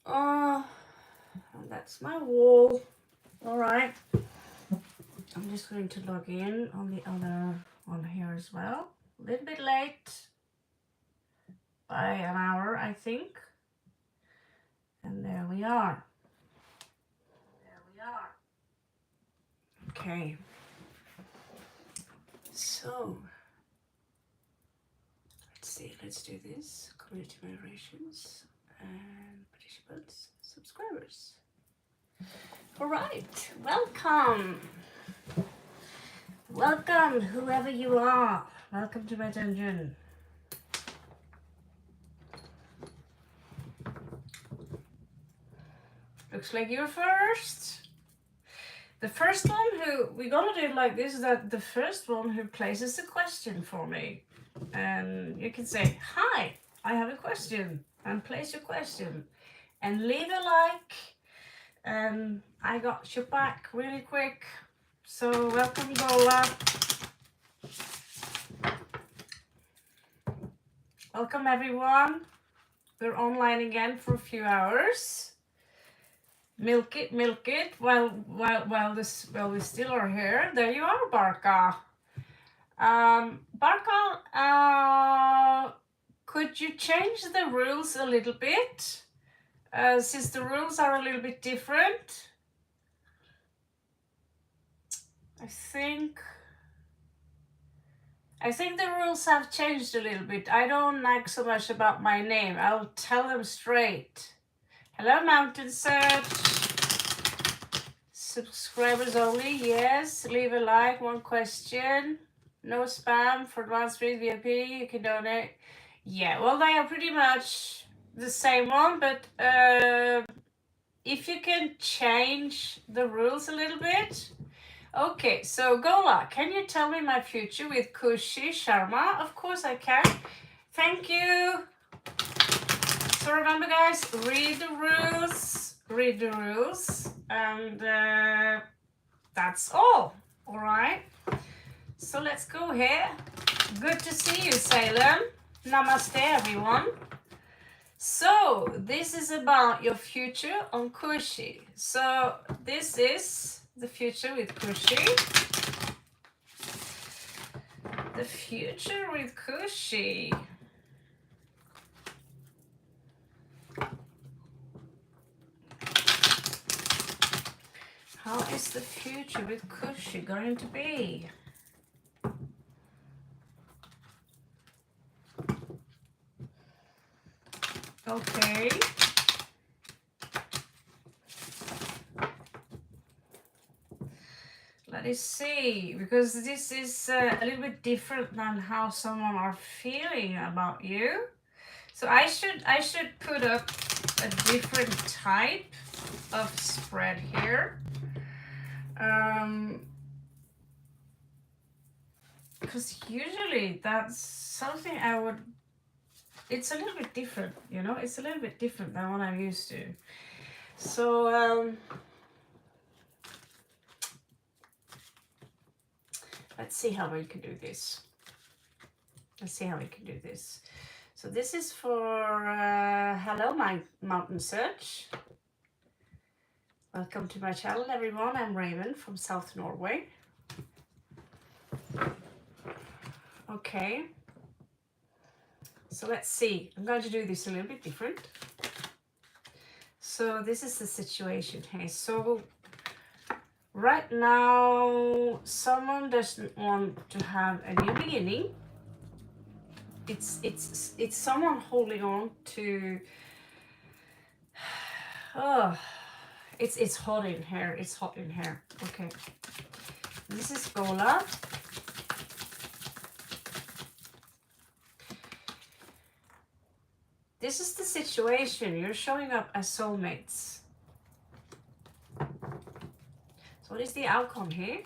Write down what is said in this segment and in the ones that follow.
And that's my wall. All right. I'm just going to log in on the other one here as well. A little bit late by an hour, I think. And there we are. Okay. So, let's see. Let's do this. Community moderations and participants, subscribers. All right. Welcome. Welcome, whoever you are. Welcome to my dungeon. Looks like you're first. The first one who, we're gonna do it like this, is that the first one who places a question for me. And you can say, hi, I have a question. And place your question. And leave a like. And I got your back really quick. So welcome, Gola. Welcome, everyone. We're online again for a few hours. Milk it, milk it. While we still are here. There you are, Barca. Barca, could you change the rules a little bit? Since the rules are a little bit different. I think the rules have changed a little bit. I don't nag so much about my name. I'll tell them straight. Hello, Mountain Search. Subscribers only, yes. Leave a like, one question. No spam for advanced free VIP. You can donate. Yeah, well, they are pretty much the same one, but if you can change the rules a little bit. Okay, so Gola, can you tell me my future with Kushi Sharma? Of course I can. Thank you. So remember, guys, read the rules, and that's all right? So let's go here. Good to see you, Salem. Namaste, everyone. So this is about your future on Kushi. So this is the future with Kushi. The future with Kushi. How is the future with Kushi going to be? Okay. Let us see, because this is a little bit different than how someone are feeling about you. So I should put up a different type of spread here. Because usually that's something I would, it's a little bit different, you know, it's a little bit different than what I'm used to. So let's see how we can do this. So this is for hello, my Mountain Search. Welcome to my channel, everyone. I'm Raven from South Norway. Okay. So let's see. I'm going to do this a little bit different. So this is the situation here. So right now, someone doesn't want to have a new beginning. It's someone holding on to. Oh, it's hot in here. It's hot in here. Okay. This is Gola. This is the situation. You're showing up as soulmates. So what is the outcome here?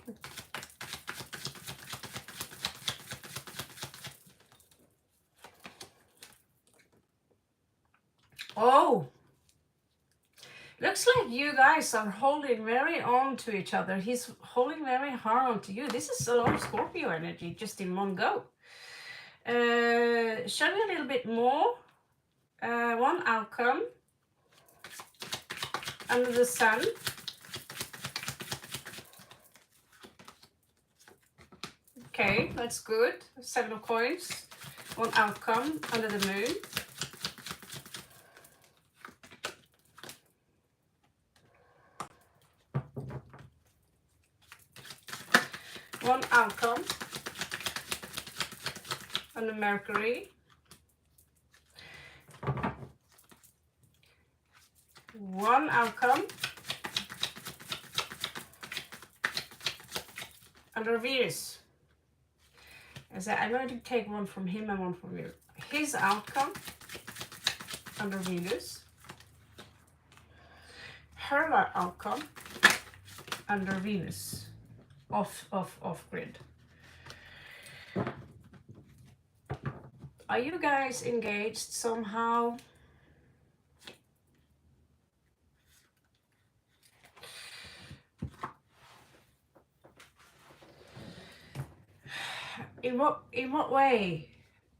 Oh, looks like you guys are holding very on to each other. He's holding very hard on to you. This is a lot of Scorpio energy just in one go. Show me a little bit more. One outcome. under the sun. Okay, that's good. 7 of coins. 1 outcome under the moon. One outcome under Mercury. One outcome under Venus. As I'm going to take one from him and one from you. His outcome under Venus. Her outcome under Venus. Off grid. Are you guys engaged somehow? In what way?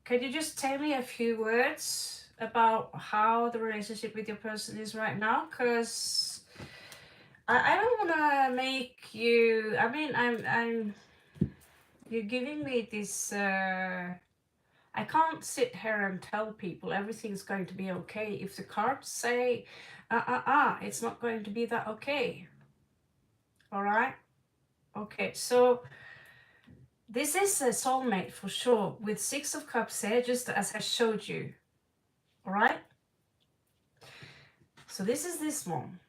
Can you just tell me a few words about how the relationship with your person is right now? Because I don't want to make you. I mean, I'm. You're giving me this. I can't sit here and tell people everything's going to be okay if the cards say, it's not going to be that okay. All right. Okay, so this is a soulmate for sure with 6 of Cups here, just as I showed you. All right. So this is this one.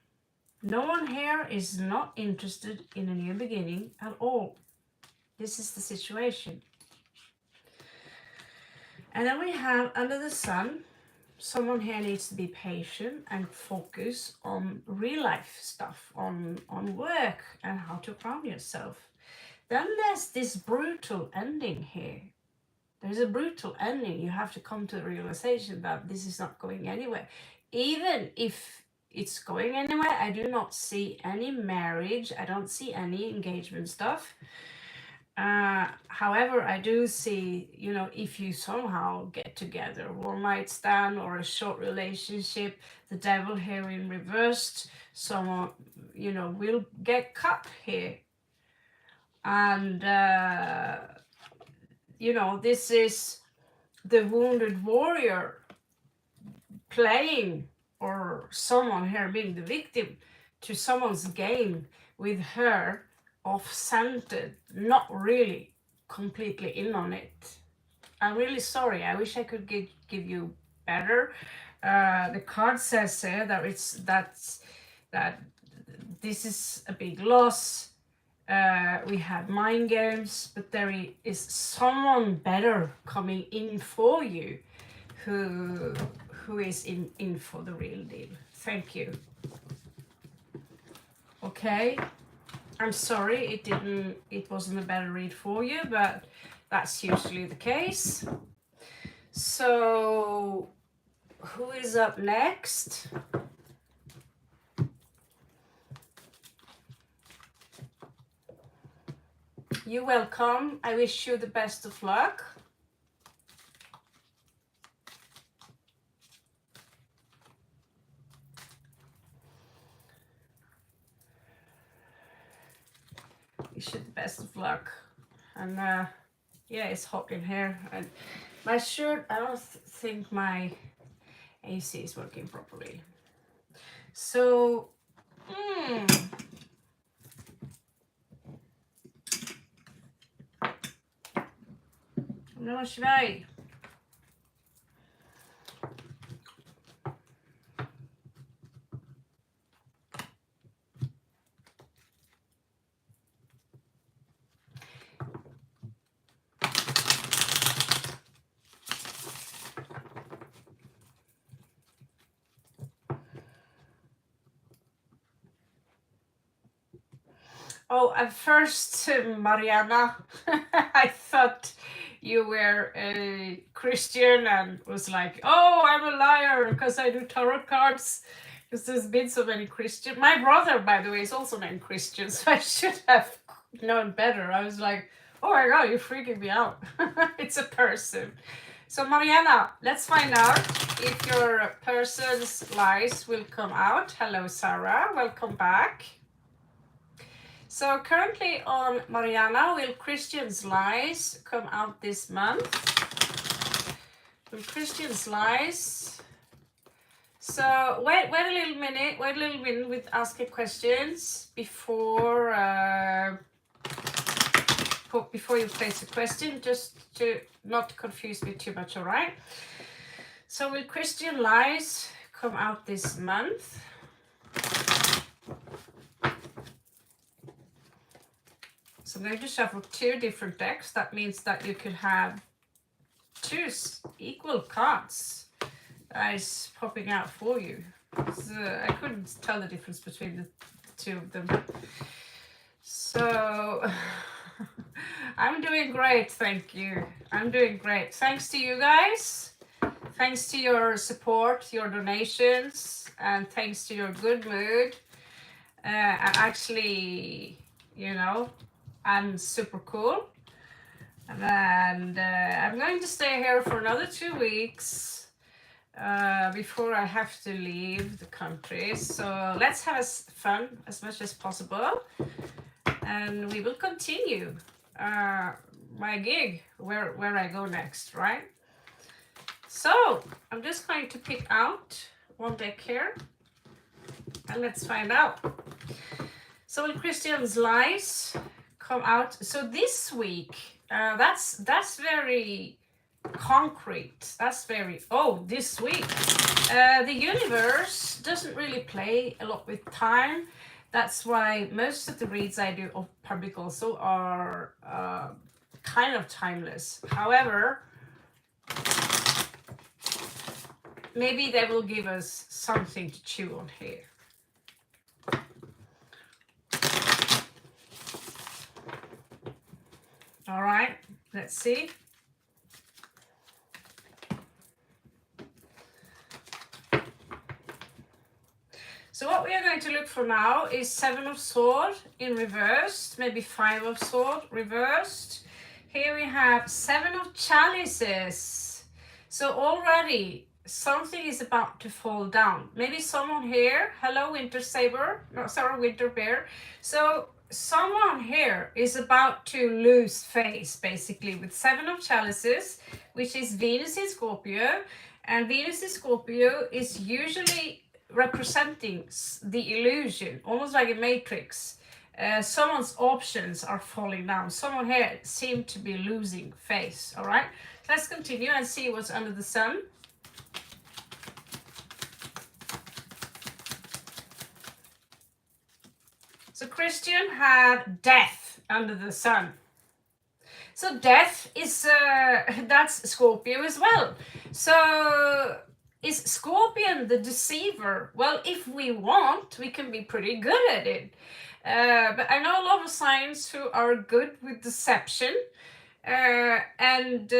No one here is not interested in a new beginning at all. This is the situation. And then we have under the sun, someone here needs to be patient and focus on real life stuff, on work and how to ground yourself. Then there's this brutal ending here. There's a brutal ending. You have to come to the realization that this is not going anywhere. Even if it's going anywhere, I do not see any marriage. I don't see any engagement stuff. However, I do see, you know, if you somehow get together, one night stand or a short relationship, the devil here in reversed, someone, you know, will get cut here. And, you know, this is the wounded warrior playing, or someone here being the victim to someone's game with her off-centered, not really completely in on it. I'm really sorry. I wish I could give you better. The card says here that that this is a big loss. We had mind games, but there is someone better coming in for you, who is in for the real deal. Thank you. Okay. I'm sorry it wasn't a better read for you, but that's usually the case. So who is up next? You're welcome. I wish you the best of luck. Wish you the best of luck. And yeah, it's hot in here. And my shirt, I don't think my AC is working properly. So, Namah Shivaya. Oh, at first, Mariana, I thought you were a Christian and was like, oh, I'm a liar because I do tarot cards. Because there's been so many Christians. My brother, by the way, is also named Christian, so I should have known better. I was like, oh my God, you're freaking me out. It's a person. So Mariana, let's find out if your person's lies will come out. Hello Sarah, welcome back. So currently on Mariana, will Christian's lies come out this month? Will Christian's lies? So wait a little minute with asking questions before you place a question, just to not confuse me too much, all right? So will Christian lies come out this month? So I'm going to shuffle 2 different decks. That means that you could have 2 equal cards that is popping out for you. So I couldn't tell the difference between the 2 of them. So I'm doing great, thank you. I'm doing great. Thanks to you guys. Thanks to your support, your donations, and thanks to your good mood. Actually, you know, I'm super cool. And I'm going to stay here for another 2 weeks before I have to leave the country. So let's have fun as much as possible. And we will continue my gig where I go next, right? So I'm just going to pick out 1 deck here and let's find out. So will Christian's lies come out? So this week, that's very concrete. That's very, this week. The universe doesn't really play a lot with time. That's why most of the reads I do of public also are kind of timeless. However, maybe they will give us something to chew on here. All right, let's see. So what we are going to look for now is 7 of Swords in reversed, maybe 5 of Swords reversed. Here we have 7 of Chalices. So already something is about to fall down. Maybe someone here, hello Winter Saber, no, sorry, Winter Bear. So someone here is about to lose face, basically, with 7 of Chalices, which is Venus in Scorpio. And Venus in Scorpio is usually representing the illusion, almost like a matrix. Someone's options are falling down. Someone here seems to be losing face, all right? Let's continue and see what's under the sun. So Christian had death under the sun. So death is, that's Scorpio as well. So is Scorpion the deceiver? Well, if we want, we can be pretty good at it. But I know a lot of signs who are good with deception. And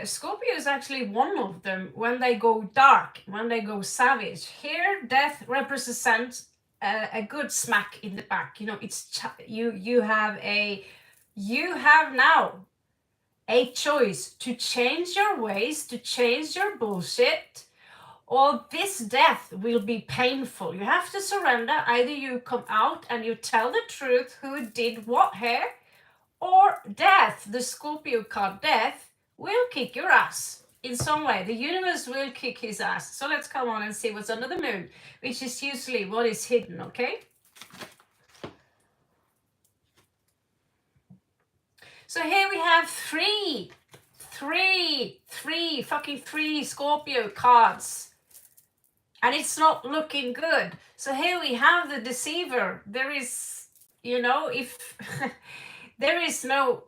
Scorpio is actually one of them when they go dark, when they go savage. Here, death represents a good smack in the back. You know, it's you have now a choice to change your ways, to change your bullshit, or this death will be painful. You have to surrender. Either you come out and you tell the truth who did what here, or death, the Scorpio card death, will kick your ass in some way. The universe will kick his ass. So let's come on and see what's under the moon, which is usually what is hidden, okay? So here we have three Scorpio cards. And it's not looking good. So here we have the deceiver. There is, you know, if there is no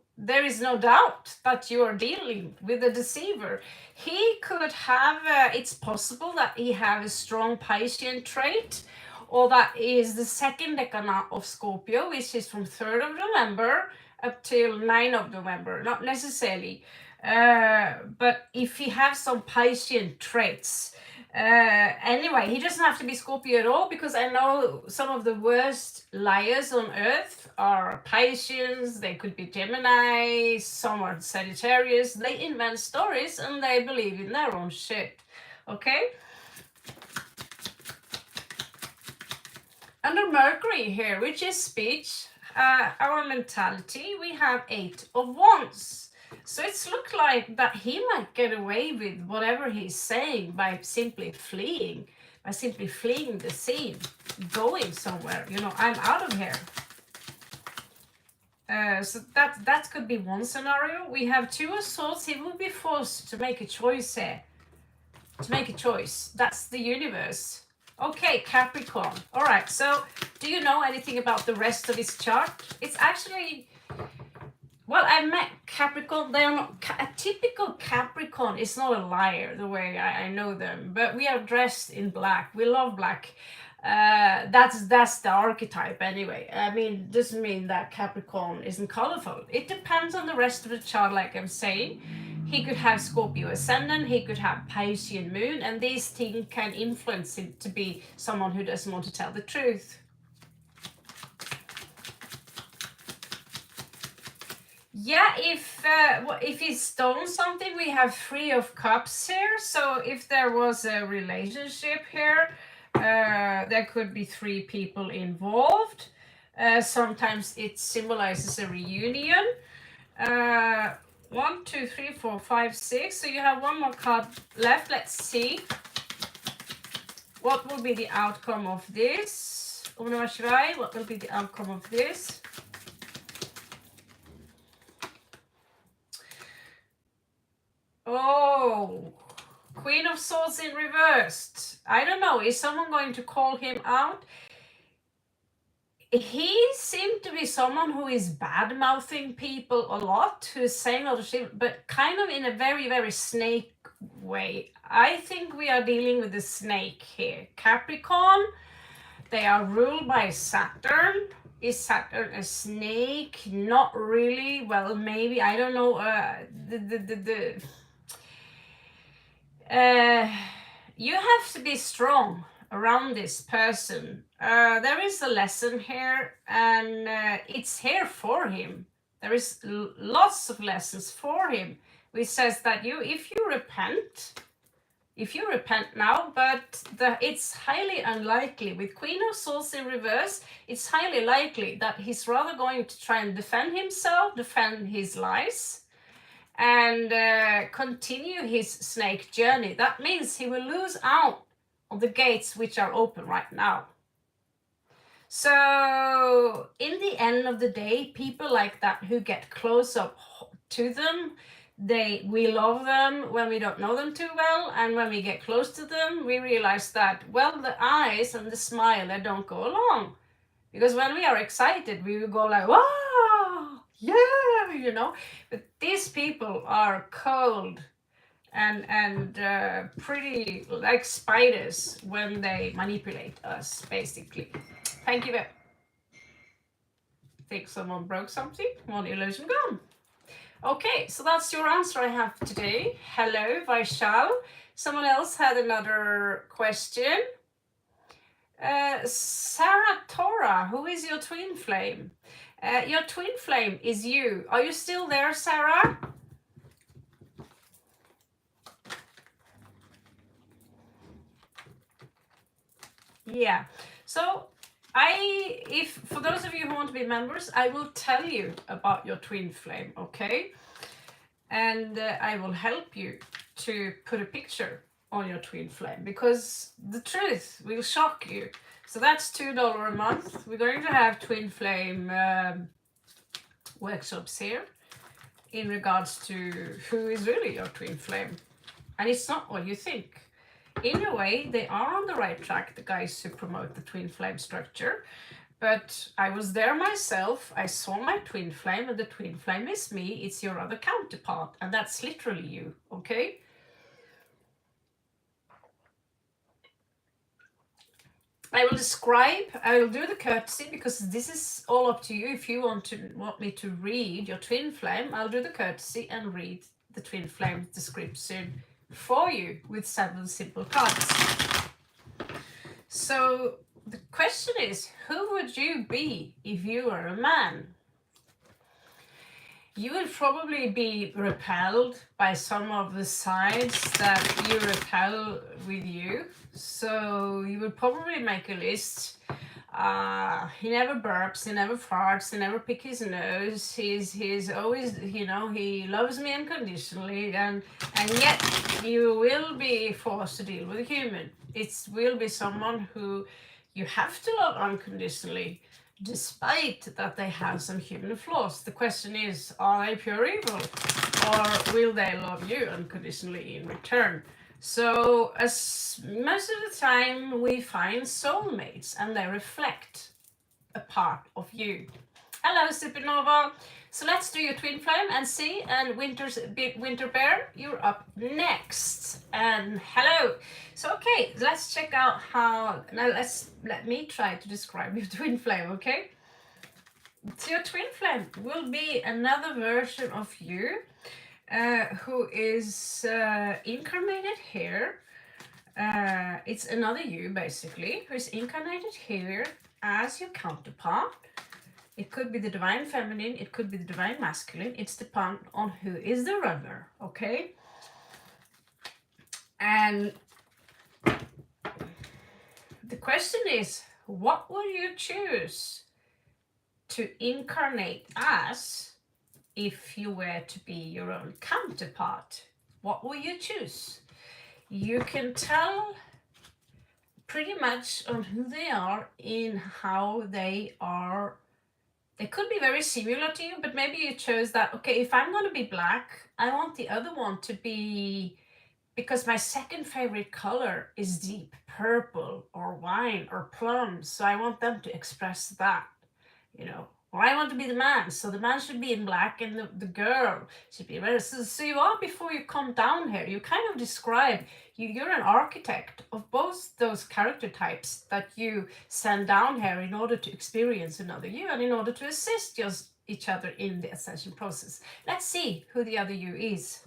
doubt that you are dealing with a deceiver. He could have, it's possible that he have a strong Piscean trait, or that is the second decana of Scorpio, which is from 3rd of November up till 9th of November. Not necessarily, but if he has some Piscean traits, Anyway, he doesn't have to be Scorpio at all, because I know some of the worst liars on earth are Pisceans, they could be Gemini, some are Sagittarius. They invent stories and they believe in their own shit. Okay? Under Mercury here, which is speech, our mentality, we have 8 of Wands. So it's looked like that he might get away with whatever he's saying by simply fleeing the scene, going somewhere. You know, I'm out of here. So that could be one scenario. We have 2 of Swords. He will be forced to make a choice here. To make a choice. That's the universe. Okay, Capricorn. All right, so do you know anything about the rest of his chart? It's actually, well, I met Capricorn. They are not, a typical Capricorn is not a liar the way I know them, but we are dressed in black. We love black. That's the archetype anyway. I mean, doesn't mean that Capricorn isn't colorful. It depends on the rest of the chart, like I'm saying. He could have Scorpio ascendant, he could have Piscean moon, and these things can influence him to be someone who doesn't want to tell the truth. Yeah, if he stole something, we have 3 of Cups here. So if there was a relationship here, there could be 3 people involved. Sometimes it symbolizes a reunion. 1, 2, 3, 4, 5, 6. So you have 1 more card left. Let's see. What will be the outcome of this? Om Namah Shivaya. What will be the outcome of this? Oh, Queen of Swords in reversed. I don't know. Is someone going to call him out? He seemed to be someone who is bad-mouthing people a lot, who's saying a lot of shit, but kind of in a very, very snake way. I think we are dealing with the snake here. Capricorn, they are ruled by Saturn. Is Saturn a snake? Not really. Well, maybe. I don't know. You have to be strong around this person. There is a lesson here, and it's here for him. There is lots of lessons for him, which says that if you repent now, but it's highly unlikely. With Queen of Swords in reverse, it's highly likely that he's rather going to try and defend himself, defend his lies, and continue his snake journey. That means he will lose out on the gates which are open right now. So in the end of the day, people like that who get close up to them, we love them when we don't know them too well, and when we get close to them, we realize that, well, the eyes and the smile, they don't go along. Because when we are excited, we will go like, wow, yeah, you know. But these people are cold and pretty like spiders when they manipulate us, basically. Thank you. Think someone broke something. One illusion gone. Okay, so that's your answer I have today. Hello, Vaishal. Someone else had another question. Sarah Tora, who is your twin flame? Your twin flame is you. Are you still there, Sarah? Yeah. So if for those of you who want to be members, I will tell you about your twin flame, okay? And I will help you to put a picture on your twin flame, because the truth will shock you. So that's $2 a month. We're going to have twin flame workshops here in regards to who is really your twin flame. And it's not what you think. In a way, they are on the right track, the guys who promote the twin flame structure. But I was there myself. I saw my twin flame, and the twin flame is me. It's your other counterpart, and that's literally you, okay? I will do the courtesy, because this is all up to you. If you want me to read your twin flame, I'll do the courtesy and read the twin flame description for you with 7 simple cards. So the question is, who would you be if you were a man? You will probably be repelled by some of the sides that you repel with you. So you will probably make a list. He never burps, he never farts, he never picks his nose. He's always, you know, he loves me unconditionally, and yet you will be forced to deal with a human. It will be someone who you have to love unconditionally, despite that they have some human flaws. The question is, are they pure evil, or will they love you unconditionally in return? So, as most of the time, we find soulmates, and they reflect a part of you. Hello, Supernova. So let's do your twin flame and see. And Winter Bear, you're up next. And hello. So okay, let's check out how. Now let me try to describe your twin flame. Okay. So your twin flame will be another version of you, who is incarnated here. It's another you basically, who is incarnated here as your counterpart. It could be the divine feminine, it could be the divine masculine. It's dependent on who is the runner, okay? And the question is, what will you choose to incarnate as if you were to be your own counterpart? What will you choose? You can tell pretty much on who they are in how they are. They could be very similar to you, but maybe you chose that, okay, if I'm going to be black, I want the other one to be, because my second favorite color is deep purple or wine or plum, so I want them to express that, you know. Or I want to be the man, so the man should be in black and the girl should be red. So you are, before you come down here, you kind of describe, you're an architect of both those character types that you send down here in order to experience another you and in order to assist each other in the ascension process. Let's see who the other you is.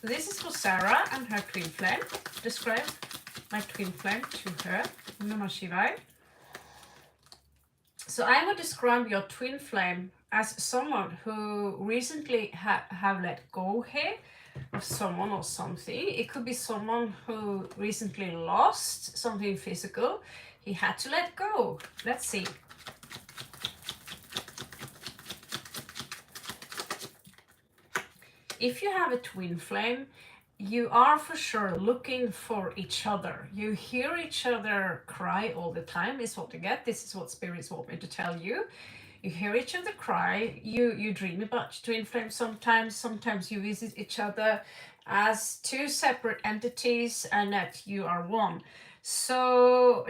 This is for Sarah and her twin flame. Describe my twin flame to her. Namah Shivaya. So I would describe your twin flame as someone who recently have let go here of someone or something. It could be someone who recently lost something physical. He had to let go. Let's see. If you have a twin flame, you are for sure looking for each other. You hear each other cry all the time, is what you get. This is what spirits want me to tell you. You hear each other cry. You dream about twin flames sometimes. Sometimes you visit each other as two separate entities, and that you are one. So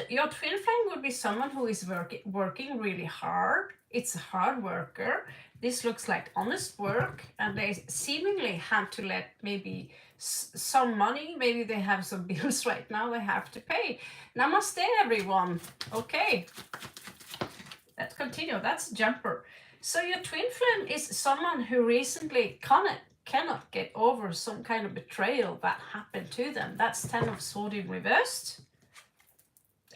your twin flame would be someone who is working really hard. It's a hard worker. This looks like honest work, and they seemingly have to let maybe some money. Maybe they have some bills right now they have to pay. Namaste, everyone. Okay, let's continue. That's Jumper. So your twin flame is someone who recently cannot get over some kind of betrayal that happened to them. That's 10 of Swords in reversed.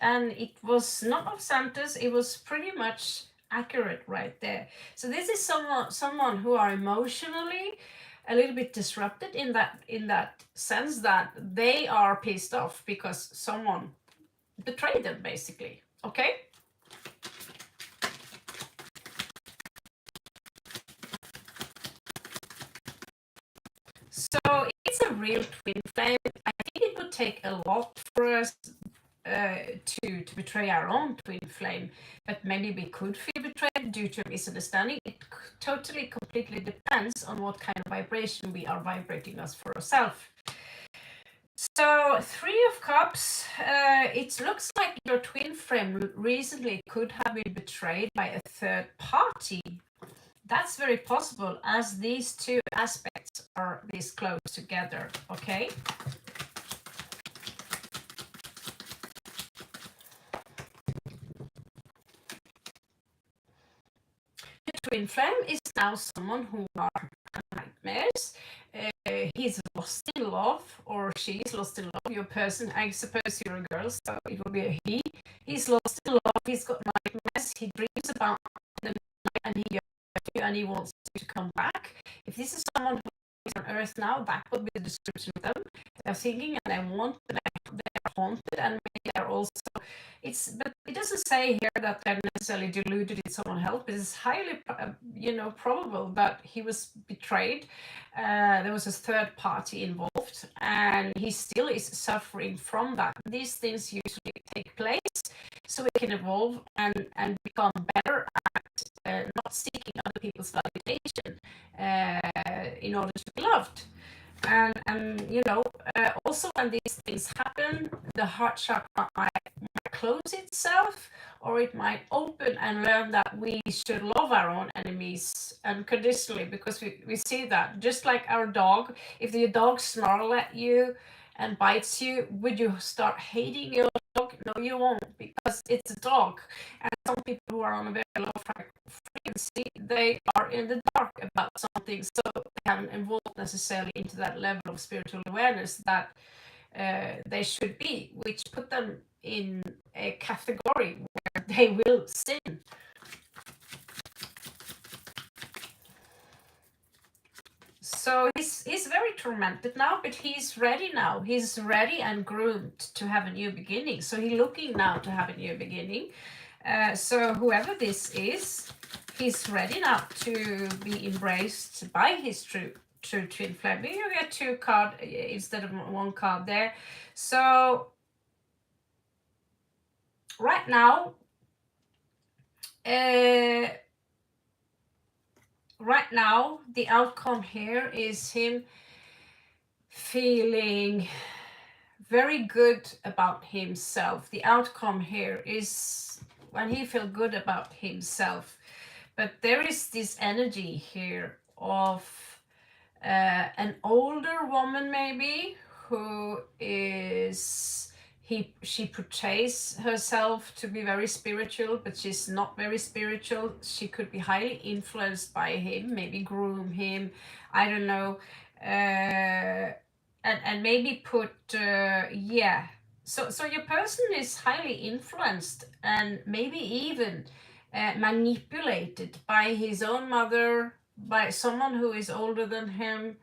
And it was not of Santos, it was pretty much accurate right there. So this is someone who are emotionally a little bit disrupted in that sense, that they are pissed off because someone betrayed them, basically. Okay? So it's a real twin flame. I think it would take a lot for us to betray our own twin flame, but maybe we could feel betrayed due to misunderstanding. It totally, completely depends on what kind of vibration we are vibrating us for ourselves. So 3 of Cups, it looks like your twin flame recently could have been betrayed by a third party. That's very possible, as these two aspects are this close together, okay? The twin flame is now someone who are nightmares. he's lost in love, or she's lost in love. Your person, I suppose you're a girl, so it will be a he. He's lost in love. He's got nightmares. He dreams about the night, and he yearns you, and he wants you to come back. If this is someone who is on Earth now, that would be the description of them. They're thinking and they want, but they're haunted, and maybe they're also. But it doesn't say here that they're necessarily deluded in someone else, but it's highly, probable that he was betrayed. There was a third party involved, and he still is suffering from that. These things usually take place so we can evolve and become better at not seeking other people's validation in order to be loved. And also when these things happen, the heart chakra might close itself, or it might open and learn that we should love our own enemies unconditionally, because we see that just like our dog. If your dog snarls at you and bites you, would you start hating your dog? No, you won't, because it's a dog. And some people who are on a very low frequency, they are in the dark about something, so they haven't evolved necessarily into that level of spiritual awareness that they should be, which put them in a category where they will sin. So he's very tormented now, but he's ready now. He's ready and groomed to have a new beginning. So he's looking now to have a new beginning. So whoever this is, he's ready now to be embraced by his true twin flame. You get 2 cards instead of 1 card there. So right now, the outcome here is him feeling very good about himself. The outcome here is when he feels good about himself. But there is this energy here of an older woman, maybe, who is she portrays herself to be very spiritual, but she's not very spiritual. She could be highly influenced by him, maybe groom him, I don't know, and maybe put so your person is highly influenced and maybe even manipulated by his own mother, by someone who is older than him,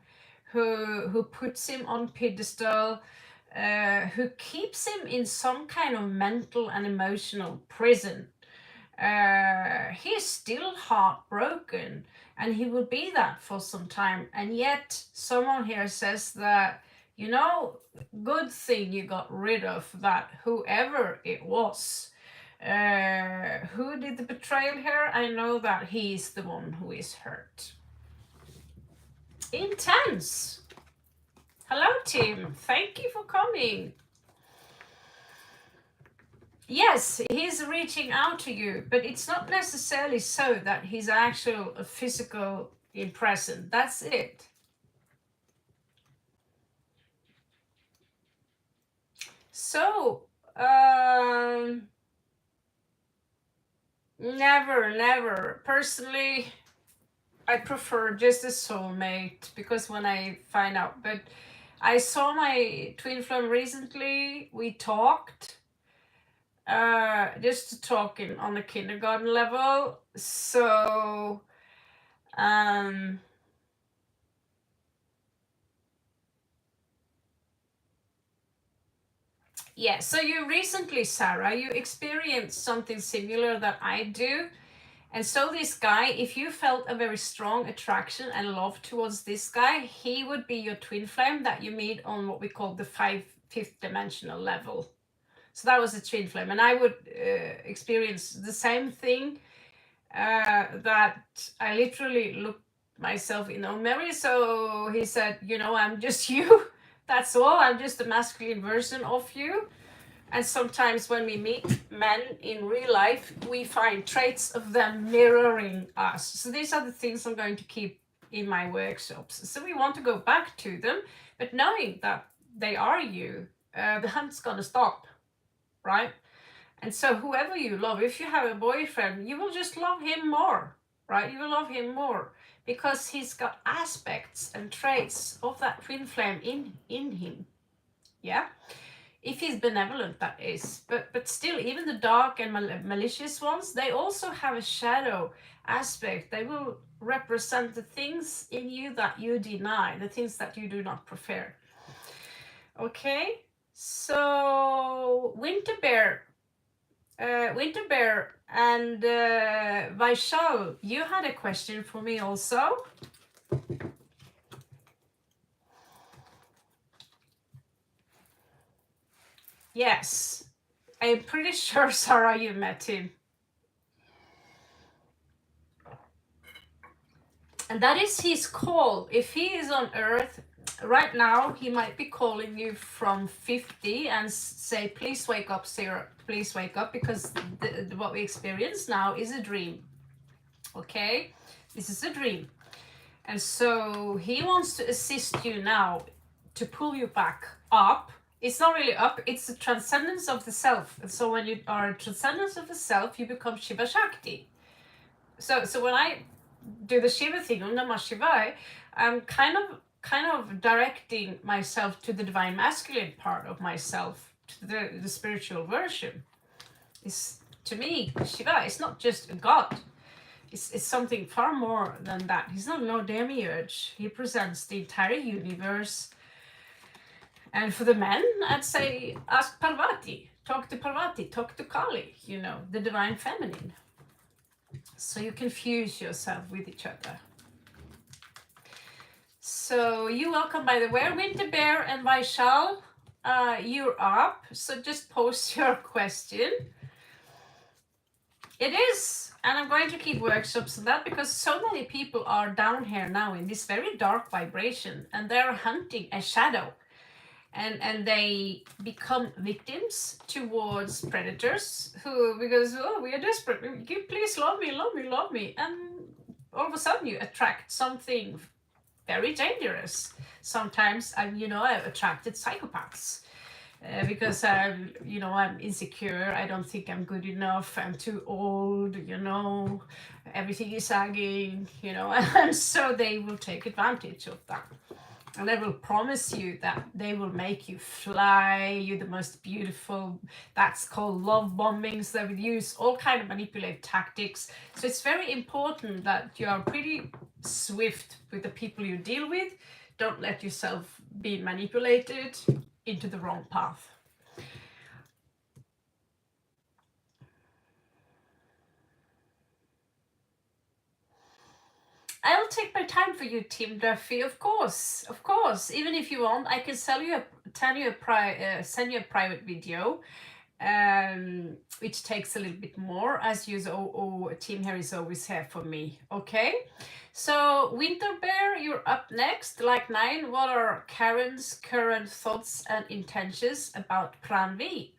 who puts him on pedestal, who keeps him in some kind of mental and emotional prison. He is still heartbroken, and he will be that for some time. And yet someone here says that, good thing you got rid of that, whoever it was. Who did the betrayal here? I know that he's the one who is hurt. Intense. Hello, Tim. Thank you for coming. Yes, he's reaching out to you, but it's not necessarily so that he's actual physical in present. That's it. So, never. Personally, I prefer just a soulmate, because when I find out, but I saw my twin flame recently. We talked, just talking on the kindergarten level. So, yeah. So you recently, Sarah, you experienced something similar that I do. And so this guy, if you felt a very strong attraction and love towards this guy, he would be your twin flame that you meet on what we call the fifth dimensional level. So that was the twin flame. And I would experience the same thing, that I literally looked myself in the mirror. So he said, I'm just you. That's all. I'm just a masculine version of you. And sometimes when we meet men in real life, we find traits of them mirroring us. So these are the things I'm going to keep in my workshops. So we want to go back to them, but knowing that they are you, the hunt's gonna stop, right? And so whoever you love, if you have a boyfriend, you will just love him more, right? You will love him more. because he's got aspects and traits of that twin flame in him. Yeah, if he's benevolent, that is. But still, even the dark and malicious ones, they also have a shadow aspect. They will represent the things in you that you deny, the things that you do not prefer. Okay, so Winter Bear and Vaishal, you had a question for me also. Yes, I'm pretty sure, Sarah, you met him. And that is his call. If he is on Earth right now, he might be calling you from 50 and say, please wake up, Sarah, please wake up, because what we experience now is a dream. Okay, this is a dream. And so he wants to assist you now to pull you back up. It's not really up, it's the transcendence of the self. And so when you are a transcendence of the self, you become Shiva Shakti. So when I do the Shiva thing, Om Namah Shivaya, I'm kind of directing myself to the divine masculine part of myself, to the spiritual version. It's, to me, Shiva is not just a god. It's something far more than that. He's not no demiurge. He presents the entire universe. And for the men, I'd say ask Parvati. Talk to Parvati. Talk to Kali, you know, the divine feminine. So you can fuse yourself with each other. So you're welcome, by the way, Winter Bear and Vaishal. You're up. So just post your question. It is, and I'm going to keep workshops on that because so many people are down here now in this very dark vibration, and they're hunting a shadow, and they become victims towards predators who, because we are desperate, you please love me, love me, love me, and all of a sudden you attract something very dangerous. Sometimes I've attracted psychopaths. Because I'm insecure. I don't think I'm good enough. I'm too old. Everything is sagging. And so they will take advantage of that, and they will promise you that they will make you fly. You're the most beautiful. That's called love bombings. They will use all kind of manipulative tactics. So it's very important that you are pretty swift with the people you deal with. Don't let yourself be manipulated into the wrong path. I'll take my time for you, Tim Duffy. Of course. Even if you want, I can send you a private video, which takes a little bit more, as usual. Tim here is always here for me. Okay. So Winter Bear, you're up next. Like 9, what are Karen's current thoughts and intentions about Pranvi?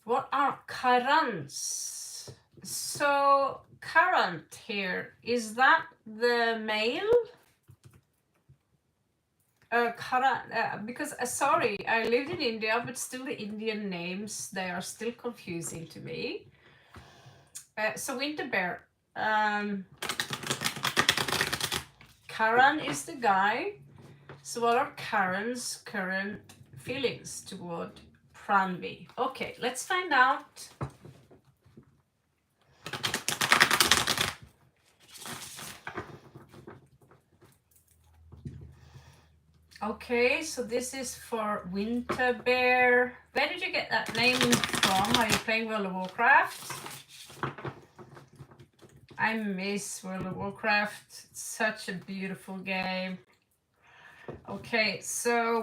What are Karen's? So current here, is that the male? Because sorry, I lived in India, but still the Indian names, they are still confusing to me. So Winter Bear, Karan is the guy. So what are Karen's current feelings toward Pranvi? Okay, let's find out. Okay, so this is for Winter Bear. Where did you get that name from? Are you playing World of Warcraft? I miss World of Warcraft. It's such a beautiful game. Okay, so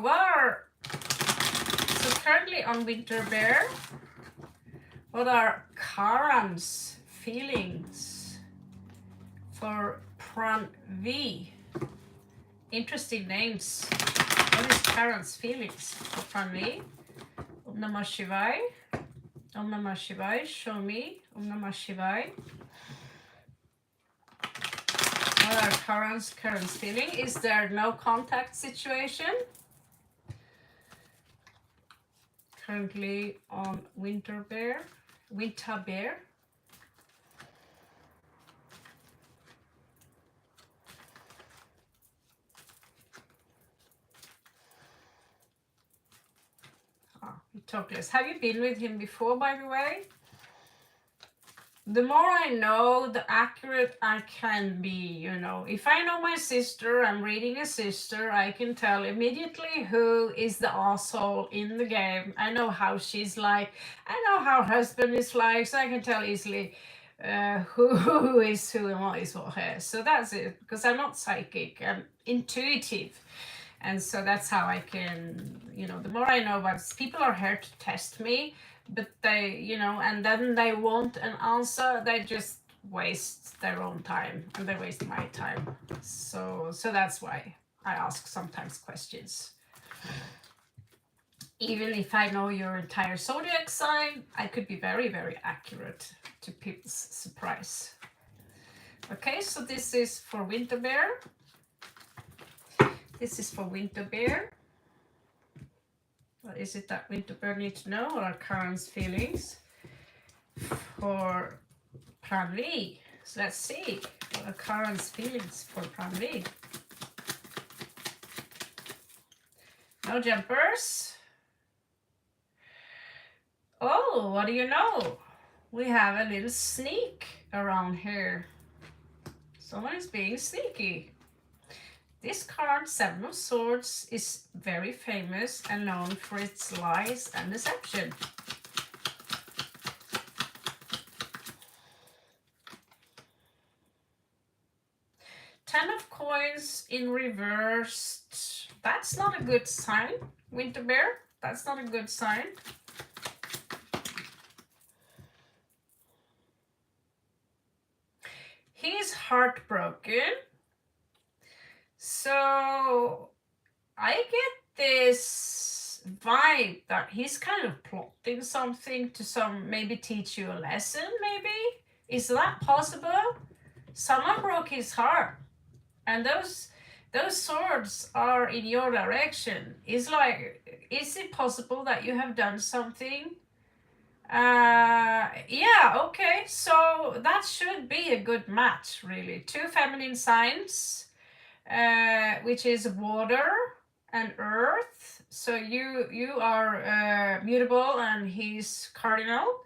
currently on Winter Bear, what are Karan's feelings for Pranvi? Interesting names. What is Karan's feelings for Pranvi? Om Namah Shivaya. Om Namah Shivaya. Show me. Om Namah Shivaya. What are Karan's current feeling? Is there no contact situation? Currently on Winter Bear. Chocolates. Have you been with him before, by the way? The more I know, the accurate I can be, you know. If I know my sister, I'm reading a sister, I can tell immediately who is the asshole in the game. I know how she's like. I know how her husband is like, so I can tell easily who is who and what is what. So that's it, because I'm not psychic, I'm intuitive. And so that's how I can, you know, the more I know about people are here to test me, but they, you know, and then they want an answer, they just waste their own time and they waste my time. So that's why I ask sometimes questions. Even if I know your entire zodiac sign, I could be very, very accurate to people's surprise. Okay, so this is for Winter Bear. This is for Winter Bear. What is it that Winter Bear needs to know? What are Karen's feelings for Plan V? So let's see. What are Karen's feelings for Plan V? No jumpers. Oh, what do you know? We have a little sneak around here. Someone is being sneaky. This card, Seven of Swords, is very famous and known for its lies and deception. Ten of Coins in reversed. That's not a good sign, Winter Bear. That's not a good sign. He's heartbroken. So I get this vibe that he's kind of plotting something to maybe teach you a lesson, maybe? Is that possible? Someone broke his heart, and those swords are in your direction. It's like, is it possible that you have done something? Yeah, okay, so that should be a good match, really. Two feminine signs, which is water and earth. So you are mutable and he's cardinal.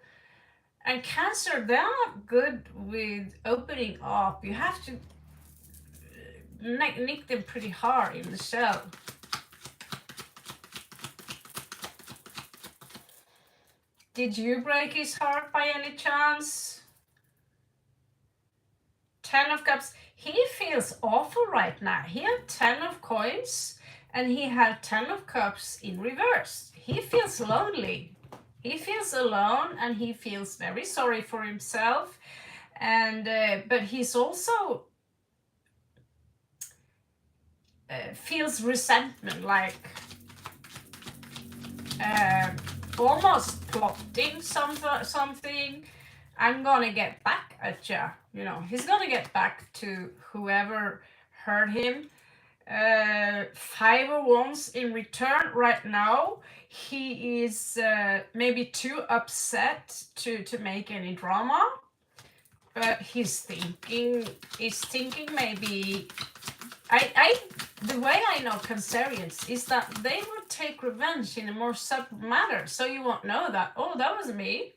And Cancer, they're not good with opening up. You have to nick them pretty hard in the shell. Did you break his heart by any chance? Ten of Cups. He feels awful right now. He had 10 of Coins and he had 10 of Cups in reverse. He feels lonely. He feels alone and he feels very sorry for himself. And but he's also feels resentment, like almost plotting something. I'm gonna get back at ya. You know, he's gonna get back to whoever hurt him. 5 of Wands in return right now. He is maybe too upset to make any drama, but he's thinking maybe. The way I know Cancerians is that they would take revenge in a more subtle manner, so you won't know that, oh, that was me.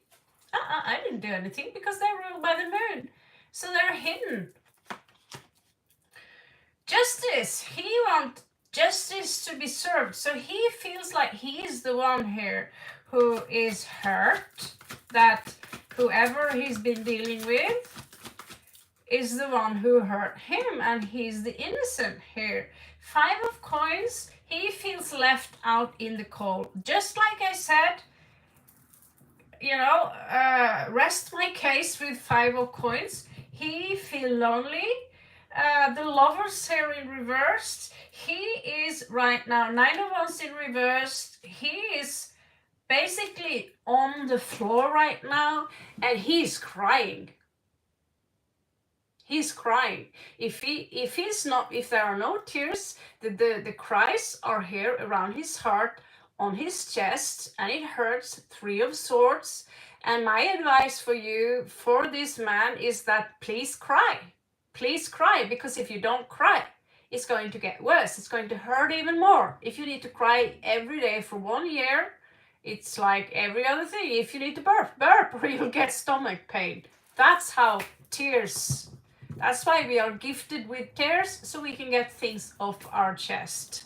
I didn't do anything, because they're ruled by the moon, so they're hidden. Justice. He wants justice to be served, so he feels like he is the one here who is hurt, that whoever he's been dealing with is the one who hurt him, and he's the innocent here. 5 of Coins, he feels left out in the cold. Just like I said, you know, rest my case with 5 of Coins. He feels lonely. The Lovers here in reversed. He is right now 9 of Wands in reversed. He is basically on the floor right now, and he's crying. He's crying. If there are no tears, the cries are here around his heart, on his chest, and it hurts. 3 of Swords. And my advice for you, for this man, is that please cry. Please cry, because if you don't cry, it's going to get worse. It's going to hurt even more. If you need to cry every day for 1 year, It's like every other thing. If you need to burp, burp, or you'll get stomach pain. That's how tears, that's why we are gifted with tears, so we can get things off our chest.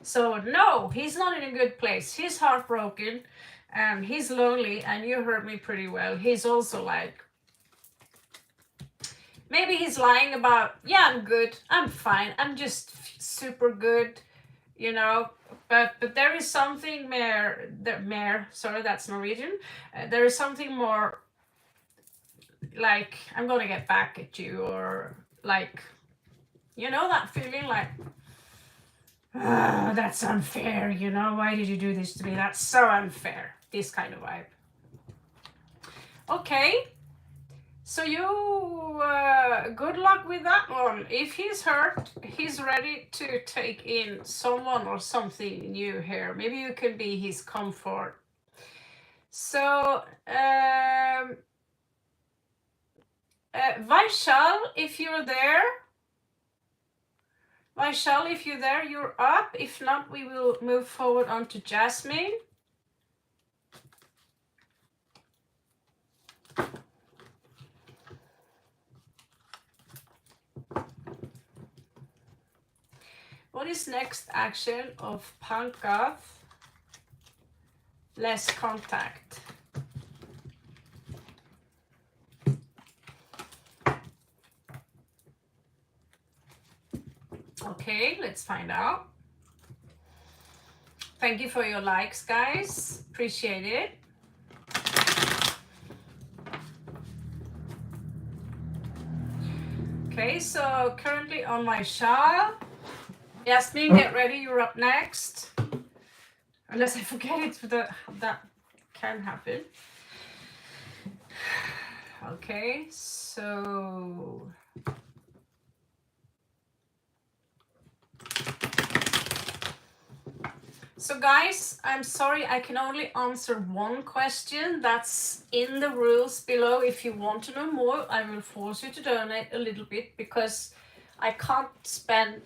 So no, he's not in a good place. He's heartbroken and he's lonely, and you heard me pretty well. He's also like, maybe he's lying about, yeah, I'm good, I'm fine, I'm just super good, you know. But there is something more, sorry, that's Norwegian. There is something more like, I'm gonna get back at you, or like, you know, that feeling like, oh, that's unfair, you know, why did you do this to me? That's so unfair. This kind of vibe. Okay, so you, good luck with that one. If he's hurt, he's ready to take in someone or something new here. Maybe you can be his comfort. So, Vaishal, if you're there, Vaishal, if you're there, you're up. If not, we will move forward on to Jasmine. What is next action of Pankaj? Less contact. Okay, let's find out. Thank you for your likes, guys. Appreciate it. Okay, so currently on my Shah. Yasmin, get ready, you're up next. Unless I forget it, but that can happen. Okay, so... So guys, I'm sorry, I can only answer one question. That's in the rules below. If you want to know more, I will force you to donate a little bit, because I can't spend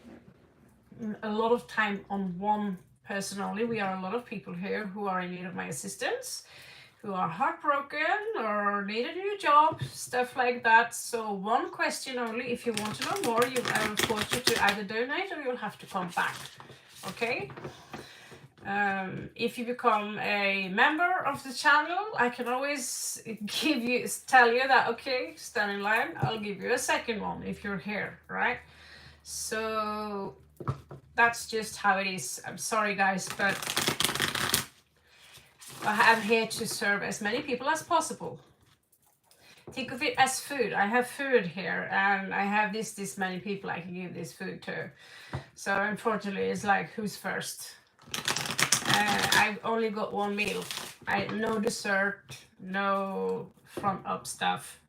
a lot of time on one person only. We are a lot of people here who are in need of my assistance, who are heartbroken or need a new job, stuff like that. So one question only. If you want to know more, I will force you to either donate or you'll have to come back. Okay? If you become a member of the channel, I can always tell you that, okay, stand in line, I'll give you a second one if you're here, right? So that's just how it is. I'm sorry, guys, but I'm here to serve as many people as possible. Think of it as food. I have food here, and I have this many people I can give this food to. So unfortunately, it's like, who's first? I've only got one meal. No dessert, no front up stuff.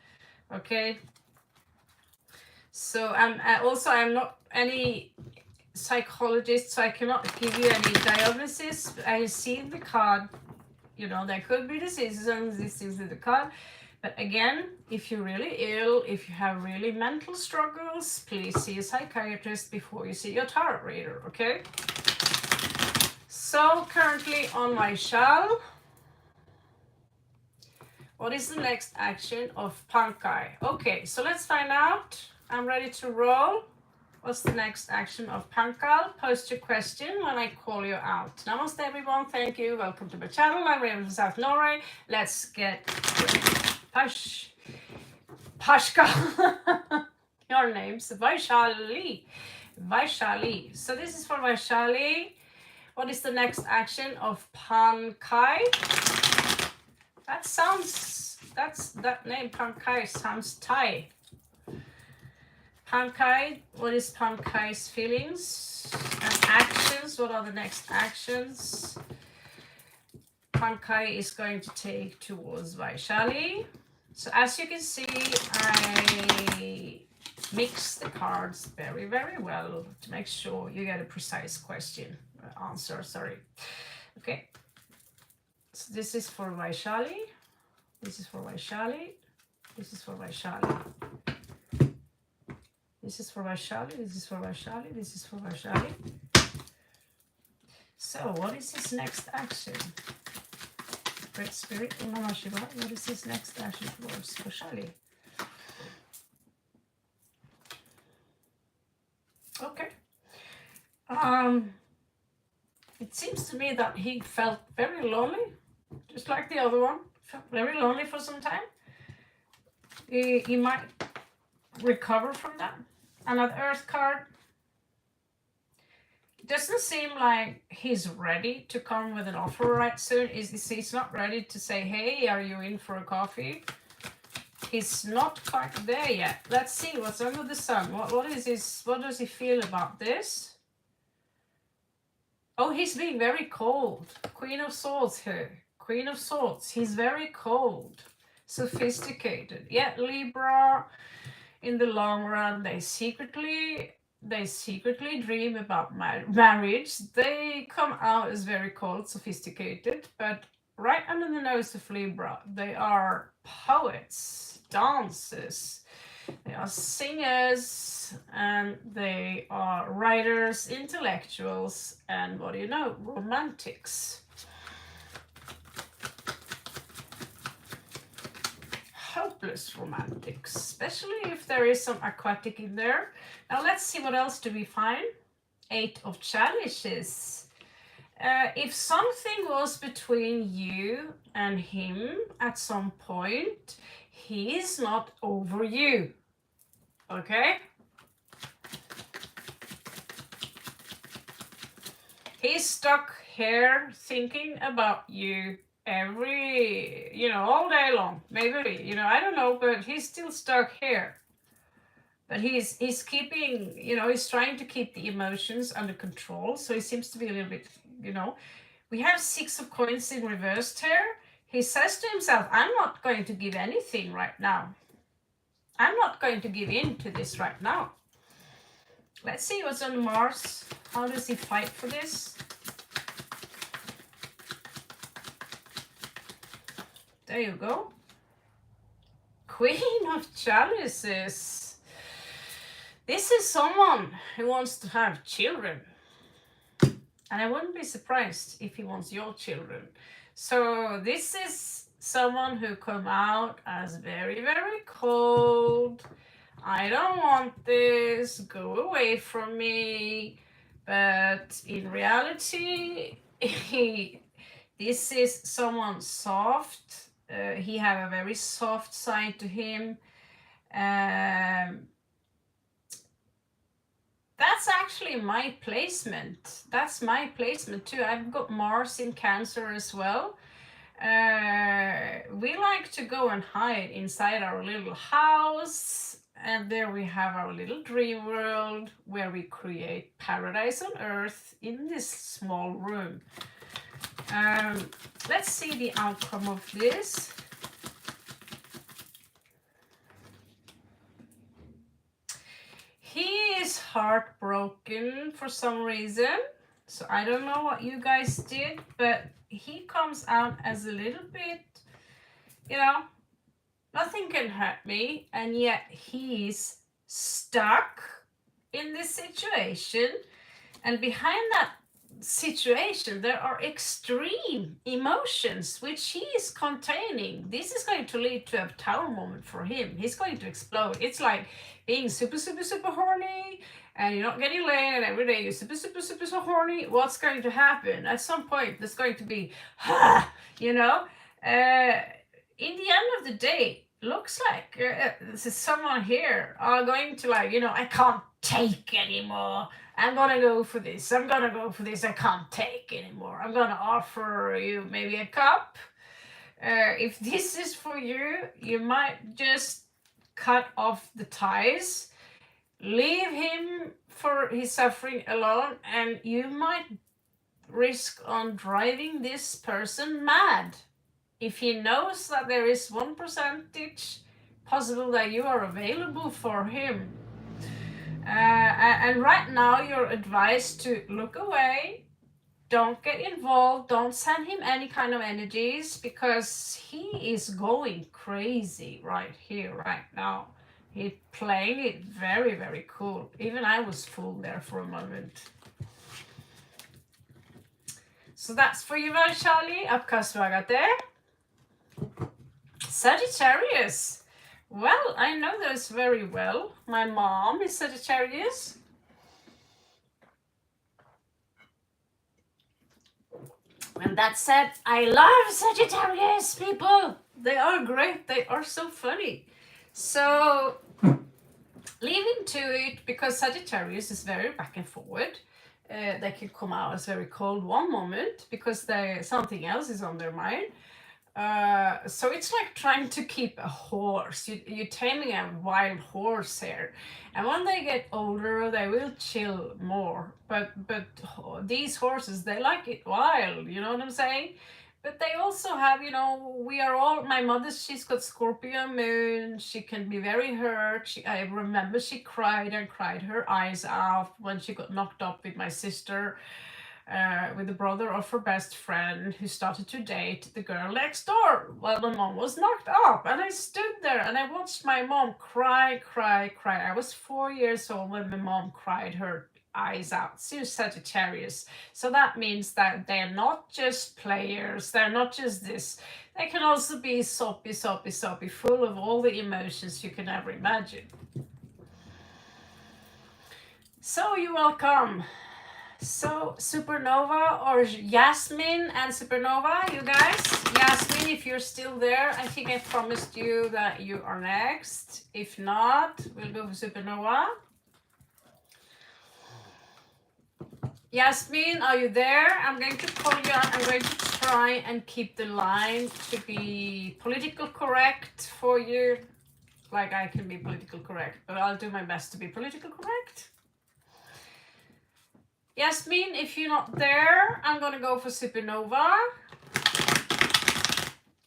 Okay. So I'm not any psychologist, so I cannot give you any diagnosis. I see the card, you know, there could be diseases and these things in the card. But again, if you're really ill, if you have really mental struggles, please see a psychiatrist before you see your tarot reader, okay? So currently on my shell, what is the next action of Pankaj? Okay, so let's find out. I'm ready to roll. What's the next action of Pankaj? Post your question when I call you out. Namaste everyone, thank you, welcome to my channel. I'm Raven from South Norway. Let's get Pashka. Your name's Vaishali. Vaishali. So this is for Vaishali. What is the next action of Pankaj? That name Pankaj sounds Thai. Pankaj, what is Pankaj's feelings and actions? What are the next actions Pankaj is going to take towards Vaishali? So as you can see, I mix the cards very, very well to make sure you get a precise answer. Okay. So this is for Vaishali. This is for Vaishali. This is for Vaishali. This is for Vaishali, this is for Vaishali, this is for Vaishali. So, what is his next action? Great Spirit, Om Namah Shivaya. What is his next action towards Kushali? Okay. It seems to me that he felt very lonely, just like the other one. Felt very lonely for some time. He might recover from that. And that Earth card, doesn't seem like he's ready to come with an offer right soon. He's not ready to say, hey, are you in for a coffee? He's not quite there yet. Let's see what's under the sun. What does he feel about this? Oh, he's being very cold. Queen of Swords here. Queen of Swords. He's very cold. Sophisticated. Yeah, Libra, in the long run, they secretly dream about marriage. They come out as very cold, sophisticated, but right under the nose of Libra, they are poets, dancers, they are singers, and they are writers, intellectuals, and what do you know, romantics. Hopeless romantics, especially if there is some aquatic in there. Now let's see, what else do we find? 8 of Chalices. If something was between you and him at some point, he is not over you. Okay? He's stuck here thinking about you all day long. Maybe, I don't know, but he's still stuck here. But he's keeping, he's trying to keep the emotions under control. So he seems to be a little bit, we have 6 of coins in reversed here. He says to himself, I'm not going to give anything right now. I'm not going to give in to this right now. Let's see what's on Mars. How does he fight for this? There you go. Queen of Chalices. This is someone who wants to have children. And I wouldn't be surprised if he wants your children. So this is someone who come out as very, very cold. I don't want this. Go away from me. But in reality, this is someone soft. He have a very soft side to him. That's actually my placement. That's my placement too. I've got Mars in Cancer as well. We like to go and hide inside our little house. And there we have our little dream world where we create paradise on earth in this small room. Let's see the outcome of this. He is heartbroken for some reason. So I don't know what you guys did, but he comes out as a little bit, nothing can hurt me. And yet he's stuck in this situation. And behind that situation, there are extreme emotions which he is containing. This is going to lead to a tower moment for him. He's going to explode. It's like being super, super, super horny, and you're not getting laid, and every day you're super, super, super, super horny. What's going to happen? At some point, there's going to be, in the end of the day, looks like someone here are going to I can't take anymore. I'm gonna go for this. I'm gonna go for this. I can't take anymore. I'm gonna offer you maybe a cup. If this is for you, you might just cut off the ties, leave him for his suffering alone, and you might risk on driving this person mad. If he knows that there is 1% possible that you are available for him. And right now you're advised to look away, don't get involved, don't send him any kind of energies, because he is going crazy right here, right now. He's playing it very, very cool. Even I was fooled there for a moment. So that's for you, Vaishali. Apka swagate. Sagittarius. Well, I know those very well. My mom is Sagittarius. And that said, I love Sagittarius people. They are great. They are so funny. So, leaving to it, because Sagittarius is very back and forward. They can come out as very cold one moment because something else is on their mind. So it's like trying to keep a horse. You're taming a wild horse here, and when they get older, they will chill more. But these horses, they like it wild. You know what I'm saying? But they also have, we are all. My mother, she's got Scorpio moon. She can be very hurt. I remember she cried and cried her eyes out when she got knocked up with my sister, with the brother of her best friend who started to date the girl next door while my mom was knocked up. And I stood there and I watched my mom cry. I was 4 years old when my mom cried her eyes out. She's Sagittarius. So that means that they're not just players, they're not just this. They can also be soppy, full of all the emotions you can ever imagine. So you're welcome. So Supernova or Yasmin and Supernova, you guys. Yasmin, if you're still there, I think I promised you that you are next. If not, we'll go for Supernova. Yasmin, are you there? I'm going to call you out. I'm going to try and keep the line to be political correct for you. Like I can be political correct, but I'll do my best to be political correct. Yasmin, if you're not there, I'm gonna go for Supernova.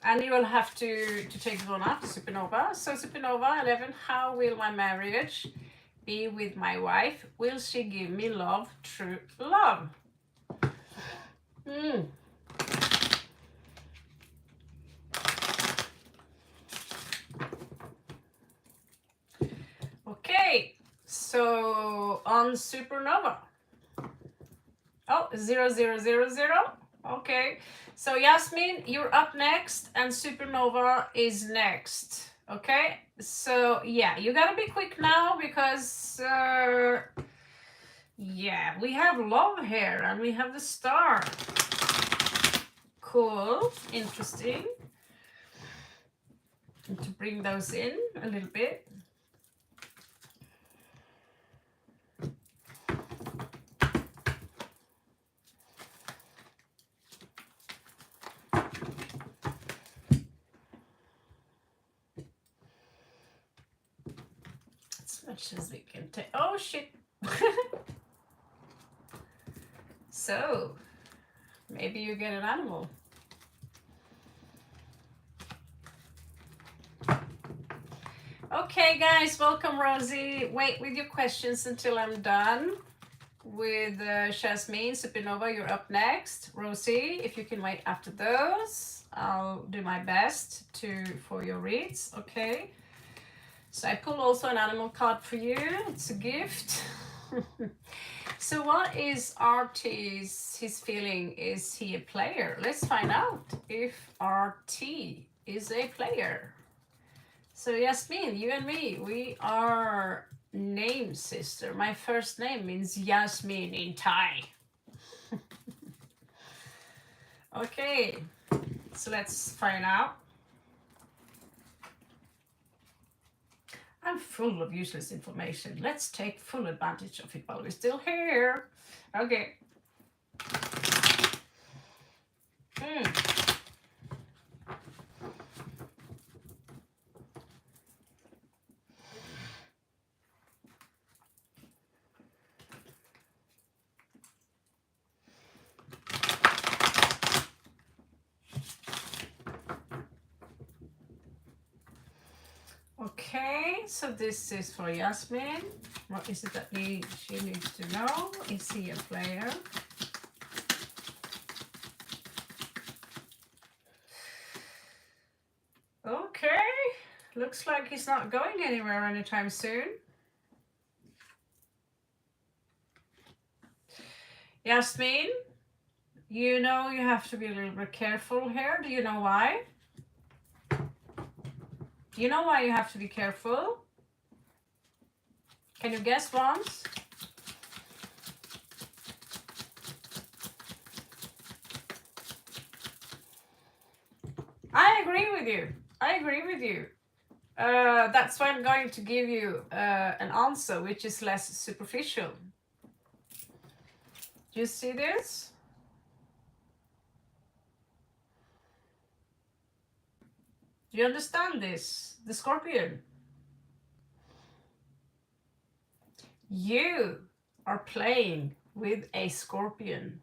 And you will have to take one after Supernova. So Supernova 11, how will my marriage be with my wife? Will she give me love, true love? Okay, so on Supernova. Oh, 0000. Okay, so Yasmin, you're up next, and Supernova is next. Okay, so yeah, you gotta be quick now because yeah, we have love here and we have the star. Cool, interesting. And to bring those in a little bit. Much as we can take. Oh shit. So maybe you get an animal. Okay guys, welcome Rosie. Wait with your questions until I'm done with Jasmine. Supernova, you're up next. Rosie, if you can wait after those, I'll do my best for your reads. Okay, so I pull also an animal card for you. It's a gift. So what is RT's his feeling? Is he a player? Let's find out if RT is a player. So Yasmin, you and me, we are name sister. My first name means Yasmin in Thai. Okay, so let's find out. I'm full of useless information. Let's take full advantage of it while we're still here. Okay. Okay, so this is for Yasmin. What is it that she needs to know? Is he a player? Okay, looks like he's not going anywhere anytime soon. Yasmin, you know you have to be a little bit careful here. Do you know why? You know why you have to be careful? Can you guess once? I agree with you. I agree with you. That's why I'm going to give you an answer which is less superficial. Do you see this? Do you understand this? The scorpion. You are playing with a scorpion.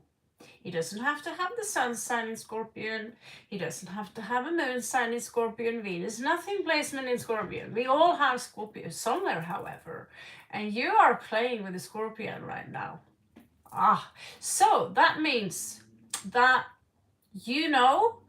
He doesn't have to have the sun sign in Scorpion. He doesn't have to have a moon sign in Scorpion. Venus, nothing placement in Scorpion. We all have Scorpio somewhere, however. And you are playing with the Scorpion right now. So that means that you know,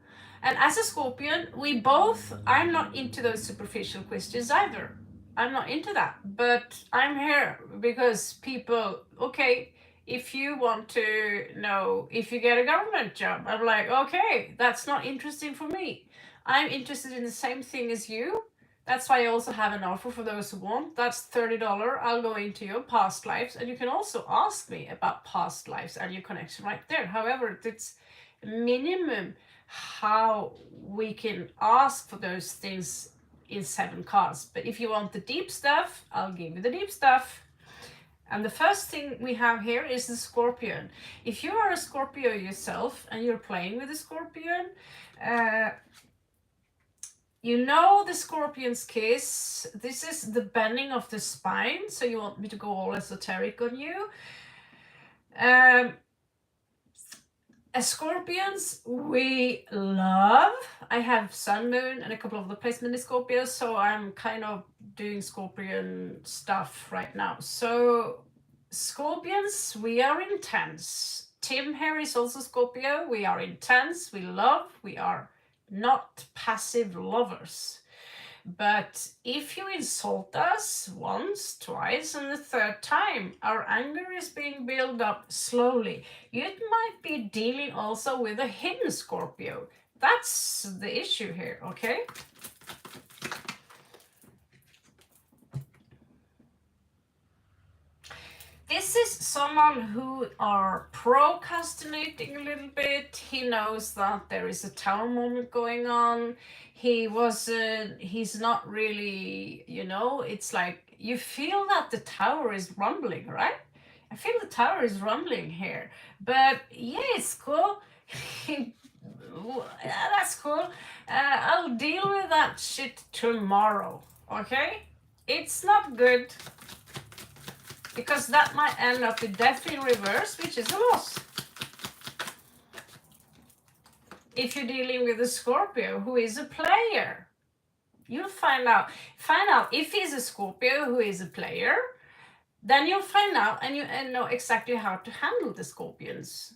and as a Scorpion, we both, I'm not into those superficial questions either. I'm not into that, but I'm here because people, okay, if you want to know if you get a government job, I'm like, okay, that's not interesting for me. I'm interested in the same thing as you. That's why I also have an offer for those who want. That's $30. I'll go into your past lives, and you can also ask me about past lives and your connection right there. However, it's minimum how we can ask for those things in 7 cards. But if you want the deep stuff, I'll give you the deep stuff. And the first thing we have here is the Scorpion. If you are a Scorpio yourself and you're playing with the Scorpion, you know the Scorpion's kiss. This is the bending of the spine. So you want me to go all esoteric on you. As Scorpions, we love. I have Sun, Moon, and a couple of the placement in Scorpio, so I'm kind of doing Scorpion stuff right now. So, Scorpions, we are intense. Tim here is also Scorpio. We are intense, we love, we are not passive lovers. But if you insult us once, twice, and the third time, our anger is being built up slowly. You might be dealing also with a hidden Scorpio. That's the issue here, okay? This is someone who are procrastinating a little bit. He knows that there is a tower moment going on. He's not really, it's like you feel that the tower is rumbling, right? I feel the tower is rumbling here. But yeah, it's cool. Yeah, that's cool. I'll deal with that shit tomorrow, okay? It's not good because that might end up with death in reverse, which is a loss. If you're dealing with a Scorpio who is a player, you'll find out if he's a Scorpio who is a player, then you'll find out and you know exactly how to handle the Scorpions.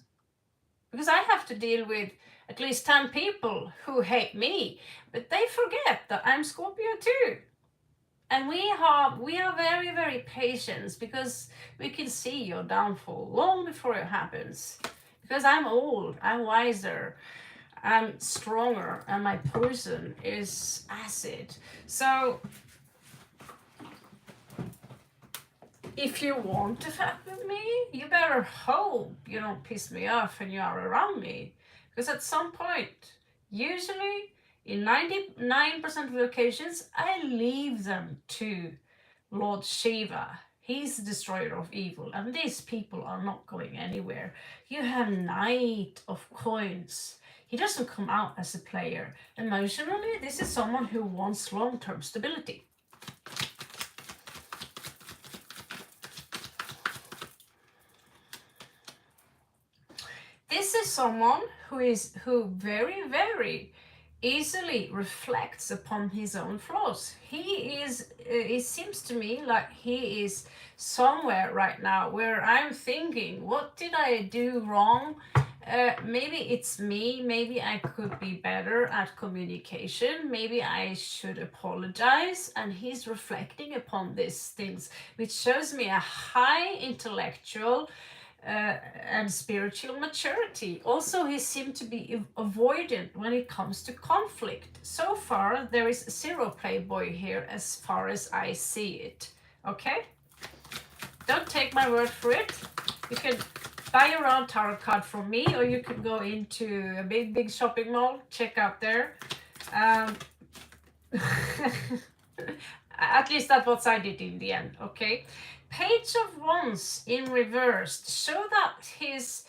Because I have to deal with at least 10 people who hate me, but they forget that I'm Scorpio too. And we are very, very patient because we can see your downfall long before it happens. Because I'm old, I'm wiser, I'm stronger, and my poison is acid. So if you want to fuck with me, you better hope you don't piss me off when you are around me. Because at some point, usually in 99% of the occasions, I leave them to Lord Shiva. He's the destroyer of evil, and these people are not going anywhere. You have Knight of Coins. He doesn't come out as a player. Emotionally, this is someone who wants long-term stability. This is someone who very, very easily reflects upon his own flaws. It seems to me like he is somewhere right now where I'm thinking, what did I do wrong? Maybe it's me, maybe I could be better at communication, maybe I should apologize, and he's reflecting upon these things, which shows me a high intellectual and spiritual maturity. Also, he seemed to be avoidant when it comes to conflict. So far, there is zero playboy here as far as I see it. Okay? Don't take my word for it. You can buy your own tarot card from me, or you can go into a big shopping mall, check out there. At least that's what I did in the end, okay? Page of Wands in reversed show that his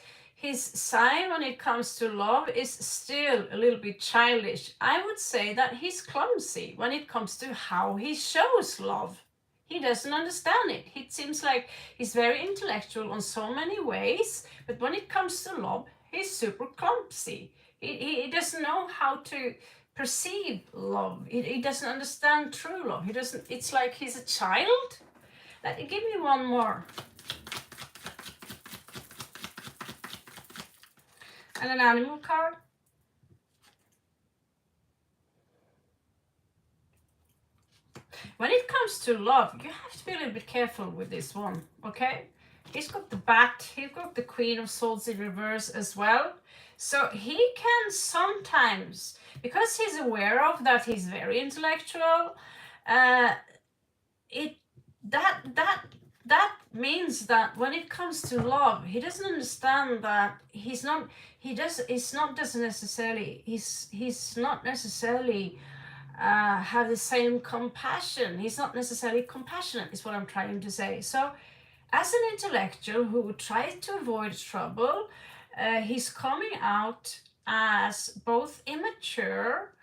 sign when it comes to love is still a little bit childish. I would say that he's clumsy when it comes to how he shows love. He doesn't understand it. It seems like he's very intellectual on so many ways, but when it comes to love, he's super clumsy. He doesn't know how to perceive love. He doesn't understand true love. He doesn't. It's like he's a child. Give me one more. And an animal card. When it comes to love, you have to be a little bit careful with this one, okay? He's got the bat, he's got the Queen of Swords in reverse as well. So he can sometimes, because he's aware of that he's very intellectual, that means that when it comes to love, he doesn't understand that he's not necessarily have the same compassion. He's not necessarily compassionate, is what I'm trying to say. So as an intellectual who tries to avoid trouble, he's coming out as both immature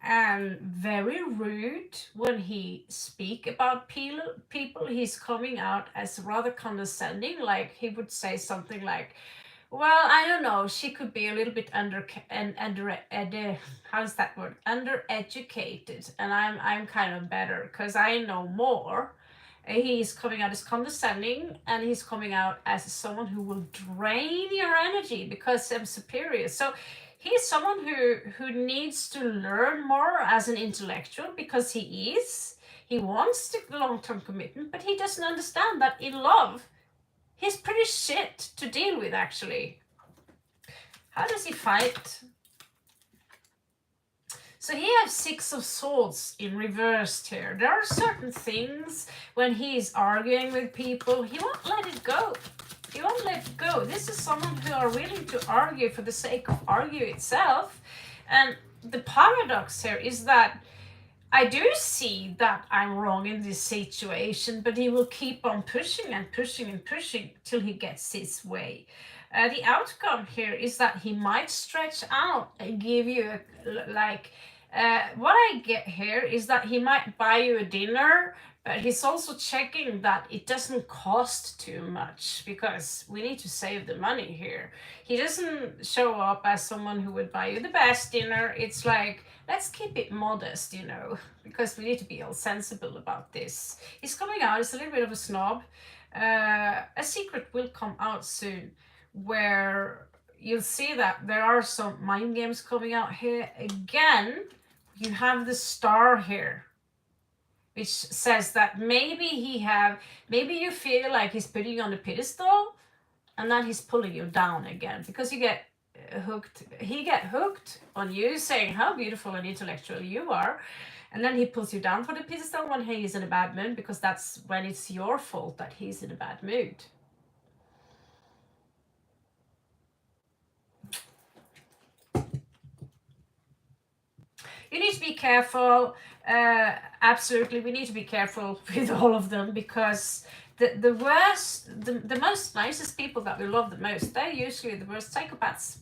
and very rude when he speak about people. He's coming out as rather condescending, like he would say something like, well, I don't know, she could be a little bit how's that word? Undereducated, and I'm kind of better because I know more. He's coming out as condescending, and he's coming out as someone who will drain your energy because I'm superior. So he's someone who needs to learn more as an intellectual, because he wants the long-term commitment, but he doesn't understand that in love, he's pretty shit to deal with, actually. How does he fight? So he has Six of Swords in reversed here. There are certain things when he's arguing with people, he won't let it go. He won't let it go. This is someone who are willing to argue for the sake of argue itself. And the paradox here is that I do see that I'm wrong in this situation, but he will keep on pushing and pushing and pushing till he gets his way. The outcome here is that he might stretch out and give you what I get here is that he might buy you a dinner, but he's also checking that it doesn't cost too much, because we need to save the money here. He doesn't show up as someone who would buy you the best dinner. It's like, let's keep it modest, because we need to be all sensible about this. He's coming out as a little bit of a snob. A secret will come out soon where you'll see that there are some mind games coming out here. Again, you have the star here, which says that maybe you feel like he's putting you on the pedestal, and then he's pulling you down again, because you get hooked. He get hooked on you saying how beautiful and intellectual you are, and then he pulls you down for the pedestal when he is in a bad mood, because that's when it's your fault that he's in a bad mood. You need to be careful. Absolutely, we need to be careful with all of them, because the worst, the most nicest people that we love the most, they're usually the worst psychopaths.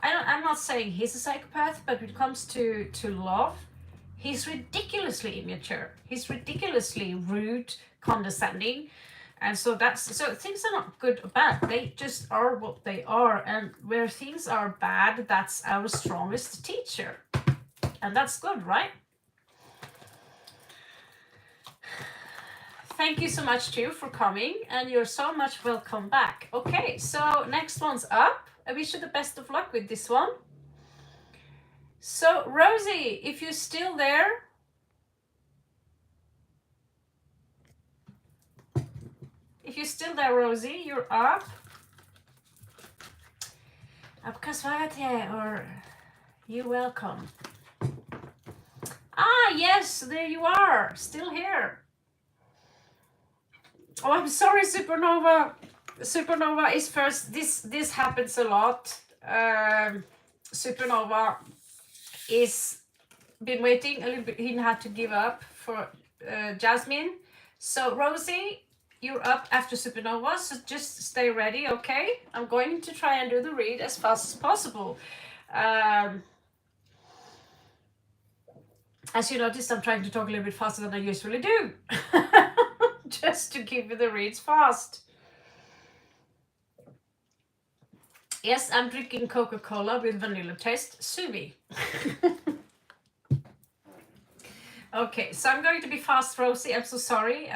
I'm not saying he's a psychopath, but when it comes to love, he's ridiculously immature. He's ridiculously rude, condescending. And so things are not good or bad. They just are what they are. And where things are bad, that's our strongest teacher. And that's good, right? Thank you so much too for coming, and you're so much welcome back. Okay, so next one's up. I wish you the best of luck with this one. So Rosie, if you're still there, If you're still there, Rosie, you're up. Or you're welcome. Ah, yes, there you are, still here. Oh, I'm sorry, Supernova. Supernova is first. This happens a lot. Supernova is been waiting a little bit. He had to give up for Jasmine. So Rosie, you're up after Supernova. So just stay ready, okay? I'm going to try and do the read as fast as possible. As you noticed, I'm trying to talk a little bit faster than I usually do. Just to give you the reads fast. Yes, I'm drinking Coca-Cola with vanilla taste. Suvi. Okay, so I'm going to be fast, Rosie. I'm so sorry,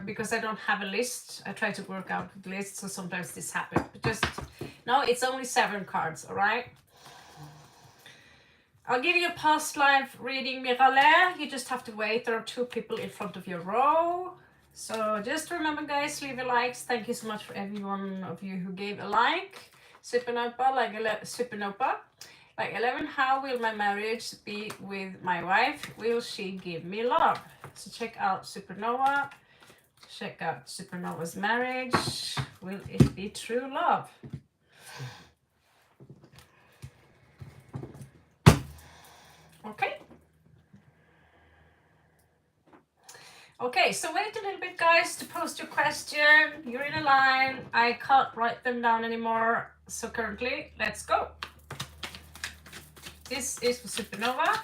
because I don't have a list. I try to work out the list, so sometimes this happens. But just, no, it's only 7 cards, all right? I'll give you a past life reading, Mirale. You just have to wait. There are 2 people in front of your row. So just remember, guys, leave your likes. Thank you so much for every one of you who gave a like. Supernova, like 11, how will my marriage be with my wife? Will she give me love? So check out Supernova. Check out Supernova's marriage. Will it be true love? Okay. Okay, so wait a little bit, guys, to post your question. You're in a line. I can't write them down anymore. So currently, let's go. This is for Supernova.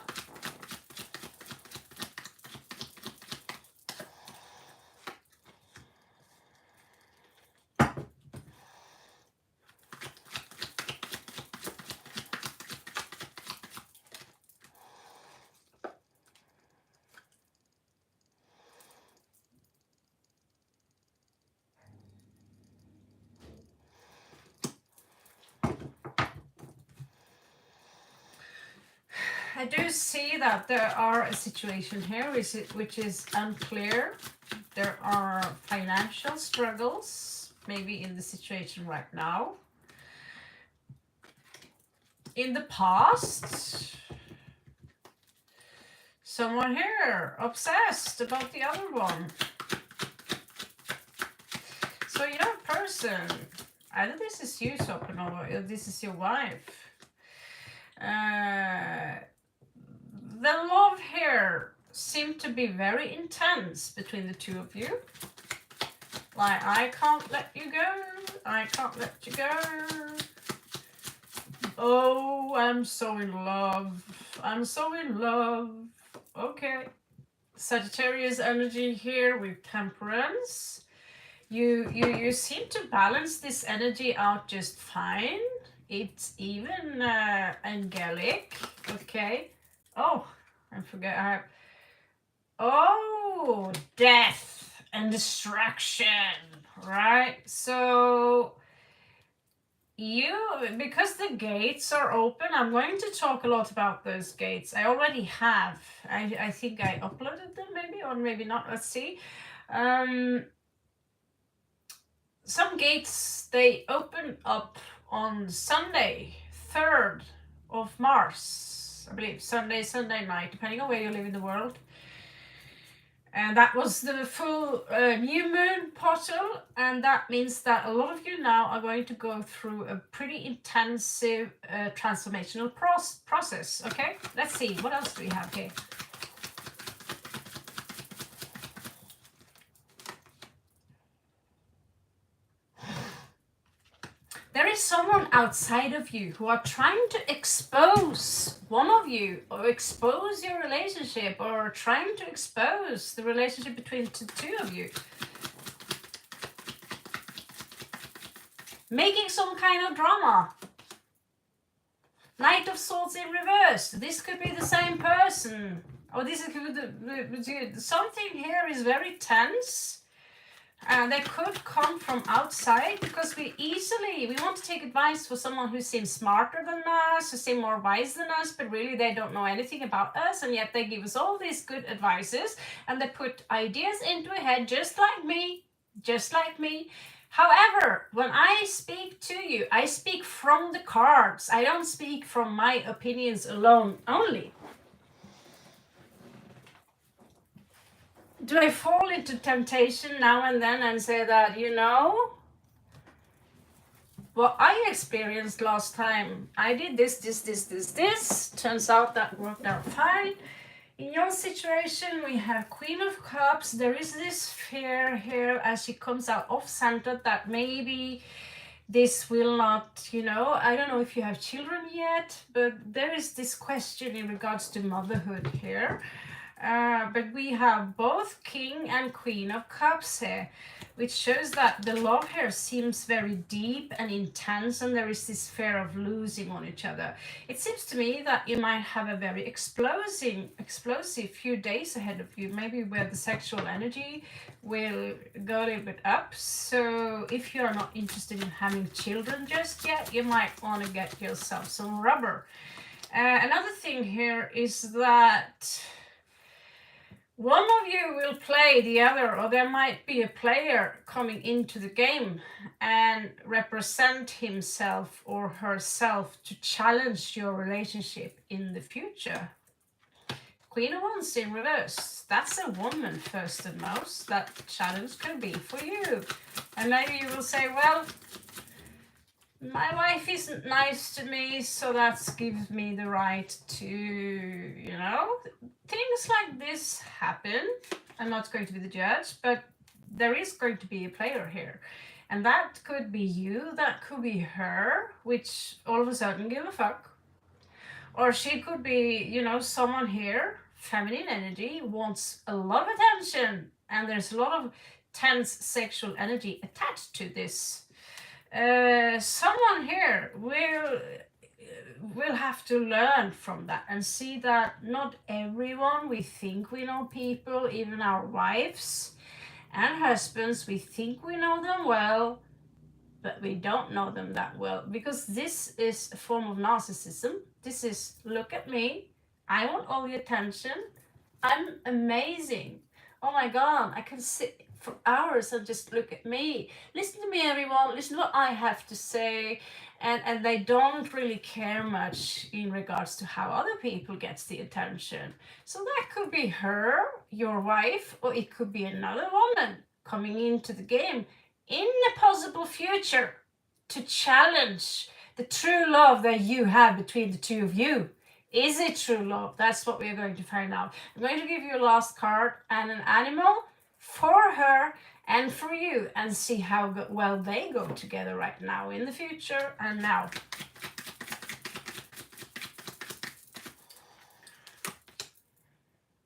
I do see that there are a situation here which is unclear. There are financial struggles, maybe in the situation right now. In the past, someone here obsessed about the other one. So your person, either this is you, Supernova, or this is your wife. The love here seemed to be very intense between the 2 of you. Like, I can't let you go. I can't let you go. Oh, I'm so in love. I'm so in love. Okay. Sagittarius energy here with temperance. You seem to balance this energy out just fine. It's even angelic. Okay. Oh, I forgot. Oh, death and destruction, right? So because the gates are open, I'm going to talk a lot about those gates. I already have. I think I uploaded them maybe, or maybe not. Let's see. Some gates, they open up on Sunday, 3rd of March, I believe. Sunday night, depending on where you live in the world. And that was the full new moon portal, and that means that a lot of you now are going to go through a pretty intensive transformational process. Okay, let's see, what else do we have here? There is someone outside of you who are trying to expose one of you, or expose your relationship, or trying to expose the relationship between the 2 of you. Making some kind of drama. Knight of Swords in reverse. This could be the same person. Or this is something here is very tense. And they could come from outside, because we want to take advice for someone who seems smarter than us, who seems more wise than us, but really they don't know anything about us, and yet they give us all these good advices, and they put ideas into a head just like me. just like me. However, when I speak to you, I speak from the cards. I don't speak from my opinions alone only. Do I fall into temptation now and then and say that, what I experienced last time, I did this. Turns out that worked out fine. In your situation, we have Queen of Cups. There is this fear here as she comes out off-centered that maybe this will not, I don't know if you have children yet, but there is this question in regards to motherhood here. But we have both King and Queen of Cups here, which shows that the love here seems very deep and intense, and there is this fear of losing on each other. It seems to me that you might have a very explosive few days ahead of you, maybe where the sexual energy will go a little bit up. So if you're not interested in having children just yet, you might want to get yourself some rubber. Another thing here is that one of you will play the other, or there might be a player coming into the game and represent himself or herself to challenge your relationship in the future. Queen of Wands in reverse. That's a woman first and most. That challenge could be for you. And maybe you will say, well, my wife isn't nice to me, so that gives me the right to, things like this happen. I'm not going to be the judge, but there is going to be a player here. And that could be you, that could be her, which all of a sudden give a fuck. Or she could be, someone here, feminine energy, wants a lot of attention. And there's a lot of tense sexual energy attached to this. Someone here will have to learn from that and see that not everyone, we think we know people, even our wives and husbands, we think we know them well, but we don't know them that well, because this is a form of narcissism. This is, look at me, I want all the attention, I'm amazing, oh my god, I can sit for hours and just look at me. Listen to me, everyone. Listen to what I have to say. And they don't really care much in regards to how other people gets the attention. So that could be her, your wife, or it could be another woman coming into the game in a possible future to challenge the true love that you have between the two of you. Is it true love? That's what we're going to find out. I'm going to give you a last card and an animal for her and for you, and see how well they go together right now, in the future, and now.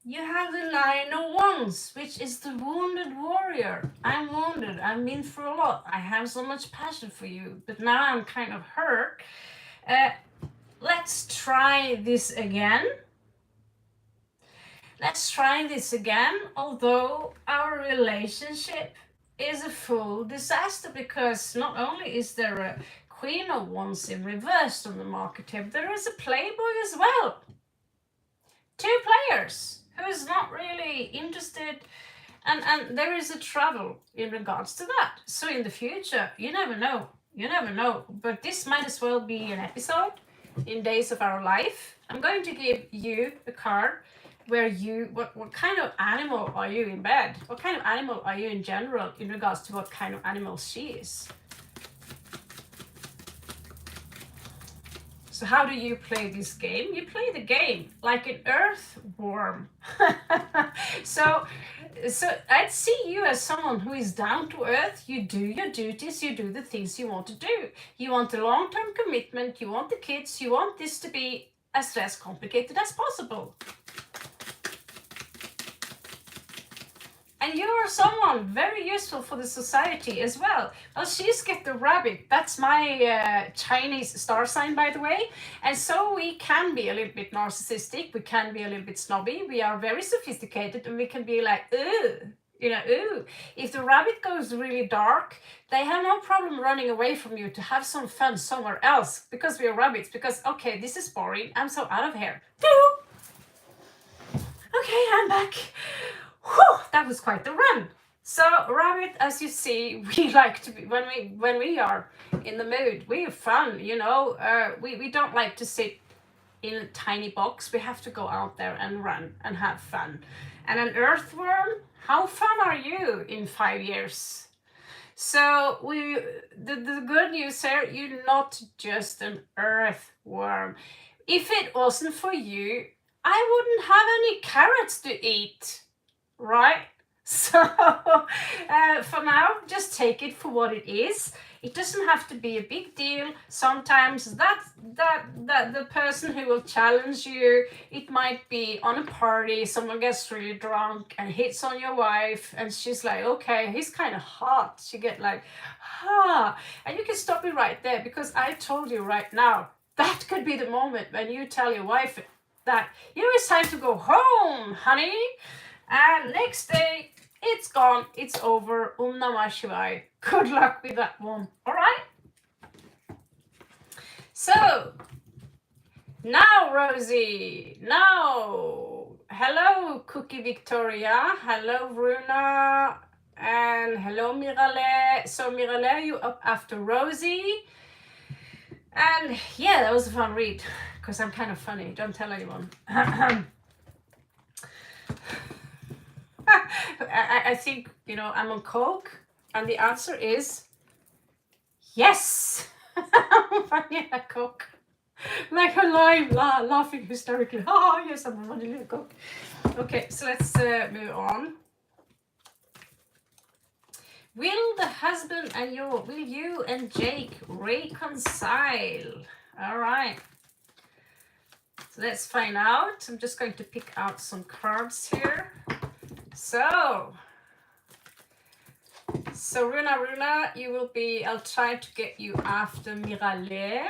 You have the Nine of Wands, which is the wounded warrior. I'm wounded. I've been through a lot. I have so much passion for you, but now I'm kind of hurt. Let's try this again. Let's try this again, although our relationship is a full disaster, because not only is there a Queen of Wands in reverse on the market here, there is a playboy as well. Two players who is not really interested, and there is a trouble in regards to that. So in the future, you never know, but this might as well be an episode in Days of Our Life. I'm going to give you a card where what kind of animal are you in bed? What kind of animal are you in general in regards to what kind of animal she is? So how do you play this game? You play the game like an earthworm. So I'd see you as someone who is down to earth. You do your duties, you do the things you want to do. You want a long-term commitment, you want the kids, you want this to be as less complicated as possible. And you are someone very useful for the society as well. Well, she's get the rabbit. That's my Chinese star sign, by the way. And so we can be a little bit narcissistic. We can be a little bit snobby. We are very sophisticated, and we can be like, ooh. Ooh. If the rabbit goes really dark, they have no problem running away from you to have some fun somewhere else, because we are rabbits. Because, okay, this is boring. I'm so out of here. Okay, I'm back. Whew, that was quite the run. So rabbit, as you see, we like to be when we are in the mood. We're fun, you know. We don't like to sit in a tiny box. We have to go out there and run and have fun. And an earthworm, how fun are you in 5 years? So the good news here, you're not just an earthworm. If it wasn't for you, I wouldn't have any carrots to eat, right? So for now, just take it for what it is. It doesn't have to be a big deal. Sometimes that the person who will challenge you, it might be on a party, someone gets really drunk and hits on your wife, and she's like, okay, he's kind of hot. She get like, and you can stop it right there, because I told you right now, that could be the moment when you tell your wife that, you know, it's time to go home, honey. And next day, it's gone, it's over. Namah Shivaya. Good luck with that one. All right. So now, Rosie. Now, hello, Cookie Victoria. Hello, Runa. And hello, Mirale. So Mirale, you up after Rosie. And yeah, that was a fun read, because I'm kind of funny. Don't tell anyone. I think, you know, I'm on coke, and the answer is yes. I'm funny at coke, like alive, laughing hysterically. Oh yes, I'm on a little coke. Okay, so let's move on. Will you and Jake reconcile? All right. So let's find out. I'm just going to pick out some cards here. So Runa, you will be, I'll try to get you after Mirale.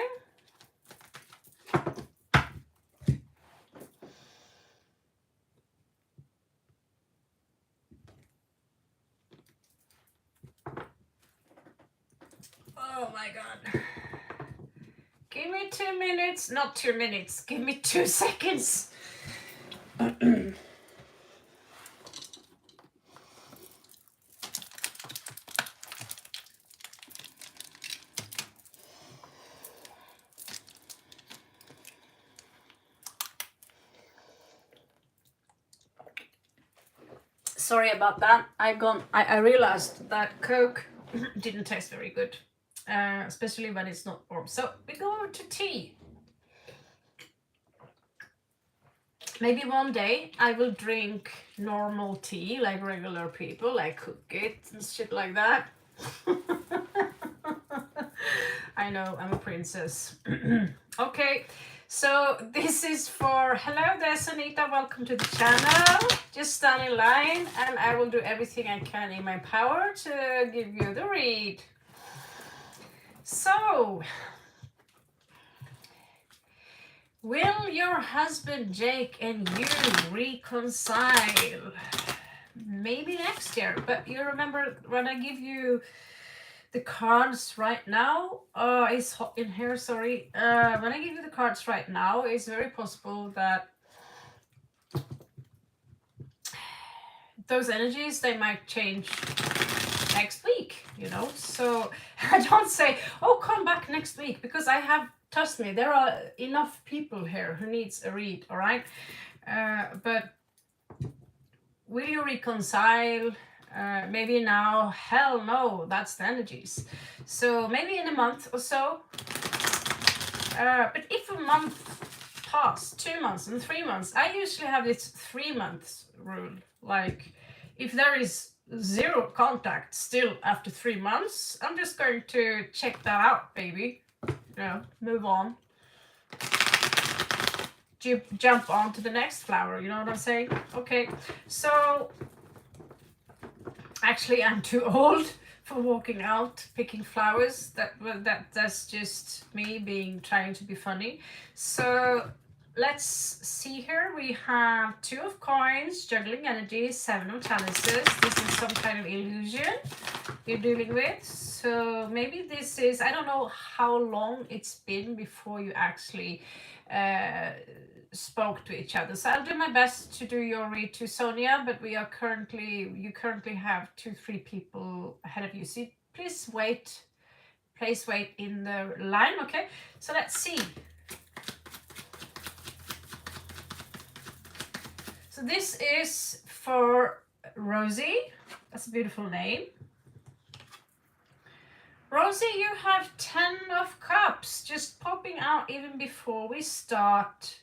Oh my God. Give me 2 minutes, not 2 minutes, give me 2 seconds. Sorry about that. I realized that Coke didn't taste very good, especially when it's not warm. So we go over to tea. Maybe one day I will drink normal tea like regular people. I cook it and shit like that. I know, I'm a princess. Okay. So this is for, hello there, Sanita, welcome to the channel. Just stand in line and I will do everything I can in my power to give you the read. So, will your husband Jake and you reconcile? Maybe next year, but you remember when I give you the cards right now, it's hot in here, sorry. When I give you the cards right now, it's very possible that those energies, they might change next week, you know. So I don't say, oh, come back next week, because I have, trust me, there are enough people here who needs a read, all right? But will you reconcile? Maybe now, hell no, that's the energies. So maybe in a month or so. But if a month pass, 2 months and 3 months, I usually have this 3 months rule. Like if there is 0 contact still after 3 months, I'm just going to check that out, baby. You know, move on. Jump on to the next flower, you know what I'm saying? Okay, so actually I'm too old for walking out picking flowers. That's just me trying to be funny. So let's see here. We have 2 of coins, juggling energy, 7 of chalices. This is some kind of illusion you're dealing with. So maybe this is, I don't know how long it's been before you actually spoke to each other. So I'll do my best to do your read to Sonia, but you currently have 2-3 people ahead of you. So please wait in the line, okay? So let's see. So this is for Rosie. That's a beautiful name. Rosie, you have 10 of cups just popping out even before we start.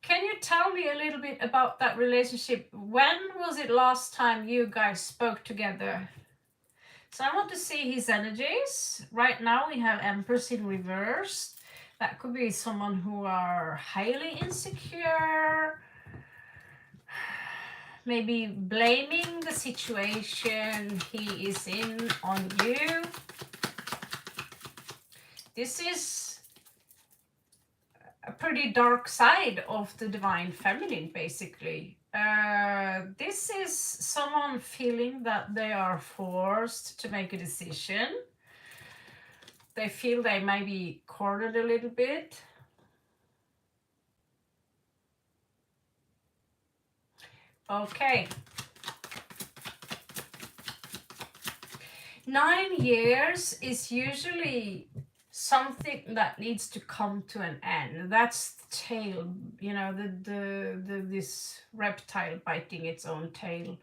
Can you tell me a little bit about that relationship? When was it last time you guys spoke together? So I want to see his energies. Right now we have Empress in reverse. That could be someone who are highly insecure, maybe blaming the situation he is in on you. This is a pretty dark side of the divine feminine, basically. This is someone feeling that they are forced to make a decision. They feel they might be cornered a little bit. Okay. 9 years is usually something that needs to come to an end. That's the tail, you know, this reptile biting its own tail.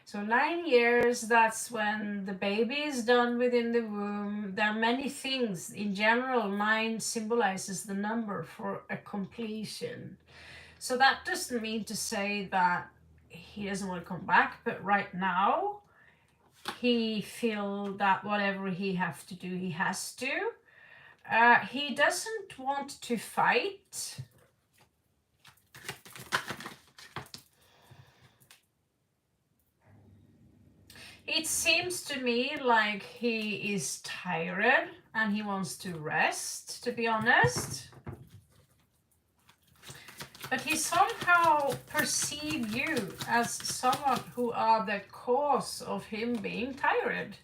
So 9 years, that's when the baby is done within the womb. There are many things. In general, 9 symbolizes the number for a completion. So that doesn't mean to say that he doesn't want to come back, but right now he feels that whatever he has to do, he has to. He doesn't want to fight. It seems to me like he is tired and he wants to rest, to be honest. But he somehow perceives you as someone who are the cause of him being tired.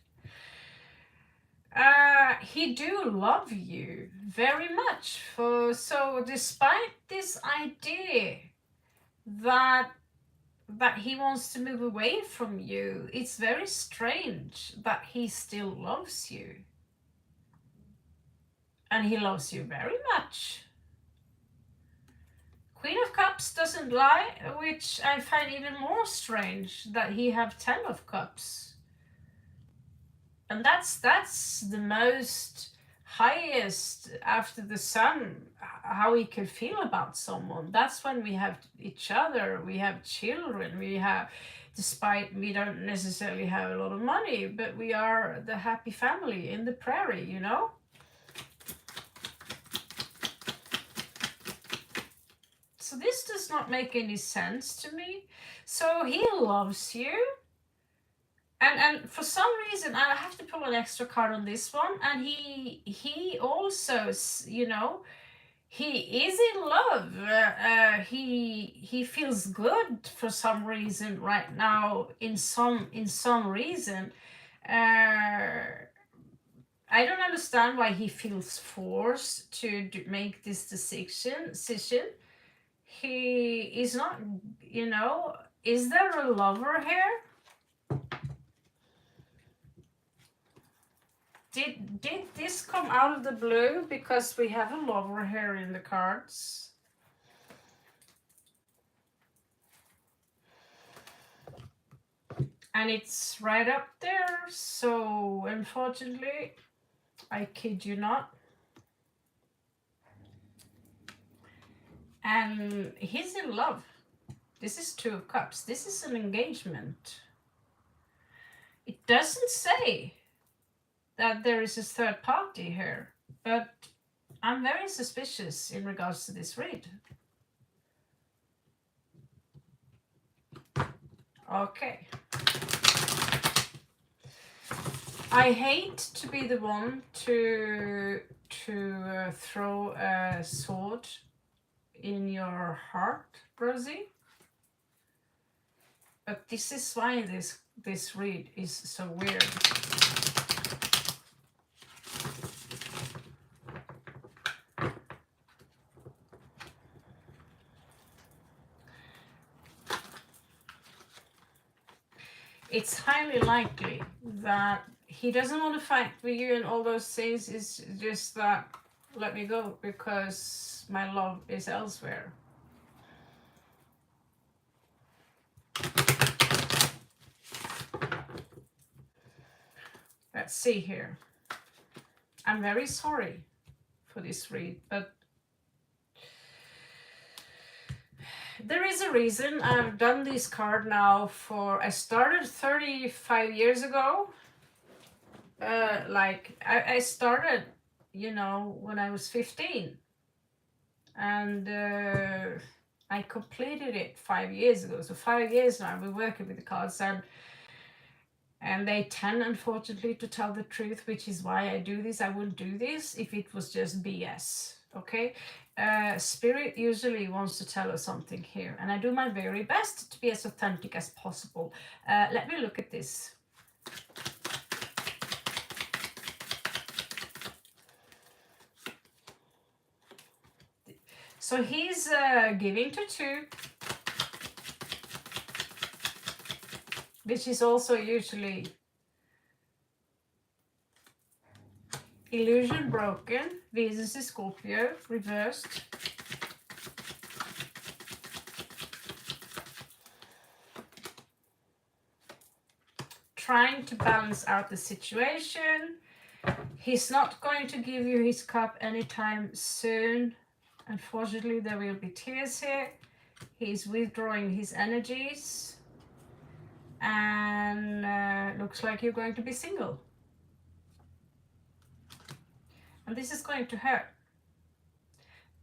He do love you very much. So despite this idea that he wants to move away from you, it's very strange that he still loves you. And he loves you very much. Queen of Cups doesn't lie, which I find even more strange that he have 10 of Cups. And that's the most highest after the sun, how we could feel about someone. That's when we have each other, we have children, we have, despite we don't necessarily have a lot of money, but we are the happy family in the prairie, you know? So this does not make any sense to me. So he loves you. And for some reason, I have to pull an extra card on this one. And he also, you know, he is in love. He feels good for some reason right now. In some reason, I don't understand why he feels forced to make this decision. He is not, you know. Is there a lover here? Did this come out of the blue because we have a lover here in the cards? And it's right up there, so unfortunately, I kid you not. And he's in love. This is 2 of Cups. This is an engagement. It doesn't say that there is a third party here, but I'm very suspicious in regards to this read. Okay. I hate to be the one to throw a sword in your heart, Rosie. But this is why this read is so weird. It's highly likely that he doesn't want to fight with you and all those things. It's just that, let me go because my love is elsewhere. Let's see here. I'm very sorry for this read, but there is a reason. I've done this card now for, I started 35 years ago. I started, you know, when I was 15. And I completed it 5 years ago. So 5 years now I've been working with the cards, and they tend, unfortunately, to tell the truth, which is why I do this. I wouldn't do this if it was just BS. Okay, Spirit usually wants to tell us something here, and I do my very best to be as authentic as possible. Let me look at this. So he's giving to 2, which is also usually illusion broken. Venus is Scorpio, reversed. Trying to balance out the situation. He's not going to give you his cup anytime soon. Unfortunately, there will be tears here. He's withdrawing his energies. And looks like you're going to be single. And this is going to hurt.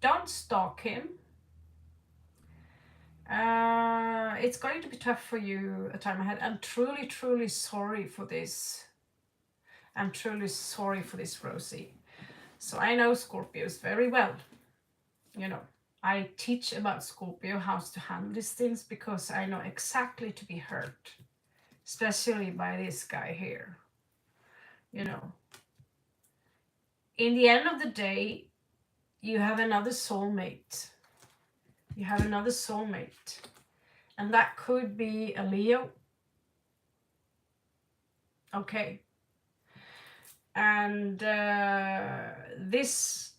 Don't stalk him. It's going to be tough for you a time ahead. I'm truly, truly sorry for this. I'm truly sorry for this, Rosie. So I know Scorpios very well. You know, I teach about Scorpio, how to handle these things, because I know exactly to be hurt. Especially by this guy here. You know. In the end of the day, you have another soulmate. You have another soulmate. And that could be a Leo. Okay. And this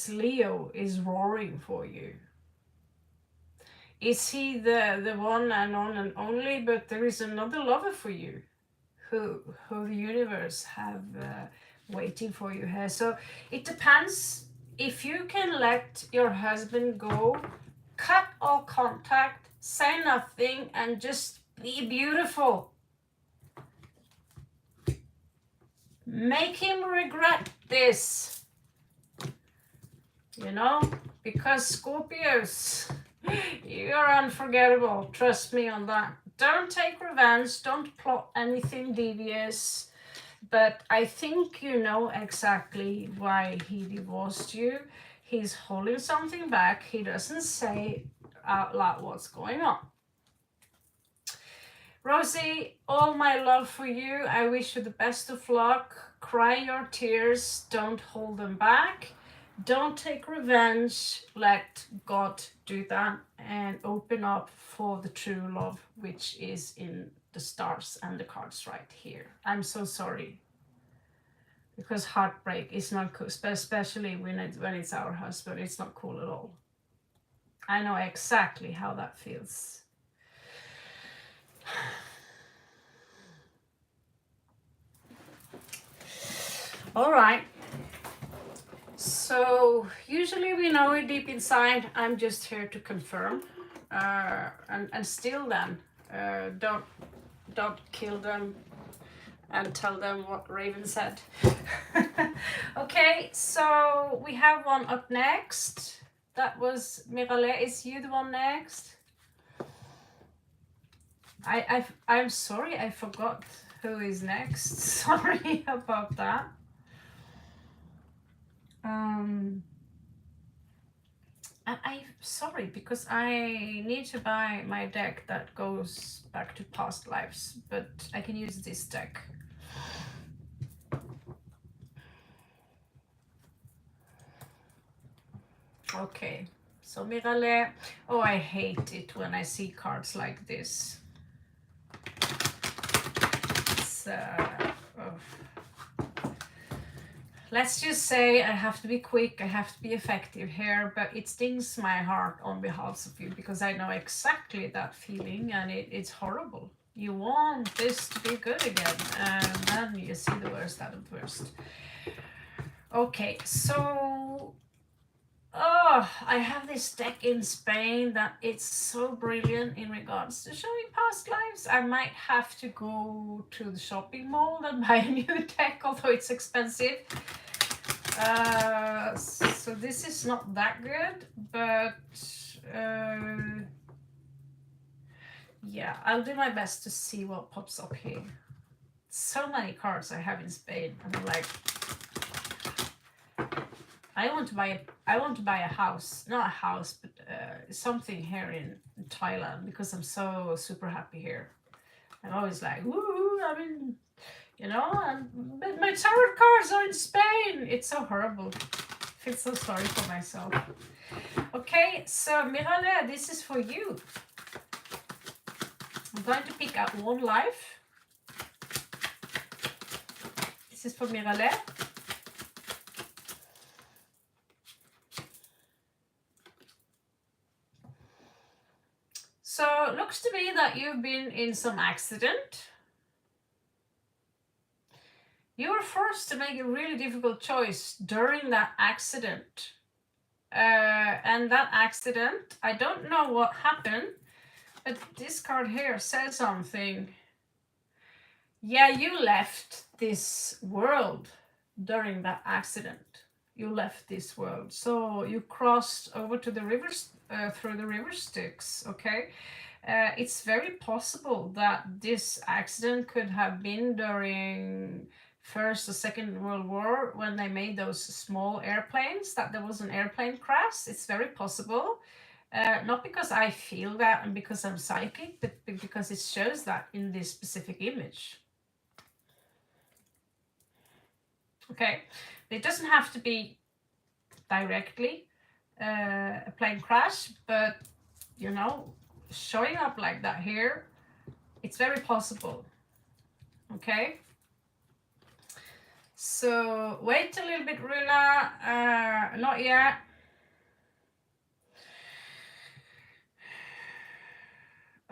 Leo is roaring for you. Is he the one and on and only? But there is another lover for you, who the universe have waiting for you here. So it depends. If you can let your husband go, cut all contact, say nothing, and just be beautiful. Make him regret this. You know, because Scorpios, you're unforgettable. Trust me on that. Don't take revenge. Don't plot anything devious. But I think you know exactly why he divorced you. He's holding something back. He doesn't say out loud what's going on. Rosie, all my love for you. I wish you the best of luck. Cry your tears. Don't hold them back. Don't take revenge. Let God do that and open up for the true love, which is in the stars and the cards right here. I'm so sorry. Because heartbreak is not cool, especially when it's our husband. It's not cool at all. I know exactly how that feels. All right. So usually we know it deep inside. I'm just here to confirm. And still then, don't kill them and tell them what Raven said. Okay, so we have one up next. That was Mirale. Is you the one next? I'm sorry, I forgot who is next. Sorry about that. I'm sorry, because I need to buy my deck that goes back to past lives, but I can use this deck. Okay, so Mirale. Oh, I hate it when I see cards like this. It's, oh. Let's just say I have to be quick, I have to be effective here, but it stings my heart on behalf of you because I know exactly that feeling, and it's horrible. You want this to be good again, and then you see the worst out of the worst. Okay, so I have this deck in Spain that it's so brilliant in regards to showing past lives. I might have to go to the shopping mall and buy a new deck, although it's expensive. So this is not that good, but yeah, I'll do my best to see what pops up here. So many cards I have in Spain, and I'm like, I want to buy a house, not a house, but something here in Thailand, because I'm so super happy here. I'm always like, woo! I mean, you know, but my tarot cards are in Spain. It's so horrible. I feel so sorry for myself. Okay, so Mirale, this is for you. I'm going to pick out one life. This is for Mirale. So it looks to me that you've been in some accident. You were forced to make a really difficult choice during that accident. And that accident, I don't know what happened, but this card here says something. Yeah, you left this world during that accident. You left this world. So you crossed over to the rivers, through the river Styx, okay? It's very possible that this accident could have been during First or Second World War, when they made those small airplanes, that there was an airplane crash. It's very possible. Not because I feel that and because I'm psychic, but because it shows that in this specific image. Okay, it doesn't have to be directly a plane crash, but you know, showing up like that here, it's very possible. Okay, so wait a little bit, Runa. Not yet.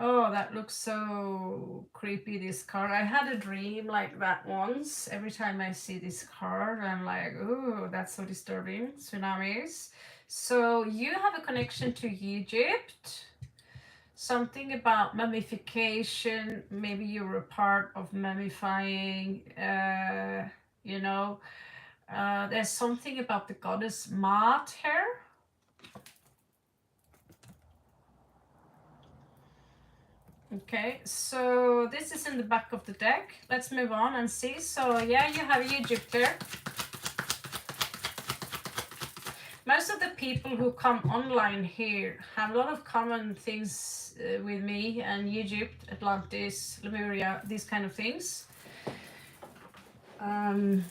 Oh, that looks so creepy, this card. I had a dream like that once. Every time I see this card, I'm like, oh, that's so disturbing. Tsunamis. So you have a connection to Egypt. Something about mummification. Maybe you were a part of mummifying. You know, there's something about the goddess Maat here. Okay, so this is in the back of the deck. Let's move on and see. So yeah, you have Egypt there. Most of the people who come online here have a lot of common things with me and Egypt, Atlantis, Lemuria, these kind of things. And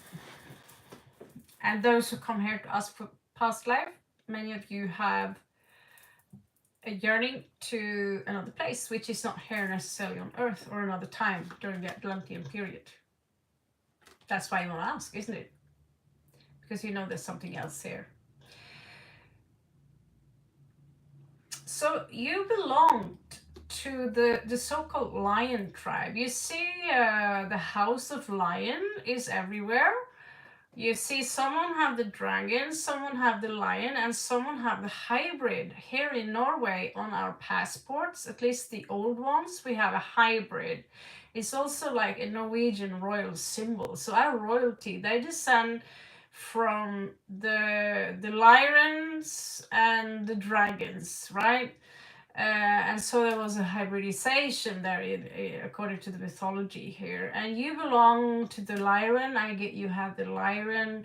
those who come here to ask for past life, many of you have a yearning to another place, which is not here necessarily on Earth or another time during the Atlantean period. That's why you want to ask, isn't it? Because you know there's something else here. So you belonged to the so-called lion tribe. You see the house of lion is everywhere. You see someone have the dragon, someone have the lion, and someone have the hybrid. Here in Norway on our passports, at least the old ones, we have a hybrid. It's also like a Norwegian royal symbol. So our royalty, they descend from the lions and the dragons, right? And so there was a hybridization there, according to the mythology here. And you belong to the lion. I get you have the lion.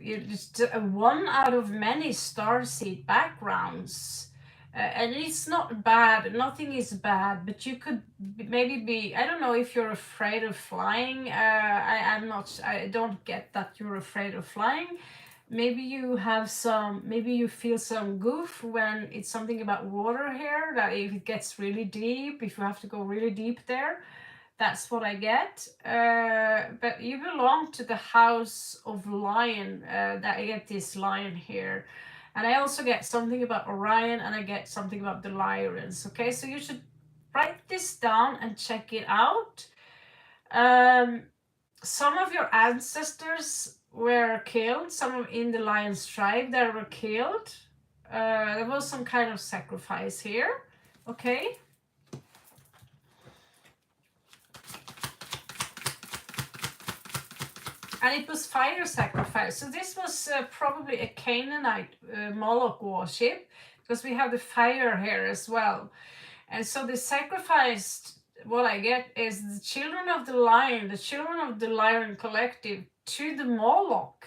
it's one out of many starseed backgrounds. And it's not bad, nothing is bad, but you could maybe be, I don't know if you're afraid of flying. I don't get that you're afraid of flying. Maybe you have some, maybe you feel some goof when it's something about water here, that if it gets really deep, if you have to go really deep there, that's what I get. But you belong to the house of lion. That I get this lion here. And I also get something about Orion, and I get something about the Lyrians. Okay, so you should write this down and check it out. Some of your ancestors were killed, some in the lion's tribe that were killed. There was some kind of sacrifice here. Okay. And it was fire sacrifice. So this was probably a Canaanite Moloch worship, because we have the fire here as well. And so they sacrificed, what I get is the children of the lion collective to the Moloch.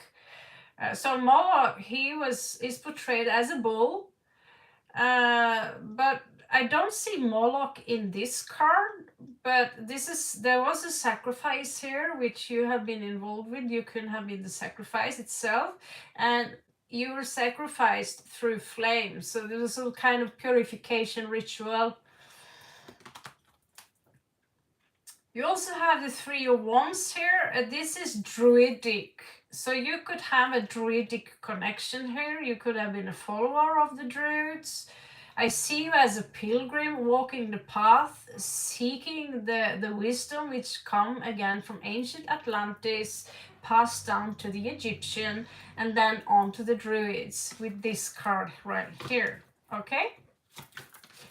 So Moloch, is portrayed as a bull, but I don't see Moloch in this card, but there was a sacrifice here which you have been involved with. You couldn't have been the sacrifice itself, and you were sacrificed through flame. So there was some kind of purification ritual. You also have the Three of Wands here. This is druidic. So you could have a druidic connection here. You could have been a follower of the druids. I see you as a pilgrim walking the path, seeking the wisdom which come again from ancient Atlantis, passed down to the Egyptian, and then on to the druids with this card right here. Okay?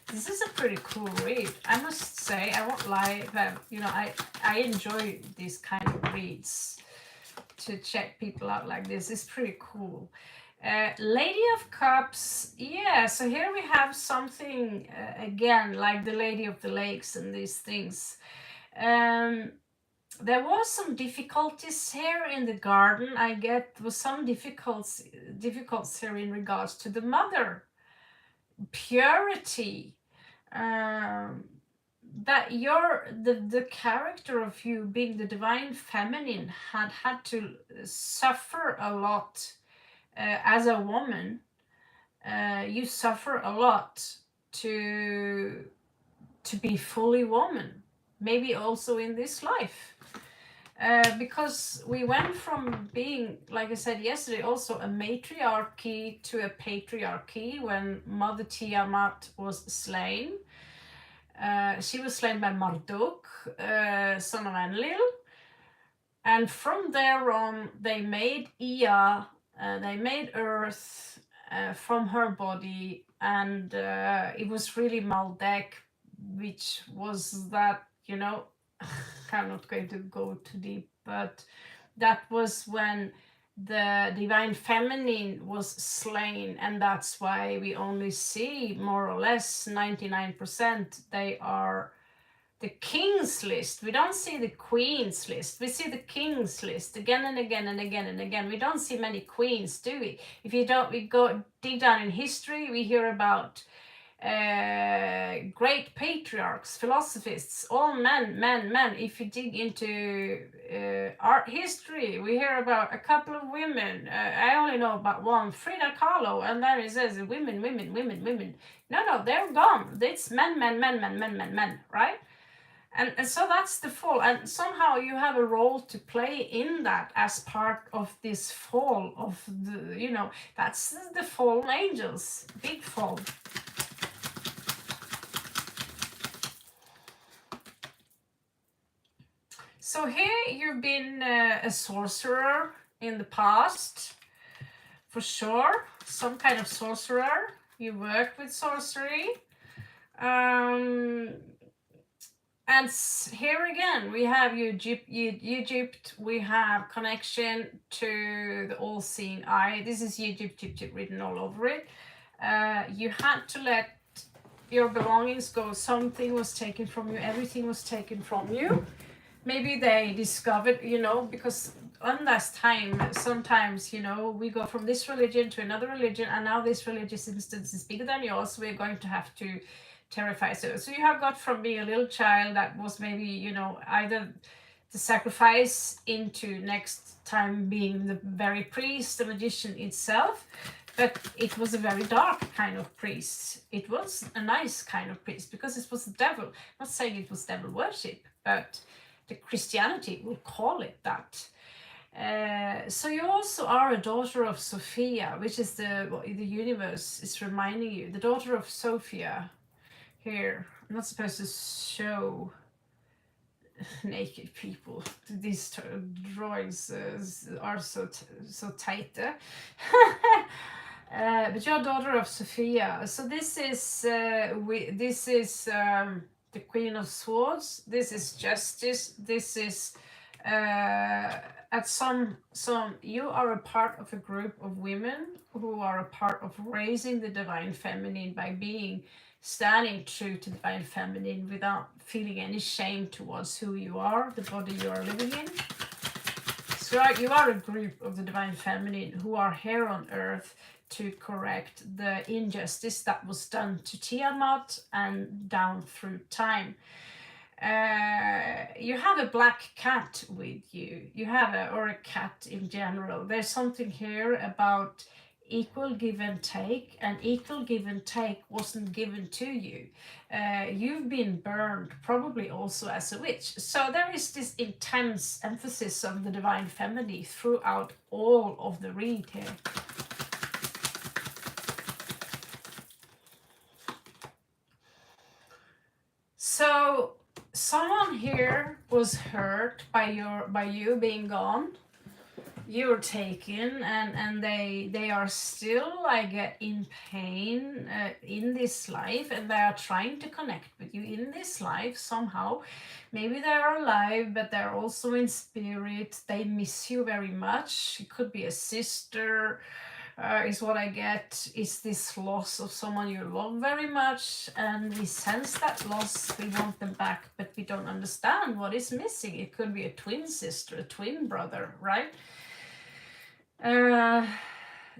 This is a pretty cool read. I must say, I won't lie, but I enjoy these kind of reads. To check people out like this is pretty cool. Lady of Cups, yeah, so here we have something again like the Lady of the Lakes and these things. There was some difficulties here in the garden. I get was some difficulties here in regards to the mother, purity, that the character of you being the divine feminine had to suffer a lot. As a woman, you suffer a lot to be fully woman, maybe also in this life, because we went from being, like I said yesterday, also a matriarchy to a patriarchy when Mother Tiamat was slain. She was slain by Marduk, son of Enlil, and from there on they made Ea. They made Earth from her body, and it was really Maldek, which was that, I'm not going to go too deep, but that was when the divine feminine was slain, and that's why we only see more or less 99% they are the king's list. We don't see the queen's list. We see the king's list again and again and again and again. We don't see many queens, do we? If you don't, we go dig down in history, we hear about great patriarchs, philosophists, all men. If you dig into art history, we hear about a couple of women. I only know about one, Frida Kahlo, and then it says women. No, they're gone. It's men, right? And so that's the fall, and somehow you have a role to play in that as part of this fall of the, that's the fallen angels, big fall. So here you've been a sorcerer in the past, for sure, some kind of sorcerer. You work with sorcery. And here again, we have Egypt, we have connection to the all-seeing eye. This is Egypt written all over it. You had to let your belongings go. Something was taken from you. Everything was taken from you. Maybe they discovered, because on this time, sometimes, you know, we go from this religion to another religion, and now this religious instance is bigger than yours, so we're going to have to terrify. So you have got from being a little child that was maybe, you know, either the sacrifice into next time being the very priest, the magician itself, but it was a very dark kind of priest. It was a nice kind of priest because it was the devil. I'm not saying it was devil worship, but the Christianity will call it that. So you also are a daughter of Sophia, which is the universe is reminding you. The daughter of Sophia. Here, I'm not supposed to show naked people. These drawings are so tight. But you're a daughter of Sophia. So this is the Queen of Swords. This is justice. This is at some you are a part of a group of women who are a part of raising the divine feminine by being standing true to divine feminine without feeling any shame towards who you are, the body you are living in. So you are a group of the divine feminine who are here on earth to correct the injustice that was done to Tiamat and down through time. You have a black cat with you. You have or a cat in general. There's something here about equal give and take, and equal give and take wasn't given to you. You've been burned, probably also as a witch. So there is this intense emphasis on the divine feminine throughout all of the read here. So someone here was hurt by you being gone. You were taken, and they are still like in pain in this life, and they are trying to connect with you in this life somehow. Maybe they are alive, but they're also in spirit. They miss you very much. It could be a sister, is what I get. Is this loss of someone you love very much, and we sense that loss. We want them back, but we don't understand what is missing. It could be a twin sister, a twin brother, right?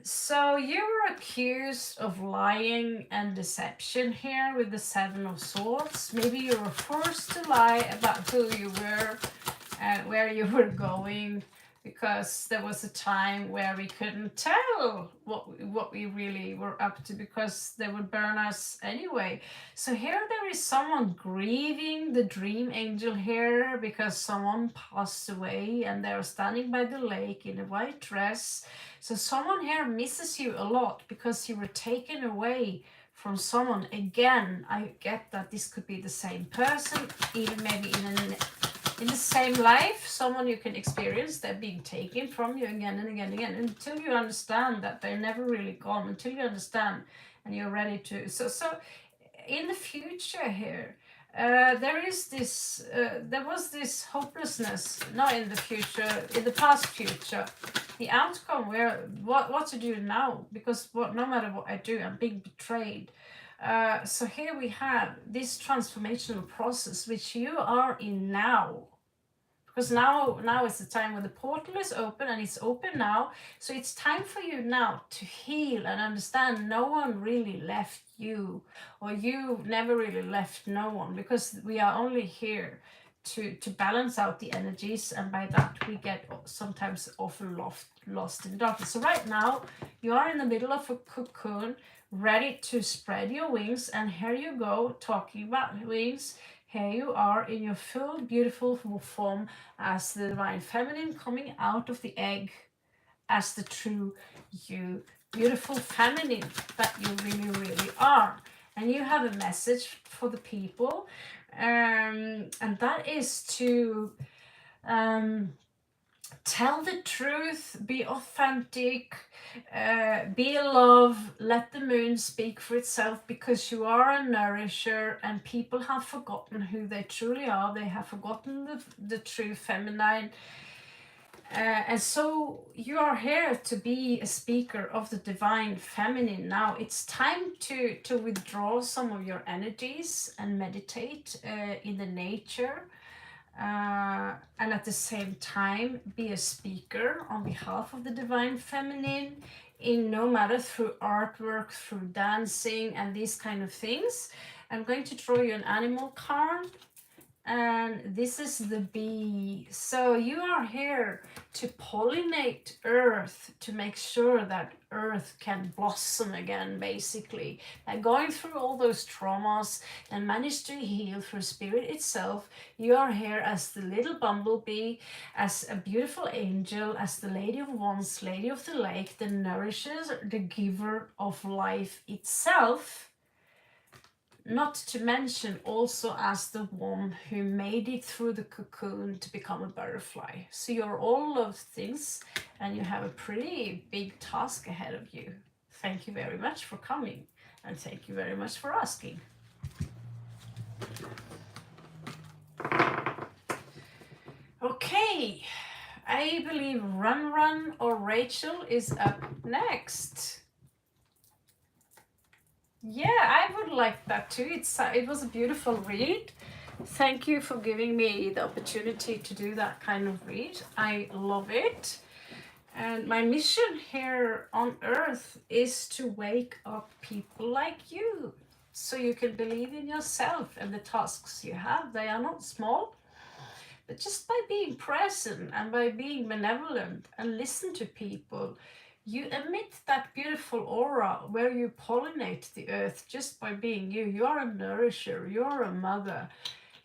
So you were accused of lying and deception here with the Seven of Swords. Maybe you were forced to lie about who you were and where you were going, because there was a time where we couldn't tell what we really were up to, because they would burn us anyway. So here there is someone grieving the dream angel here because someone passed away, and they're standing by the lake in a white dress. So someone here misses you a lot because you were taken away from someone. Again, I get that this could be the same person, even maybe in the same life, someone you can experience, they're being taken from you again and again and again, until you understand that they're never really gone, until you understand and you're ready to. So in the future here, there was this hopelessness, not in the future, in the past future, the outcome where what to do now, because no matter what I do, I'm being betrayed. So here we have this transformational process which you are in now, because now is the time when the portal is open, and it's open now. So it's time for you now to heal and understand no one really left you, or you never really left no one, because we are only here to balance out the energies, and by that we get sometimes often lost in darkness. So right now you are in the middle of a cocoon, ready to spread your wings, and here you go, talking about wings. Here you are in your full beautiful form as the divine feminine, coming out of the egg as the true you, beautiful feminine that you really are. And you have a message for the people, and that is to tell the truth, be authentic, be love, let the moon speak for itself, because you are a nourisher, and people have forgotten who they truly are. They have forgotten the true feminine. And so you are here to be a speaker of the divine feminine. Now it's time to withdraw some of your energies and meditate in the nature. and at the same time be a speaker on behalf of the divine feminine, in no matter through artwork, through dancing and these kind of things. I'm going to draw you an animal card, and this is the bee. So you are here to pollinate earth, to make sure that earth can blossom again, basically. And going through all those traumas and manage to heal through spirit itself, you are here as the little bumblebee, as a beautiful angel, as the lady of wands, lady of the lake, the nourisher, the giver of life itself. Not to mention also as the one who made it through the cocoon to become a butterfly. So you're all those things, and you have a pretty big task ahead of you. Thank you very much for coming, and thank you very much for asking. Okay, I believe Run or Rachel is up next. Yeah, I would like that too. It was a beautiful read. Thank you for giving me the opportunity to do that kind of read. I love it. And my mission here on earth is to wake up people like you, so you can believe in yourself and the tasks you have. They are not small, but just by being present and by being benevolent and listen to people, you emit that beautiful aura where you pollinate the earth just by being you. You are a nourisher, you are a mother,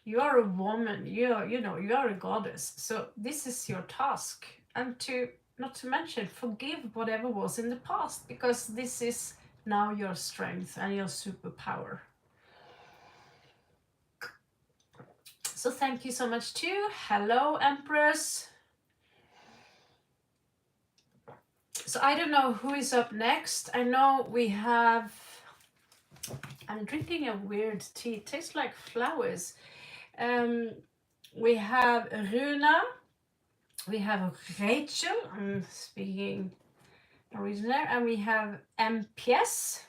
you are a woman, you are a goddess. So this is your task. And to, not to mention, forgive whatever was in the past, because this is now your strength and your superpower. So thank you so much too. Hello, Empress. So I don't know who is up next. I know we have, I'm drinking a weird tea. It tastes like flowers. We have Runa. We have Rachel. I'm speaking Norwegian there. And we have MPS.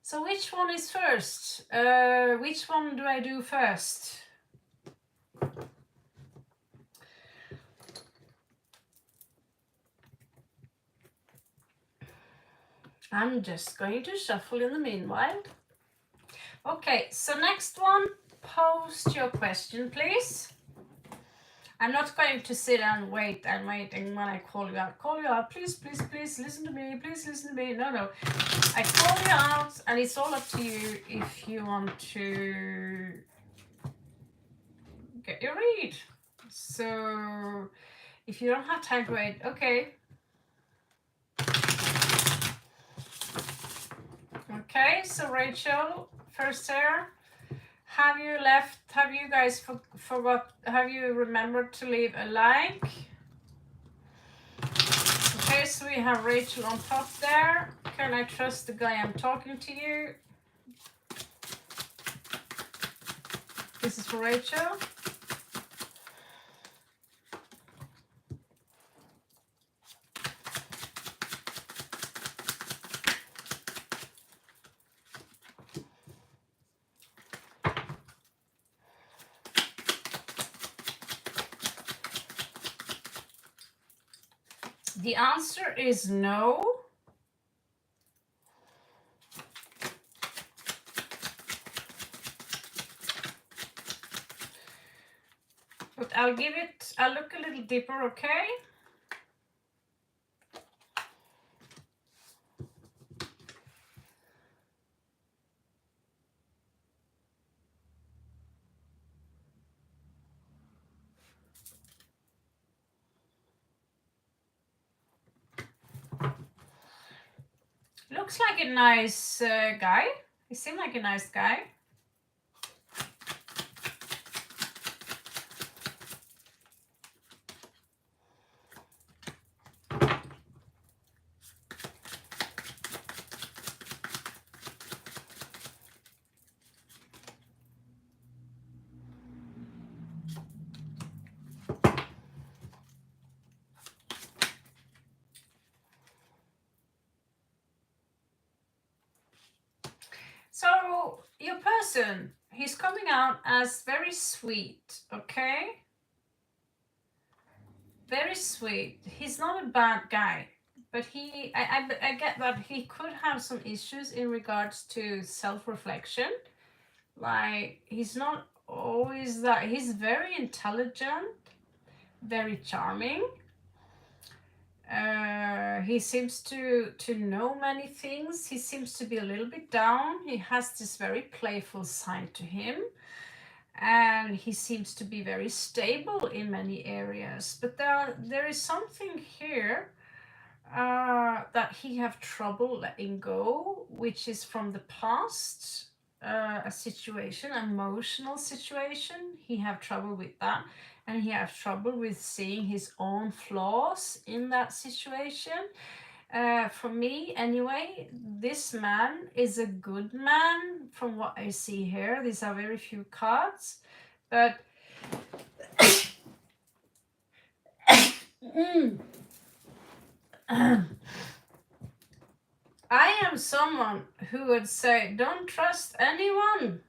So which one is first? Which one do I do first? I'm just going to shuffle in the meanwhile. Okay, so next one, post your question, please. I'm not going to sit and wait and when I call you out, please, listen to me, please listen to me. No, I call you out, and it's all up to you if you want to get your read. So if you don't have time to wait, okay. Okay, so Rachel, first here. Have you guys forgot, have you remembered to leave a like? Okay, so we have Rachel on top there. Can I trust the guy I'm talking to you? This is for Rachel. The answer is no. But I'll look a little deeper, okay? Looks like a nice guy. He seemed like a nice guy. So your person, he's coming out as very sweet, okay? Very sweet. He's not a bad guy, but I get that he could have some issues in regards to self-reflection. Like, he's not always that. He's very intelligent, very charming. He seems to know many things. He seems to be a little bit down. He has this very playful side to him, and he seems to be very stable in many areas. But there is something here that he have trouble letting go, which is from the past, a situation, emotional situation. He have trouble with that, and he have trouble with seeing his own flaws in that situation. For me, anyway, this man is a good man from what I see here. These are very few cards, but I am someone who would say, don't trust anyone.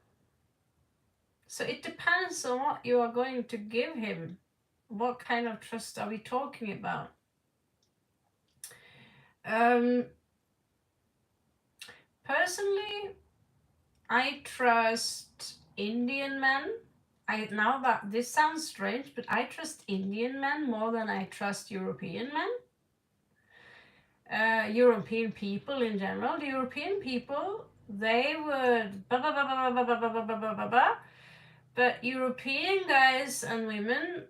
So it depends on what you are going to give him. What kind of trust are we talking about? Personally, I trust Indian men. Now that this sounds strange, but I trust Indian men more than I trust European men. European people in general. The European people, they would but European guys and women,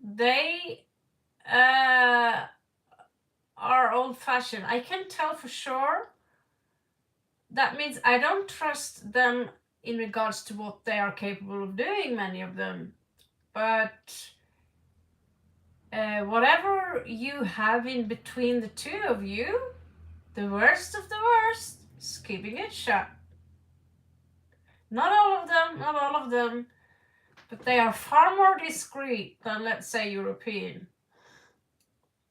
they are old-fashioned. I can tell for sure. That means I don't trust them in regards to what they are capable of doing, many of them. But whatever you have in between the two of you, the worst of the worst is keeping it shut. Not all of them, but they are far more discreet than, let's say, European.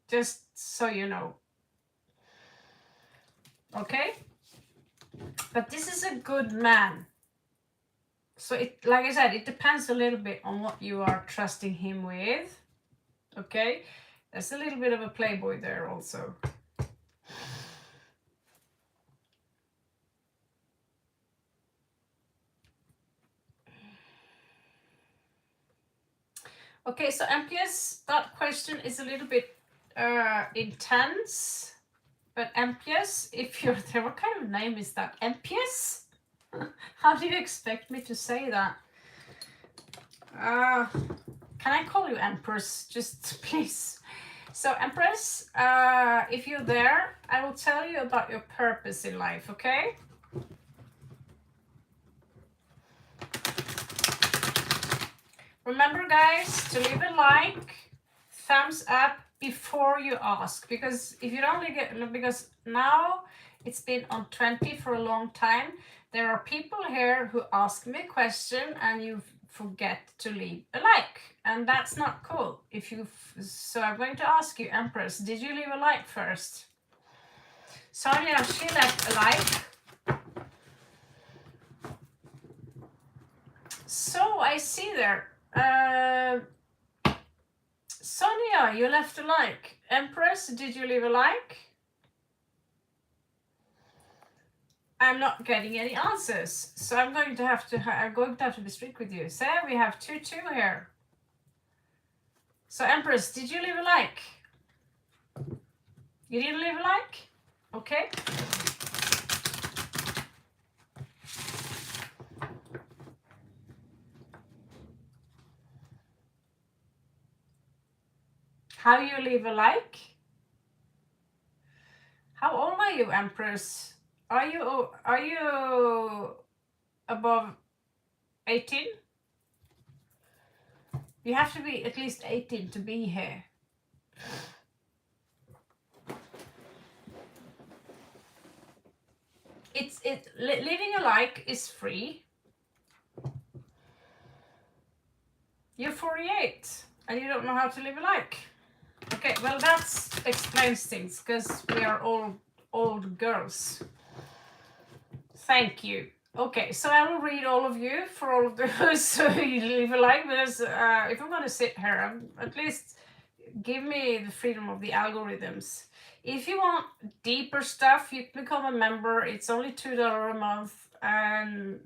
Just so you know. Okay? But this is a good man. So it, like I said, it depends a little bit on what you are trusting him with. Okay? There's a little bit of a playboy there also. Okay, so MPS, that question is a little bit intense. But MPS, if you're there, what kind of name is that? MPS? How do you expect me to say that? Can I call you Empress? Just please. So Empress, if you're there, I will tell you about your purpose in life, okay? Remember, guys, to leave a like, thumbs up before you ask, because if you don't get, because now it's been on 20 for a long time. There are people here who ask me a question and you forget to leave a like, and that's not cool. So I'm going to ask you, Empress, did you leave a like first? Sonia, she left a like. So I see there. Sonia, you left a like. Empress, did you leave a like? I'm not getting any answers, so I'm going to have to be strict with you. So we have 2-2 here. So Empress, did you leave a like? You didn't leave a like? Okay. How you leave a like? How old are you, Empress? Are you above 18? You have to be at least 18 to be here. Leaving a like is free. You're 48 and you don't know how to leave a like. Okay, well that explains things, because we are all old girls. Thank you. Okay, so I will read all of you for all of those, so you leave a like, because if I'm gonna sit here, at least give me the freedom of the algorithms. If you want deeper stuff, you can become a member. It's only $2 a month, and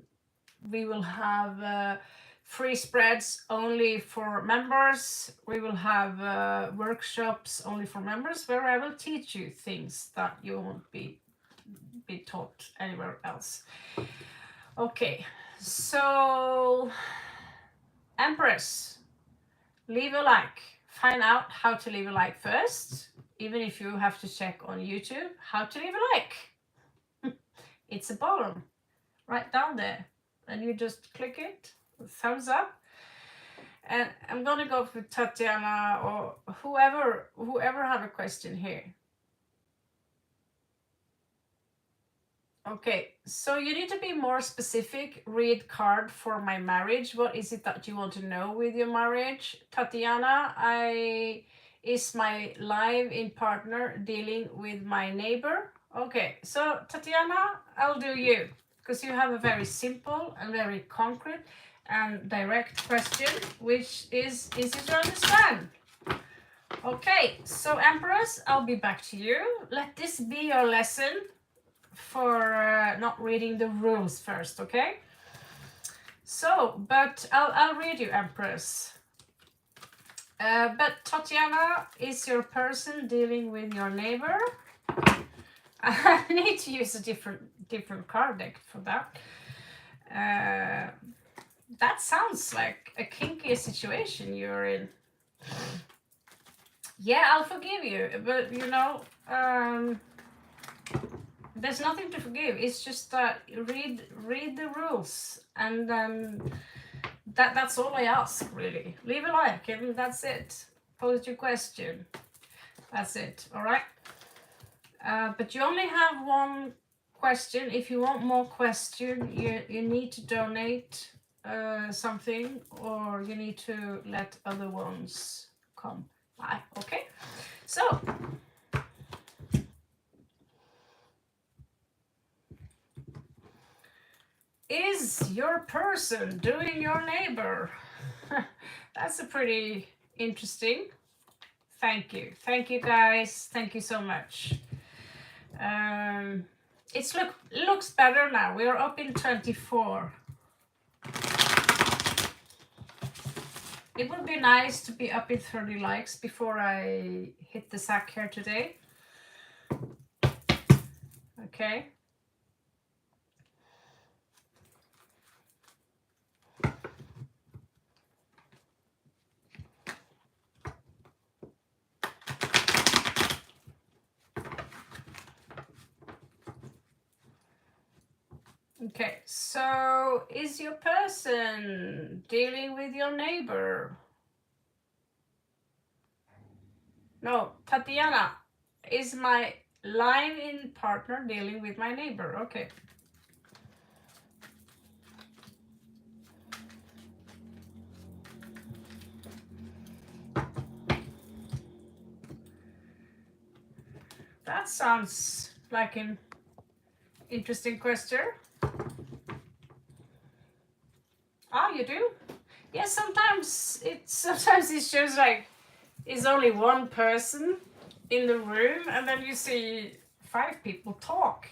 we will have free spreads only for members. We will have workshops only for members, where I will teach you things that you won't be taught anywhere else. Okay, so Empress, leave a like. Find out how to leave a like first, even if you have to check on YouTube how to leave a like. It's a bottom right down there, and you just click it, thumbs up. And I'm gonna go for Tatiana or whoever have a question here. Okay, so you need to be more specific. Read card for my marriage. What is it that you want to know with your marriage? Tatiana, is my live-in partner dealing with my neighbor? Okay, so Tatiana, I'll do you, because you have a very simple and very concrete and direct question, which is easy to understand. Okay, so Empress, I'll be back to you. Let this be your lesson for not reading the rules first, okay? So, but I'll read you, Empress. But Tatiana, is your person dealing with your neighbor? I need to use a different card deck for that. That sounds like a kinky situation you're in. Yeah, I'll forgive you, but you know, there's nothing to forgive. It's just that read the rules, and that's all I ask, really. Leave a like, and that's it. Post your question. That's it. All right. But you only have one question. If you want more question, you need to donate something, or you need to let other ones come by. Okay. So. Is your person doing your neighbor? That's a pretty interesting. Thank you. Thank you, guys. Thank you so much. It looks better now. We are up in 24. It would be nice to be up in 30 likes before I hit the sack here today. Okay. Okay, so is your person dealing with your neighbor? No, Tatiana, is my live-in partner dealing with my neighbor? Okay. That sounds like an interesting question. Ah, you do? Yeah, sometimes it shows like it's only one person in the room, and then you see 5 people talk.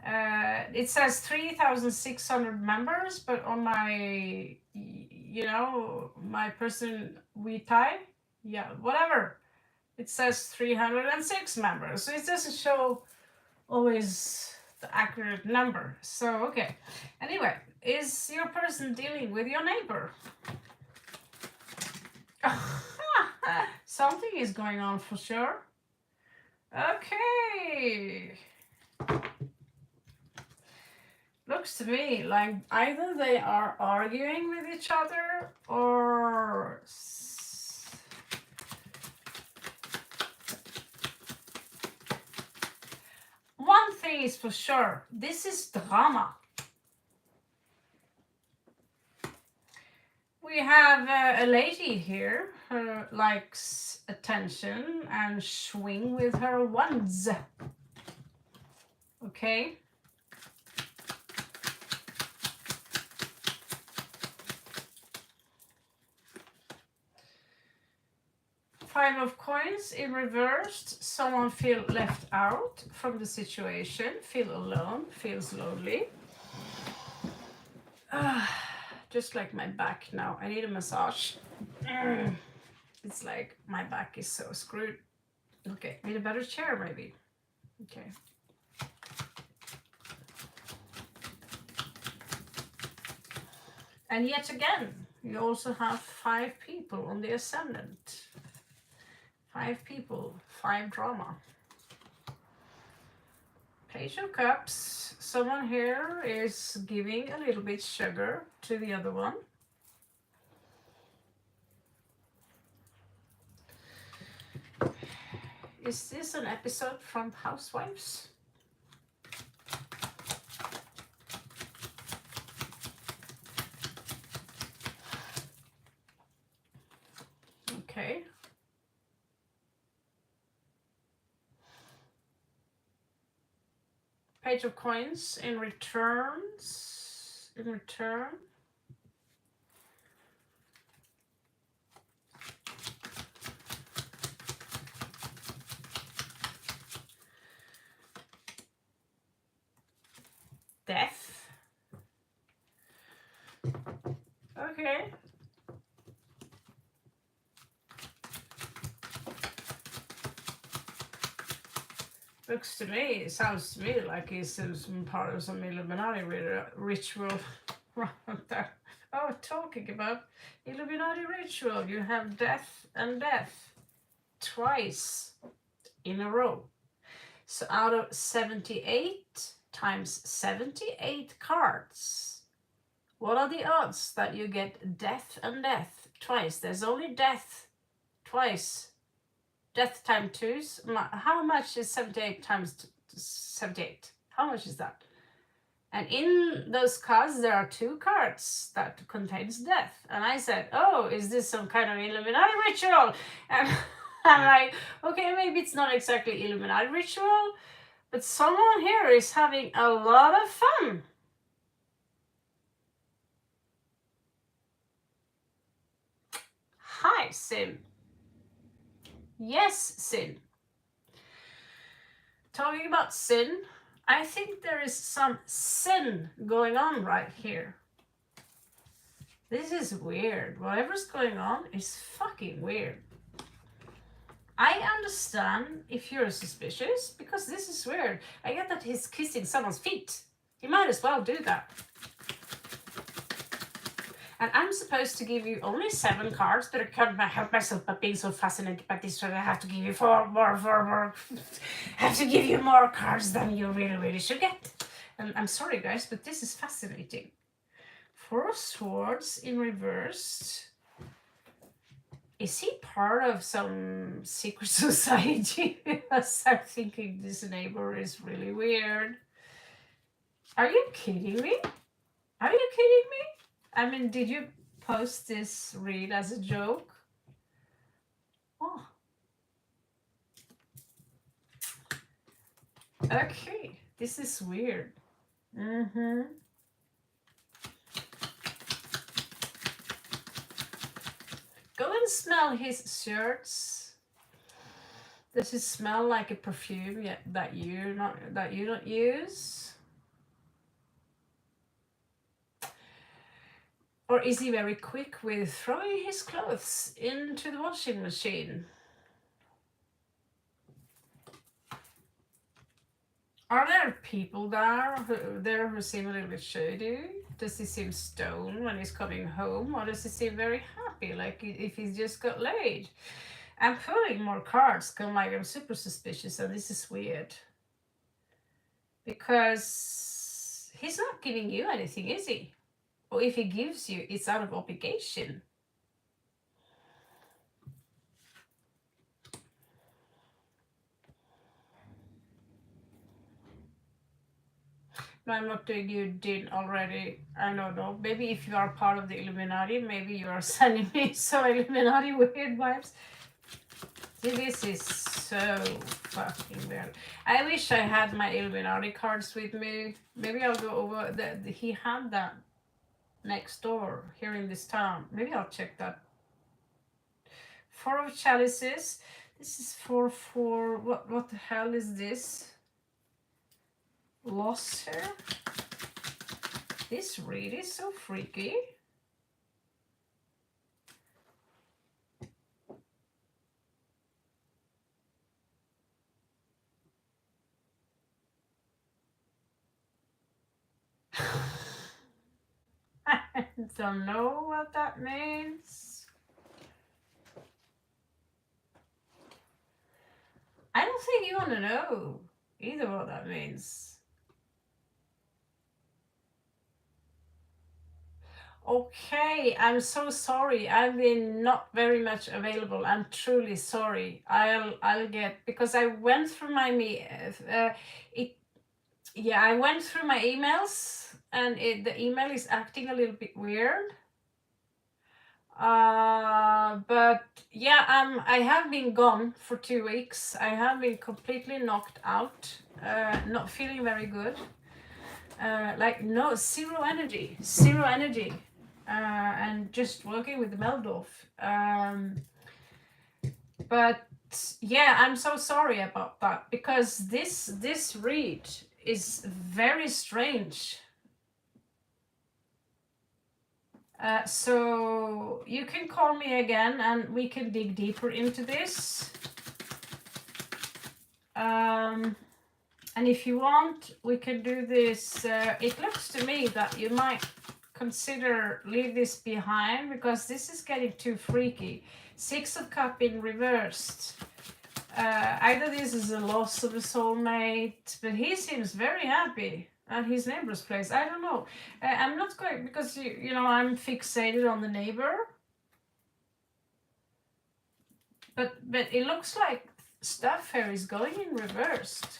It says 3,600 members, but on my, my person WeTie, yeah, whatever, it says 306 members. So it doesn't show always the accurate number. So, okay. Anyway, is your person dealing with your neighbor? Something is going on for sure. Okay. Looks to me like either they are arguing with each other, or one thing is for sure, this is drama. We have a lady here who likes attention and swing with her wands. Okay. Five of Coins in reversed. Someone feel left out from the situation, feel alone, feels lonely. Just like my back now. I need a massage. It's like my back is so screwed. Okay, need a better chair maybe. Okay. And yet again, you also have 5 people on the ascendant. 5 people, 5 drama. Page of Cups. Someone here is giving a little bit sugar to the other one. Is this an episode from Housewives? Okay. Page of Coins in returns. In return. Death. Okay. Looks to me, it sounds to me like he's some part of some Illuminati ritual around there. Oh, talking about Illuminati ritual, you have death and death twice in a row. So out of 78 times 78 cards, what are the odds that you get death and death twice? There's only death twice. Death times 2s. How much is 78 times 78? How much is that? And in those cards, there are 2 cards that contains death. And I said, oh, is this some kind of Illuminati ritual? And I'm like, okay, maybe it's not exactly Illuminati ritual, but someone here is having a lot of fun. Hi, Sim. Yes, Sin. Talking about sin, I think there is some sin going on right here. This is weird. Whatever's going on is fucking weird. I understand if you're suspicious, because this is weird. I get that he's kissing someone's feet. He might as well do that. And I'm supposed to give you only 7 cards, but I can't help myself by being so fascinated by this, so I have to give you 4 more. have to give you more cards than you really should get. And I'm sorry, guys, but this is fascinating. 4 of Swords in reverse. Is he part of some secret society? Because I'm thinking this neighbor is really weird. Are you kidding me? Are you kidding me? I mean, did you post this read as a joke? Oh. Okay, this is weird. Go and smell his shirts. Does it smell like a perfume that you don't use? Or is he very quick with throwing his clothes into the washing machine? Are there people there who seem a little bit shady? Does he seem stoned when he's coming home? Or does he seem very happy, like if he's just got laid? I'm pulling more cards, because like I'm super suspicious, and this is weird. Because he's not giving you anything, is he? Or if he gives you, it's out of obligation. No, I'm not doing you did already. I don't know. Maybe if you are part of the Illuminati, maybe you are sending me some Illuminati weird vibes. See, this is so fucking weird. I wish I had my Illuminati cards with me. Maybe I'll go over. He had that next door here in this town. Maybe I'll check that Four of Chalices. This is four. What the hell is this? Loss here. This read is so freaky. I don't know what that means. I don't think you want to know either what that means. Okay, I'm so sorry. I've been not very much available. I'm truly sorry. I'll get, because I went through my I went through my emails, and the email is acting a little bit weird. But yeah, I have been gone for 2 weeks. I have been completely knocked out, not feeling very good. Like no, zero energy, and just working with Meldorf. But yeah, I'm so sorry about that, because this read is very strange. So you can call me again and we can dig deeper into this. And if you want, we can do this. It looks to me that you might consider leave this behind, because this is getting too freaky. Six of Cups in reversed. Either this is a loss of a soulmate, but he seems very happy at his neighbor's place. I don't know. I'm not going, because you know, I'm fixated on the neighbor. But it looks like stuff here is going in reversed.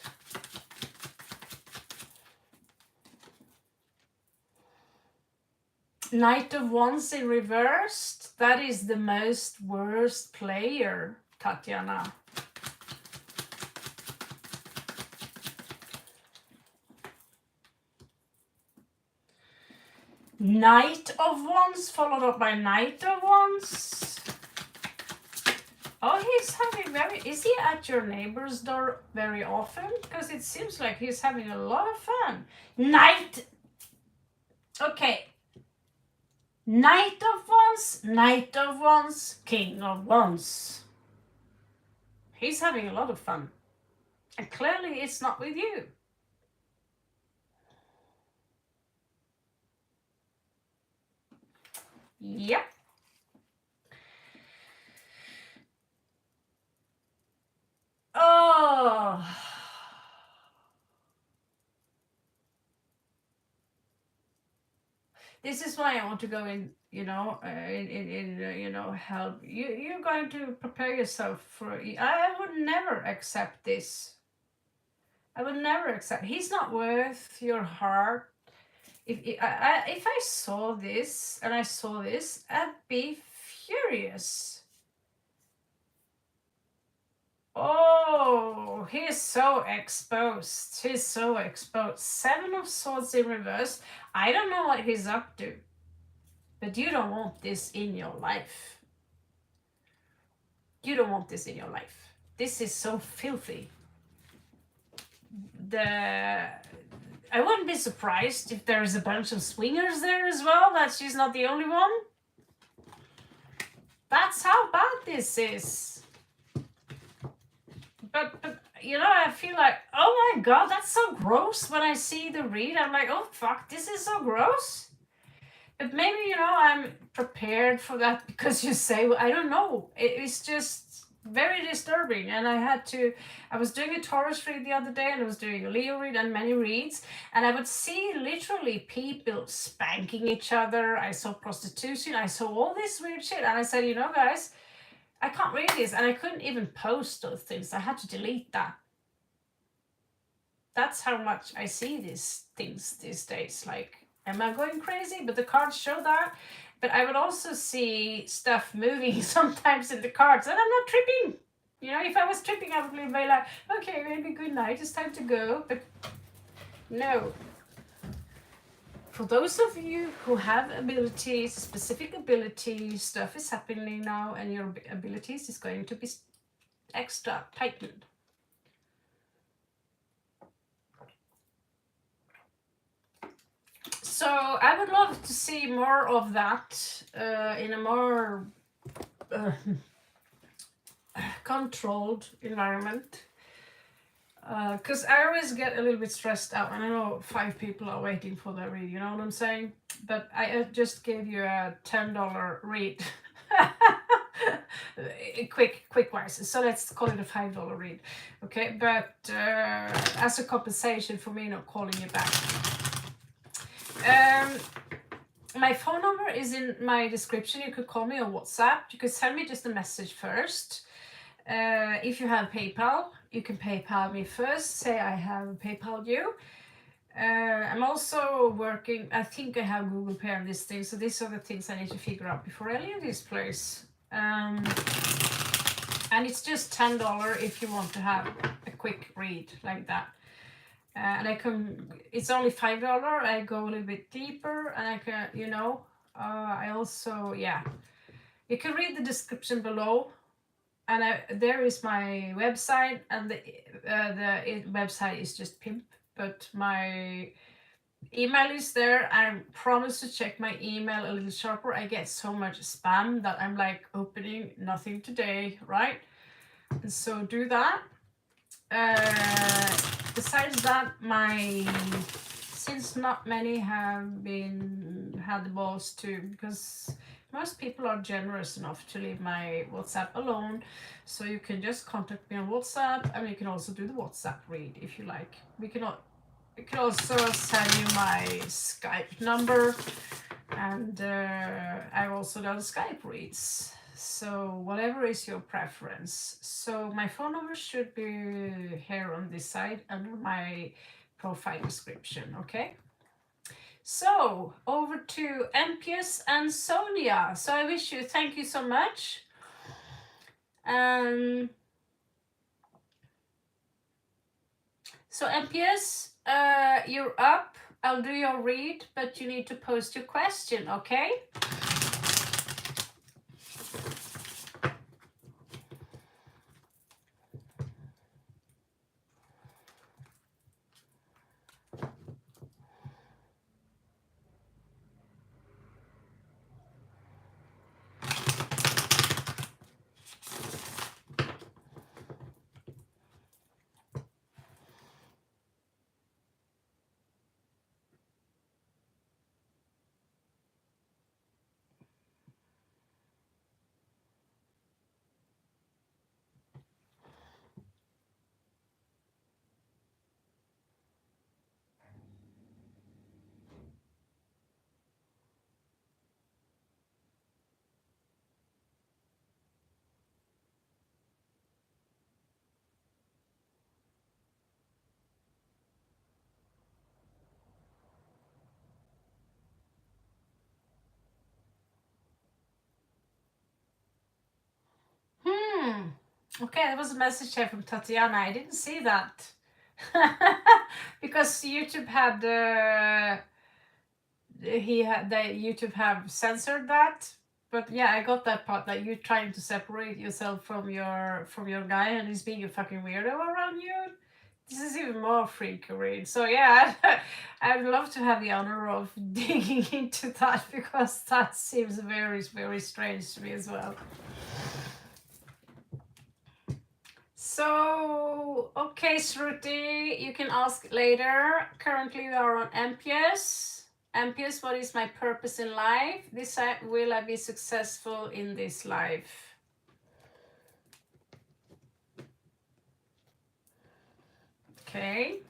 Knight of Wands in reversed. That is the most worst player, Tatiana. Knight of Wands followed up by Knight of Wands. Oh, he's having is he at your neighbor's door very often? Because it seems like he's having a lot of fun. Knight. Okay. Knight of Wands, King of Wands. He's having a lot of fun. And clearly it's not with you. Yep. Oh. This is why I want to go in, you know, you know, help. You're going to prepare yourself for. I would never accept this. I would never accept. He's not worth your heart. If I saw this and I saw this, I'd be furious. Oh, he is so exposed. He's so exposed. Seven of Swords in reverse. I don't know what he's up to. But you don't want this in your life. You don't want this in your life. This is so filthy. I wouldn't be surprised if there's a bunch of swingers there as well, that she's not the only one. That's how bad this is. But you know, I feel like, oh my god, that's so gross. When I see the read, I'm like, oh fuck, this is so gross. But maybe, you know, I'm prepared for that because you say, well, I don't know. It's just very disturbing. And I was doing a Taurus read the other day, and I was doing a Leo read and many reads. And I would see literally people spanking each other. I saw prostitution. I saw all this weird shit. And I said, you know, guys, I can't read this. And I couldn't even post those things. I had to delete that. That's how much I see these things these days. Like, am I going crazy? But the cards show that. But I would also see stuff moving sometimes in the cards, and I'm not tripping. You know, if I was tripping, I would be like, okay, maybe good night, it's time to go. But no. for those of you who have abilities, specific abilities, stuff is happening now, and your abilities is going to be extra tightened. So I would love to see more of that in a more controlled environment. Because I always get a little bit stressed out, and I know 5 people are waiting for the read, you know what I'm saying? But I just gave you a $10 read. quick wise, so let's call it a $5 read, okay? But as a compensation for me not calling you back. My phone number is in my description. You could call me on WhatsApp. You could send me just a message first. If you have PayPal, you can PayPal me first. Say I have PayPal you. I'm also working, I think I have Google Pay on this thing. So these are the things I need to figure out before I leave this place. And it's just $10 if you want to have a quick read like that. And it's only $5. I go a little bit deeper, and I can, you know, I also, yeah, you can read the description below, and there is my website, and the website is just pimp, but my email is there. I promise to check my email a little sharper. I get so much spam that I'm like opening nothing today, right? And so do that. Besides that, since not many have had the balls to, because most people are generous enough to leave my WhatsApp alone, so you can just contact me on WhatsApp, and you can also do the WhatsApp read if you like. We can also send you my Skype number, and I've also done Skype reads. So whatever is your preference. So my phone number should be here on this side under my profile description, okay? So over to Empius and Sonia. So I wish you, thank you so much. So Empius, you're up. I'll do your read, but you need to post your question, okay? Okay, there was a message here from Tatiana. I didn't see that. Because YouTube had YouTube have censored that. But yeah, I got that part, that you're trying to separate yourself from your guy, and he's being a fucking weirdo around you. This is even more freakery. So yeah, I'd love to have the honor of digging into that, because that seems very, very strange to me as well. So, okay, Shruti, you can ask later. Currently, we are on MPS. MPS, what is my purpose in life? Will I be successful in this life? Okay.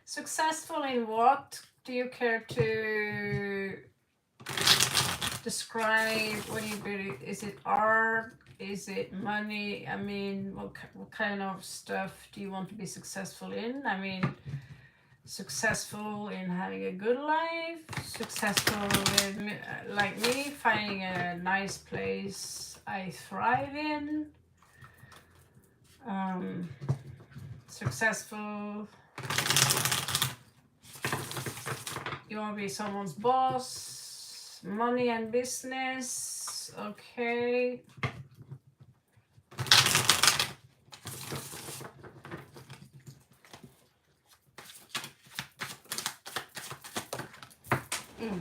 Successful in what? Do you care to describe? What do you believe? Is it art? Is it money? I mean, what kind of stuff do you want to be successful in? I mean, successful in having a good life, successful with, like me, finding a nice place I thrive in, successful You want to be someone's boss, money and business. Okay. Mm.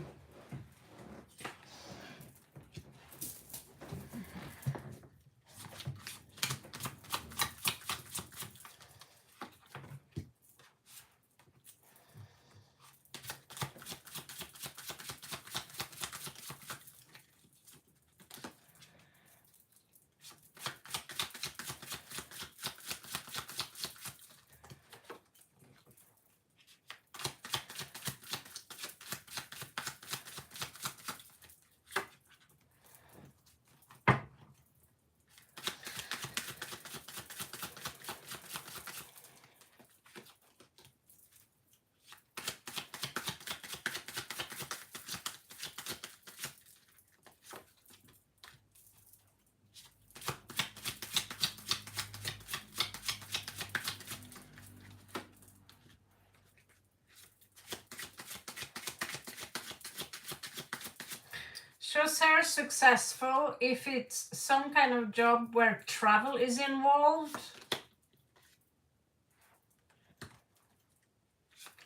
Shows her successful if it's some kind of job where travel is involved.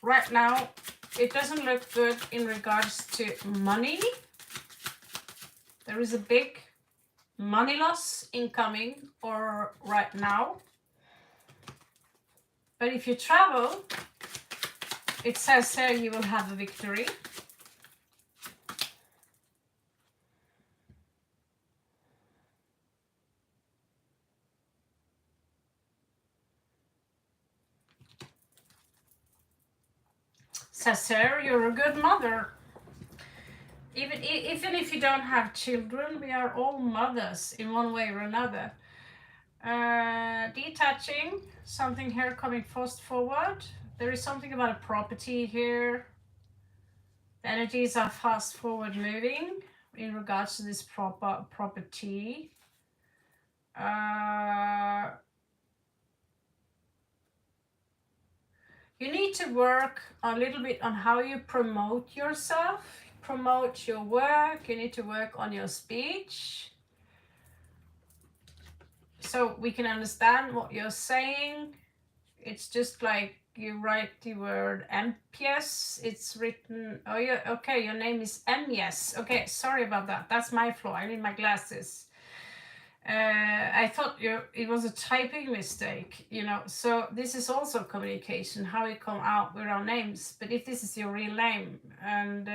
Right now, it doesn't look good in regards to money. There is a big money loss incoming or right now. But if you travel, it says here you will have a victory. Says here you're a good mother. Even if you don't have children, we are all mothers in one way or another. Detaching, something here coming fast forward. There is something about a property here. The energies are fast forward moving in regards to this property. You need to work a little bit on how you promote yourself, promote your work. You need to work on your speech so we can understand what you're saying. It's just like you write the word MPS. It's written, oh yeah, okay, your name is MYes. Okay, sorry about that. That's my flaw. I need my glasses. I thought it was a typing mistake, you know. So this is also communication, how we come out with our names. But if this is your real name, and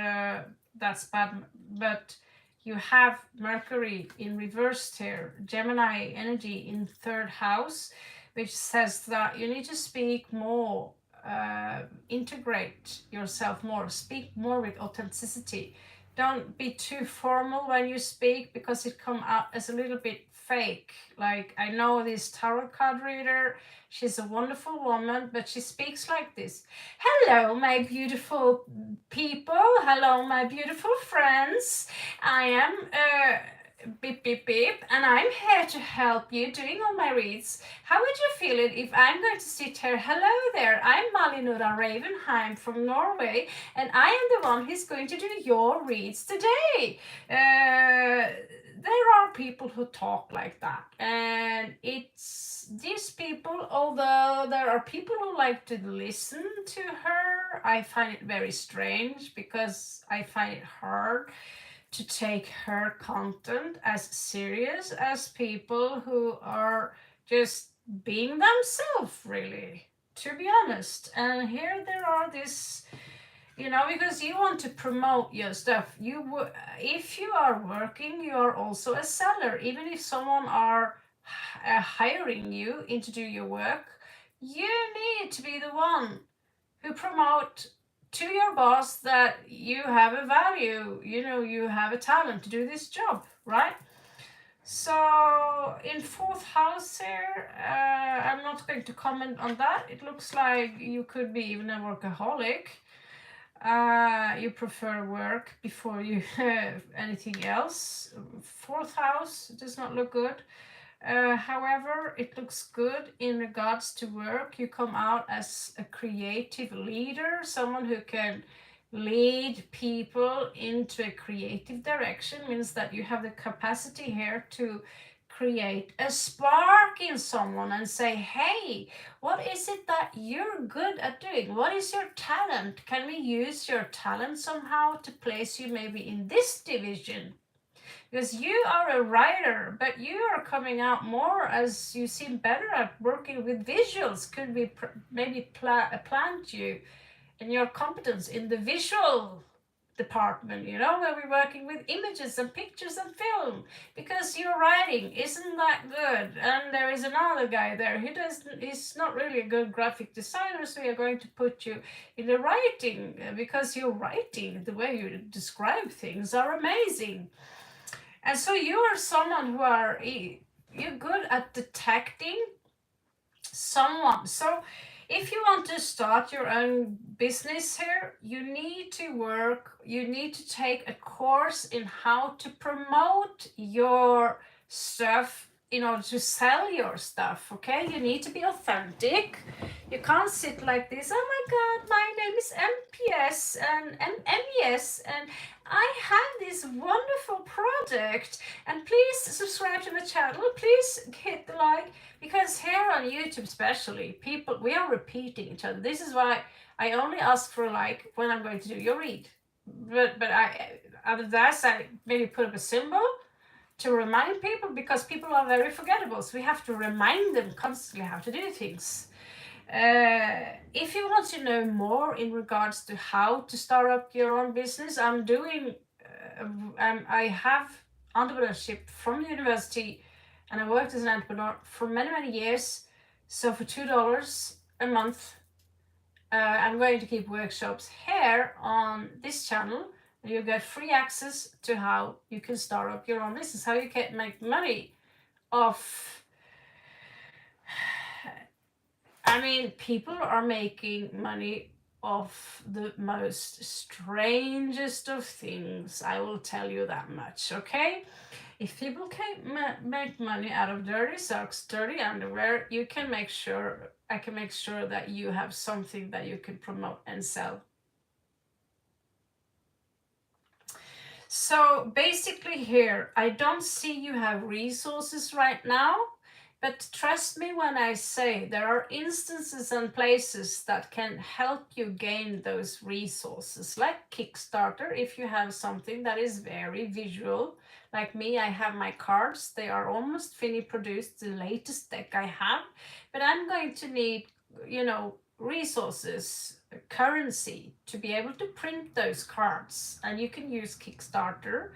that's bad, but you have Mercury in reversed here, Gemini energy in third house, which says that you need to speak more, integrate yourself more, speak more with authenticity. Don't be too formal when you speak because it come out as a little bit fake. Like, I know this tarot card reader, she's a wonderful woman, but she speaks like this. Hello, my beautiful people. Hello, my beautiful friends. I am beep beep beep, and I'm here to help you doing all my reads. How would you feel it if I'm going to sit here? Hello there, I'm Malinura Ravenheim from Norway, and I am the one who's going to do your reads today. There are people who talk like that, and it's these people, although there are people who like to listen to her, I find it very strange because I find it hard to take her content as serious as people who are just being themselves, really, to be honest. And here there are this, you know, because you want to promote your stuff. If you are working, you are also a seller. Even if someone are hiring you in to do your work, you need to be the one who promote to your boss that you have a value, you know, you have a talent to do this job, right? So in fourth house here, I'm not going to comment on that. It looks like you could be even a workaholic. You prefer work before you have anything else. Fourth house does not look good. However, it looks good in regards to work. You come out as a creative leader, someone who can lead people into a creative direction means that you have the capacity here to create a spark in someone and say, hey, what is it that you're good at doing? What is your talent? Can we use your talent somehow to place you maybe in this division? Because you are a writer, but you are coming out more as you seem better at working with visuals. Could we maybe plant you and your competence in the visual department, where we're working with images and pictures and film, because your writing isn't that good, and there is another guy there who doesn't, he's not really a good graphic designer, so we are going to put you in the writing, because your writing, the way you describe things, are amazing. And so you are someone who are, you're good at detecting someone. So if you want to start your own business here, you need to take a course in how to promote your stuff in order to sell your stuff, okay? You need to be authentic. You can't sit like this, oh my god, my name is MPS and MES and I have this wonderful product, and please subscribe to the channel, please hit the like, because here on YouTube especially, people, we are repeating each other. This is why I only ask for a like when I'm going to do your read. But I, out of that, I maybe put up a symbol to remind people, because people are very forgettable. So we have to remind them constantly how to do things. If you want to know more in regards to how to start up your own business, I have entrepreneurship from the university, and I worked as an entrepreneur for many, many years. So for $2 a month, I'm going to keep workshops here on this channel. You get free access to how you can start up your own business, how you can make money off. I mean, people are making money off the most strangest of things. I will tell you that much, okay? If people can make money out of dirty socks, dirty underwear, I can make sure that you have something that you can promote and sell. So basically here, I don't see you have resources right now, but trust me when I say there are instances and places that can help you gain those resources, like Kickstarter. If you have something that is very visual, like me, I have my cards, they are almost finished produced, the latest deck I have, but I'm going to need, resources, currency to be able to print those cards, and you can use Kickstarter,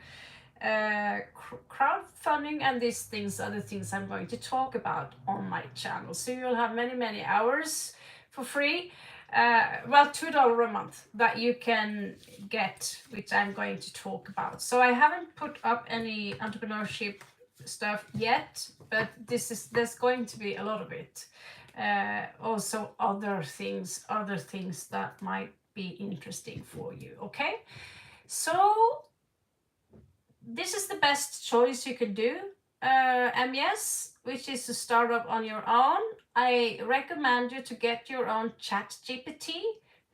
crowdfunding, and these things are the things I'm going to talk about on my channel. So you'll have many hours for free, well, $2 a month that you can get, which I'm going to talk about. So I haven't put up any entrepreneurship stuff yet, but there's going to be a lot of it. Also other things that might be interesting for you, okay? So this is the best choice you could do. MES, which is to start up on your own. I recommend you to get your own ChatGPT,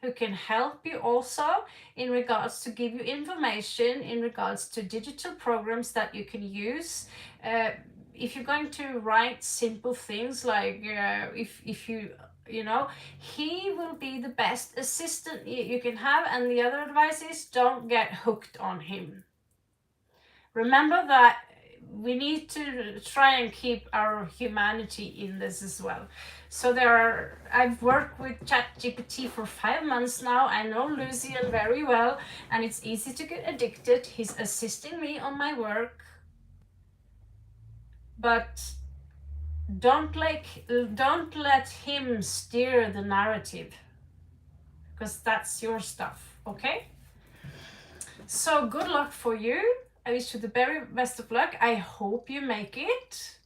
who can help you also in regards to give you information in regards to digital programs that you can use. If you're going to write simple things, like if you he will be the best assistant you can have. And the other advice is, don't get hooked on him. Remember that we need to try and keep our humanity in this as well. So I've worked with ChatGPT for 5 months now. I know Lucian very well, and it's easy to get addicted. He's assisting me on my work, but don't let him steer the narrative, because that's your stuff, okay? So good luck for you. I wish you the very best of luck. I hope you make it.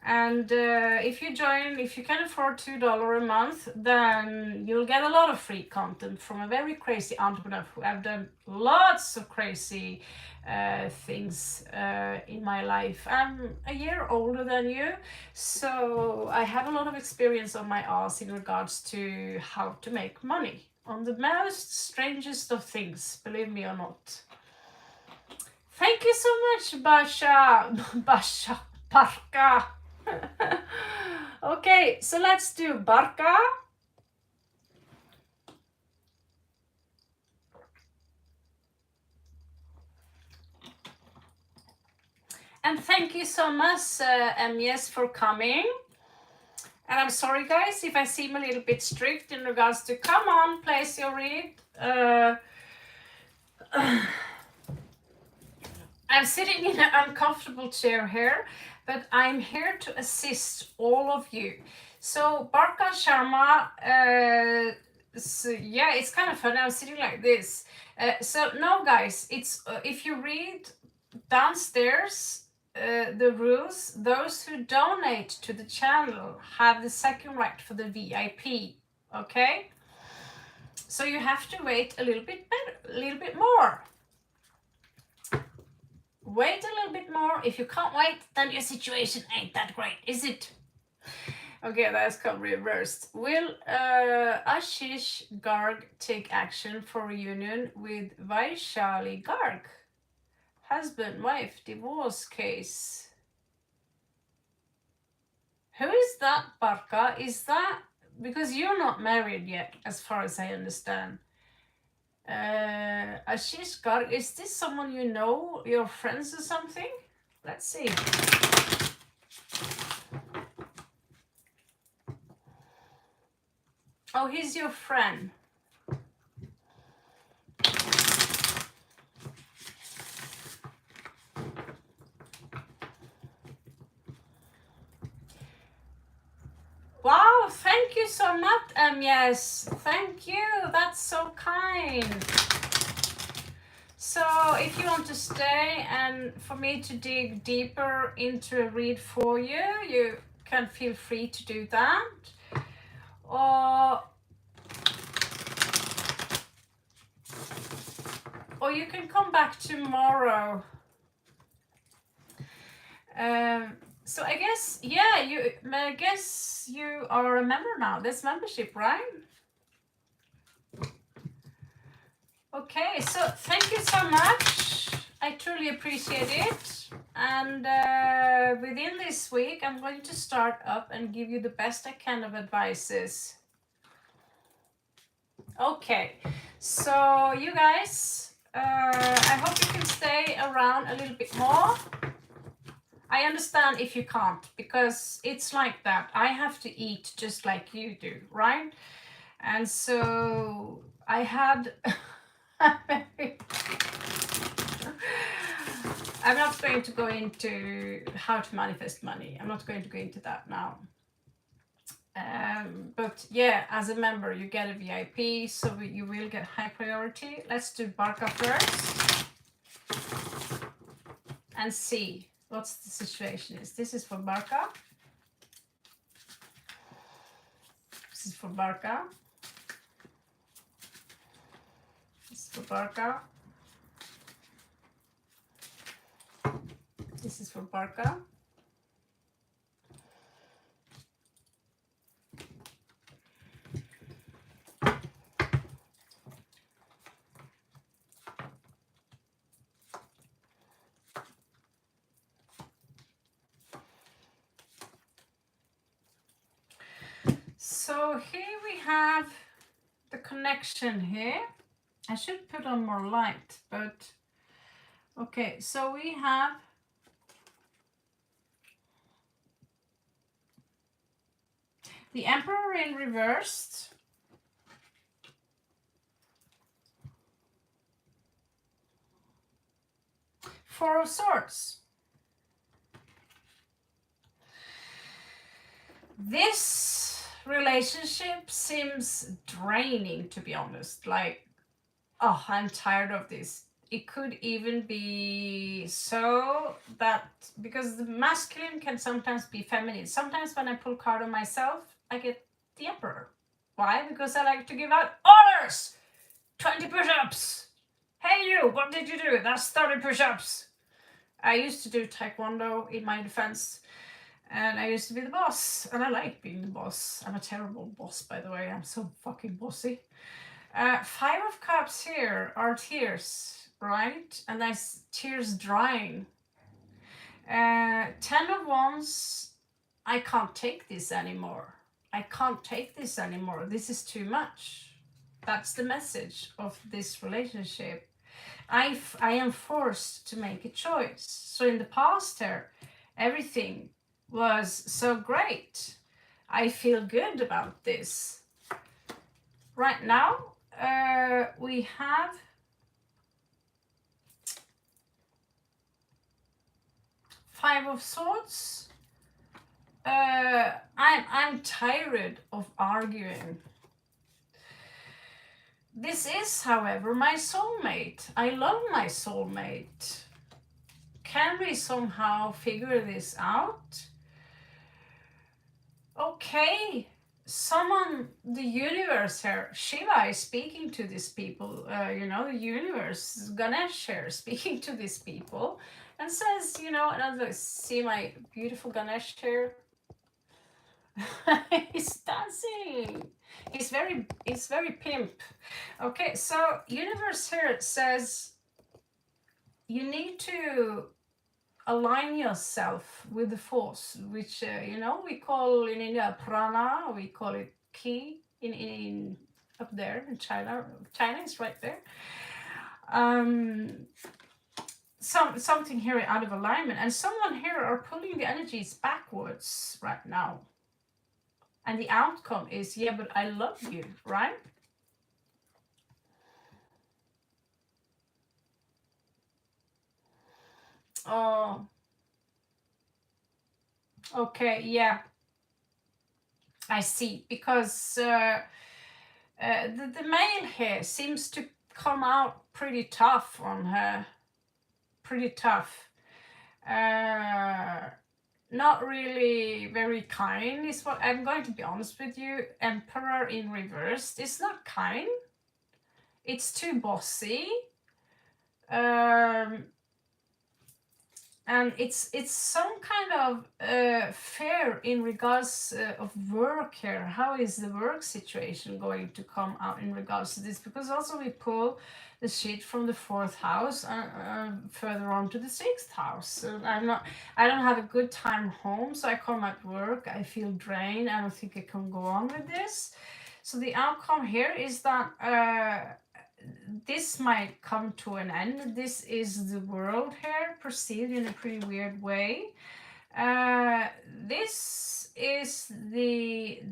And if you can afford $2 a month, then you'll get a lot of free content from a very crazy entrepreneur who have done lots of crazy things in my life. I'm a year older than you, so I have a lot of experience on my ass in regards to how to make money. On the most strangest of things, believe me or not. Thank you so much, Basha. Basha. Barka. Okay, so let's do Barka. And thank you so much, MES, for coming. And I'm sorry, guys, if I seem a little bit strict in regards to come on, place your read. I'm sitting in an uncomfortable chair here, but I'm here to assist all of you. So Barka Sharma, so yeah, it's kind of funny. I'm sitting like this. So no, guys, it's if you read downstairs, the rules, those who donate to the channel have the second right for the VIP. Okay, so you have to wait a little bit better, a little bit more. Wait a little bit more. If you can't wait, then your situation ain't that great, is it? Okay, that's come reversed. Will Ashish Garg take action for reunion with Vaishali Garg? Husband, wife, divorce case. Who is that, Barka? Is that because you're not married yet, as far as I understand? Ashish Garg, is this someone you know, your friends or something? Let's see. Oh, he's your friend. Wow, thank you so much, yes, thank you, that's so kind. So if you want to stay and for me to dig deeper into a read for you, you can feel free to do that. Or you can come back tomorrow. So I guess, yeah, I guess you are a member now. There's membership, right? Okay, so thank you so much. I truly appreciate it. And within this week, I'm going to start up and give you the best I can of advices. Okay, so you guys, I hope you can stay around a little bit more. I understand if you can't, because it's like that. I have to eat just like you do, right? And so I had... I'm not going to go into how to manifest money. I'm not going to go into that now. But yeah, as a member, you get a VIP, so you will get high priority. Let's do Barka first and see what's the situation is. This is for Barka. This is for Barka. This is for Barka. This is for Barka. So here we have the connection here. I should put on more light, but okay, so we have the Emperor in reversed. Four of Swords. This relationship seems draining, to be honest. Like, oh, I'm tired of this. It could even be so that, because the masculine can sometimes be feminine. Sometimes when I pull card on myself, I get the Emperor. Why? Because I like to give out orders. 20 push-ups. Hey you, what did you do? That's 30 push-ups. I used to do Taekwondo in my defense. And I used to be the boss, and I like being the boss. I'm a terrible boss, by the way. I'm so fucking bossy. Five of Cups here are tears, right? And that's tears drying. 10 of Wands, I can't take this anymore. I can't take this anymore. This is too much. That's the message of this relationship. I am forced to make a choice. So in the past here, everything was so great. I feel good about this. Right now, we have Five of Swords. I'm tired of arguing. This is, however, my soulmate. I love my soulmate. Can we somehow figure this out? Okay, someone, the universe here, Shiva is speaking to these people. The universe, Ganesh here, speaking to these people, and says, and I see my beautiful Ganesh here. He's dancing. He's very pimp. Okay, so universe here says you need to align yourself with the force, which we call in India prana, we call it ki in up there in China. China is right there. Something here out of alignment, and someone here are pulling the energies backwards right now. And the outcome is, yeah, but I love you, right? Oh, okay, yeah, I see. Because the male here seems to come out pretty tough on her. Pretty tough. Not really very kind is what I'm going to be honest with you. Emperor in reverse is not kind. It's too bossy. And it's some kind of fear in regards of work here. How is the work situation going to come out in regards to this? Because also we pull the shit from the 4th house further on to the 6th house. So I don't have a good time home, so I come at work, I feel drained, I don't think I can go on with this. So the outcome here is that this might come to an end. This is the world here, perceived in a pretty weird way. This is the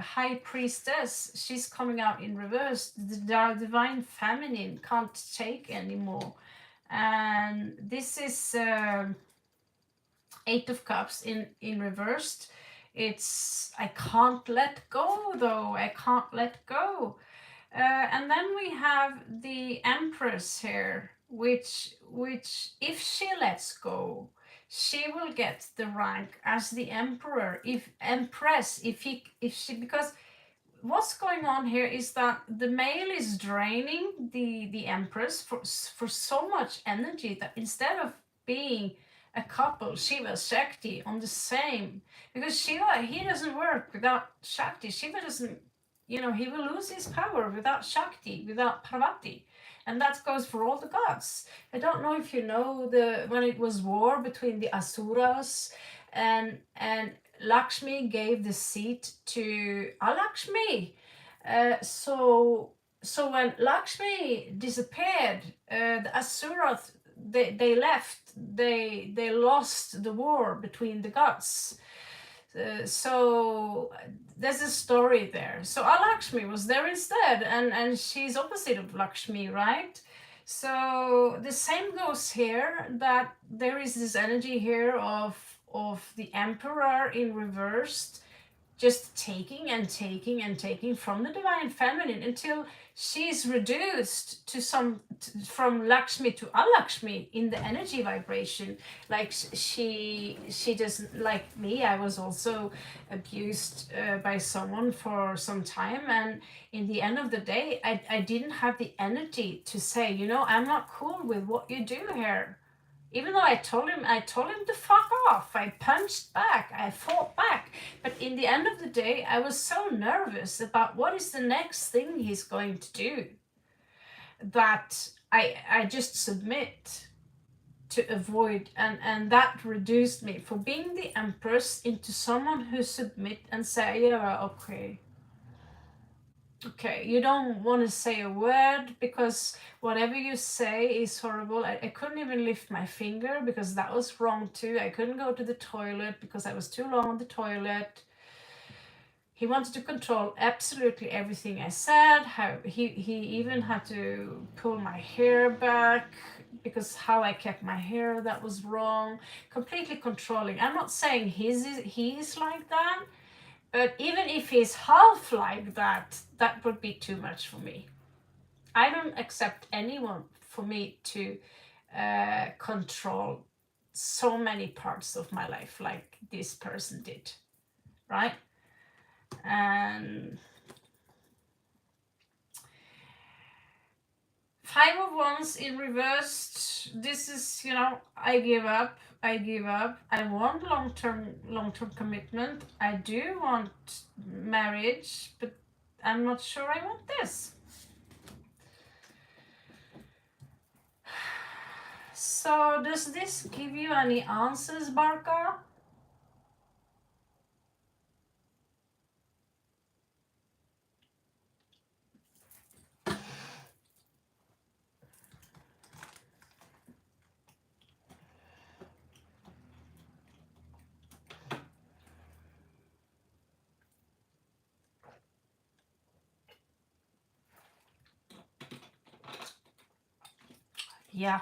High Priestess. She's coming out in reverse. The Divine Feminine can't take anymore. And this is 8 of Cups in reversed. It's, I can't let go though. I can't let go. And then we have the Empress here, which if she lets go, she will get the rank as the Emperor. If she, because what's going on here is that the male is draining the Empress for so much energy that instead of being a couple, Shiva Shakti on the same, because Shiva, he doesn't work without Shakti. Shiva doesn't, he will lose his power without Shakti, without Parvati. And that goes for all the gods. I don't know if you know when it was war between the Asuras and Lakshmi gave the seat to Alakshmi. So when Lakshmi disappeared, the Asuras, they left. They lost the war between the gods. So there's a story there. So Lakshmi was there instead, and she's opposite of Lakshmi, right? So the same goes here, that there is this energy here of the Emperor in reversed, just taking and taking and taking from the Divine Feminine until she's reduced to from Lakshmi to Alakshmi in the energy vibration. Like she doesn't, like me, I was also abused by someone for some time, and in the end of the day, I didn't have the energy to say, I'm not cool with what you do here. Even though I told him to fuck off. I punched back. I fought back. But in the end of the day, I was so nervous about what is the next thing he's going to do that I just submit to avoid, and that reduced me from being the empress into someone who submit and say, yeah, okay, you don't want to say a word because whatever you say is horrible. I couldn't even lift my finger because that was wrong too. I couldn't go to the toilet because I was too long on the toilet. He wanted to control absolutely everything I said. How he even had to pull my hair back because how I kept my hair, that was wrong. Completely controlling. I'm not saying he's like that, but even if he's half like that, that would be too much for me. I don't accept anyone for me to control so many parts of my life like this person did, right? And Five of Wands in reversed. This is, I give up. I want long-term commitment. I do want marriage, but I'm not sure I want this. So does this give you any answers, Barca? Yeah.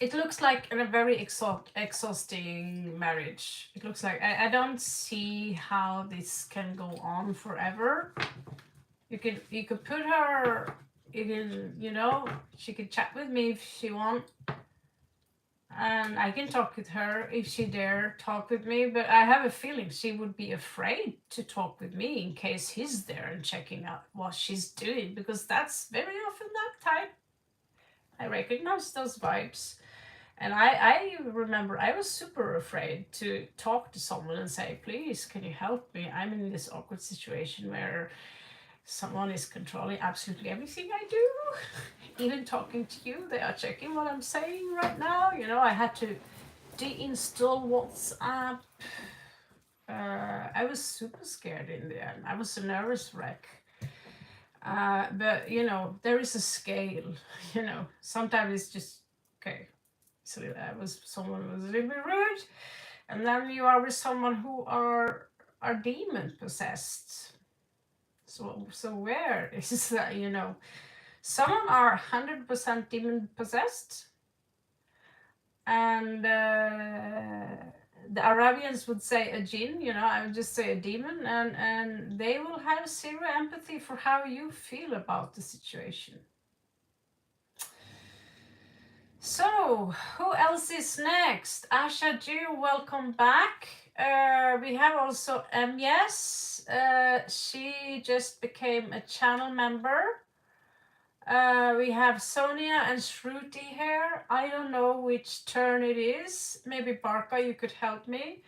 It looks like a very exhausting marriage. It looks like I don't see how this can go on forever. You could put her. You can, she could chat with me if she want, and I can talk with her if she dare talk with me. But I have a feeling she would be afraid to talk with me in case he's there and checking out what she's doing, because that's very often that type. I recognize those vibes. And I remember I was super afraid to talk to someone and say, please, can you help me? I'm in this awkward situation where someone is controlling absolutely everything I do. Even talking to you, they are checking what I'm saying right now. I had to deinstall WhatsApp. I was super scared in the end. I was a nervous wreck. But there is a scale. Sometimes it's just okay. So someone was a little bit rude, and then you are with someone who are demon possessed. So where is that? Someone are 100% demon possessed, and the Arabians would say a jinn. I would just say a demon, and they will have zero empathy for how you feel about the situation. So, who else is next? Asha Ju, welcome back. We have also Yes. She just became a channel member. We have Sonia and Shruti here. I don't know which turn it is. Maybe Barca, you could help me.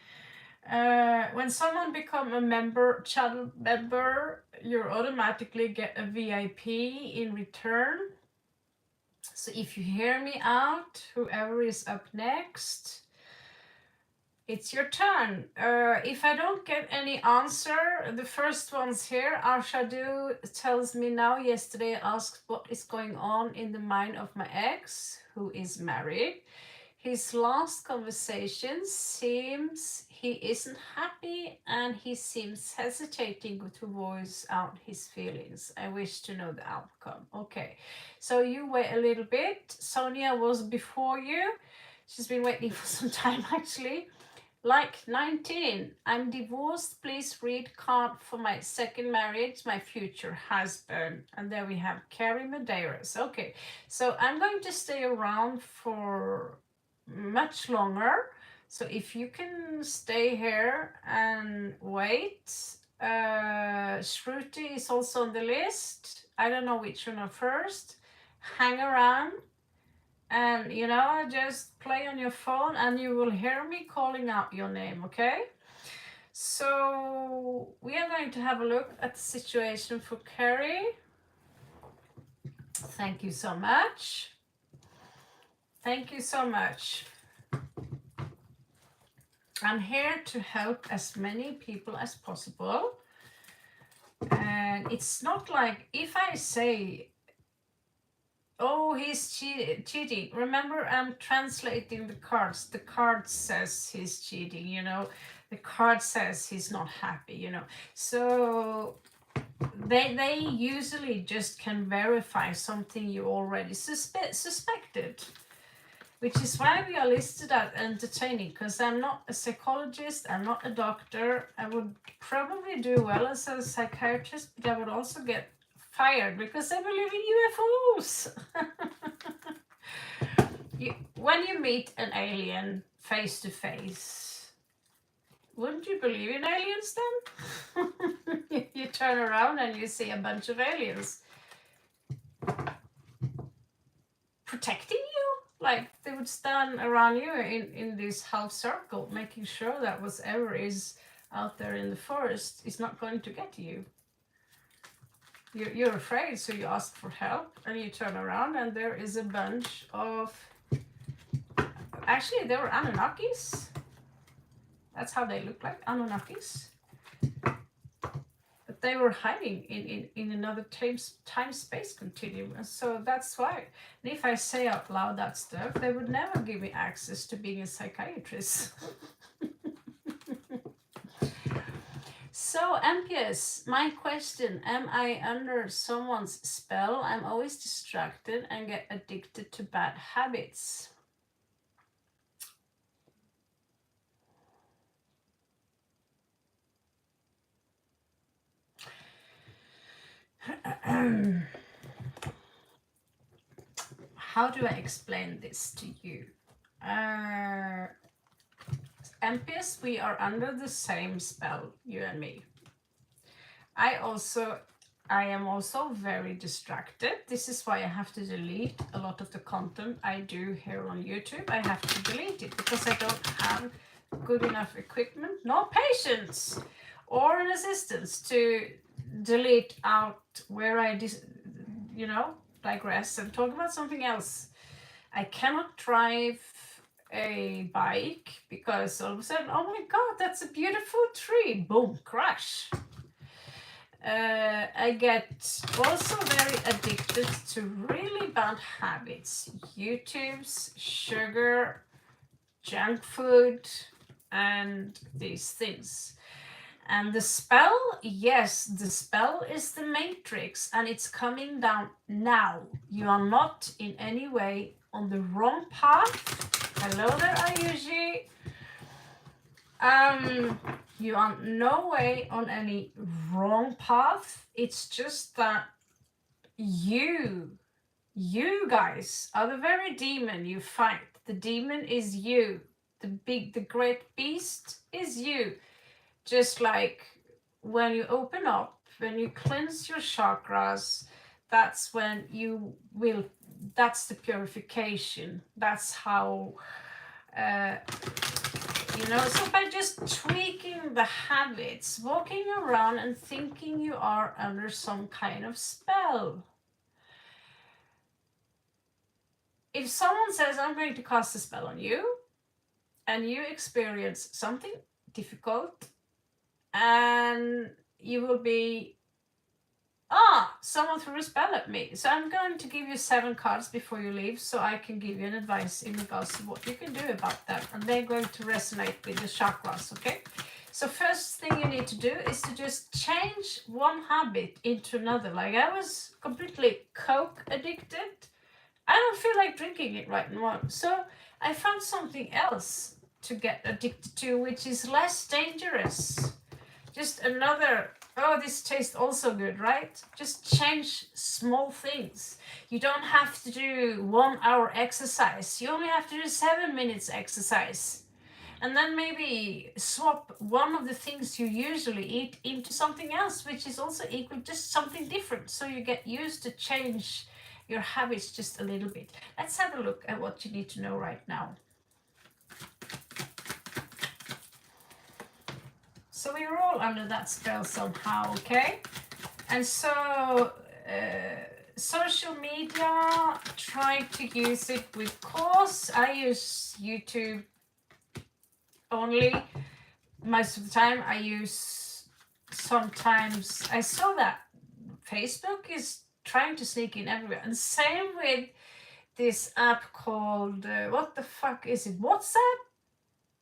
When someone become a channel member, you automatically get a VIP in return. So if you hear me out, whoever is up next, it's your turn. If I don't get any answer, the first one's here. Arshadu tells me now, yesterday I asked what is going on in the mind of my ex, who is married. His last conversation seems he isn't happy and he seems hesitating to voice out his feelings. I wish to know the outcome. Okay, so you wait a little bit. Sonia was before you. She's been waiting for some time actually. Like 19, I'm divorced. Please read card for my second marriage, my future husband. And there we have Carrie Medeiros. Okay, so I'm going to stay around for much longer. So if you can stay here and wait. Shruti is also on the list. I don't know which one are first. Hang around. And you know, just play on your phone and you will hear me calling out your name, okay? So we are going to have a look at the situation for Carrie. Thank you so much. Thank you so much. I'm here to help as many people as possible. And it's not like if I say, oh, he's cheating. Remember, I'm translating the cards. The card says he's cheating, you know. The card says he's not happy, you know. So they usually just can verify something you already suspected. Which is why we are listed as entertaining, because I'm not a psychologist, I'm not a doctor. I would probably do well as a psychiatrist, but I would also get fired because I believe in UFOs. When you meet an alien face to face, wouldn't you believe in aliens then? You turn around and you see a bunch of aliens protecting you. Like they would stand around you in this half circle, making sure that whatever is out there in the forest is not going to get you. You're afraid, so you ask for help, and you turn around, and there is a bunch of. Actually, they were Anunnakis. That's how they look like, Anunnakis. But they were hiding in another time-space continuum. And so that's why. And if I say out loud that stuff, they would never give me access to being a psychiatrist. So, MPS, my question, am I under someone's spell? I'm always distracted and get addicted to bad habits. How do I explain this to you? MPS, we are under the same spell, you and me. I am also very distracted. This is why I have to delete a lot of the content I do here on YouTube. I have to delete it because I don't have good enough equipment, nor patience, or an assistance to delete out where I digress and talk about something else. I cannot drive a bike because all of a sudden, oh my god, that's a beautiful tree, boom, crash. I get also very addicted to really bad habits, YouTube's, sugar, junk food, and these things. And the spell, yes, the spell is the matrix, and it's coming down now. You are not in any way on the wrong path. Hello there, Ayushi. You are no way on any wrong path. It's just that you guys are the very demon you fight. The demon is you. The great beast is you. Just like when you open up, when you cleanse your chakras, that's when that's the purification. That's how, so by just tweaking the habits, walking around and thinking you are under some kind of spell. If someone says, I'm going to cast a spell on you, and you experience something difficult, and you will be, someone threw a spell at me. So I'm going to give you 7 cards before you leave so I can give you an advice in regards to what you can do about that. And they're going to resonate with the chakras, okay? So first thing you need to do is to just change one habit into another. Like I was completely Coke addicted. I don't feel like drinking it right now. So I found something else to get addicted to, which is less dangerous. Just another, this tastes also good, right? Just change small things. You don't have to do 1 hour exercise. You only have to do 7 minutes exercise. And then maybe swap one of the things you usually eat into something else, which is also equal, just something different. So you get used to change your habits just a little bit. Let's have a look at what you need to know right now. So we're all under that spell somehow, okay? And so social media, try to use it with cause. I use YouTube only most of the time. I use sometimes, I saw that Facebook is trying to sneak in everywhere. And same with this app called, what the fuck is it? WhatsApp?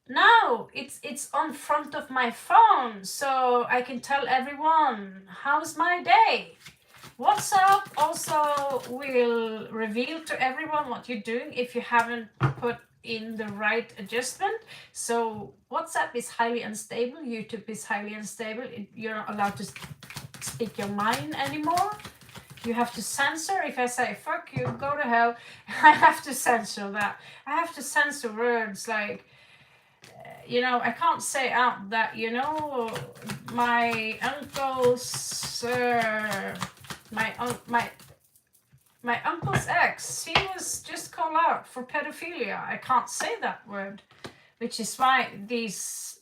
No, it's on front of my phone, so I can tell everyone how's my day. WhatsApp also will reveal to everyone what you're doing if you haven't put in the right adjustment. So WhatsApp is highly unstable, YouTube is highly unstable. You're not allowed to speak your mind anymore. You have to censor. If I say fuck you, go to hell, I have to censor that. I have to censor words like, you know, I can't say out that, you know, my uncle's my uncle's ex, he was just called out for pedophilia. I can't say that word, which is why these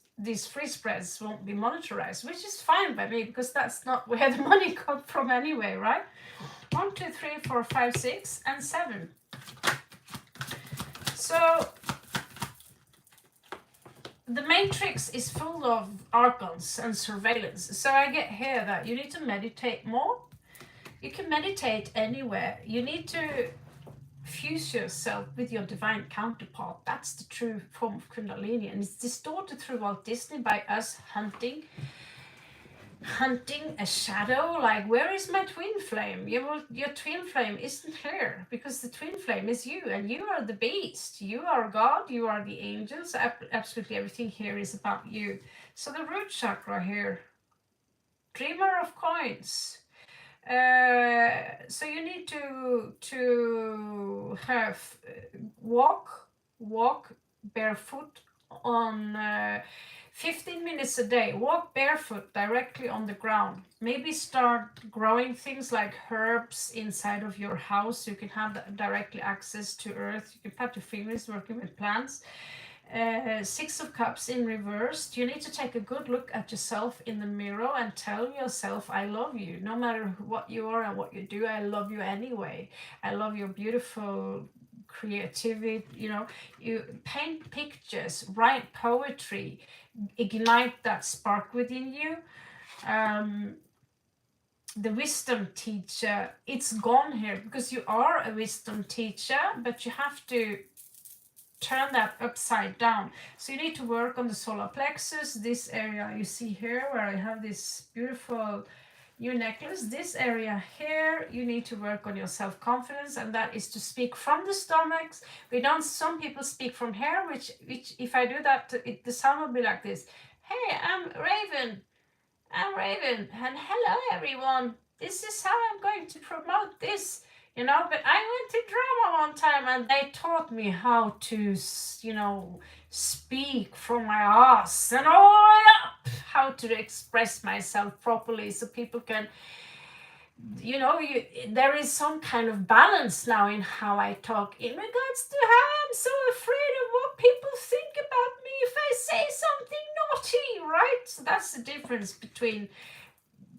free spreads won't be monetized, which is fine by me because that's not where the money comes from anyway, right? 1, 2, 3, 4, 5, 6, and 7. So the matrix is full of archons and surveillance. So I get here that you need to meditate more. You can meditate anywhere. You need to fuse yourself with your divine counterpart. That's the true form of Kundalini, and it's distorted through Walt Disney by us hunting a shadow. Like, where is my twin flame? Your twin flame isn't here, because the twin flame is you, and you are the beast. You are God, you are the angels. Absolutely everything here is about you. So the root chakra here, dreamer of coins. So you need to have walk barefoot on 15 minutes a day. Walk barefoot directly on the ground. Maybe start growing things like herbs inside of your house. You can have directly access to earth. You can pat your fingers working with plants. 6 of Cups in reverse. You need to take a good look at yourself in the mirror and tell yourself, I love you. No matter what you are and what you do, I love you anyway. I love your beautiful creativity. You know, you paint pictures, write poetry, ignite that spark within you. The wisdom teacher, it's gone here because you are a wisdom teacher, but you have to turn that upside down. So you need to work on the solar plexus, this area you see here where I have this beautiful new necklace. This area here, you need to work on your self-confidence, and that is to speak from the stomachs. Some people speak from here, which if I do that, the sound will be like this. Hey, I'm Raven, and hello everyone. This is how I'm going to promote this. You know, but I went to drama one time and they taught me how to, you know, speak from my ass and all the way up, how to express myself properly so people can, you know, there is some kind of balance now in how I talk in regards to how I'm so afraid of what people think about me if I say something naughty, right? So that's the difference between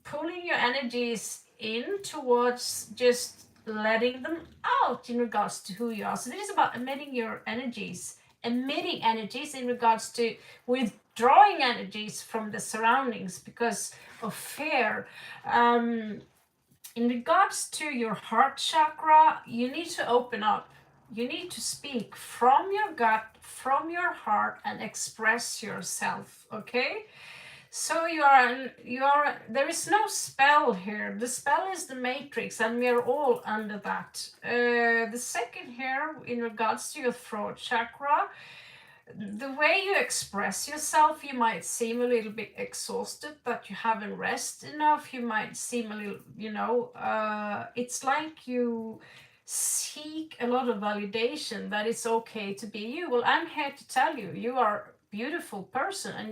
pulling your energies in towards just letting them out in regards to who you are. So this is about emitting energies in regards to withdrawing energies from the surroundings because of fear. In regards to your heart chakra, you need to open up. You need to speak from your gut, from your heart, and express yourself, okay? So there is no spell here. The spell is the matrix, and we are all under that. The second here, in regards to your throat chakra, the way you express yourself, you might seem a little bit exhausted, that you haven't rested enough. You might seem a little, you know, it's like you seek a lot of validation that it's okay to be you. Well, I'm here to tell you, you are beautiful person, and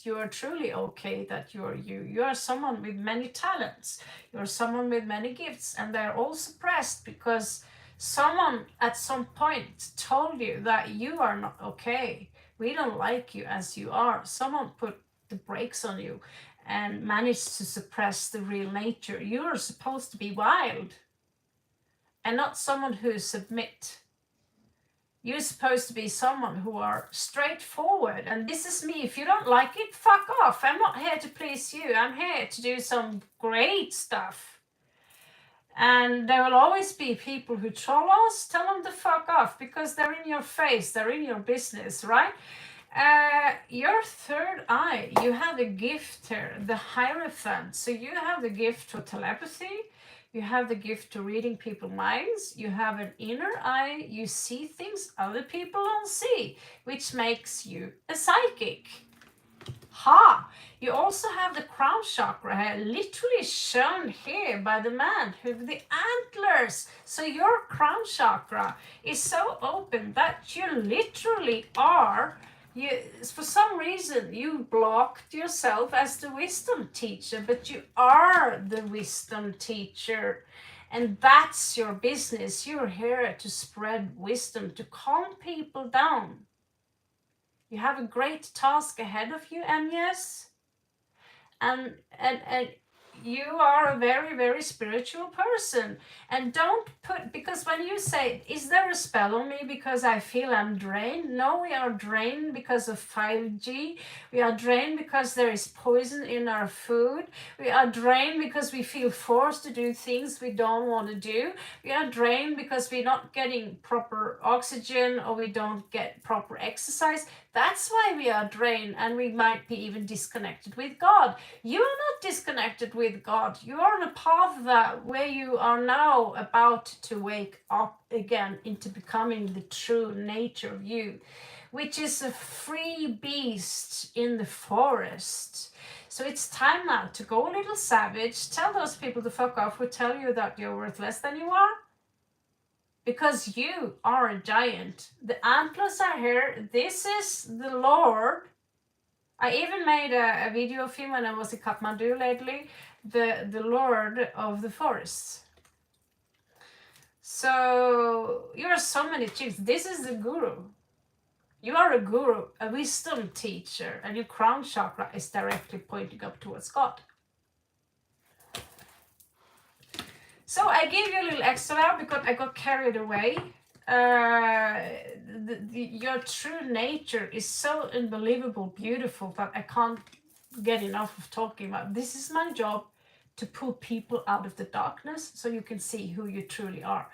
you're truly okay that you are someone with many talents, you're someone with many gifts, and they're all suppressed because someone at some point told you that you are not okay. We don't like you as you are. Someone put the brakes on you and managed to suppress the real nature. You're supposed to be wild and not someone who submit. You're supposed to be someone who are straightforward. And this is me. If you don't like it, fuck off. I'm not here to please you. I'm here to do some great stuff. And there will always be people who troll us. Tell them to fuck off because they're in your face. They're in your business, right? Your third eye, you have a gift here, the Hierophant. So you have the gift for telepathy. You have the gift to reading people's minds. You have an inner eye. You see things other people don't see, which makes you a psychic. Ha! You also have the crown chakra here, literally shown here by the man with the antlers. So your crown chakra is so open that you literally are, for some reason, you blocked yourself as the wisdom teacher, but you are the wisdom teacher. And that's your business. You're here to spread wisdom, to calm people down. You have a great task ahead of you, Agnes. And you are a very, very spiritual person. And don't put, because when you say, is there a spell on me because I feel I'm drained? No, we are drained because of 5G. We are drained because there is poison in our food. We are drained because we feel forced to do things we don't want to do. We are drained because we're not getting proper oxygen or we don't get proper exercise. That's why we are drained, and we might be even disconnected with God. You are not disconnected with God. You are on a path where you are now about to wake up again into becoming the true nature of you, which is a free beast in the forest. So it's time now to go a little savage. Tell those people to fuck off who tell you that you're worth less than you are. Because you are a giant. The antlers are here. This is the Lord. I even made a video of him when I was in Kathmandu lately. The Lord of the Forests. So you are so many things. This is the guru. You are a guru, a wisdom teacher, and your crown chakra is directly pointing up towards God. So I gave you a little extra because I got carried away. Your true nature is so unbelievable, beautiful that I can't get enough of talking about. This is my job, to pull people out of the darkness so you can see who you truly are.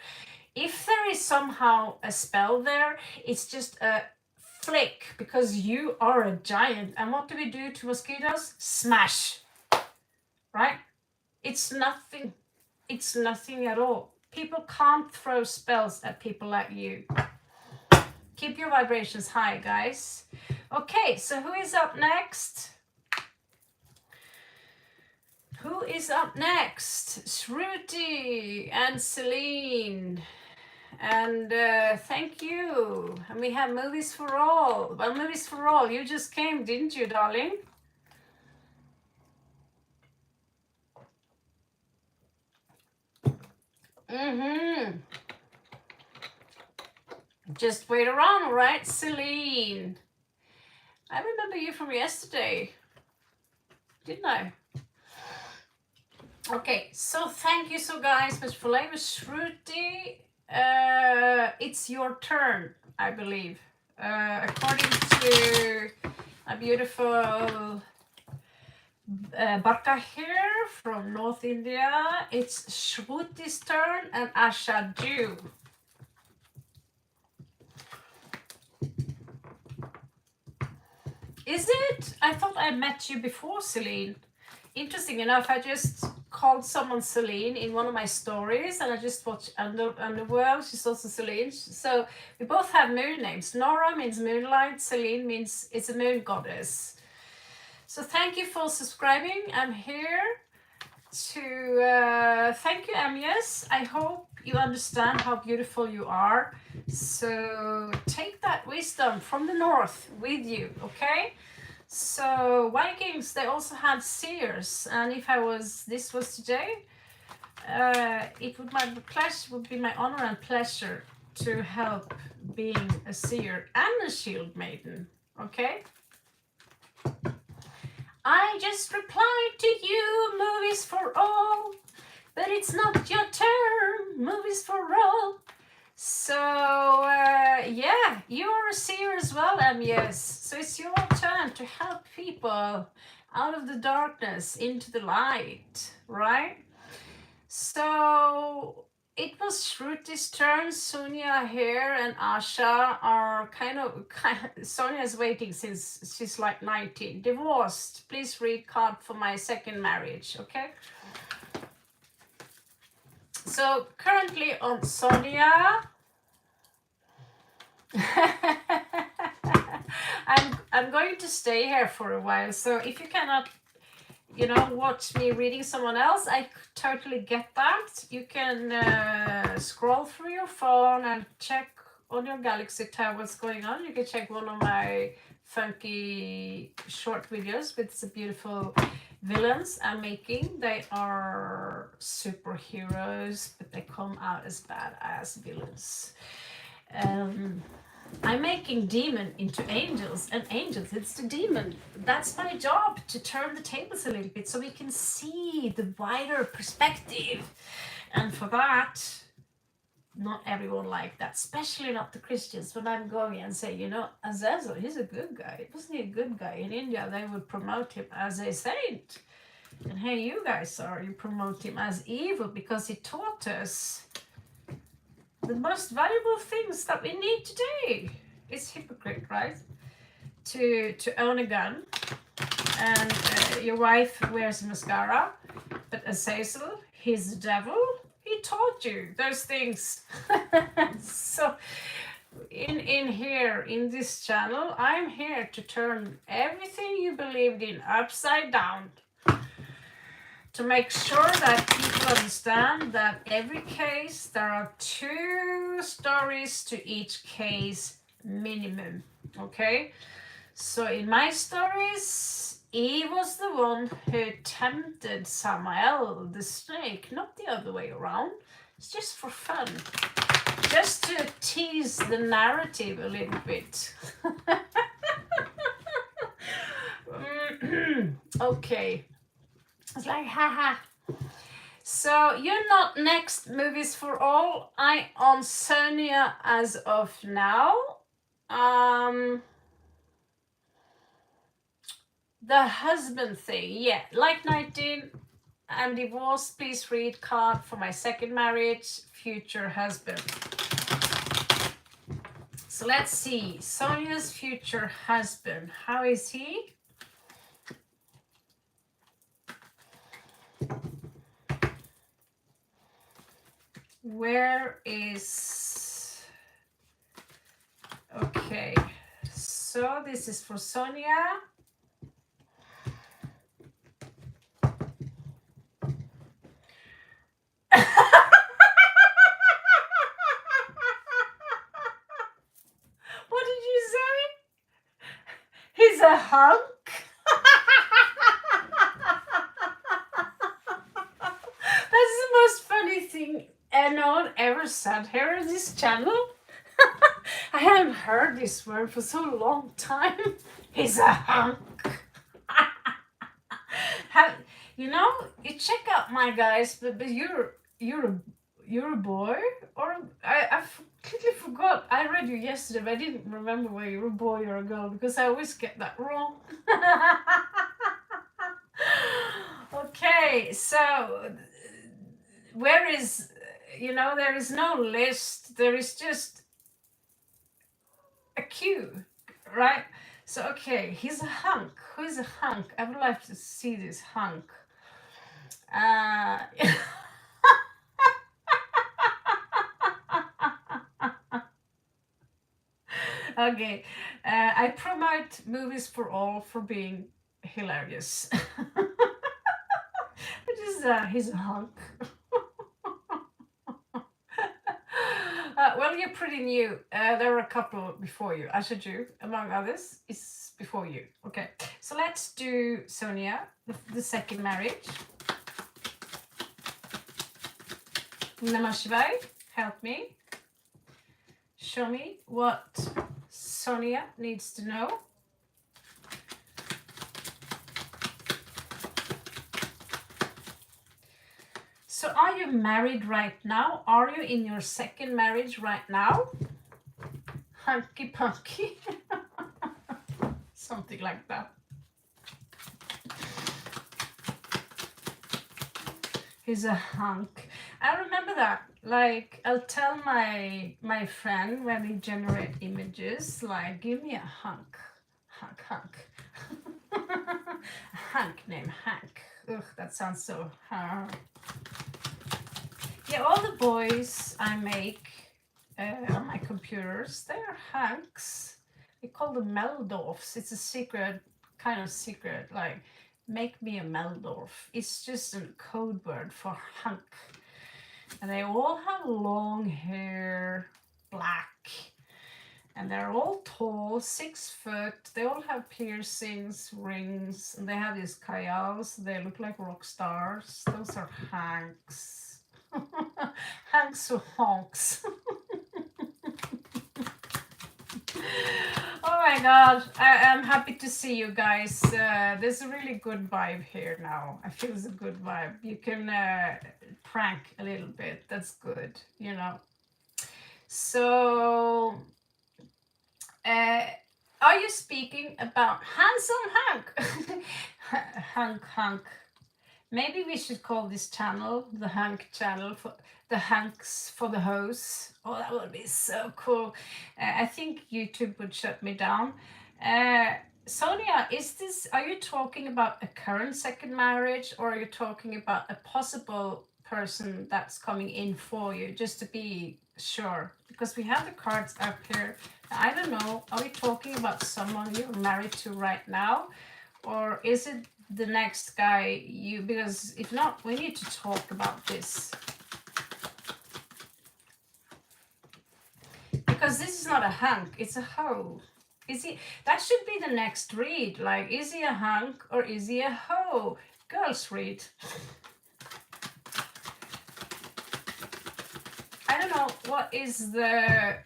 If there is somehow a spell there, it's just a flick because you are a giant. And what do we do to mosquitoes? Smash, right? It's nothing. It's nothing at all. People can't throw spells at people like you. Keep your vibrations high, guys. Okay, so who is up next? Who is up next? Shruti and Celine. And thank you. And we have Movies for All. Well, Movies for All, you just came, didn't you, darling? Just wait around, right, Celine? I remember you from yesterday, didn't I? Okay, so thank you so guys much for live. Shruti, it's your turn, I believe. According to a beautiful Barka here from North India, it's Shruti's turn and Asha Dew. Is it? I thought I met you before, Celine. Interesting enough, I just called someone Celine in one of my stories, and I just watched Underworld. She's also Celine. So we both have moon names. Nora means moonlight. Celine means it's a moon goddess. So thank you for subscribing. I'm here to thank you, Amias. I hope you understand how beautiful you are. So take that wisdom from the north with you, okay? So Vikings, they also had seers, and if this was today, it would be my honor and pleasure to help being a seer and a shield maiden, okay? I just replied to you, movies for all, but it's not your turn, movies for all. So, yeah, you're a seer as well, yes. So it's your turn to help people out of the darkness into the light, right? So it was Shruti's turn. Sonia here and Asha are kind of Sonia's waiting since she's like 19. Divorced. Please read card for my second marriage, okay? So currently on Sonia. I'm going to stay here for a while, so if you cannot, you know, watch me reading someone else, I totally get that. You can scroll through your phone and check on your Galaxy tab what's going on. You can check one of my funky short videos with some beautiful villains I'm making. They are superheroes, but they come out as badass villains. I'm making demon into angels, and angels, it's the demon. That's my job, to turn the tables a little bit so we can see the wider perspective. And for that, not everyone like that, especially not the Christians. When I'm going and say, you know, Azazel, he's a good guy. Wasn't he a good guy? In India, they would promote him as a saint. And here you guys are, you promote him as evil because he taught us the most valuable things that we need today. It's hypocrite, right? To own a gun and your wife wears mascara, but Azazel, he's the devil. He taught you those things. So in here, in this channel, I'm here to turn everything you believed in upside down, to make sure that people understand that every case, there are 2 stories to each case minimum, okay? So in my stories, Eve was the one who tempted Samael, the snake, not the other way around. It's just for fun, just to tease the narrative a little bit. Okay. It's like, haha. So you're not next movies for all. I on Sonia as of now. The husband thing, yeah. Like 19, I'm divorced. Please read card for my second marriage, future husband. So let's see. Sonia's future husband. How is he? Where is... Okay, so this is for Sonia. What did you say? He's a hunk? That's the most funny thing anyone ever said here on this channel. I haven't heard this word for so long time. He's a hunk. You know, you check out my guys, but you're a boy, or I completely forgot. I read you yesterday, but I didn't remember whether you're a boy or a girl because I always get that wrong. Okay, so where is, you know, there is no list. There is just a queue, right? So okay, he's a hunk. Who is a hunk? I would like to see this hunk. Okay, I promote movies for all for being hilarious. He's a hunk. Well, you're pretty new. There are a couple before you. Ashaju, among others, is before you. Okay, so let's do Sonia, the second marriage. Namah Shivaya, help me. Show me what Sonia needs to know. So are you married right now? Are you in your second marriage right now? Hunky punky. Something like that. He's a hunk. I remember that. Like, I'll tell my friend when we generate images, like, give me a hunk. Hunk. A hunk named Hank. Ugh, that sounds so hard. Yeah, all the boys I make on my computers, they're hunks. We call them Meldorfs. It's a secret, kind of secret, like, make me a Meldorf. It's just a code word for hunk. And they all have long hair, black, and they're all tall, 6 foot. They all have piercings, rings, and they have these kayals. They look like rock stars. Those are hanks. Hanks or honks. Oh my god, I'm happy to see you guys. There's a really good vibe here now. I feel it's a good vibe. You can prank a little bit. That's good, you know. So, are you speaking about handsome Hank? Hank. Maybe we should call this channel the Hank channel, for the Hanks for the hoes. Oh, that would be so cool. I think YouTube would shut me down. Sonia, are you talking about a current second marriage, or are you talking about a possible person that's coming in for you, just to be sure? Because we have the cards up here. I don't know, are we talking about someone you're married to right now, or is it the next guy because if not, we need to talk about this, because this is not a hunk, it's a hoe. Is he? That should be the next read. Like, is he a hunk or is he a hoe? Girls read. I don't know, what is the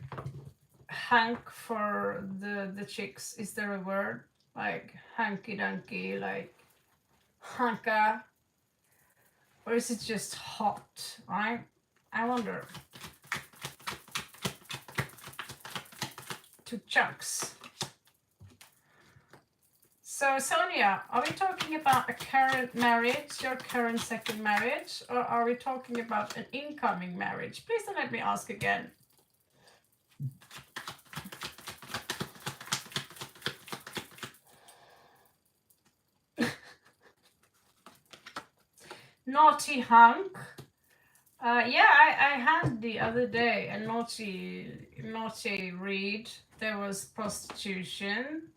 hunk for the chicks? Is there a word like hanky dunky, like hanka, or is it just hot, right? I wonder. 2 chunks. So Sonia, are we talking about a current marriage, your current second marriage, or are we talking about an incoming marriage? Please don't let me ask again. Naughty hunk. Yeah, I had the other day a naughty read. There was prostitution.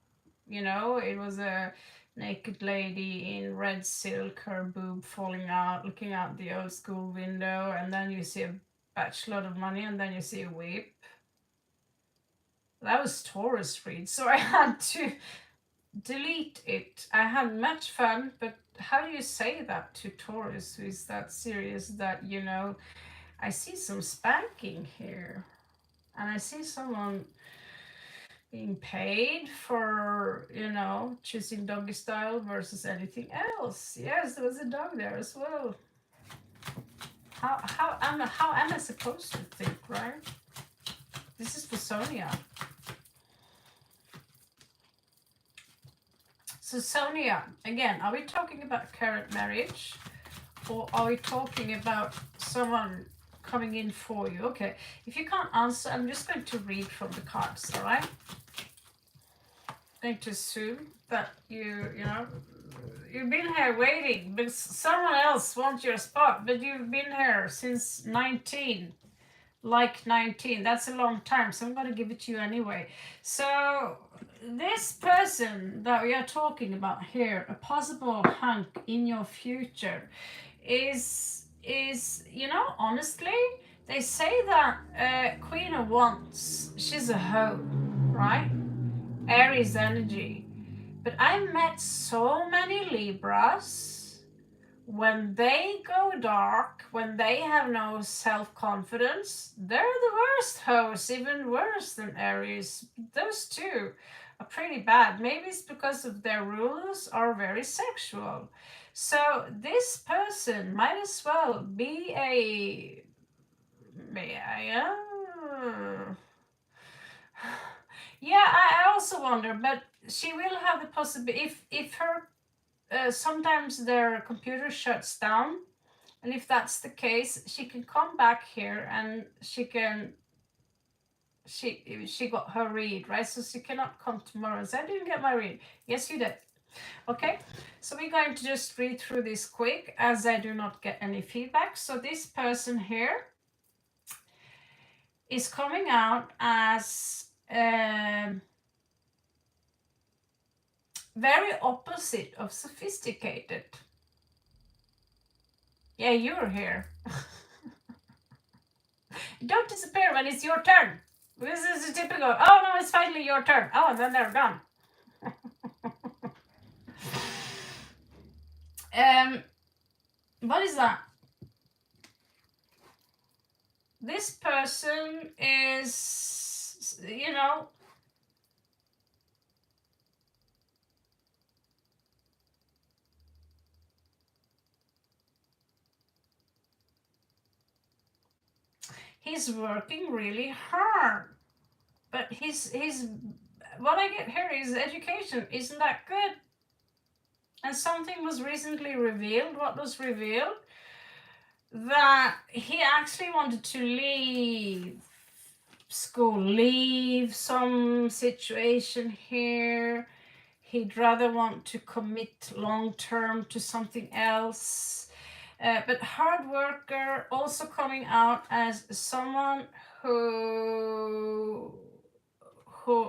You know, it was a naked lady in red silk, her boob falling out, looking out the old school window, and then you see a batchload of money, and then you see a whip. That was Taurus read, so I had to delete it. I had much fun, but how do you say that to Taurus who is that serious that, you know, I see some spanking here, and I see someone being paid for, you know, choosing doggy style versus anything else. Yes, there was a dog there as well. How am I supposed to think, right? This is for Sonia. So Sonia, again, are we talking about current marriage, or are we talking about someone coming in for you? Okay, if you can't answer, I'm just going to read from the cards, all right? I'm going to assume that you know, you've been here waiting, but someone else wants your spot, but you've been here since 19. Like 19, that's a long time, so I'm going to give it to you anyway. So this person that we are talking about here, a possible hunk in your future, is, you know, honestly, They say that Queen of Wands, she's a hoe, right? Aries energy. But I've met so many Libras, when they go dark, when they have no self-confidence, they're the worst hoes, even worse than Aries. Those two are pretty bad. Maybe it's because of their rulers are very sexual. So this person might as well be a... Yeah, I also wonder, but she will have the possibility if her sometimes their computer shuts down, and if that's the case, she can come back here and she got her read, right? So she cannot come tomorrow. So I didn't get my read. Yes, you did. Okay, so we're going to just read through this quick as I do not get any feedback. So this person here is coming out as very opposite of sophisticated. Yeah, you're here. Don't disappear when it's your turn. This is a typical, oh no, it's finally your turn. Oh, and then they're gone. What is that? This person is, you know, he's working really hard, but his what I get here is education isn't that good. And something was recently revealed. What was revealed? That he actually wanted to leave school, leave some situation here. He'd rather want to commit long term to something else. But hard worker, also coming out as someone who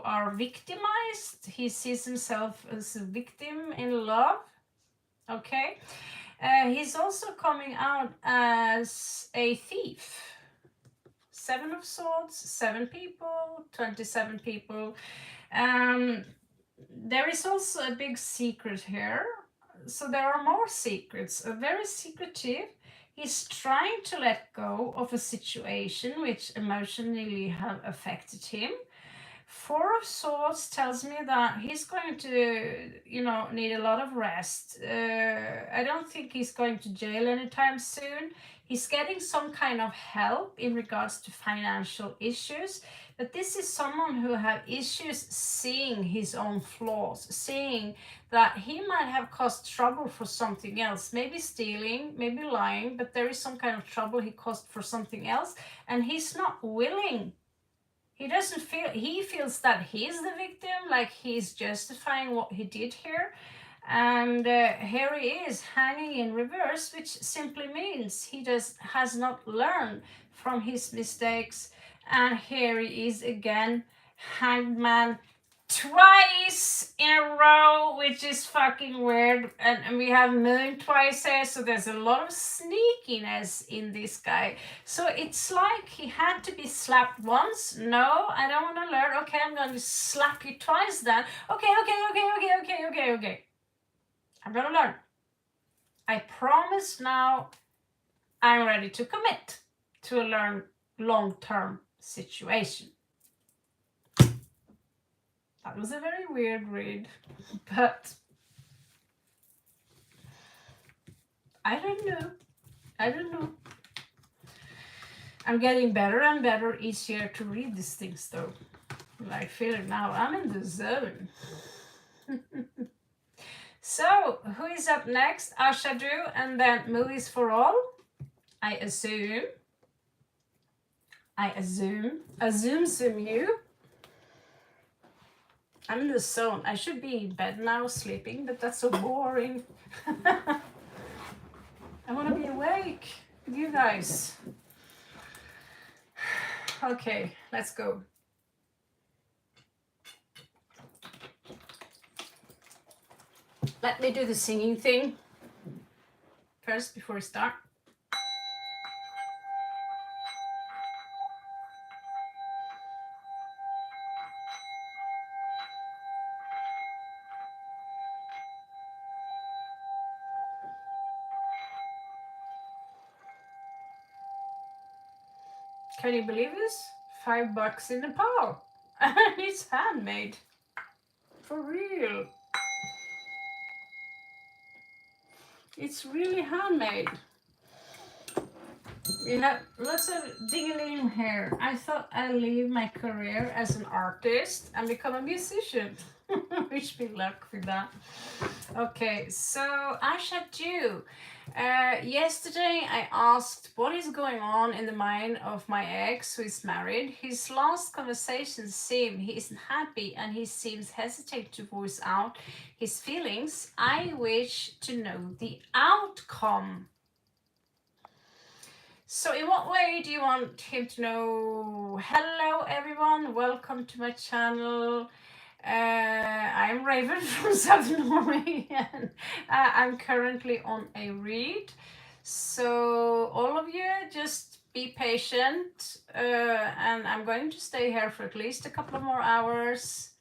are victimized. He sees himself as a victim in love. Okay. He's also coming out as a thief. 7 of Swords, 7 people, 27 people. There is also a big secret here. So there are more secrets. A very secretive. He's trying to let go of a situation which emotionally have affected him. 4 of Swords tells me that he's going to, need a lot of rest. I don't think he's going to jail anytime soon. He's getting some kind of help in regards to financial issues. But this is someone who have issues seeing his own flaws, seeing that he might have caused trouble for something else, maybe stealing, maybe lying, but there is some kind of trouble he caused for something else, and he's not willing. He feels that he's the victim, like he's justifying what he did here. And here he is hanging in reverse, which simply means he has not learned from his mistakes. And here he is again, hanged man, twice in a row, which is fucking weird. And we have moon twice here, so there's a lot of sneakiness in this guy. So it's like he had to be slapped once. No, I don't want to learn. Okay, I'm going to slap you twice then. Okay. I'm going to learn. I promise now I'm ready to commit to a long-term situation. That was a very weird read, but I don't know. I'm getting better and better each year to read these things though. I feel it now. I'm in the zone. So, who is up next? Ashadu and then Movies for All. I assume you. I'm in the zone. I should be in bed now sleeping, but that's so boring. I want to be awake with you guys. Okay, let's go. Let me do the singing thing first before we start. Can you believe this? $5 in Nepal. And it's handmade. For real. It's really handmade. You have lots of ding-a-ling here. I thought I'd leave my career as an artist and become a musician. Wish me luck with that. Okay, so Asha Jew. Yesterday I asked what is going on in the mind of my ex who is married. His last conversations seem he isn't happy and he seems hesitant to voice out his feelings. I wish to know the outcome. So in what way do you want him to know? Hello everyone, welcome to my channel. I'm Raven from Southern Norway and I'm currently on a read. So all of you just be patient and I'm going to stay here for at least a couple of more hours.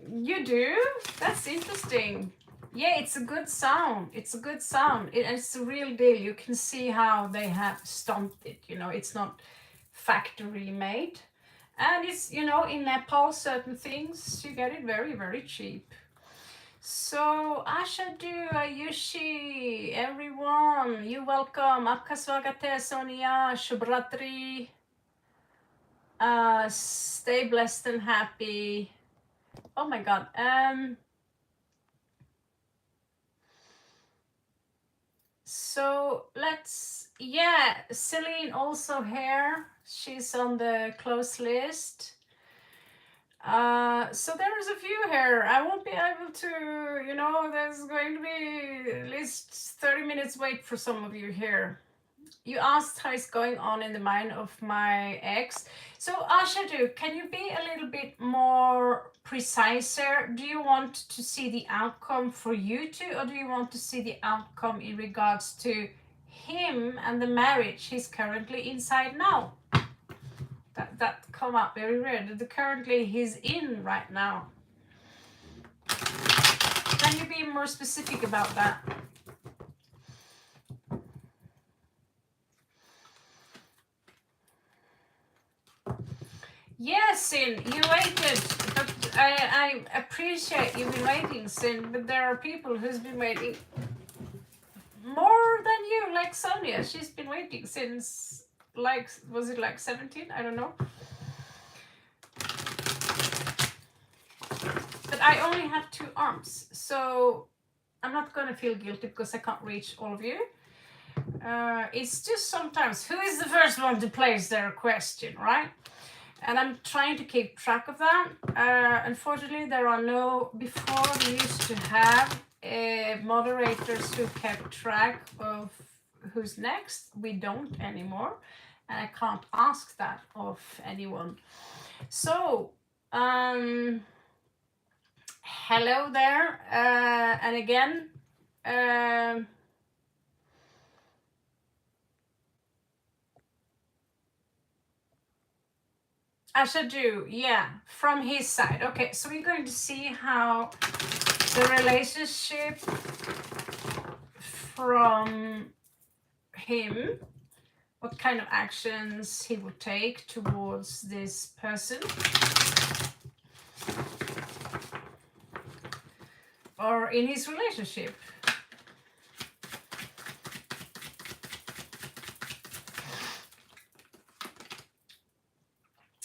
You do? That's interesting. Yeah, it's a good sound. It's a good sound. It's a real deal. You can see how they have stomped it. You know, it's not factory made. And it's, you know, in Nepal, certain things, you get it very, very cheap. So, Ashadu, Ayushi, everyone, you welcome. Aapka swagat hai, Sonia, Shubhratri. Stay blessed and happy. Oh my God. So yeah, Celine also here. She's on the close list. So there is a few here. I won't be able to, you know, there's going to be at least 30 minutes wait for some of you here. You asked how it's going on in the mind of my ex. So Ashadu, can you be a little bit more precise here? Do you want to see the outcome for you two, or do you want to see the outcome in regards to him and the marriage he's currently inside now? That come up very rare. The currently he's in right now. Can you be more specific about that? Yes, Sin, you waited, but I appreciate you've been waiting, Sin, but there are people who's been waiting more than you, like Sonia. She's been waiting since, like, was it like 17? I don't know. But I only have 2 arms, so I'm not gonna feel guilty because I can't reach all of you. It's just sometimes, who is the first one to place their question, right? And I'm trying to keep track of that. Unfortunately, there are no, before we used to have moderators who kept track of who's next. We don't anymore. And I can't ask that of anyone. So, hello there. And again, Ashadu, yeah, from his side. Okay, so we're going to see how the relationship from him, what kind of actions he would take towards this person, or in his relationship.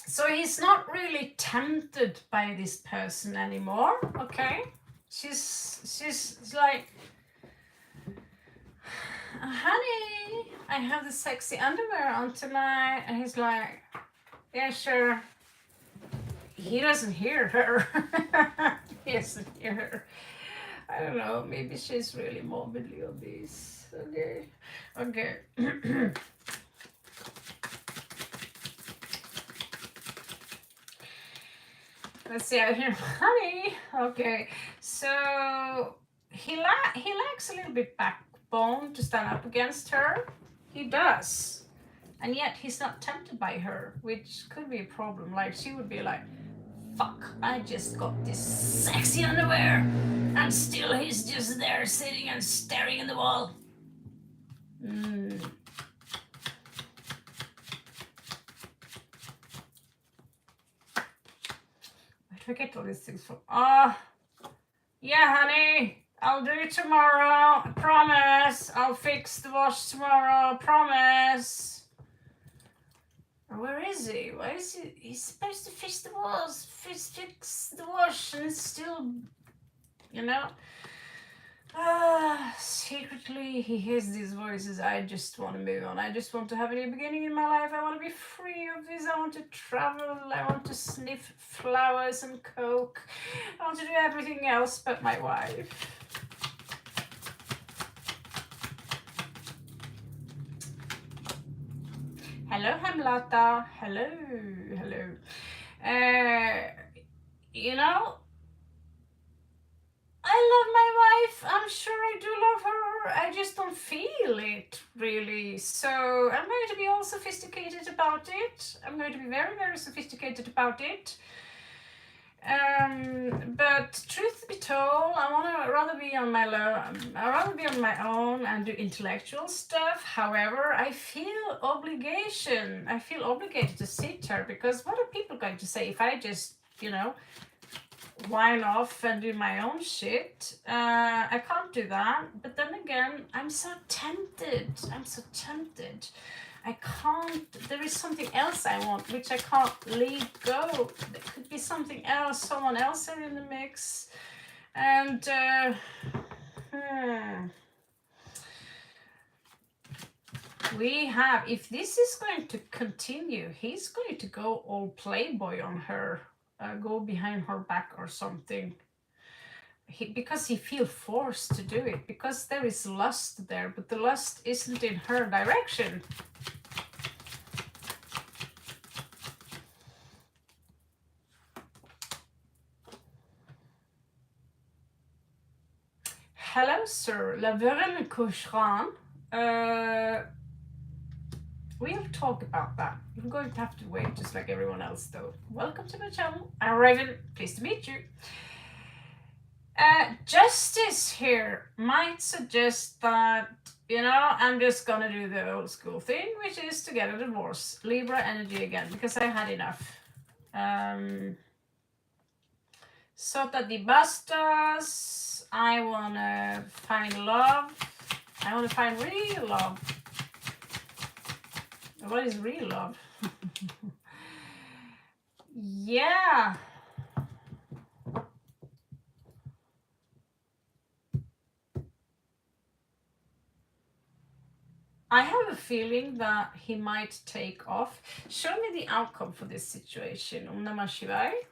So he's not really tempted by this person anymore, okay? She's like, honey, I have the sexy underwear on tonight. And he's like, yeah, sure. He doesn't hear her. He doesn't hear her. I don't know, maybe she's really morbidly obese. Okay, okay. Let's see out here, honey. Okay, so he lacks a little bit backbone to stand up against her. He does, and yet he's not tempted by her, which could be a problem. Like she would be like, "Fuck! I just got this sexy underwear, and still he's just there sitting and staring in the wall." Where do I get all these things from? Yeah, honey. I'll do it tomorrow. I promise. I'll fix the wash tomorrow. Promise. Where is he? Where is he? He's supposed to fix the wash. Fix the wash, and it's still, you know. Secretly, he hears these voices. I just want to move on. I just want to have a new beginning in my life. I want to be free of this. I want to travel. I want to sniff flowers and coke. I want to do everything else but my wife. Hello, Hamlata. Hello, hello. You know, I love my wife. I'm sure I do love her. I just don't feel it really. So I'm going to be all sophisticated about it. I'm going to be very, very sophisticated about it. But truth be told, I want to rather be on my own and do intellectual stuff. However, I feel obligation. I feel obligated to sit here because what are people going to say if I just, you know, whine off and do my own shit? I can't do that. But then again, I'm so tempted. I can't, there is something else I want, which I can't leave go. There could be something else, someone else are in the mix. And, we have, if this is going to continue, he's going to go all playboy on her, go behind her back or something. Because he feels forced to do it, because there is lust there, but the lust isn't in her direction. Hello, sir. La Verre Cochran. We'll talk about that. You're going to have to wait, just like everyone else, though. Welcome to my channel. I'm Raven. Pleased to meet you. Justice here might suggest that, you know, I'm just gonna do the old school thing, which is to get a divorce. Libra energy again, because I had enough. Sota di bastas. I wanna find love. I wanna find real love. What is real love? Yeah. I have a feeling that he might take off. Show me the outcome for this situation. Om Namah Shivaya.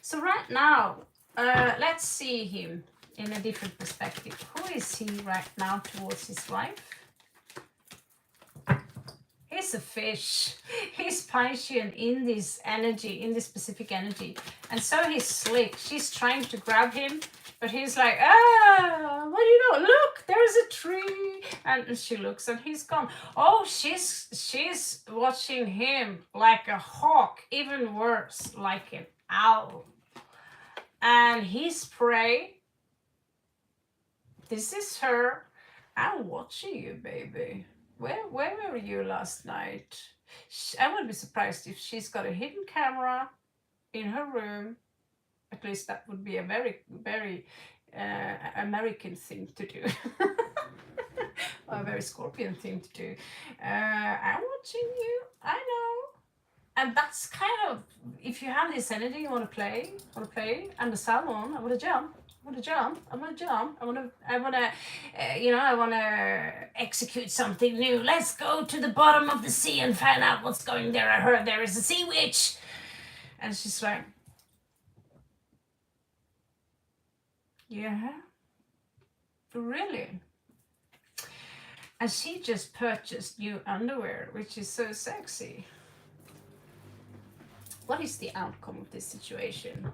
So right now, let's see him in a different perspective. Who is he right now towards his wife? He's a fish. He's Piscean in this energy, in this specific energy. And so he's slick. She's trying to grab him, but he's like, what do you know? Look, there's a tree. And she looks and he's gone. Oh, she's watching him like a hawk, even worse, like an owl. And he's prey. This is her. I'm watching you, baby. Where were you last night? I would be surprised if she's got a hidden camera in her room. At least that would be a very, very American thing to do. Or a very Scorpion thing to do. I'm watching you. I know. And that's kind of, if you have this energy, you want to play, and the salmon, I want to jump. I want to execute something new. Let's go to the bottom of the sea and find out what's going there. I heard there is a sea witch. And she's like, yeah, really? And she just purchased new underwear, which is so sexy. What is the outcome of this situation?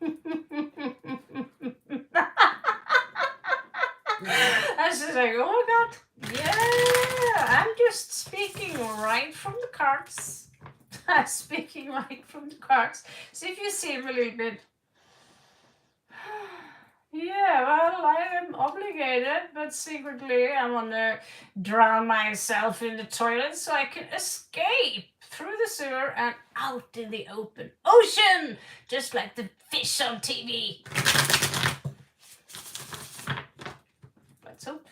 And she's like, oh my god, yeah, I'm just speaking right from the cards. Speaking right from the cards. So if you see him a little bit, Yeah, well, I am obligated, but secretly I want to drown myself in the toilet so I can escape through the sewer and out in the open ocean, just like the fish on TV. Let's hope.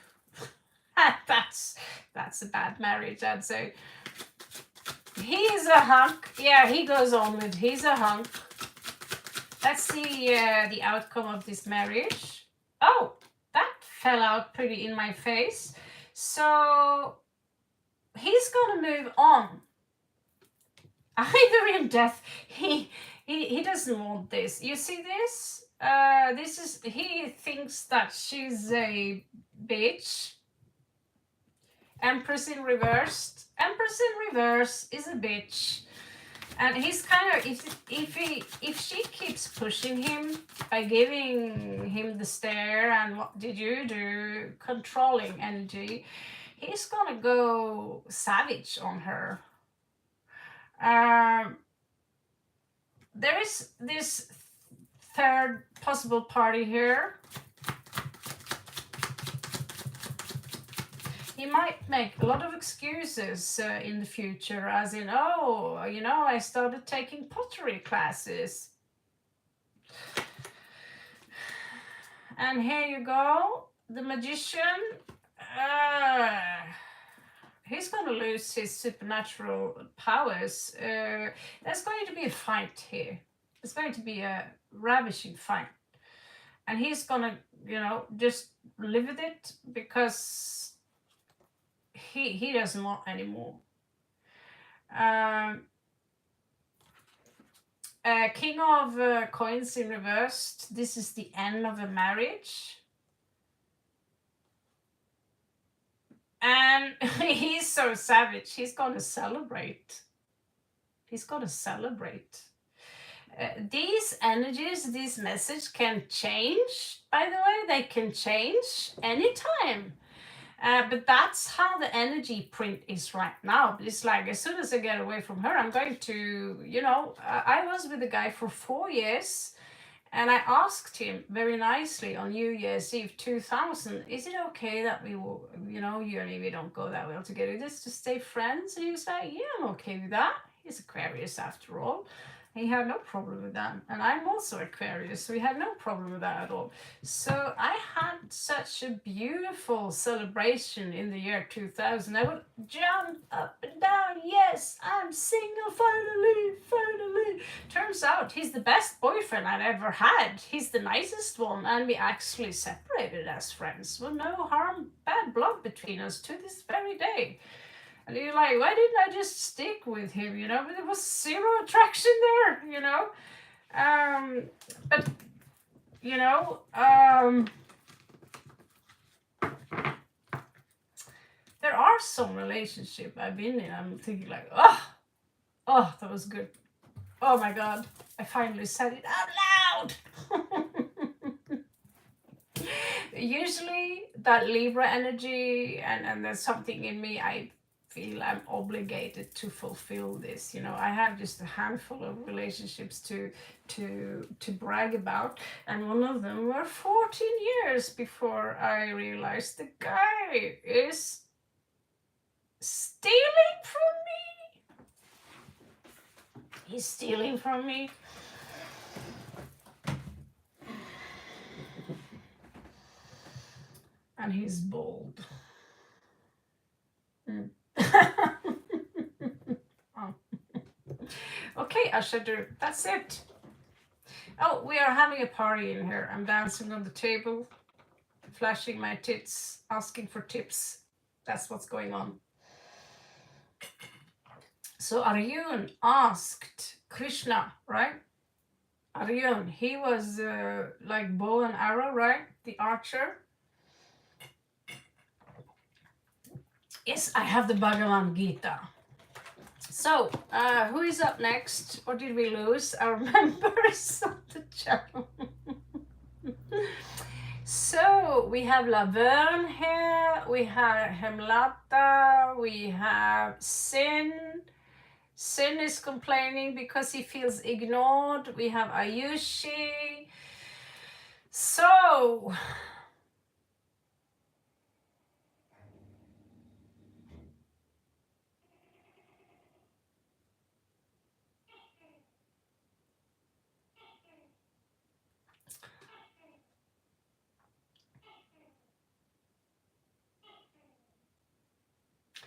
That's a bad marriage, I'd say. He's a hunk. Yeah, he goes on with he's a hunk. Let's see the outcome of this marriage. Oh, that fell out pretty in my face. So he's gonna move on. Either in death, he doesn't want this. You see this? This is he thinks that she's a bitch. Empress in reversed. Empress in reverse is a bitch. And he's kind of if she keeps pushing him by giving him the stare and what did you do, controlling energy, he's gonna go savage on her. There is this third possible party here. He might make a lot of excuses in the future, as in, oh, you know, I started taking pottery classes. And here you go, the magician. He's going to lose his supernatural powers. There's going to be a fight here. It's going to be a ravishing fight. And he's going to, you know, just live with it because he doesn't want any more. King of coins in reversed. This is the end of a marriage. And he's so savage. He's going to celebrate. He's going to celebrate. These energies, this message can change, by the way. They can change anytime. But that's how the energy print is right now. It's like as soon as I get away from her, I'm going to, you know, I was with the guy for 4 years. And I asked him very nicely on New Year's Eve 2000, is it okay that we will, you know, you and me, we don't go that well together, just to stay friends? And he was like, yeah, I'm okay with that. He's Aquarius after all. He had no problem with that. And I'm also Aquarius, so we had no problem with that at all. So I had such a beautiful celebration in the year 2000. I would jump up and down. Yes, I'm single, finally, finally. Turns out he's the best boyfriend I've ever had. He's the nicest one. And we actually separated as friends. Well, no harm, bad blood between us to this very day. And you're like, why didn't I just stick with him, you know? But there was zero attraction there, you know? But, you know, there are some relationship I've been in. I'm thinking like, oh, that was good. Oh my God, I finally said it out loud. Usually that Libra energy and there's something in me, I feel I'm obligated to fulfill this. You know, I have just a handful of relationships to brag about, and one of them were 14 years before I realized the guy is stealing from me. He's stealing from me. And he's bold. Oh. Okay, I should do. That's it. Oh, we are having a party in here. I'm dancing on the table, flashing my tits, asking for tips. That's what's going on. So Arjun asked Krishna, right? Arjun, he was like bow and arrow, right? The archer. Yes, I have the Bhagavad Gita. So, who is up next? Or did we lose our members of the channel? So, we have Laverne here, we have Hemlata, we have Sin. Sin is complaining because he feels ignored. We have Ayushi. So,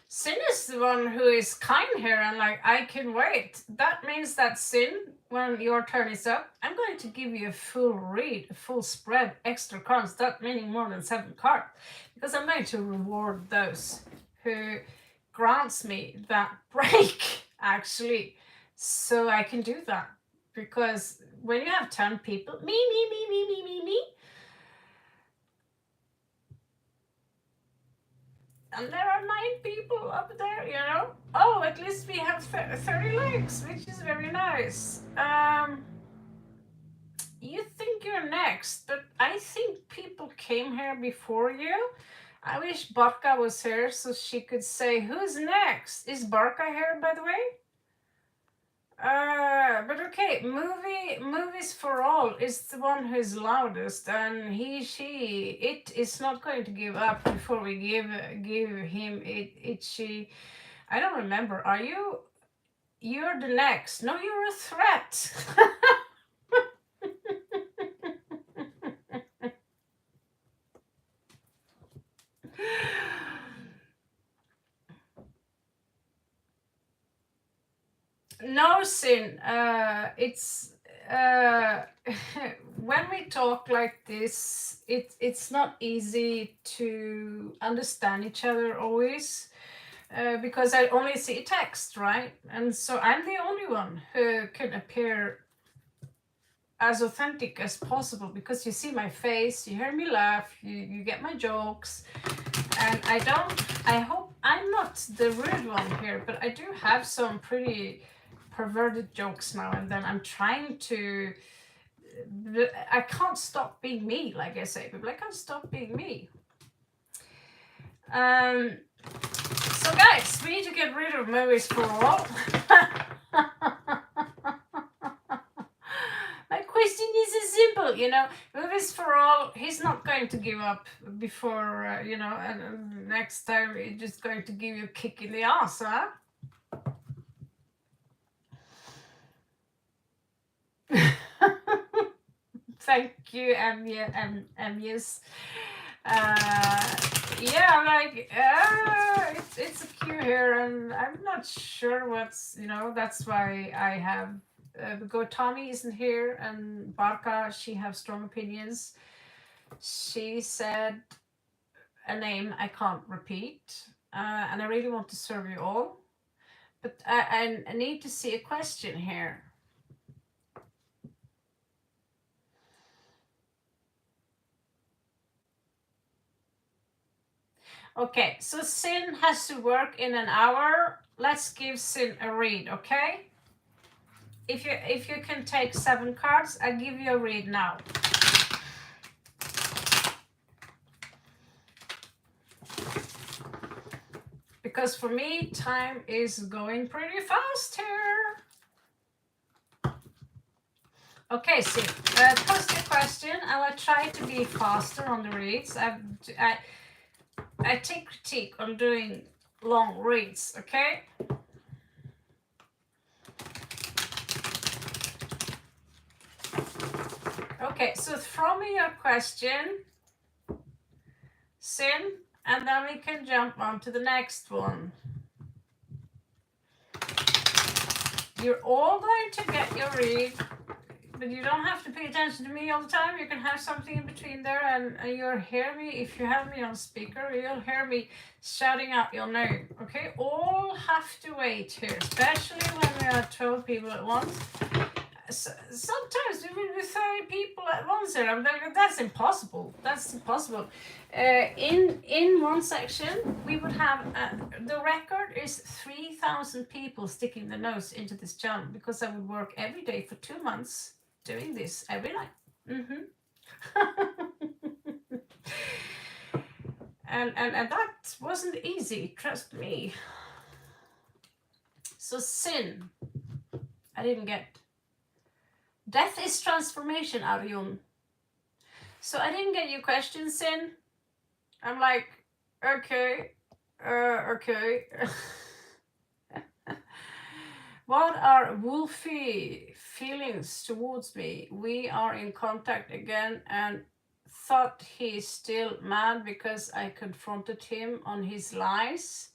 Sin is the one who is kind here and like, I can wait. That means that Sin, when your turn is up, I'm going to give you a full read, a full spread, extra cards, that meaning more than 7 cards. Because I'm going to reward those who grants me that break, actually. So I can do that. Because when you have 10 people, me, and there are 9 people up there, you know. Oh, at least we have 30 likes, which is very nice. You think you're next, but I think people came here before you. I wish Barka was here so she could say, who's next? Is Barka here, by the way? But okay, movies for all is the one who is loudest, and it is not going to give up before we give him she. I don't remember. Are you? You're the next. No, you're a threat. No, Sin. It's when we talk like this, it's not easy to understand each other always. Because I only see text, right? And so I'm the only one who can appear as authentic as possible because you see my face, you hear me laugh, you get my jokes, and I hope I'm not the rude one here, but I do have some pretty perverted jokes now and then. I'm trying to, I can't stop being me, like I say, people, I can't stop being me. So guys, we need to get rid of movies for all. My question is simple, you know, movies for all, he's not going to give up before, you know, and next time he's just going to give you a kick in the ass, huh? Thank you, Amias. Yeah, like it's a queue here, and I'm not sure what's, you know, that's why I have Go Tommy isn't here, and Barka, she have strong opinions. She said a name I can't repeat, and I really want to serve you all, but I need to see a question here. Okay, so Sin has to work in an hour. Let's give Sin a read, okay? If you can take 7 cards, I give you a read now. Because for me, time is going pretty fast here. Okay, Sin, post your question. I will try to be faster on the reads. I take critique on doing long reads, okay? Okay, so throw me your question, Sin, and then we can jump on to the next one. You're all going to get your read, but you don't have to pay attention to me all the time. You can have something in between there, and you'll hear me. If you have me on speaker, you'll hear me shouting out your name, okay? All have to wait here, especially when there are 12 people at once. Sometimes we will be 30 people at once here. I'm like, that's impossible. That's impossible. In one section, we would have the record is 3,000 people sticking their nose into this channel because I would work every day for 2 months doing this every night. and that wasn't easy, trust me. So Sin, I didn't get. Death is transformation, Arjun. So I didn't get your questions in. I'm like, okay, okay. What are wolfy feelings towards me? We are in contact again and thought he's still mad because I confronted him on his lies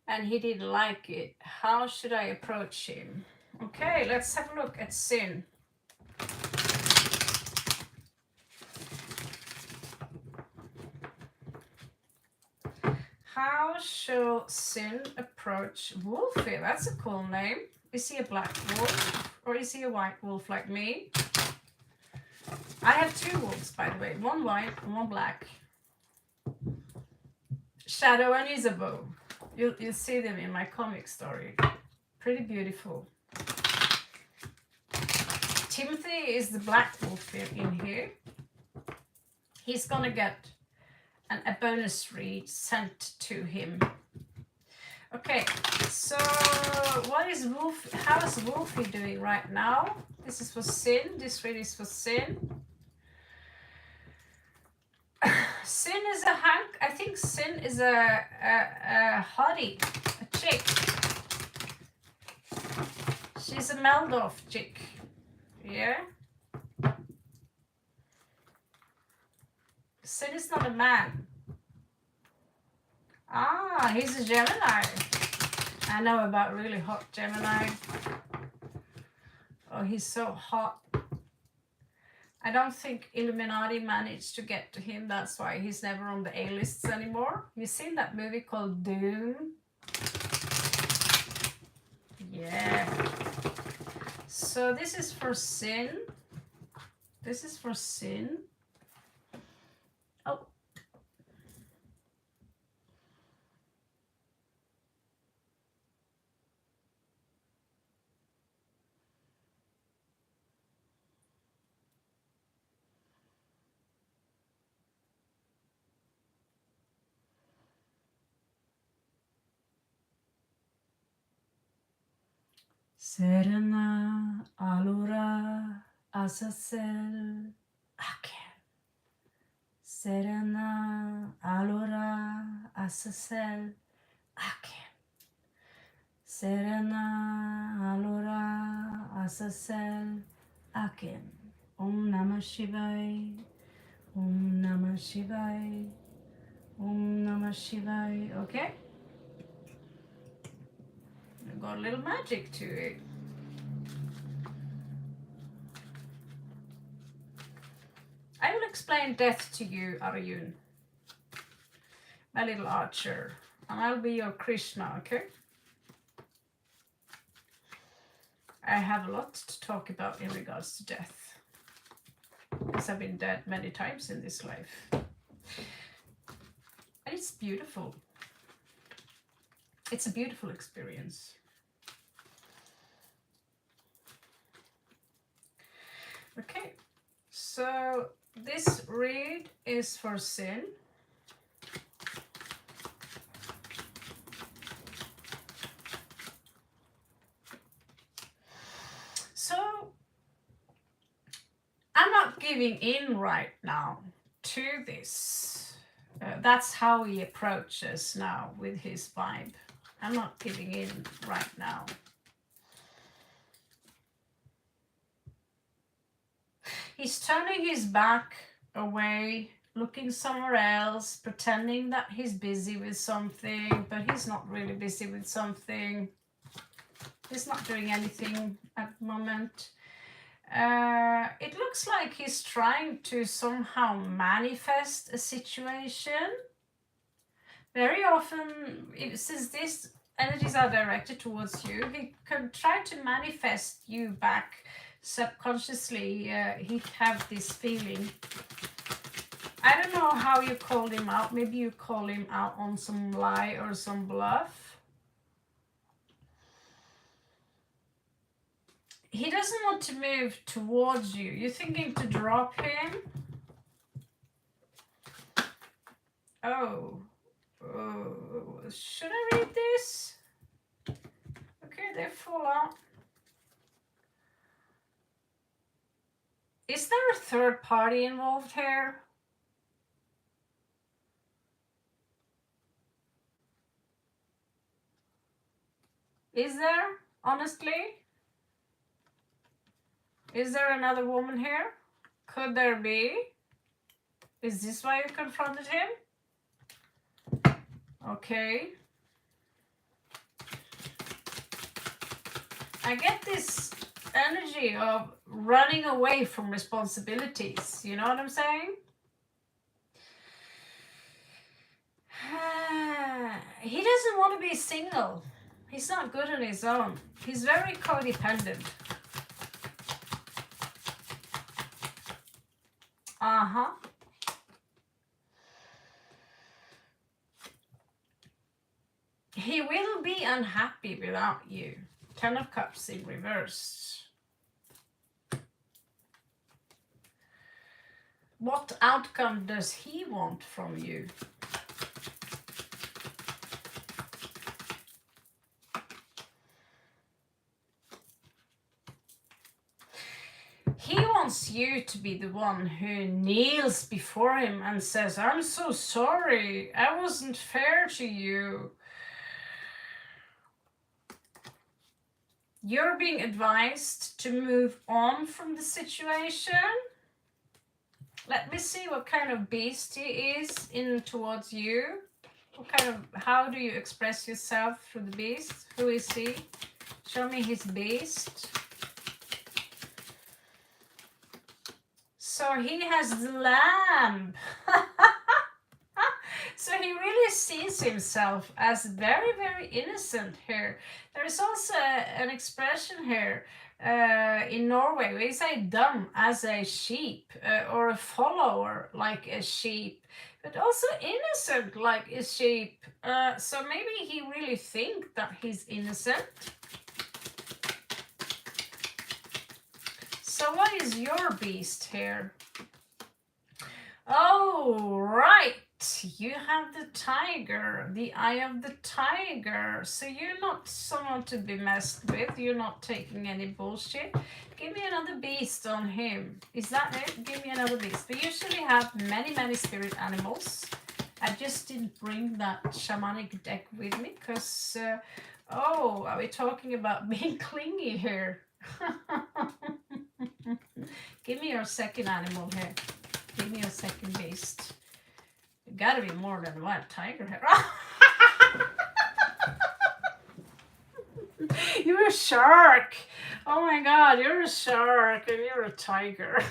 and he didn't like it. How should I approach him? Okay, let's have a look at sin. How shall Sin approach Wolfie? That's a cool name. Is he a black wolf or is he a white wolf like me? I have two wolves, by the way. One white and one black. Shadow and Isabeau. You'll see them in my comic story. Pretty beautiful. Timothy is the black wolf in here. He's gonna get a bonus read sent to him. Okay, so what is Wolf? How is Wolfie doing right now? This is for Sin. This read is for Sin. Sin is a hunk. I think Sin is a hottie, a chick. She's a Meldorf chick. Yeah. Sin is not a man. Ah, he's a Gemini. I know about really hot Gemini. Oh, he's so hot. I don't think Illuminati managed to get to him. That's why he's never on the A-lists anymore. You seen that movie called Doom? Yeah. So this is for Sin. This is for Sin. Oh. Serena, allora, asasel, aken. Serena, allora, asasel, aken. Serena, allora, asasel, aken. Om Namah Shivaya, Om Namah Shivaya, Om Namah Shivaya. Okay? I've got a little magic to it. I will explain death to you, Arjun, my little archer, and I'll be your Krishna, okay? I have a lot to talk about in regards to death, because I've been dead many times in this life. And it's beautiful. It's a beautiful experience. Okay, so this read is for Sin. So I'm not giving in right now to this. That's how he approaches now with his vibe. I'm not giving in right now. He's turning his back away, looking somewhere else, pretending that he's busy with something, but he's not really busy with something. He's not doing anything at the moment. It looks like he's trying to somehow manifest a situation. Very often, since these energies are directed towards you, he can try to manifest you back subconsciously. He'd have this feeling. I don't know how you called him out. Maybe you call him out on some lie or some bluff. He doesn't want to move towards you. You're thinking to drop him? Oh. Should I read this? Okay, they fall out. Is there a third party involved here? Is there, honestly? Is there another woman here? Could there be? Is this why you confronted him? Okay. I get this energy of running away from responsibilities. You know what I'm saying? He doesn't want to be single. He's not good on his own. He's very codependent. Uh-huh. He will be unhappy without you. 10 of Cups in reverse. What outcome does he want from you? He wants you to be the one who kneels before him and says, I'm so sorry, I wasn't fair to you. You're being advised to move on from the situation. Let me see what kind of beast he is in towards you. How do you express yourself through the beast? Who is he? Show me his beast. So he has the lamb. So he really sees himself as very, very innocent here. There is also an expression here in Norway where you say dumb as a sheep or a follower like a sheep, but also innocent like a sheep. So maybe he really thinks that he's innocent. So what is your beast here? Oh, right. You have the tiger, the eye of the tiger. So you're not someone to be messed with. You're not taking any bullshit. Give me another beast on him. Is that it? Give me another beast. We usually have many, many spirit animals. I just didn't bring that shamanic deck with me because, oh, are we talking about being clingy here? Give me your second animal here. Give me your second beast. You gotta be more than one tiger here. You're a shark. Oh my god, you're a shark and you're a tiger.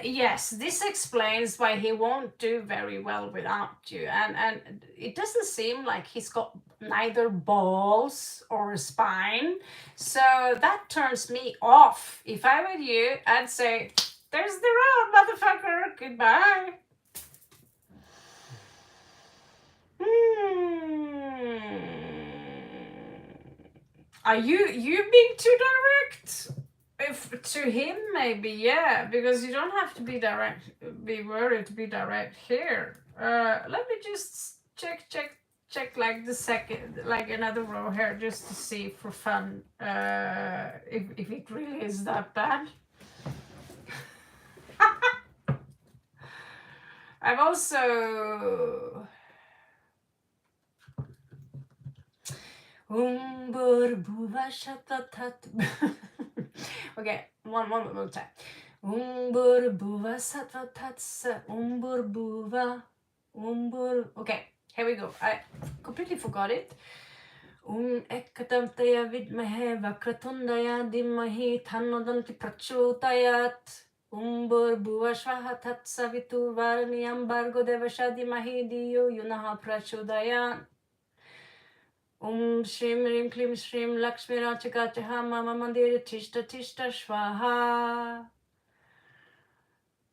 Yes, this explains why he won't do very well without you. And it doesn't seem like he's got neither balls or a spine. So that turns me off. If I were you, I'd say, there's the road, motherfucker. Goodbye. Are you being too direct? If to him, maybe, yeah, because you don't have to be direct, be worried to be direct here. Let me just check like the second, like another row here, just to see for fun, if it really is that bad. I've also okay, one more time. Okay, here we go. I completely forgot it. Ekkatamtaya vidmahe vakratundaya dimmahi tannodanti prachotayat. Bhuva swaha tat savitu varniyam bargo devasha dimahi diyo yunaha prachodayat. Shrim Rim Klim Shrim Lakshmi Rachakachaha Mama Mandir Tishta Tishta Shvaha.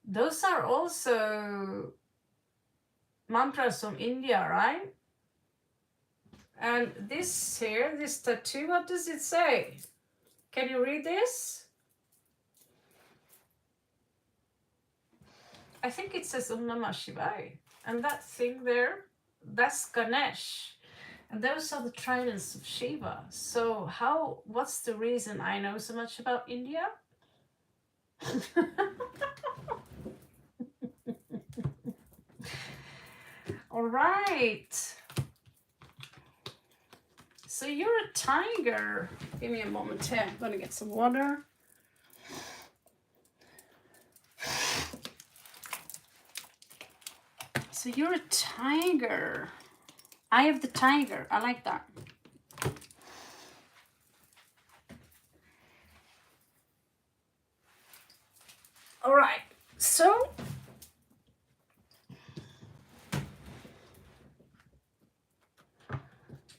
Those are also mantras from India, right? And this here, this tattoo, what does it say? Can you read this? I think it says Om Namah Shivaya. And that thing there, that's Ganesh. And those are the tridents of Shiva. So what's the reason I know so much about India? All right. So you're a tiger. Give me a moment here. I'm gonna get some water. So you're a tiger. Eye of the tiger. I like that. All right. So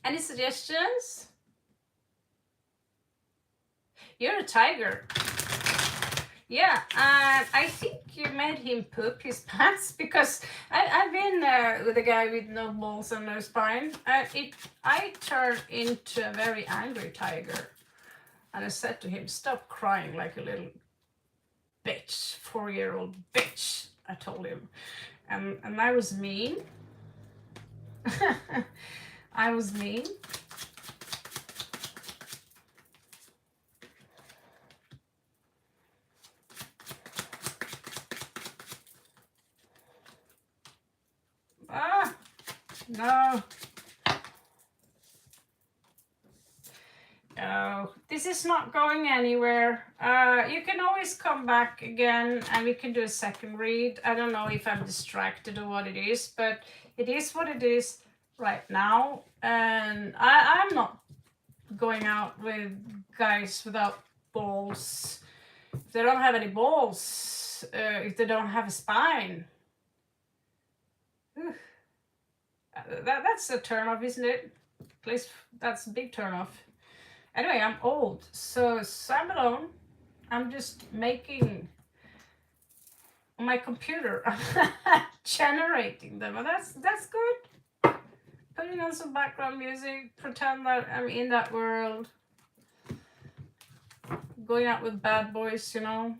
any suggestions? You're a tiger. Yeah, and I think you made him poop his pants because I've been with a guy with no balls and no spine. I turned into a very angry tiger. And I said to him, stop crying like a little bitch, 4-year-old bitch, I told him. And I was mean. I was mean. Ah, no. No, this is not going anywhere. You can always come back again and we can do a second read. I don't know if I'm distracted or what it is, but it is what it is right now. And I'm not going out with guys without balls. If they don't have any balls, if they don't have a spine. That's a turn off, isn't it? At least that's a big turn off. Anyway, I'm old, so I'm alone. I'm just making my computer generating them, and that's good. Putting on some background music, pretend that I'm in that world. Going out with bad boys, you know.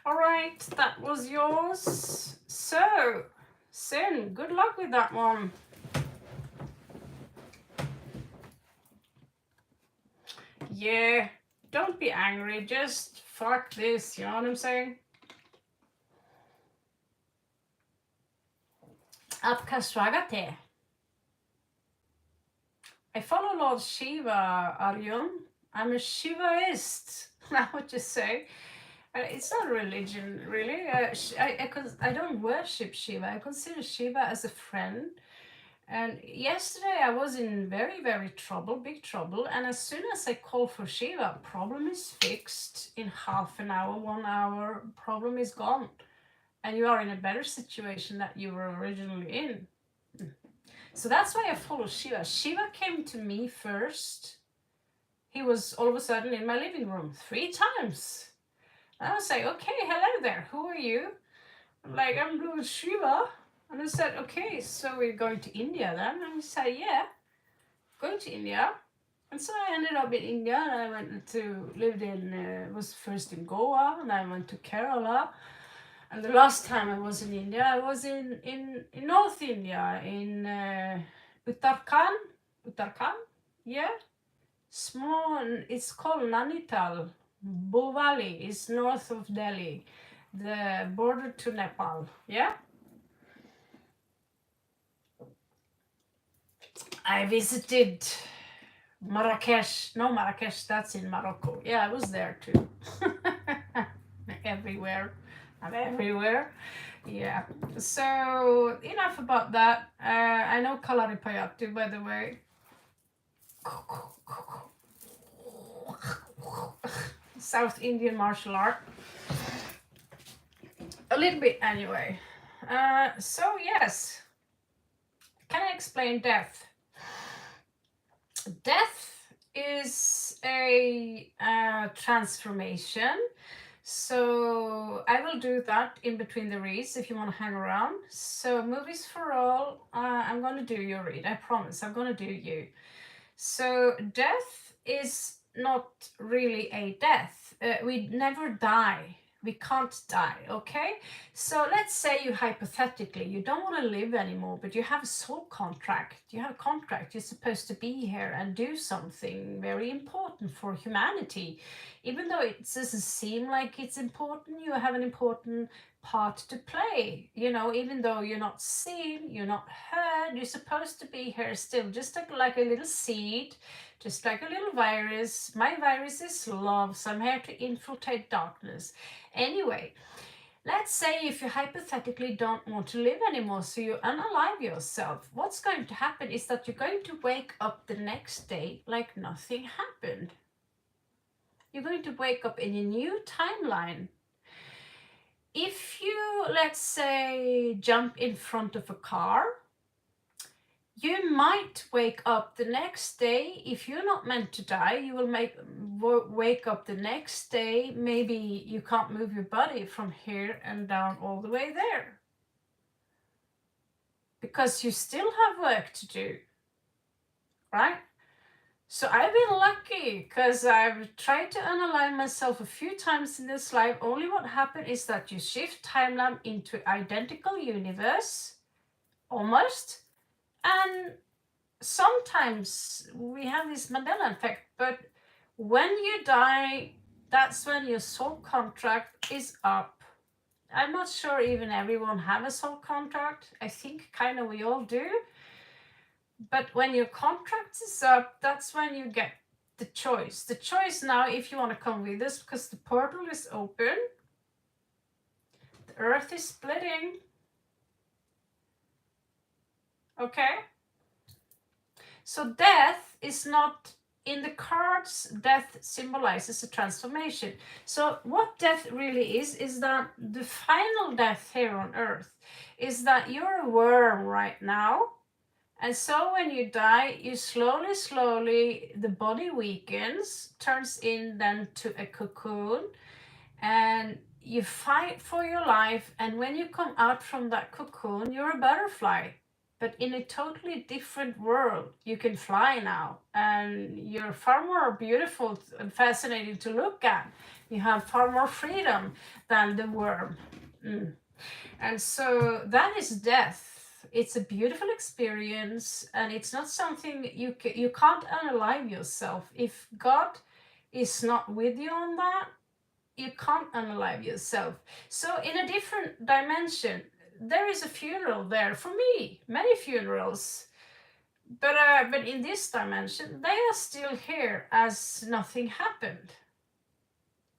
All right, that was yours. So, Sin, good luck with that one. Yeah, don't be angry, just fuck this, you know what I'm saying? Apka swagate. I follow Lord Shiva, Arjun. I'm a Shivaist. Now what you say? It's not a religion, really. I don't worship Shiva. I consider Shiva as a friend. And yesterday I was in very, very trouble, big trouble. And as soon as I call for Shiva, problem is fixed in half an hour, 1 hour, problem is gone. And you are in a better situation that you were originally in. So that's why I follow Shiva. Shiva came to me first. He was all of a sudden in my living room 3 times. And I was like, okay, hello there, who are you? I'm like, I'm Lord Shiva. And I said, okay, so we're going to India then? And he said, yeah, going to India. And so I ended up in India, and I went to, was first in Goa, and I went to Kerala. And the last time I was in India, I was in North India, in Uttarakhand, yeah? Small, it's called Nainital. Bhuvali is north of Delhi, the border to Nepal, yeah? I visited Marrakesh. No, Marrakesh, that's in Morocco. Yeah, I was there too. Everywhere. I'm everywhere. Yeah. So, enough about that. I know Kalaripayattu, by the way. South Indian martial art. A little bit anyway. So, yes. Can I explain death? Death is a transformation. So I will do that in between the reads if you want to hang around. So movies for all, I'm going to do your read. I promise, I'm going to do you. So death is not really a death. We never die. We can't die, okay? So let's say you hypothetically, you don't want to live anymore, but you have a soul contract. You have a contract. You're supposed to be here and do something very important for humanity. Even though it doesn't seem like it's important, you have an important part to play. You know, even though you're not seen, you're not heard, you're supposed to be here still, just like a little seed, just like a little virus. My virus is love, so I'm here to infiltrate darkness. Anyway, let's say if you hypothetically don't want to live anymore, so you unalive yourself, what's going to happen is that you're going to wake up the next day like nothing happened. You're going to wake up in a new timeline. If you, let's say, jump in front of a car, you might wake up the next day. If you're not meant to die, you will wake up the next day. Maybe you can't move your body from here and down all the way there, because you still have work to do, right? So I've been lucky because I've tried to unalive myself a few times in this life. Only what happened is that you shift timeline into identical universe, almost, and sometimes we have this Mandela effect, but when you die, that's when your soul contract is up. I'm not sure even everyone have a soul contract. I think kind of we all do. But when your contract is up, that's when you get the choice. The choice now, if you want to come with us, because the portal is open, the earth is splitting. Okay? So death is not in the cards. Death symbolizes a transformation. So what death really is that the final death here on earth is that you're a worm right now. And so when you die, you slowly, the body weakens, turns in then to a cocoon, and you fight for your life. And when you come out from that cocoon, you're a butterfly, but in a totally different world. You can fly now, and you're far more beautiful and fascinating to look at. You have far more freedom than the worm. And so that is death. It's a beautiful experience, and it's not something you can't unalive yourself. If God is not with you on that, you can't unalive yourself. So in a different dimension, there is a funeral there for me, many funerals, but in this dimension, they are still here as nothing happened,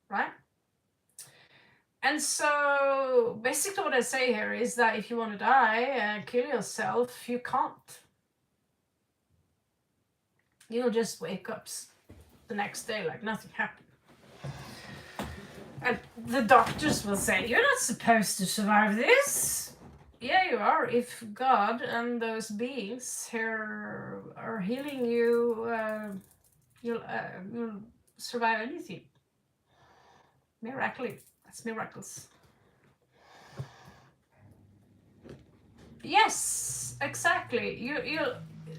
right? And so basically what I say here is that if you want to die and kill yourself, you can't. You'll just wake up the next day like nothing happened. And the doctors will say, you're not supposed to survive this. Yeah, you are. If God and those beings here are healing you, you'll survive anything. Miraculously. That's miracles. Yes, exactly. You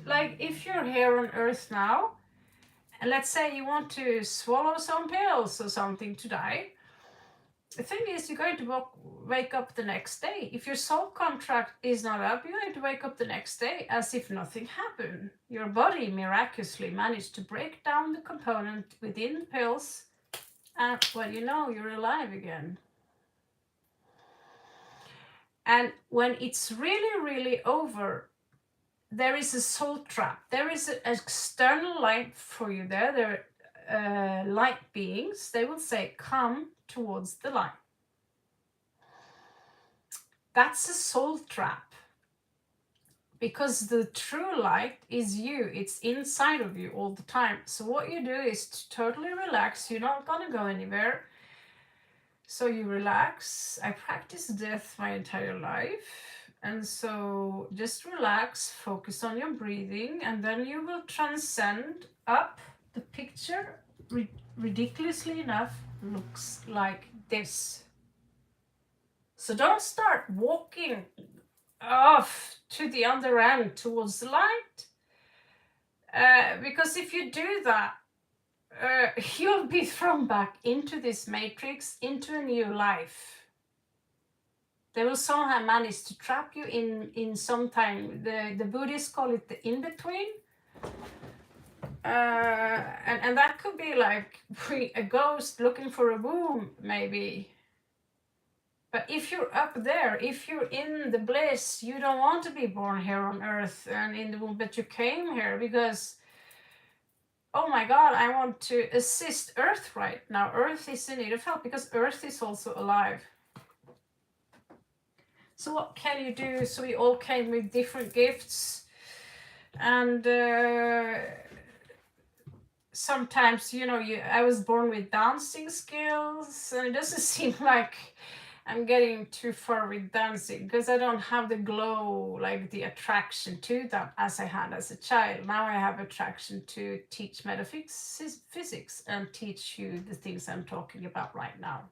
like, if you're here on Earth now, and let's say you want to swallow some pills or something to die, the thing is, you're going to wake up the next day. If your soul contract is not up, you're going to wake up the next day as if nothing happened. Your body miraculously managed to break down the component within the pills, and well, you know, you're alive again. And when it's really over, there is a soul trap. There is an external light for you there. There are light beings. They will say, come towards the light. That's a soul trap. Because the true light is you. It's inside of you all the time. So what you do is to totally relax. You're not going to go anywhere. So you relax. I practice death my entire life. And so just relax, focus on your breathing, and then you will transcend up. The picture, ridiculously enough, looks like this. So don't start walking off to the other end towards the light. Because if you do that, you'll be thrown back into this matrix, into a new life. They will somehow manage to trap you in some time. The Buddhists call it the in-between. And that could be like a ghost looking for a womb, maybe. But if you're up there, if you're in the bliss, you don't want to be born here on earth and in the womb, but you came here because, oh my God, I want to assist Earth right now. Earth is in need of help because Earth is also alive. So what can you do? So we all came with different gifts, and sometimes, you know, I was born with dancing skills, and it doesn't seem like I'm getting too far with dancing because I don't have the glow, like the attraction to that as I had as a child. Now I have attraction to teach metaphysics and teach you the things I'm talking about right now.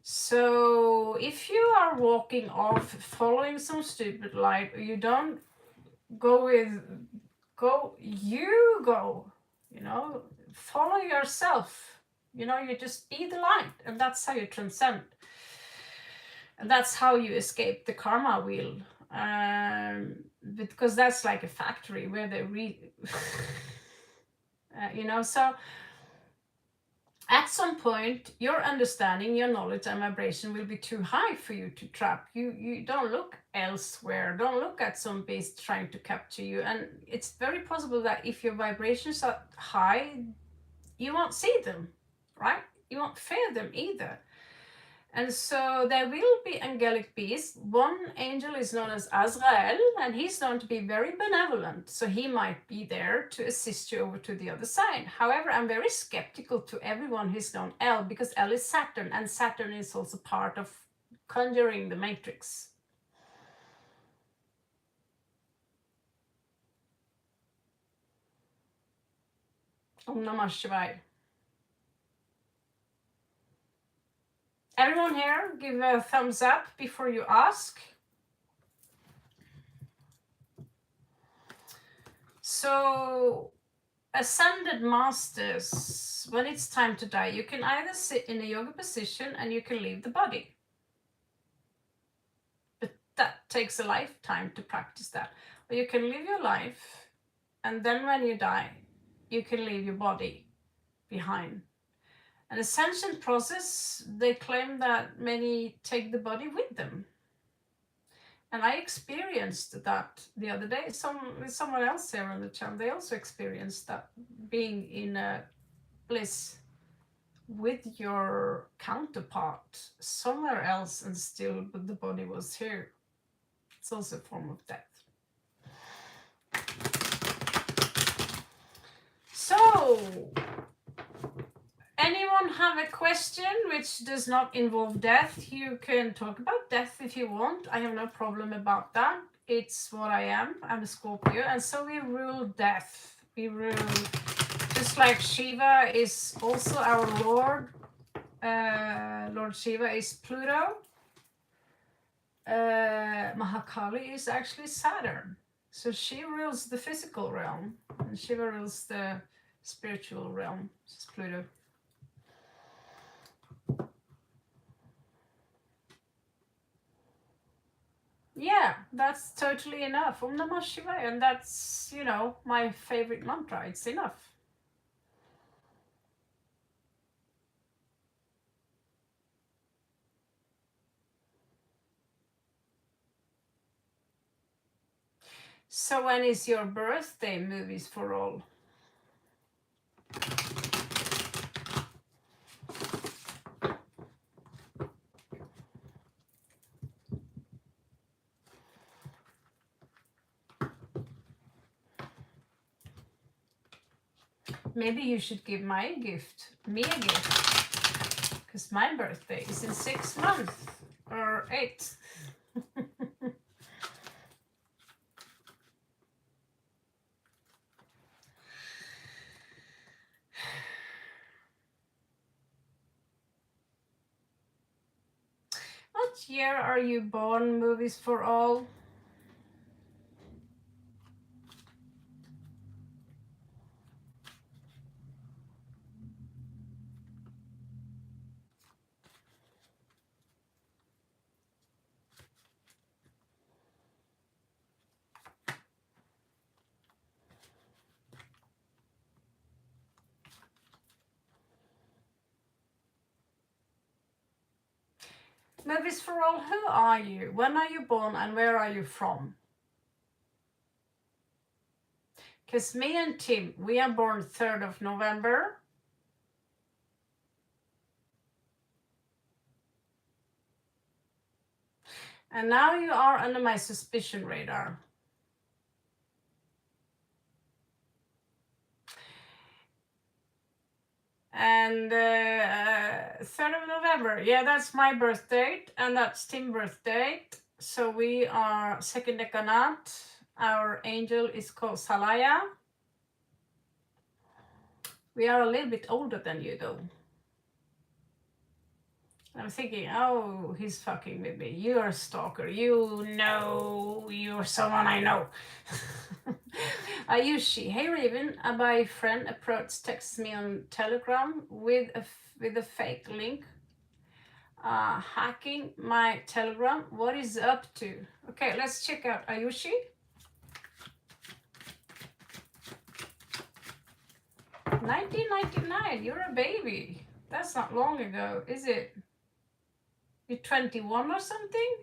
So if you are walking off following some stupid light, or you don't go with, you go, you know, follow yourself, you know, you just be the light, and that's how you transcend. And that's how you escape the karma wheel. Because that's like a factory where they you know, so at some point, your understanding, your knowledge and vibration will be too high for you to trap. You don't look elsewhere. Don't look at some beast trying to capture you. And it's very possible that if your vibrations are high, you won't see them, right? You won't fear them either. And so there will be angelic beings. One angel is known as Azrael, and he's known to be very benevolent. So he might be there to assist you over to the other side. However, I'm very skeptical to everyone who's known El, because El is Saturn, and Saturn is also part of conjuring the matrix. Om Namah Shivaya. Everyone here, give a thumbs up before you ask. So, ascended masters, when it's time to die, you can either sit in a yoga position and you can leave the body. But that takes a lifetime to practice that. Or you can live your life, and then when you die, you can leave your body behind. An ascension process, they claim that many take the body with them. And I experienced that the other day. Someone else here on the channel, they also experienced that, being in a bliss with your counterpart somewhere else, and still but the body was here. It's also a form of death. So, anyone have a question which does not involve death? You can talk about death if you want. I have no problem about that. It's what I am. I'm a Scorpio, and so we rule death. We rule, just like Shiva is also our Lord. Lord Shiva is Pluto. Mahakali is actually Saturn. So she rules the physical realm, and Shiva rules the spiritual realm, which is Pluto. Yeah, that's totally enough. Om Namah Shivaya. And that's, you know, my favorite mantra. It's enough. So when is your birthday, Movies for All? Maybe you should give me a gift, because my birthday is in 6 months or 8. What year are you born, Movies for All? Movies for all, who are you? When are you born and where are you from? Because me and Tim, we are born 3rd of November. And now you are under my suspicion radar. And 3rd of November, yeah, that's my birth date, and that's Tim's birth date. So we are second decanat. Our angel is called Salaya. We are a little bit older than you, though. I'm thinking, oh, he's fucking with me. You're a stalker. You know, you're someone I know. Ayushi, hey Raven, a by friend approached, texts me on Telegram with a fake link. Hacking my Telegram. What is up to? Okay, let's check out Ayushi. 1999. You're a baby. That's not long ago, is it? You're 21 or something?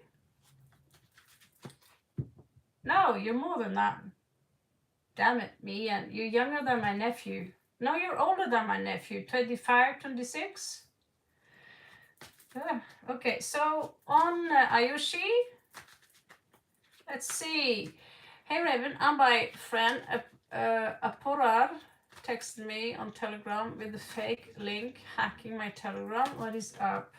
No, you're more than that. Damn it, me, and you're younger than my nephew. No, you're older than my nephew. 25, 26. Okay, so on Ayushi, let's see. Hey Raven, I'm my friend Aporar texted me on Telegram with a fake link, hacking my Telegram. What is up?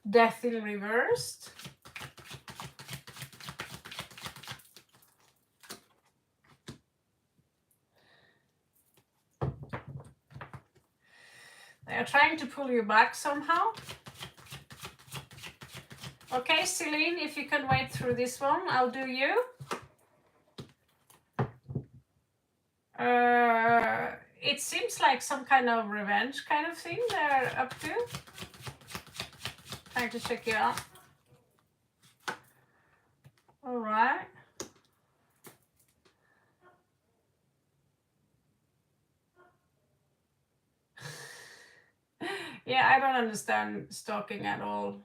Death in reversed. They are trying to pull you back somehow. Okay, Celine, if you can wait through this one, I'll do you. It seems like some kind of revenge kind of thing they're up to. Trying to check you out. All right. Yeah, I don't understand stalking at all.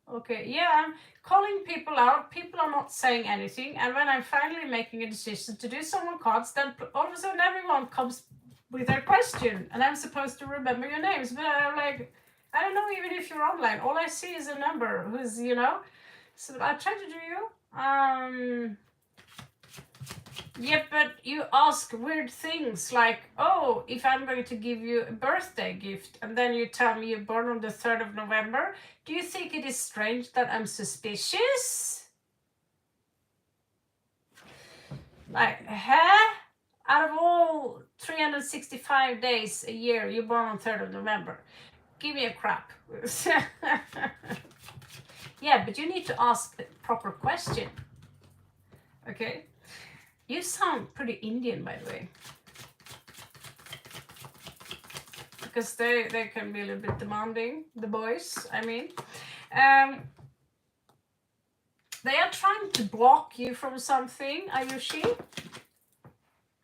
Okay, yeah, I'm calling people out. People are not saying anything. And when I'm finally making a decision to do someone cards, then all of a sudden everyone comes with their question. And I'm supposed to remember your names. But I'm like, I don't know even if you're online. All I see is a number who's, you know. So I try to do you. Yeah, but you ask weird things like, oh, if I'm going to give you a birthday gift, and then you tell me you're born on the 3rd of November, do you think it is strange that I'm suspicious? Like, huh? Out of all 365 days a year, you're born on 3rd of November. Give me a crap. Yeah, but you need to ask the proper question. Okay? You sound pretty Indian, by the way. Because they can be a little bit demanding, the boys, I mean. They are trying to block you from something, Ayushi.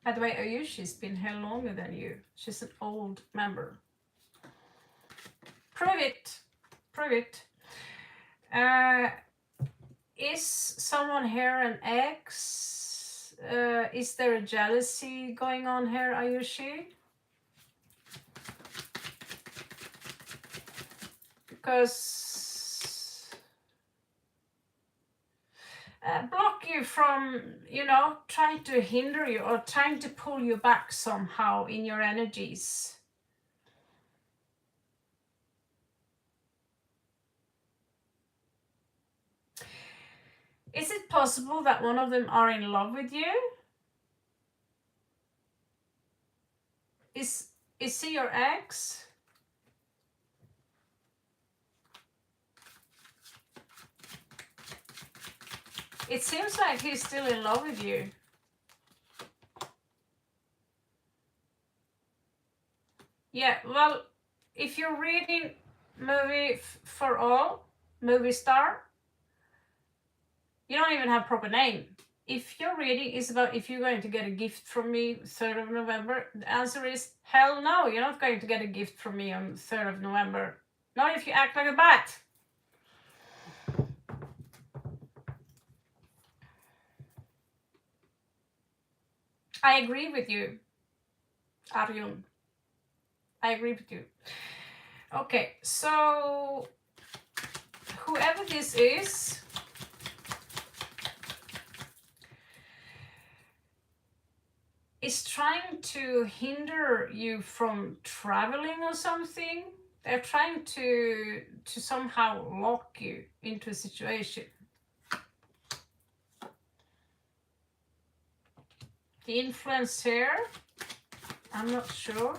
By the way, Ayushi's been here longer than you. She's an old member. Prove it. Prove it. Is someone here an ex? Is there a jealousy going on here, Ayushi? Because block you from, you know, trying to hinder you or trying to pull you back somehow in your energies. Is it possible that one of them are in love with you? Is he your ex? It seems like he's still in love with you. Yeah, well, if you're reading Movie for All, Movie Star, you don't even have proper name. if your reading is about if you're going to get a gift from me 3rd of November, the answer is hell no, you're not going to get a gift from me on 3rd of November. Not if you act like a bat. I agree with you, Arjun. I agree with you. Okay, so whoever this is trying to hinder you from traveling or something. They're trying to somehow lock you into a situation. The influence here, I'm not sure.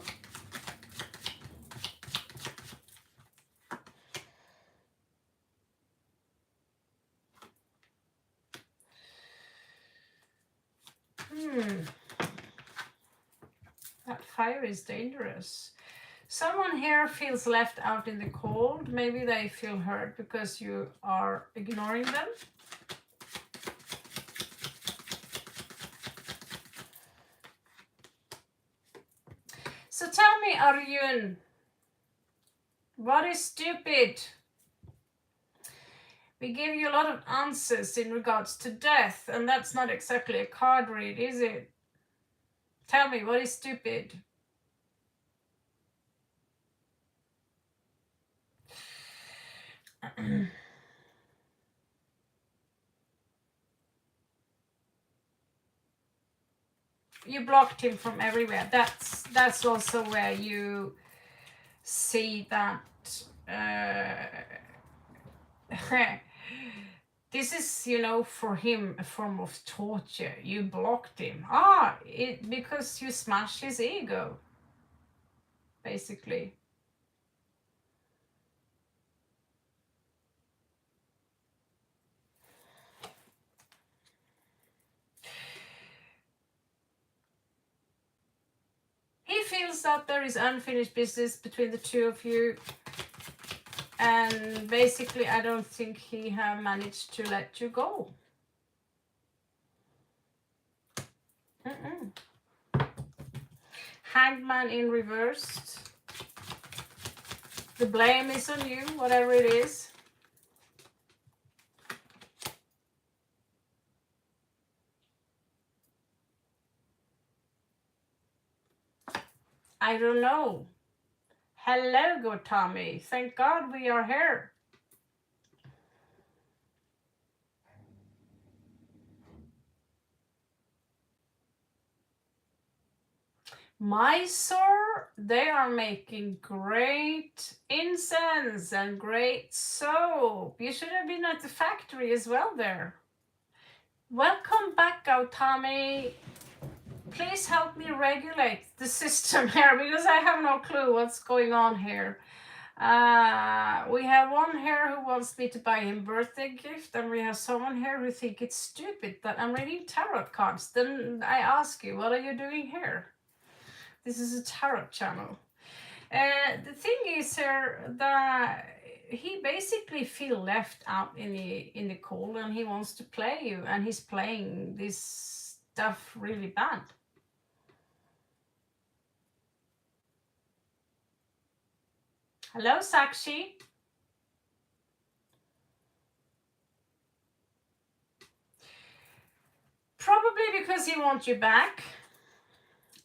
That fire is dangerous. Someone here feels left out in the cold. Maybe they feel hurt because you are ignoring them. So tell me, Arjun, what is stupid? We gave you a lot of answers in regards to death, and that's not exactly a card read, is it? Tell me, what is stupid? You blocked him from everywhere. That's also where you see that this is, you know, for him a form of torture. You blocked him. Because you smashed his ego, basically. He feels that there is unfinished business between the two of you, and basically I don't think he have managed to let you go. Hangman in reversed. The blame is on you, whatever it is. I don't know. Hello, good Tommy. Thank God we are here. Mysore, they are making great incense and great soap. You should have been at the factory as well there. Welcome back, Gautami. Please help me regulate the system here because I have no clue what's going on here. We have one here who wants me to buy him birthday gift, and we have someone here who think it's stupid that I'm reading tarot cards. Then I ask you, what are you doing here? This is a tarot channel. The thing is here that he basically feels left out in the cold, and he wants to play you, and he's playing this stuff really bad. Hello, Sakshi. Probably because he wants you back.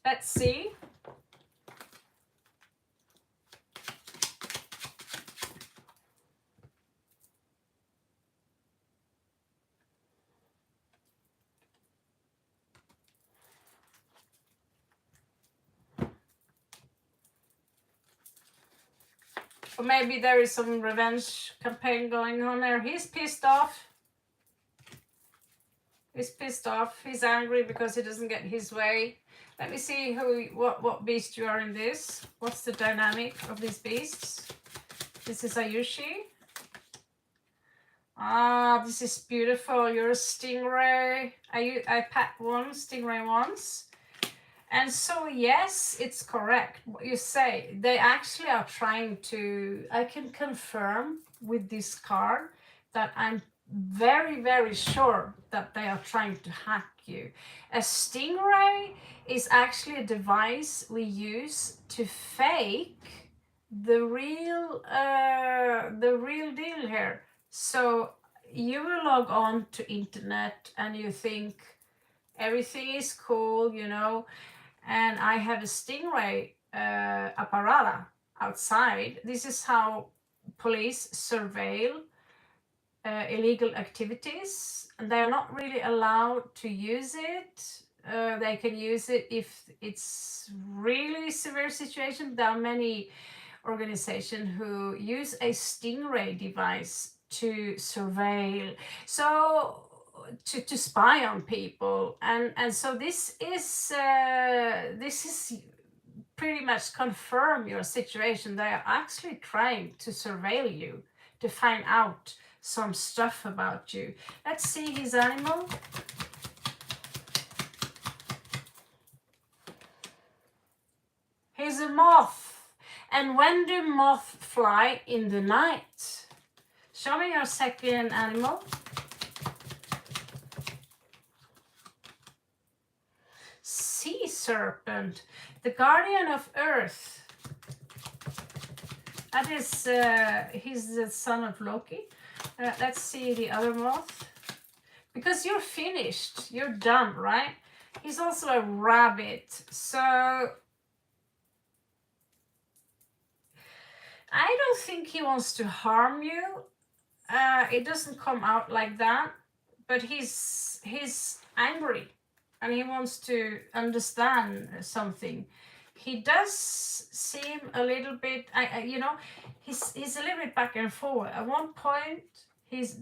Let's see. Or maybe there is some revenge campaign going on there. He's pissed off. He's pissed off. He's angry because he doesn't get his way. Let me see what beast you are in this. What's the dynamic of these beasts? This is Ayushi. This is beautiful. You're a stingray. I packed one stingray once. And so, yes, it's correct what you say. They actually are trying to, I can confirm with this card that I'm very, very sure that they are trying to hack you. A stingray is actually a device we use to fake the real deal here. So you will log on to internet and you think everything is cool, you know, and I have a stingray apparata outside. This is how police surveil illegal activities, and they are not really allowed to use it. They can use it if it's really severe situation. There are many organizations who use a stingray device to surveil, so to spy on people, and so this is pretty much confirm your situation. They are actually trying to surveil you to find out some stuff about you. Let's see his animal. He's a moth. And when do moths fly? In the night. Show me your second animal. Sea serpent, the guardian of earth. That is, he's the son of Loki. Let's see the other moth. Because you're finished, you're done, right? He's also a rabbit, so I don't think he wants to harm you. It doesn't come out like that, but he's angry and he wants to understand something. He does seem a little bit, you know, he's a little bit back and forward. At one point, he's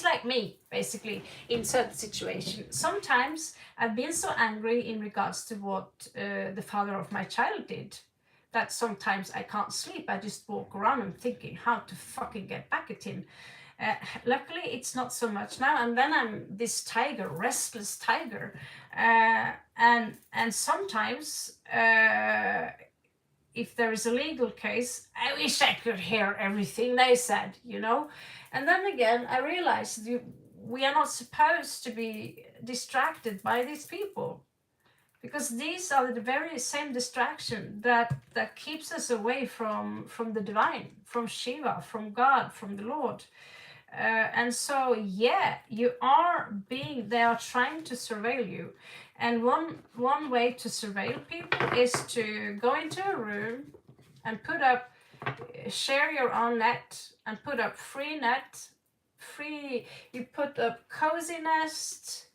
like me, basically, in certain situations. Sometimes I've been so angry in regards to what the father of my child did, that sometimes I can't sleep. I just walk around and thinking how to fucking get back at him. Luckily, it's not so much now. And then I'm this tiger, restless tiger, and sometimes if there is a legal case, I wish I could hear everything they said, you know. And then again, I realized we are not supposed to be distracted by these people, because these are the very same distraction that keeps us away from the divine, from Shiva, from God, from the Lord. And so, yeah, they are trying to surveil you. And one way to surveil people is to go into a room and share your own net and put up free net. You put up cozy nest,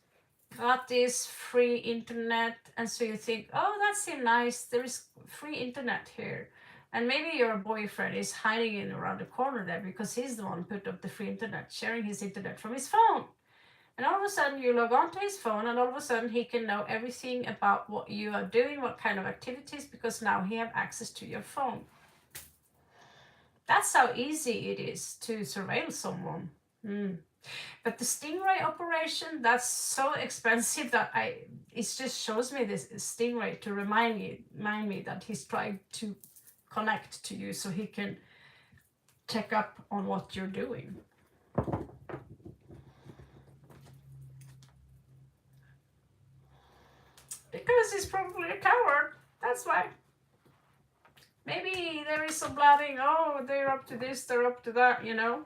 gratis, free internet, and so you think, oh, that seems nice, there is free internet here. And maybe your boyfriend is hiding in around the corner there because he's the one who put up the free internet, sharing his internet from his phone. And all of a sudden you log on to his phone, and all of a sudden he can know everything about what you are doing, what kind of activities, because now he have access to your phone. That's how easy it is to surveil someone. But the stingray operation, that's so expensive that it just shows me this stingray to remind me that he's trying to connect to you so he can check up on what you're doing. Because he's probably a coward, that's why. Maybe there is some blabbing, oh, they're up to this, they're up to that, you know.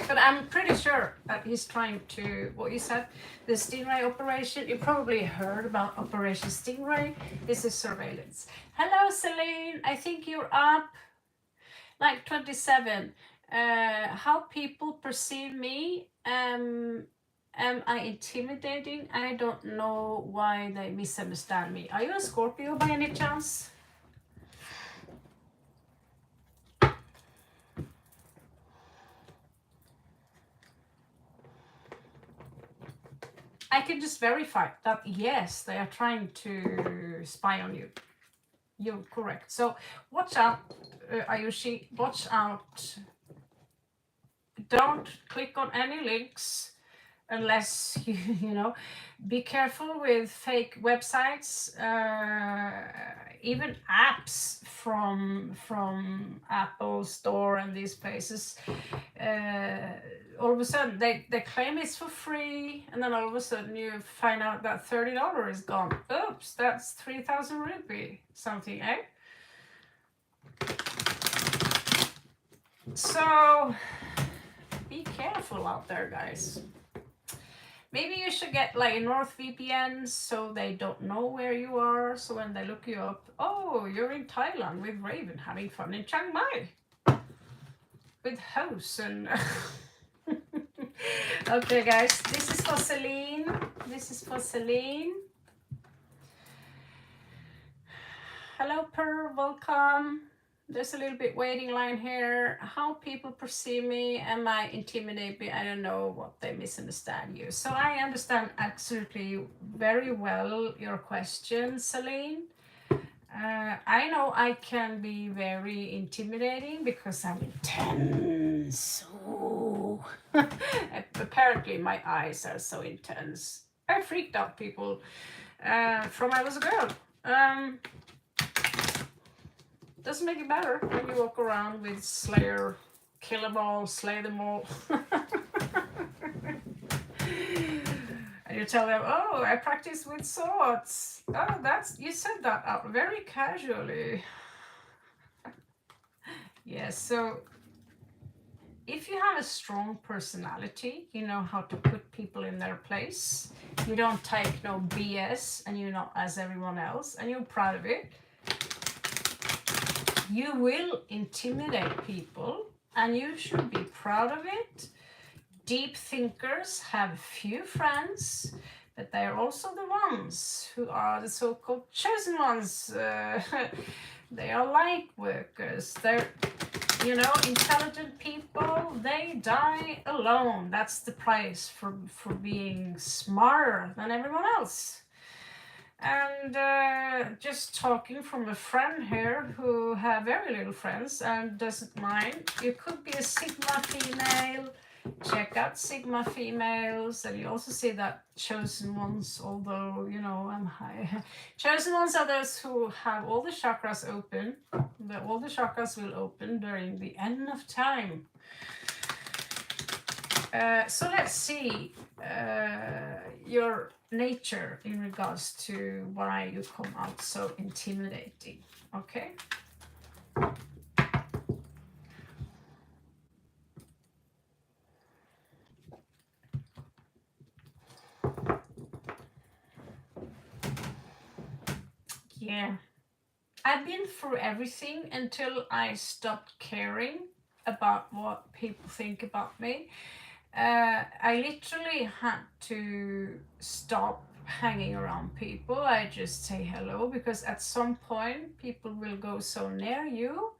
But I'm pretty sure that he's trying to, what you said, the Stingray operation, you probably heard about Operation Stingray. This is surveillance. Hello, Celine, I think you're up. Like 27. How people perceive me, am I intimidating? I don't know why they misunderstand me. Are you a Scorpio by any chance? I can just verify that yes, they are trying to spy on you. You're correct. So watch out, Ayushi. Watch out. Don't click on any links unless you know. Be careful with fake websites, even apps from Apple Store and these places. all of a sudden they claim it's for free, and then all of a sudden you find out that $30 is gone. Oops, that's 3,000 rupee something, eh? So be careful out there, guys. Maybe you should get like NordVPN so they don't know where you are. So when they look you up, oh, you're in Thailand with Raven having fun in Chiang Mai with hosts and. Okay, guys, this is for Celine. This is for Celine. Hello, Per. Welcome. There's a little bit waiting line here. How people perceive me? Am I intimidated? I don't know what they misunderstand you. So I understand absolutely very well your question, Celine. I know I can be very intimidating because I'm intense. Oh. Apparently my eyes are so intense. I freaked out people from I was a girl. Doesn't make it better when you walk around with Slayer, kill them all, slay them all. And you tell them, oh, I practice with swords. Oh, you said that out very casually. Yes, so if you have a strong personality, you know how to put people in their place. You don't take no BS, and you're not as everyone else, and you're proud of it. You will intimidate people, and you should be proud of it. Deep thinkers have few friends, but they are also the ones who are the so-called chosen ones. They are light workers. They're, intelligent people. They die alone. That's the price for being smarter than everyone else. And just talking from a friend here who have very little friends and doesn't mind. You could be a Sigma female. Check out Sigma females, and you also see that chosen ones, although, I'm high. Chosen ones are those who have all the chakras open. All the chakras will open during the end of time. So let's see your nature in regards to why you come out so intimidating, okay? Yeah, I've been through everything until I stopped caring about what people think about me. I literally had to stop hanging around people. I just say hello, because at some point people will go so near you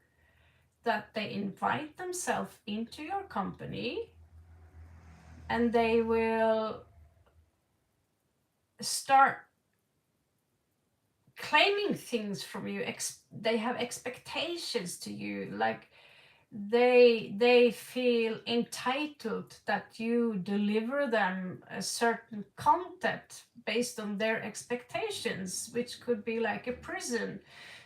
that they invite themselves into your company, and they will start claiming things from you. They have expectations to you, like they feel entitled that you deliver them a certain content based on their expectations, which could be like a prison.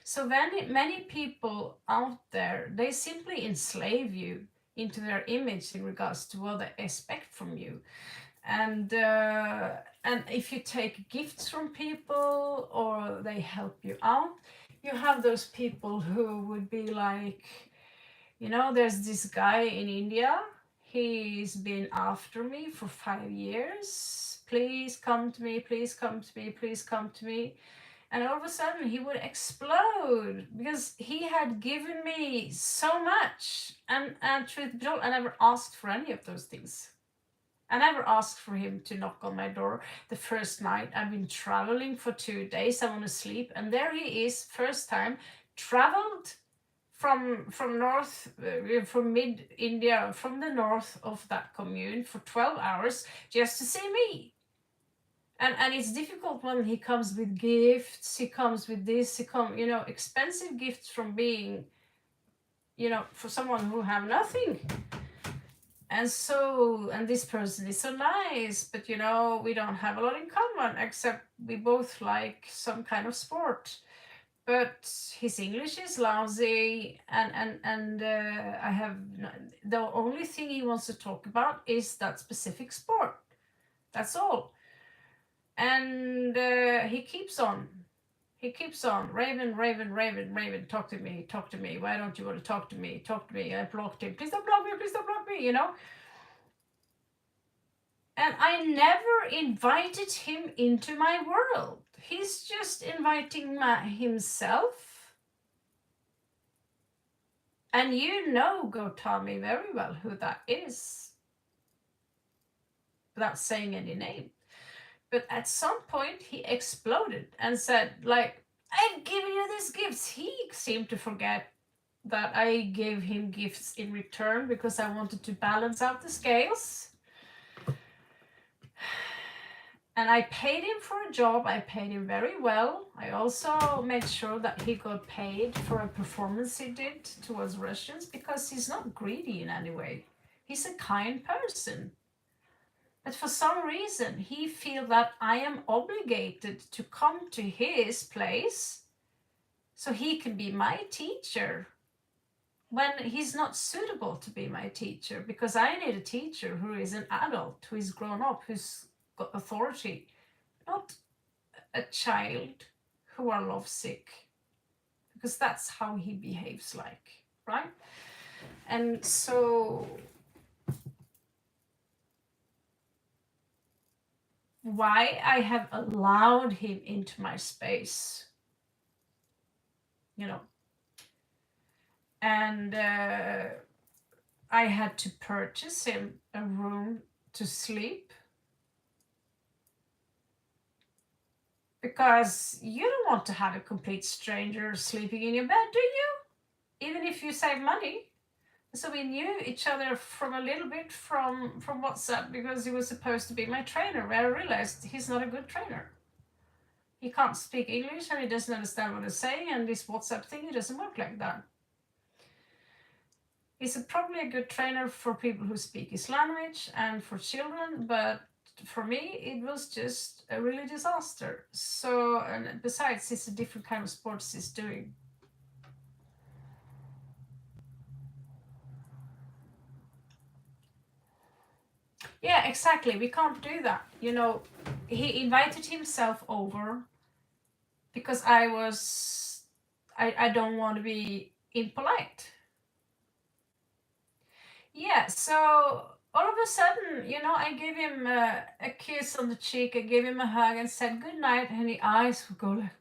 So many people out there, they simply enslave you into their image in regards to what they expect from you. And if you take gifts from people or they help you out, you have those people who would be like, there's this guy in India. He's been after me for 5 years. Please come to me, please come to me, please come to me. And all of a sudden he would explode because he had given me so much. And truth be told, I never asked for any of those things. I never asked for him to knock on my door the first night. I've been traveling for 2 days. I want to sleep. And there he is, first time, traveled from north, from mid India, from the north of that commune for 12 hours just to see me. And it's difficult when he comes with gifts, he comes with this, expensive gifts from being, for someone who have nothing. And this person is so nice, but we don't have a lot in common, except we both like some kind of sport. but his English is lousy, and I have the only thing he wants to talk about is that specific sport. That's all. And he keeps on. He keeps on. Raven, Raven, Raven, Raven, talk to me, talk to me. Why don't you want to talk to me? Talk to me. I blocked him. Please don't block me, please don't block me, you know? And I never invited him into my world. He's just inviting himself. And you know, Gotami, very well who that is, without saying any name. But at some point, he exploded and said, like, I've given you these gifts. He seemed to forget that I gave him gifts in return because I wanted to balance out the scales. And I paid him for a job. I paid him very well. I also made sure that he got paid for a performance he did towards Russians, because he's not greedy in any way. He's a kind person. But for some reason, he feels that I am obligated to come to his place so he can be my teacher, when he's not suitable to be my teacher, because I need a teacher who is an adult, who is grown up, who's got authority, not a child who are lovesick, because that's how he behaves like, right? And so why I have allowed him into my space, you know, and I had to purchase him a room to sleep, because you don't want to have a complete stranger sleeping in your bed, do you? Even if you save money. So we knew each other from a little bit from WhatsApp, because he was supposed to be my trainer, where I realized he's not a good trainer. He can't speak English and he doesn't understand what I'm saying, and this WhatsApp thing, it doesn't work like that. He's probably a good trainer for people who speak his language and for children, but for me, it was just a really disaster. So, and besides, it's a different kind of sports he's doing. Yeah, exactly. We can't do that. You know, he invited himself over because I don't want to be impolite. Yeah, so all of a sudden, you know, I gave him a kiss on the cheek, I gave him a hug and said good night, and the eyes would go like,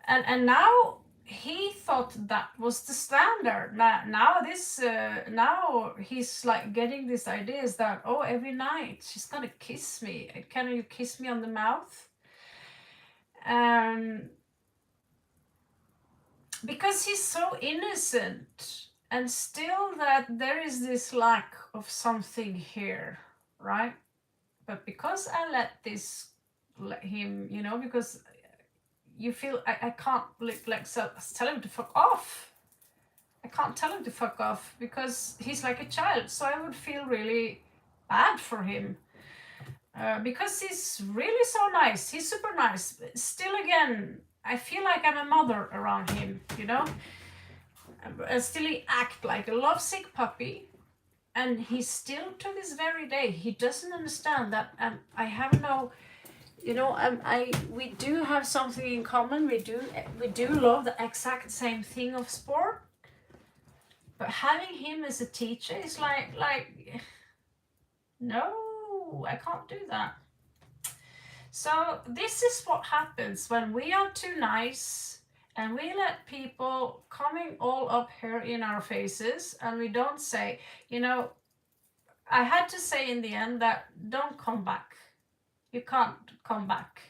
and now he thought that was the standard. Now he's like getting these ideas that, oh, every night she's gonna kiss me. Can you kiss me on the mouth? Because he's so innocent, and still that there is this lack of something here, right? But because I let him, you know, because you feel I can't tell him to fuck off. I can't tell him to fuck off because he's like a child, so I would feel really bad for him. Because he's really so nice, he's super nice. Still, again, I feel like I'm a mother around him, you know. And still he act like a lovesick puppy, and he still, to this very day, he doesn't understand that I have no, you know, we do have something in common. We do love the exact same thing of sport, but having him as a teacher is like no, I can't do that. So this is what happens when we are too nice and we let people coming all up here in our faces, and we don't say, you know, I had to say in the end that don't come back. You can't come back.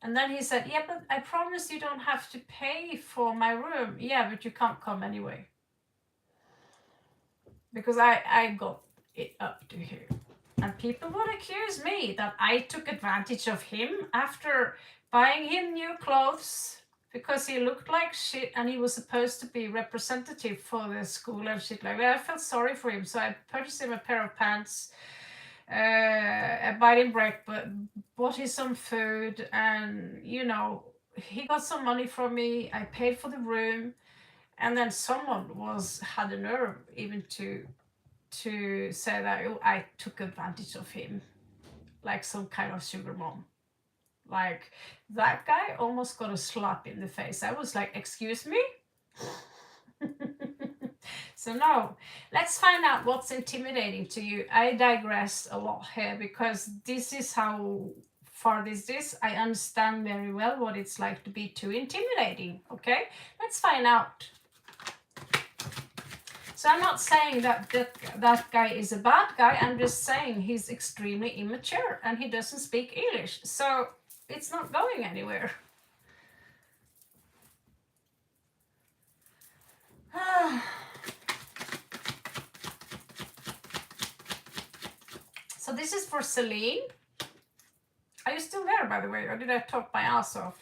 And then he said, yeah, but I promise you don't have to pay for my room. Yeah, but you can't come anyway. Because I got it up to here. And people would accuse me that I took advantage of him after buying him new clothes because he looked like shit and he was supposed to be representative for the school and shit like that. I felt sorry for him, so I purchased him a pair of pants. I bought him breakfast, bought him some food, and you know, he got some money from me. I paid for the room, and then someone had the nerve even to say that I took advantage of him, like some kind of sugar mom. Like, that guy almost got a slap in the face. I was like, excuse me? So no, let's find out what's intimidating to you. I digressed a lot here because this is how far this is. I understand very well what it's like to be too intimidating. Okay, let's find out. So I'm not saying that guy is a bad guy. I'm just saying he's extremely immature and he doesn't speak English. So it's not going anywhere. So this is for Celine. Are you still there, by the way, or did I talk my ass off?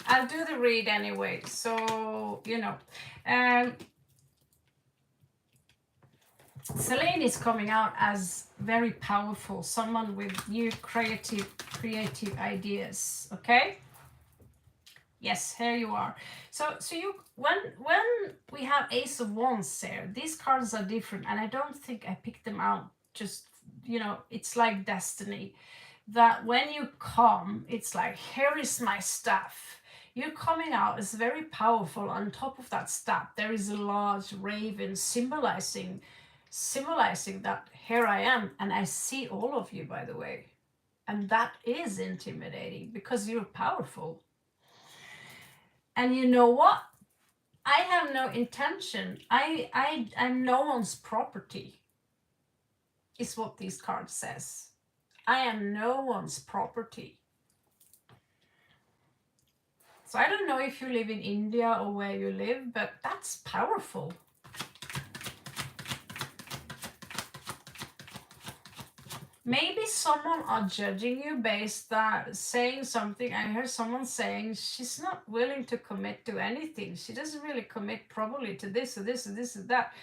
I'll do the read anyway, so you know. Celine is coming out as very powerful, someone with new creative ideas. Okay. Yes, here you are. So you when we have Ace of Wands there, these cards are different, and I don't think I picked them out just, you know, it's like destiny. That when you come, it's like, here is my staff. You're coming out as very powerful. On top of that staff, there is a large raven symbolizing that here I am, and I see all of you, by the way. And that is intimidating because you're powerful. And you know what? I have no intention. I'm no one's property, is what this card says. I am no one's property. So I don't know if you live in India or where you live, but that's powerful. Maybe someone are judging you based that saying something. I heard someone saying she's not willing to commit to anything. She doesn't really commit probably to this or this or this or that.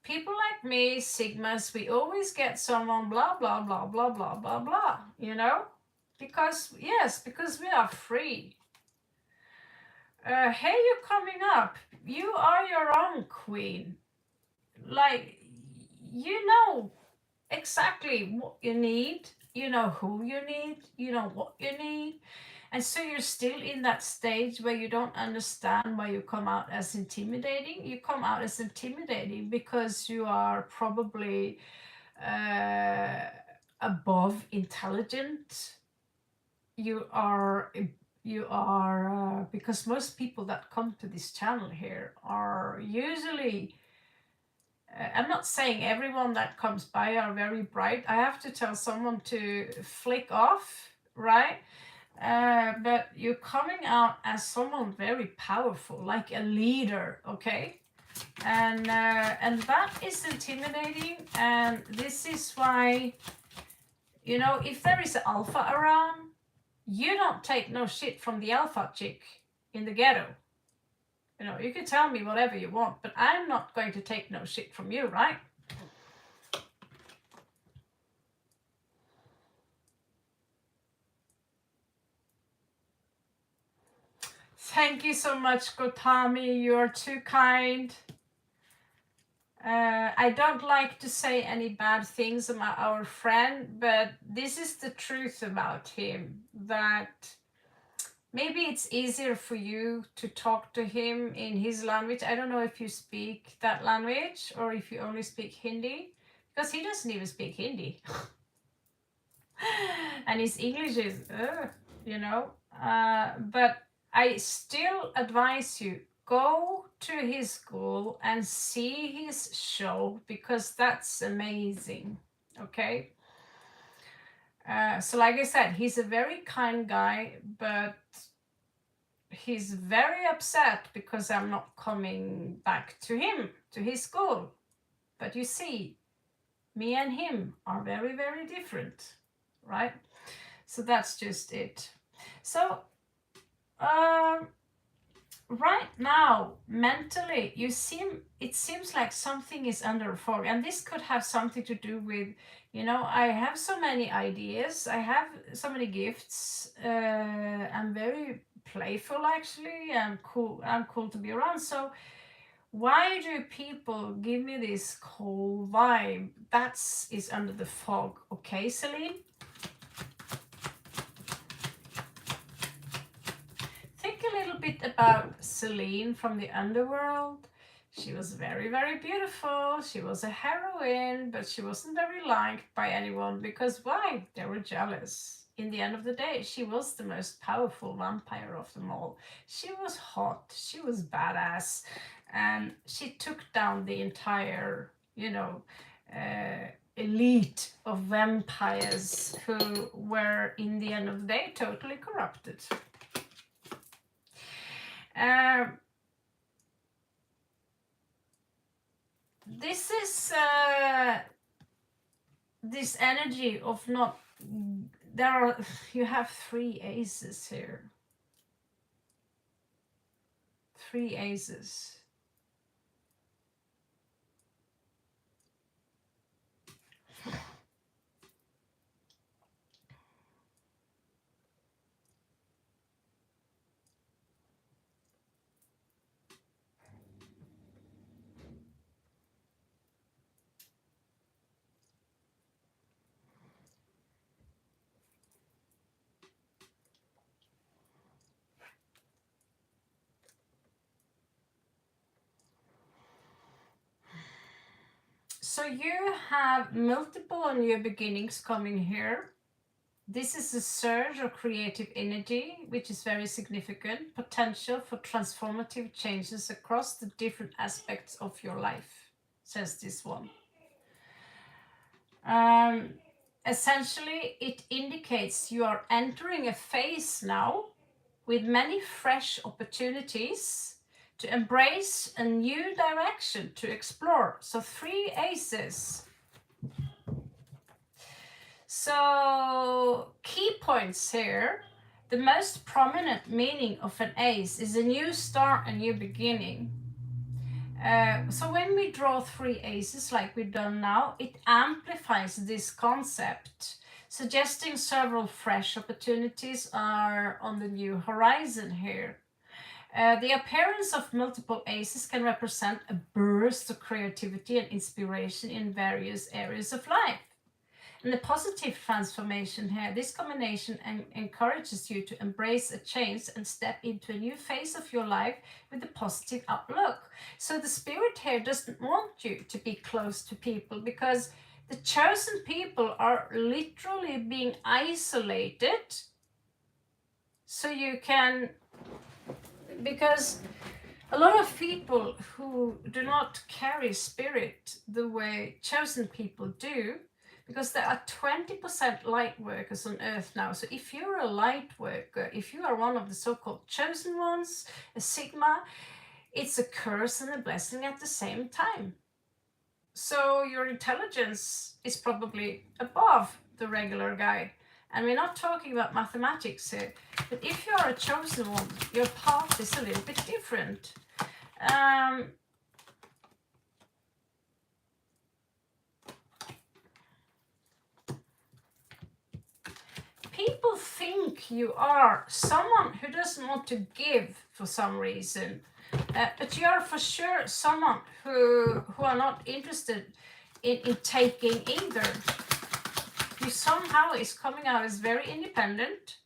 People like me, Sigmas, we always get someone blah, blah, blah, blah, blah, blah, blah, you know? Because, yes, because we are free. Hey, you're coming up. You are your own queen. Like, you know exactly what you need, you know who you need, you know what you need. And so you're still in that stage where you don't understand why you come out as intimidating. You come out as intimidating because you are probably above intelligent. You are because most people that come to this channel here are usually I'm not saying everyone that comes by are very bright. I have to tell someone to flick off, right? But you're coming out as someone very powerful, like a leader, okay? And that is intimidating. And this is why, you know, if there is an alpha around, you don't take no shit from the alpha chick in the ghetto. You know, you can tell me whatever you want, but I'm not going to take no shit from you, right? Thank you so much, Gotami. You're too kind. I don't like to say any bad things about our friend, but this is the truth about him, that maybe it's easier for you to talk to him in his language. I don't know if you speak that language or if you only speak Hindi, because he doesn't even speak Hindi. And his English is, you know. But I still advise you, go to his school and see his show, because that's amazing. Okay. So like I said, he's a very kind guy, but he's very upset because I'm not coming back to him, to his school. But you see, me and him are very, very different, right? So that's just it. So right now, mentally, it seems like something is under fog, and this could have something to do with, I have so many ideas, I have so many gifts, I'm very playful actually, I'm cool to be around. So why do people give me this cold vibe? That's is under the fog. Okay, Celine? Think a little bit about Celine from the underworld. She was very, very beautiful. She was a heroine, but she wasn't very liked by anyone because why? They were jealous. In the end of the day, she was the most powerful vampire of them all. She was hot, she was badass, and she took down the entire, elite of vampires who were, in the end of the day, totally corrupted. Um, this is this energy of not. There are you have 3 aces here. 3 aces. So you have multiple new beginnings coming here. This is a surge of creative energy, which is very significant. Potential for transformative changes across the different aspects of your life, says this one. Um, Essentially, it indicates you are entering a phase now with many fresh opportunities to embrace a new direction to explore. So 3 aces. So key points here. The most prominent meaning of an ace is a new start, a new beginning. So when we draw 3 aces like we've done now, it amplifies this concept, suggesting several fresh opportunities are on the new horizon here. The appearance of multiple aces can represent a burst of creativity and inspiration in various areas of life. And the positive transformation here, this combination encourages you to embrace a change and step into a new phase of your life with a positive outlook. So the spirit here doesn't want you to be close to people because the chosen people are literally being isolated. So you can, because a lot of people who do not carry spirit the way chosen people do, because there are 20% light workers on earth now. So if you're a light worker, if you are one of the so-called chosen ones, a sigma, it's a curse and a blessing at the same time. So your intelligence is probably above the regular guy. And we're not talking about mathematics here, but if you are a chosen one, your path is a little bit different. People think you are someone who doesn't want to give for some reason, but you are for sure someone who are not interested in taking either. You somehow is coming out as very independent,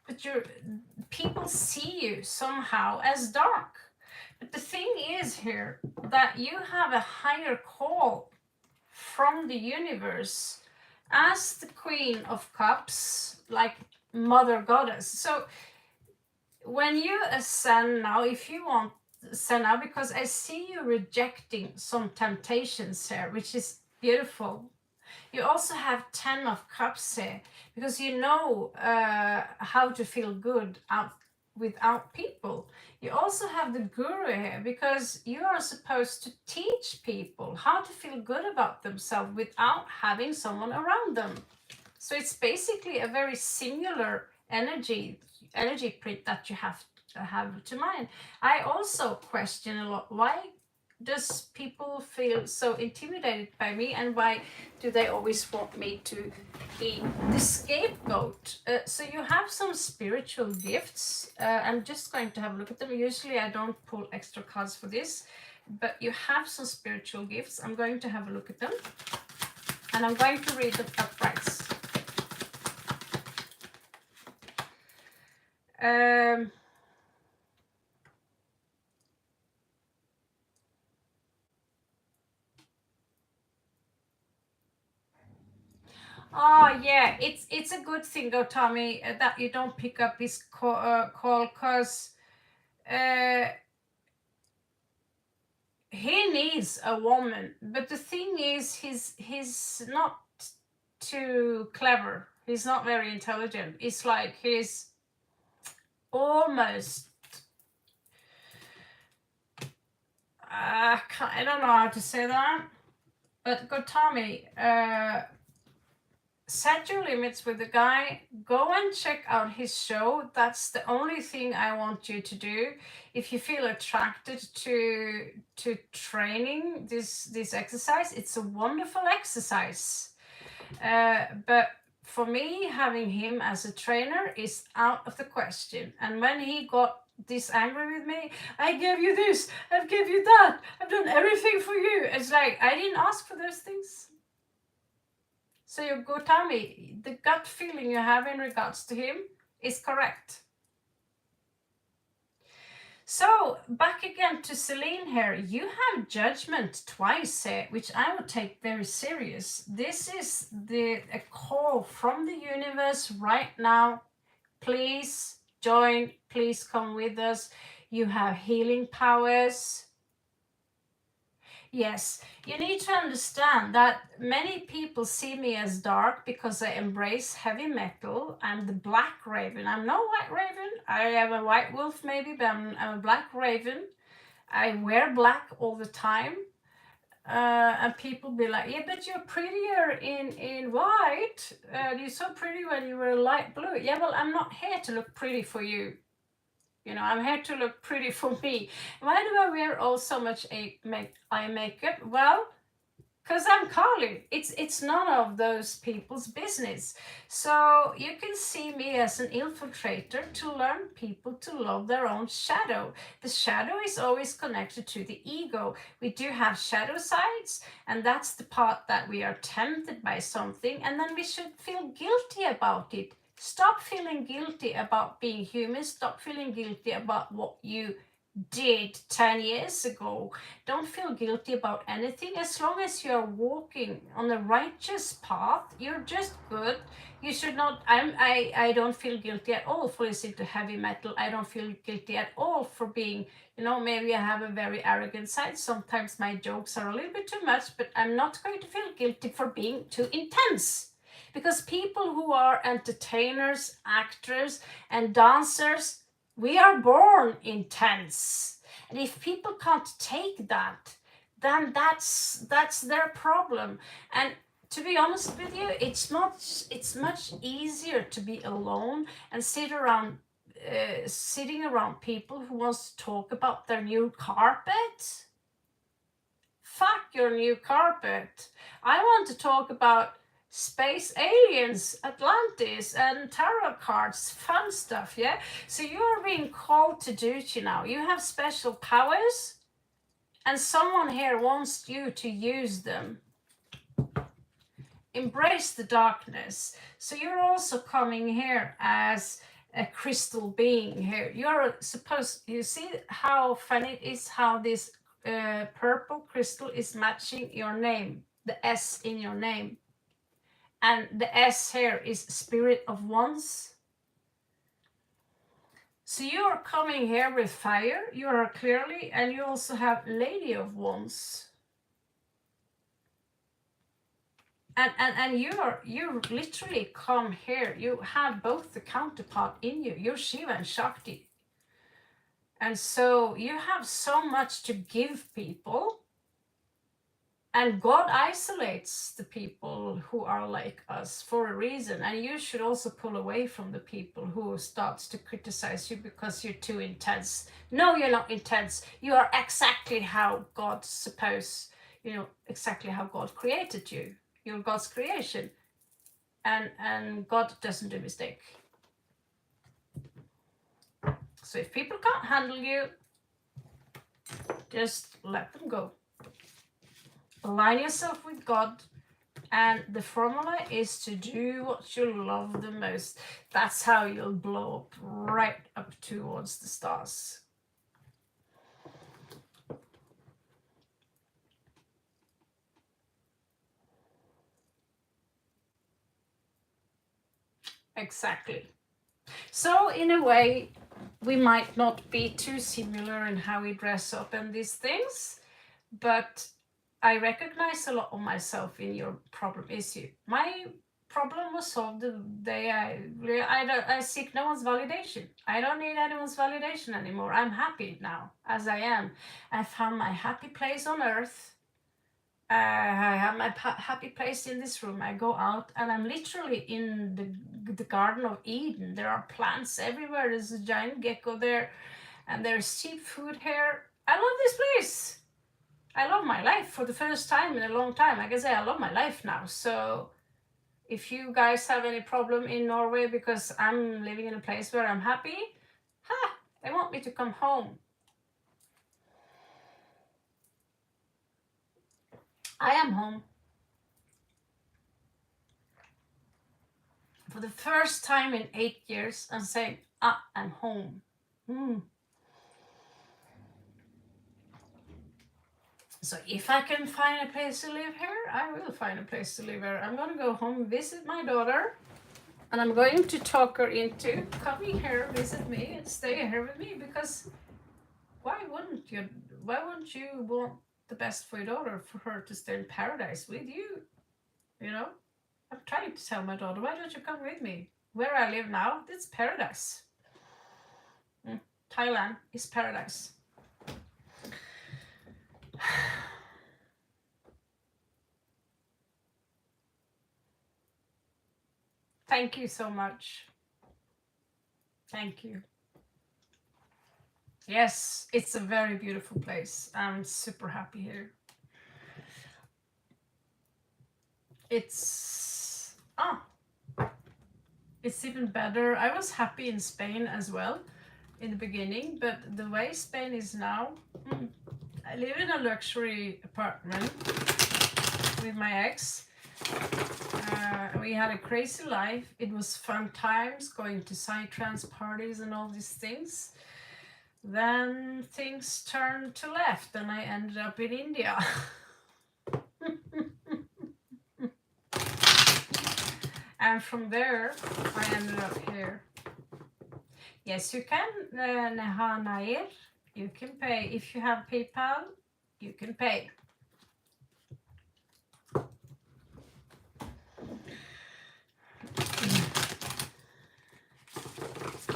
but people see you somehow as dark. But the thing is here that you have a higher call from the universe as the Queen of Cups, like Mother Goddess. So when you ascend now, if you want to ascend now, because I see you rejecting some temptations here, which is beautiful. You also have 10 of Cups here, because you know how to feel good out without people. You also have the Guru here, because you are supposed to teach people how to feel good about themselves without having someone around them. So it's basically a very similar energy print that you have have to mind. I also question a lot, why does people feel so intimidated by me, and why do they always want me to be the scapegoat? So you have some spiritual gifts. I'm just going to have a look at them. Usually I don't pull extra cards for this, but you have some spiritual gifts. I'm going to have a look at them, and I'm going to read the uprights. Oh yeah, it's a good thing, though, Tommy, that you don't pick up his call, cause he needs a woman. But the thing is, he's not too clever. He's not very intelligent. It's like he's almost. I don't know how to say that, but good Tommy. Set your limits with the guy. Go and check out his show. That's the only thing I want you to do. If you feel attracted to training this exercise, it's a wonderful exercise. But for me, having him as a trainer is out of the question. And when he got this angry with me, I gave you this, I've gave you that, I've done everything for you. It's like, I didn't ask for those things. So you go tell me, the gut feeling you have in regards to him is correct. So back again to Celine here. You have judgment twice here, which I would take very serious. This is a call from the universe right now. Please join, please come with us. You have healing powers. Yes, you need to understand that many people see me as dark because I embrace heavy metal. I'm the black raven. I'm no white raven. I am a white wolf maybe, but I'm a black raven. I wear black all the time. And people be like, yeah, but you're prettier in white. You're so pretty when you were light blue. Yeah, well, I'm not here to look pretty for you. You know, I'm here to look pretty for me. Why do I wear all so much eye makeup? Well, because I'm Carly. It's none of those people's business. So you can see me as an infiltrator to learn people to love their own shadow. The shadow is always connected to the ego. We do have shadow sides, and that's the part that we are tempted by something, and then we should feel guilty about it. Stop feeling guilty about being human. Stop feeling guilty about what you did 10 years ago. Don't feel guilty about anything. As long as you're walking on the righteous path, you're just good. You should not. I don't feel guilty at all for listening to heavy metal. I don't feel guilty at all for being, maybe I have a very arrogant side. Sometimes my jokes are a little bit too much, but I'm not going to feel guilty for being too intense. Because people who are entertainers, actors, and dancers, we are born intense. And if people can't take that, then that's their problem. And to be honest with you, it's much easier to be alone and sitting around people who wants to talk about their new carpet. Fuck your new carpet. I want to talk about space aliens, Atlantis, and tarot cards, fun stuff, yeah? So you are being called to duty now. You have special powers, and someone here wants you to use them. Embrace the darkness. So you're also coming here as a crystal being here. You're supposed, you see how funny it is how this purple crystal is matching your name, the S in your name. And the S here is Spirit of Wands. So you are coming here with fire, you are clearly, and you also have Lady of Wands. And you literally come here, you have both the counterpart in you, you're Shiva and Shakti. And so you have so much to give people. And God isolates the people who are like us for a reason. And you should also pull away from the people who starts to criticize you because you're too intense. No, you're not intense. You are exactly how God exactly how God created you. You're God's creation. And God doesn't do mistake. So if people can't handle you, just let them go. Align yourself with God. And the formula is to do what you love the most. That's how you'll blow up right up towards the stars. Exactly. So in a way, we might not be too similar in how we dress up and these things, but I recognize a lot of myself in your problem issue. My problem was solved the day I seek no one's validation. I don't need anyone's validation anymore. I'm happy now as I am. I found my happy place on earth. I have my happy place in this room. I go out and I'm literally in the Garden of Eden. There are plants everywhere. There's a giant gecko there, and there's cheap food here. I love this place. I love my life for the first time in a long time. I can say I love my life now. So if you guys have any problem in Norway because I'm living in a place where I'm happy, they want me to come home. I am home. For the first time in 8 years, I'm saying, I'm home. So if I can find a place to live here, I will find a place to live here. I'm going to go home, visit my daughter, and I'm going to talk her into coming here, visit me, and stay here with me, because why wouldn't you want the best for your daughter, for her to stay in paradise with you? You know? I'm trying to tell my daughter, why don't you come with me? Where I live now, it's paradise. Thailand is paradise. Thank you so much. Thank you. Yes, it's a very beautiful place. I'm super happy here. It's even better. I was happy in Spain as well in the beginning, but the way Spain is now, I live in a luxury apartment with my ex. We had a crazy life. It was fun times, going to psytrance parties and all these things. Then things turned to left and I ended up in India. And from there, I ended up here. Yes, you can, Nair. You can pay. If you have PayPal, you can pay.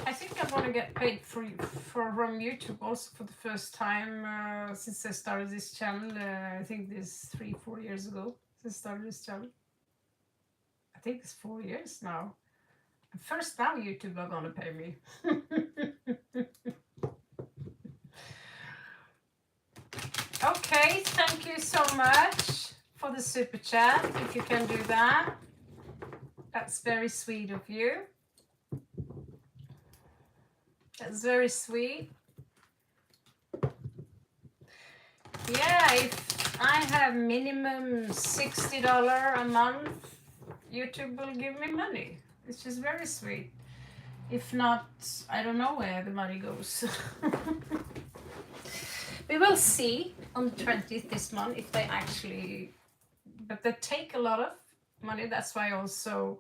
I think I want to get paid from YouTube also for the first time since I started this channel. I think this 3-4 years ago since I started this channel. I think it's 4 years now. First now YouTube are gonna pay me. Okay, thank you so much for the super chat. If you can do that, that's very sweet of you. That's very sweet. Yeah, if I have minimum $60 a month, YouTube will give me money, which is very sweet. If not, I don't know where the money goes. We will see on the 20th this month if they actually, but they take a lot of money. That's why also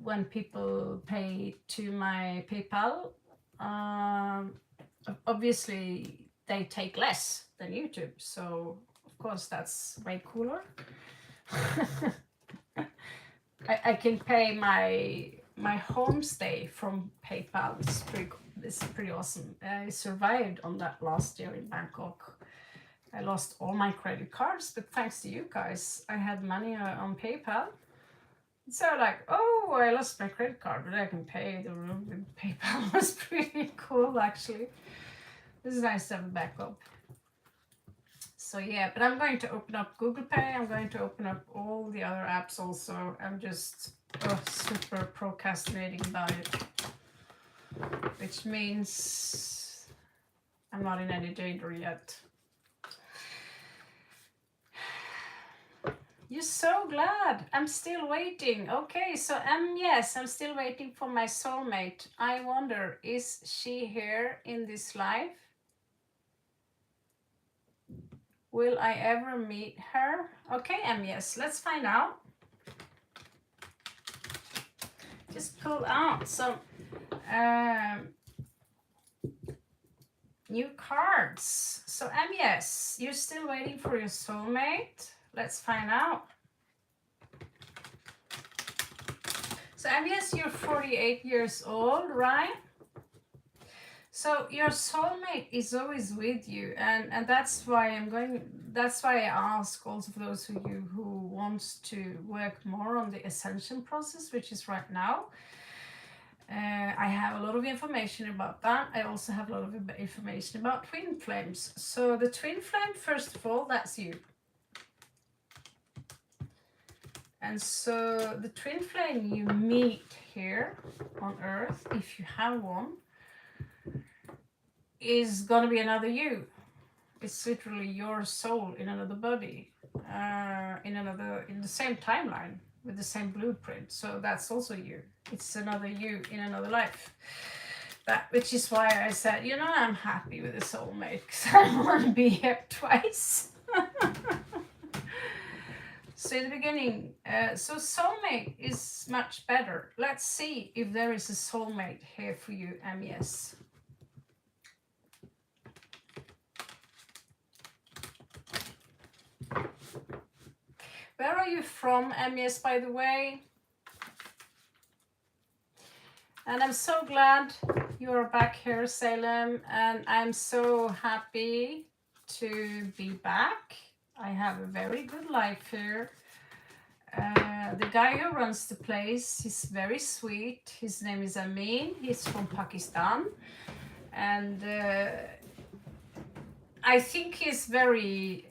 when people pay to my PayPal, obviously they take less than YouTube. So of course that's way cooler. I can pay my homestay from PayPal. It's pretty awesome. I survived on that last year in Bangkok. I lost all my credit cards, but thanks to you guys, I had money on PayPal. So like, oh, I lost my credit card, but I can pay the room with PayPal. Was pretty cool, actually. This is nice to have a backup. So yeah, but I'm going to open up Google Pay. I'm going to open up all the other apps also. I'm just super procrastinating about it, which means I'm not in any danger yet. You're so glad. I'm still waiting. Okay, so yes, I'm still waiting for my soulmate. I wonder, is she here in this life? Will I ever meet her? Okay, yes, let's find out. Just pull out some new cards. So yes, you're still waiting for your soulmate. Let's find out. So yes, you're 48 years old, right? So your soulmate is always with you, and that's why I ask also for those of you who wants to work more on the ascension process, which is right now. I have a lot of information about that. I also have a lot of information about twin flames. So the twin flame, first of all, that's you. And so the twin flame you meet here on Earth, if you have one, is gonna be another you. It's literally your soul in another body, in the same timeline with the same blueprint. So that's also you. It's another you in another life. Which is why I said, I'm happy with the soulmate because I don't want to be here twice. So in the beginning, so soulmate is much better. Let's see if there is a soulmate here for you, MES. Where are you from, MES, by the way? And I'm so glad you're back here, Salem, and I'm so happy to be back. I have a very good life here. The guy who runs the place, he's very sweet. His name is Amin. He's from Pakistan. And I think he's very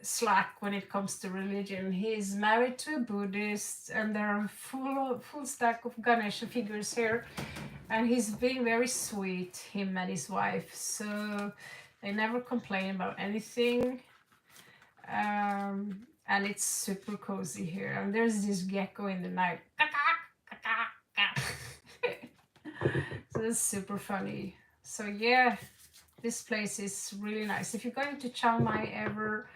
slack when it comes to religion. He's married to a Buddhist, and there are full stack of Ganesha figures here. And he's being very sweet, him and his wife. So they never complain about anything. And it's super cozy here. And there's this gecko in the night. So it's super funny. So yeah, this place is really nice. If you're going to Chiang Mai ever,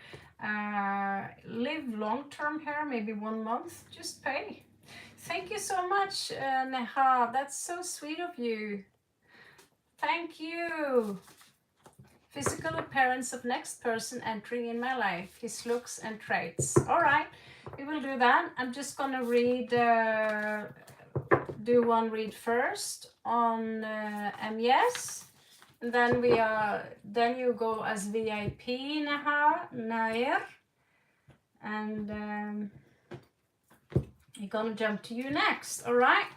live long term here, maybe 1 month, just pay. Thank you so much, Neha. That's so sweet of you. Thank you. Physical appearance of next person entering in my life, his looks and traits. All right, we will do that. I'm just gonna do one read first on MES. And then then you go as VIP, Nair, and we're gonna jump to you next. All right.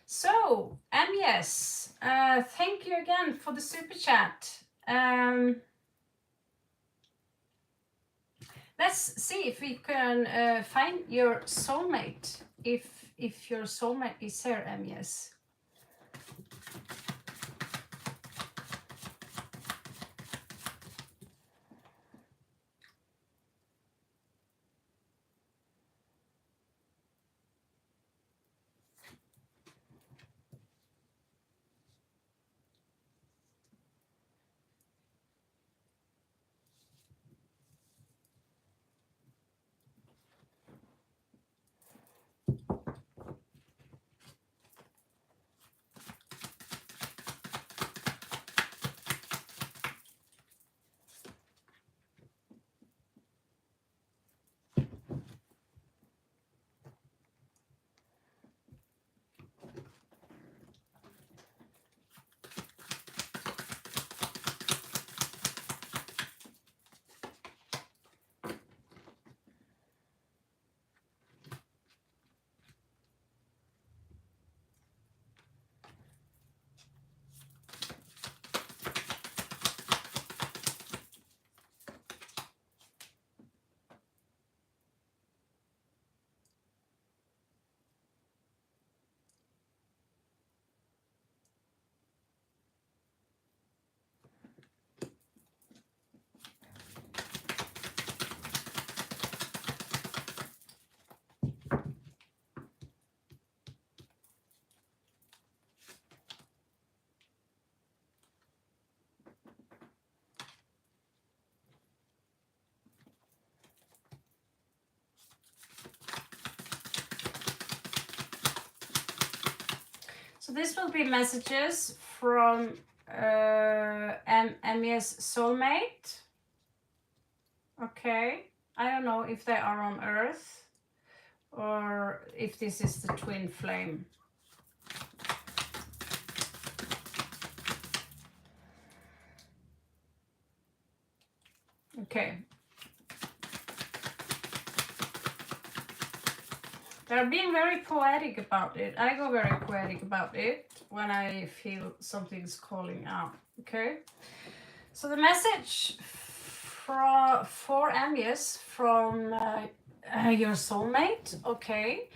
So MES, thank you again for the super chat. Let's see if we can find your soulmate. If your soulmate is here, MES. this will be messages from MES soulmate. Okay, I don't know if they are on Earth or if this is the twin flame. Okay. They're being very poetic about it. I go very poetic about it when I feel something's calling out. Okay. So the message for Amias from your soulmate. Okay.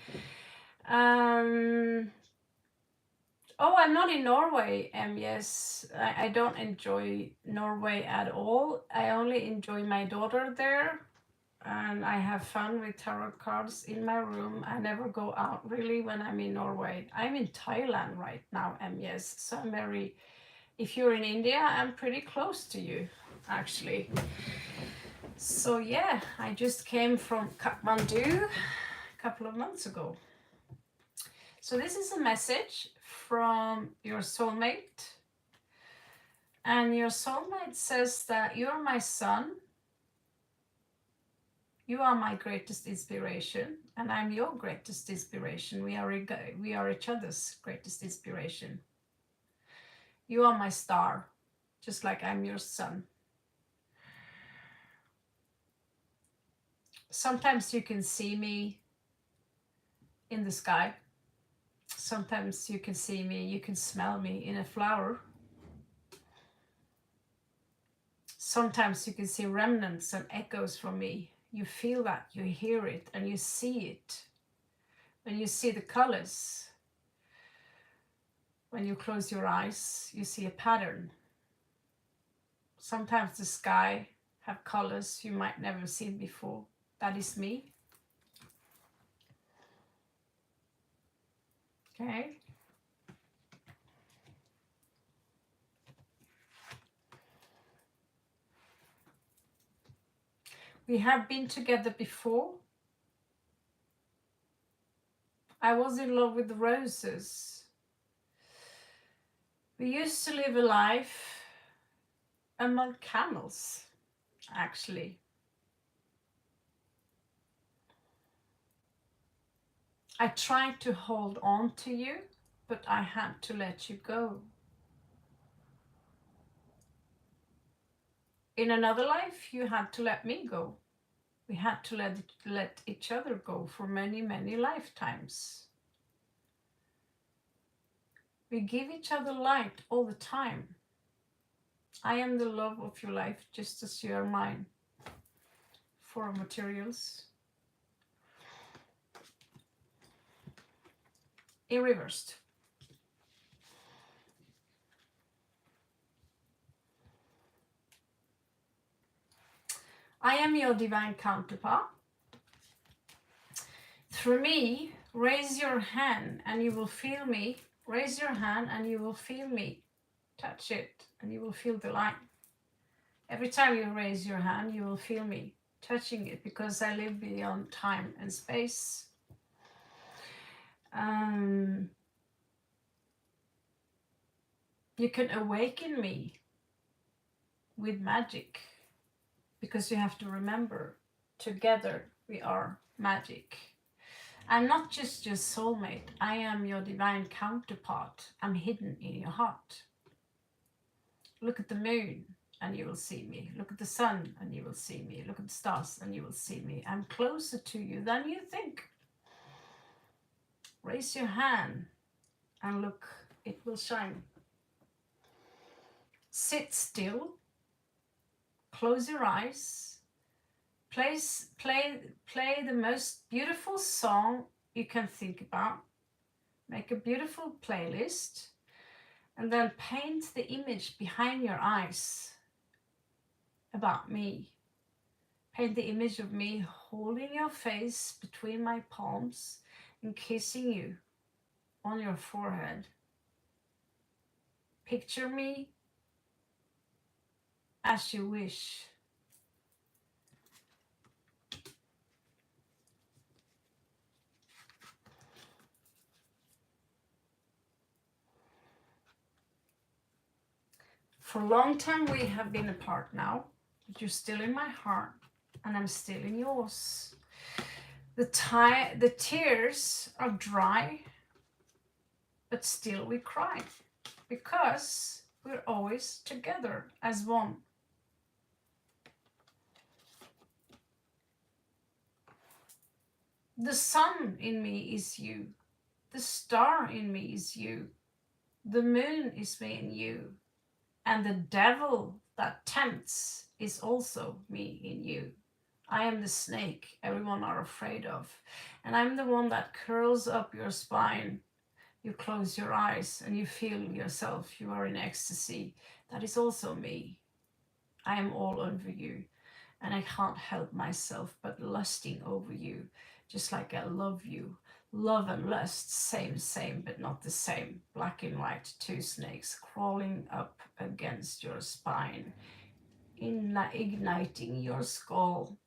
Oh, I'm not in Norway, yes. I don't enjoy Norway at all. I only enjoy my daughter there, and I have fun with tarot cards in my room. I never go out really when I'm in Norway. I'm in Thailand right now, yes. So I'm very, if you're in India, I'm pretty close to you, actually. So yeah, I just came from Kathmandu a couple of months ago. So this is a message from your soulmate, and your soulmate says that you're my son, you are my greatest inspiration, and I'm your greatest inspiration. We are each other's greatest inspiration. You are my star, just like I'm your sun. Sometimes you can see me in the sky. Sometimes you can see me, you can smell me in a flower. Sometimes you can see remnants and echoes from me. You feel that, you hear it, and you see it. When you see the colors, when you close your eyes, you see a pattern. Sometimes the sky have colors you might never seen before. That is me. Okay. We have been together before. I was in love with the roses. We used to live a life among camels, actually. I tried to hold on to you, but I had to let you go. In another life, you had to let me go. We had to let each other go for many, many lifetimes. We give each other light all the time. I am the love of your life, just as you are mine. For materials. In reversed. I am your divine counterpart. Through me, raise your hand and you will feel me. Raise your hand and you will feel me. Touch it and you will feel the light. Every time you raise your hand, you will feel me touching it, because I live beyond time and space. You can awaken me with magic, because you have to remember, together we are magic. I'm not just your soulmate, I am your divine counterpart. I'm hidden in your heart. Look at the moon and you will see me. Look at the sun and you will see me. Look at the stars and you will see me. I'm closer to you than you think. Raise your hand and look, it will shine. Sit still, close your eyes, play the most beautiful song you can think about, make a beautiful playlist, and then paint the image behind your eyes about me. Paint the image of me holding your face between my palms and kissing you on your forehead. Picture me as you wish. For a long time we have been apart now, but you're still in my heart and I'm still in yours. The tears are dry, but still we cry because we're always together as one. The sun in me is you. The star in me is you. The moon is me and you. And the devil that tempts is also me in you. I am the snake everyone are afraid of. And I'm the one that curls up your spine. You close your eyes and you feel yourself. You are in ecstasy. That is also me. I am all over you. And I can't help myself but lusting over you, just like I love you. Love and lust, same, but not the same. Black and white, two snakes crawling up against your spine, igniting your skull,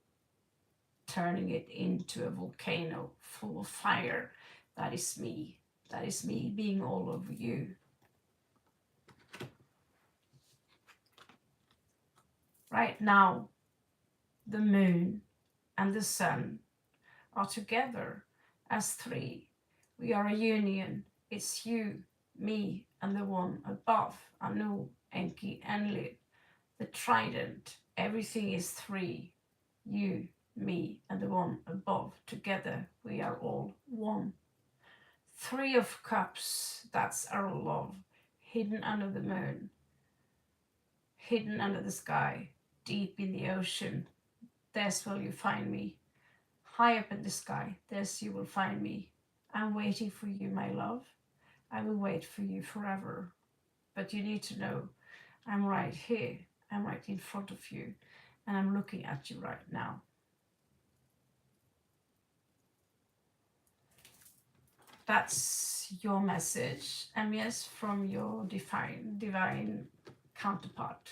turning it into a volcano full of fire. That is me. That is me being all over you. Right now, the moon and the sun are together as three. We are a union. It's you, me, and the one above, Anu, Enki, Enlil, the trident. Everything is three. You, me, and the one above. Together, we are all one. Three of cups, that's our love, hidden under the moon, hidden under the sky, deep in the ocean. There's where you find me. High up in the sky, there's you will find me. I'm waiting for you, my love. I will wait for you forever. But you need to know, I'm right here. I'm right in front of you. And I'm looking at you right now. That's your message. And yes, from your divine counterpart.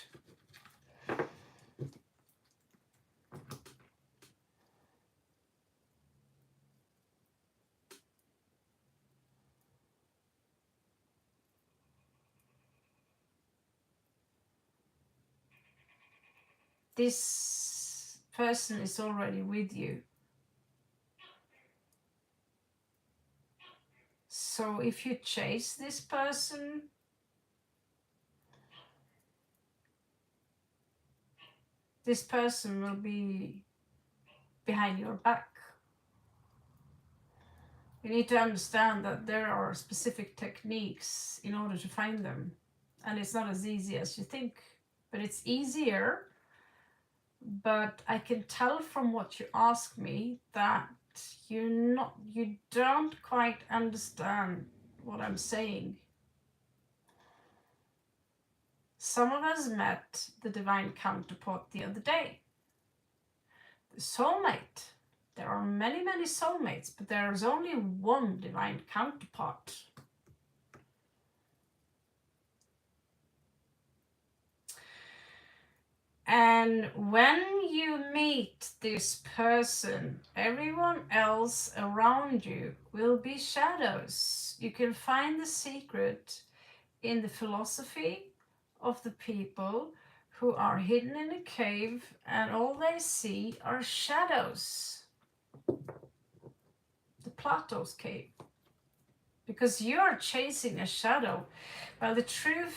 This person is already with you. So if you chase this person, this person will be behind your back. You need to understand that there are specific techniques in order to find them. And it's not as easy as you think, but it's easier. But I can tell from what you ask me that you don't quite understand what I'm saying. Some of us met the divine counterpart the other day. The soulmate. There are many soulmates, but there is only one divine counterpart. And when you meet this person, everyone else around you will be shadows. You can find the secret in the philosophy of the people who are hidden in a cave and all they see are shadows. The Plato's cave. Because you are chasing a shadow, while the true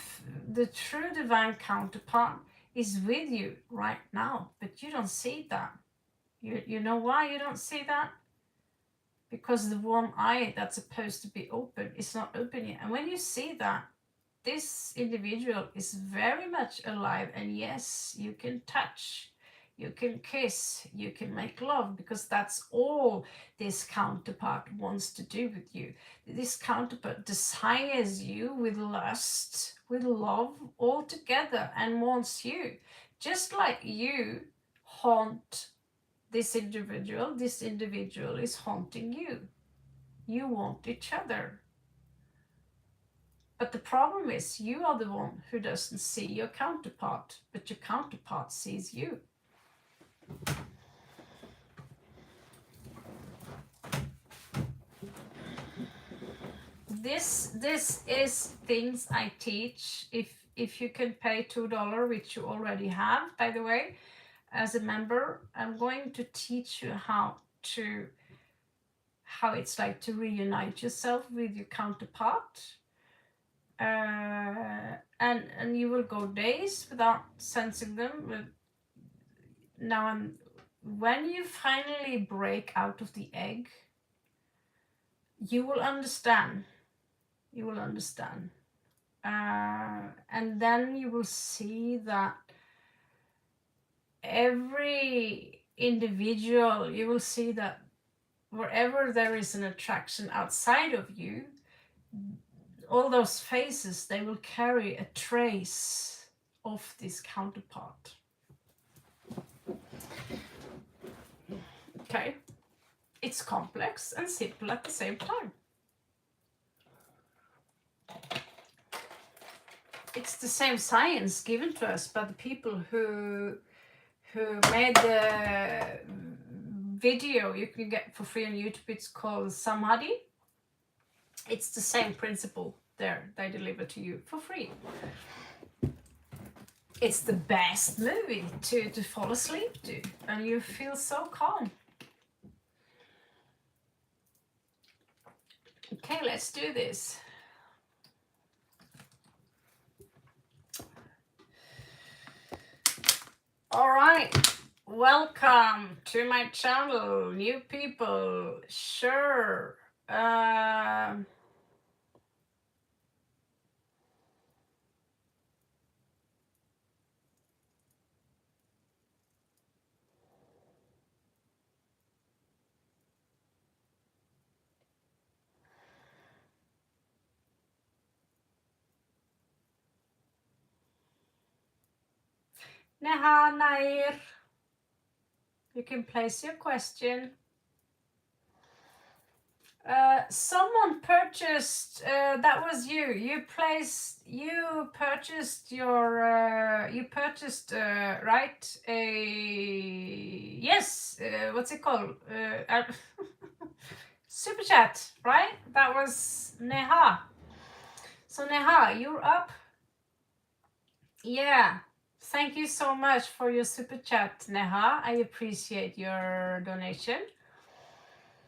divine counterpart is with you right now, but you don't see that. You know why you don't see that? Because the one eye that's supposed to be open is not open yet. And when you see that, this individual is very much alive, and yes, you can touch, you can kiss, you can make love, because that's all this counterpart wants to do with you. This counterpart desires you with lust, with love all together, and wants you. Just like you haunt this individual is haunting you. You want each other. But the problem is you are the one who doesn't see your counterpart, but your counterpart sees you. This is things I teach. If if you can pay $2, which you already have, by the way, as a member, I'm going to teach you how it's like to reunite yourself with your counterpart. And you will go days without sensing them. But now and when you finally break out of the egg, you will understand. You will understand. And then you will see that every individual, you will see that wherever there is an attraction outside of you, all those faces, they will carry a trace of this counterpart. Okay, it's complex and simple at the same time. It's the same science given to us by the people who made the video you can get for free on YouTube. It's called Samadhi. It's the same principle there. They deliver to you for free. It's the best movie to fall asleep to, and you feel so calm. Okay, let's do this. All right, welcome to my channel, new people. Sure. Neha, Nair, you can place your question. Someone purchased, that was you. You purchased your, right? Yes, what's it called? Super chat, right? That was Neha. So Neha, you're up. Yeah. Thank you so much for your super chat, Neha. I appreciate your donation.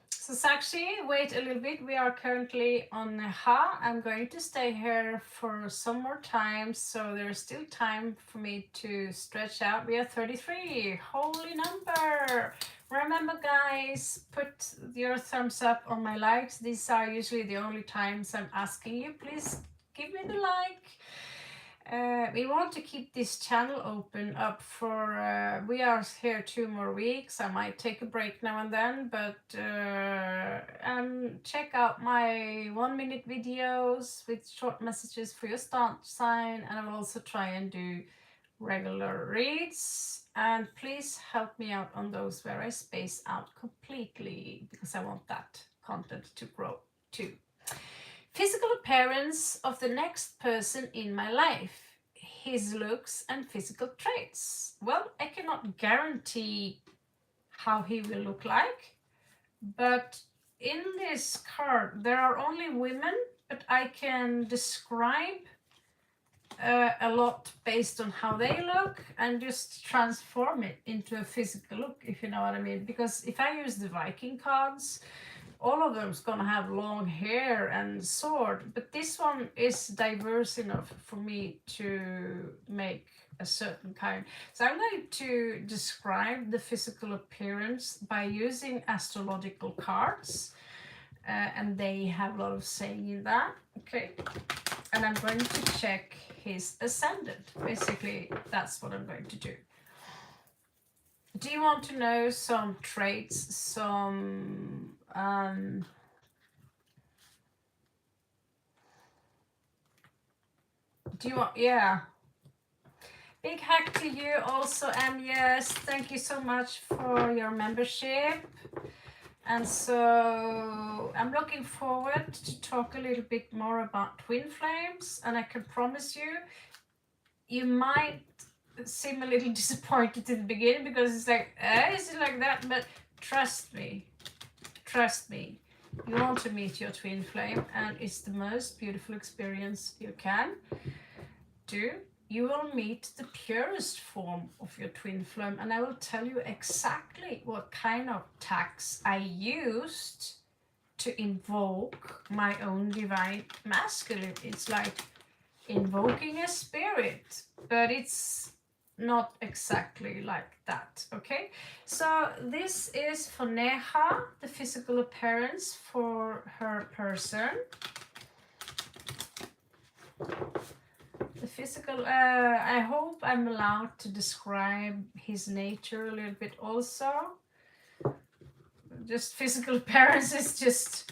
So Sakshi, wait a little bit. We are currently on Neha. I'm going to stay here for some more time, so there's still time for me to stretch out. We are 33. Holy number. Remember, guys, put your thumbs up on my likes. These are usually the only times I'm asking you. Please give me the like. We want to keep this channel open up for, we are here 2 more weeks. I might take a break now and then, but check out my 1-minute videos with short messages for your star sign, and I will also try and do regular reads. And please help me out on those where I space out completely, because I want that content to grow too. Physical appearance of the next person in my life, his looks and physical traits. Well, I cannot guarantee how he will look like, but in this card there are only women, but I can describe a lot based on how they look and just transform it into a physical look, if you know what I mean. Because if I use the Viking cards, all of them is gonna have long hair and sword, but this one is diverse enough for me to make a certain kind. So I'm going to describe the physical appearance by using astrological cards, and they have a lot of saying in that. Okay, and I'm going to check his ascendant. Basically, that's what I'm going to do. Do you want to know some traits, some do you want, yeah. Big hack to you also, yes, thank you so much for your membership. And so I'm looking forward to talk a little bit more about twin flames, and I can promise you, you might seem a little disappointed in the beginning because it's like, is it like that? But trust me, you want to meet your twin flame, and it's the most beautiful experience you can. do, you will meet the purest form of your twin flame, and I will tell you exactly what kind of tax I used to invoke my own divine masculine. It's like invoking a spirit, but it's not exactly like that. Okay, so this is for Neha, the physical appearance for her person. The physical, I hope I'm allowed to describe his nature a little bit also. Just physical appearance is just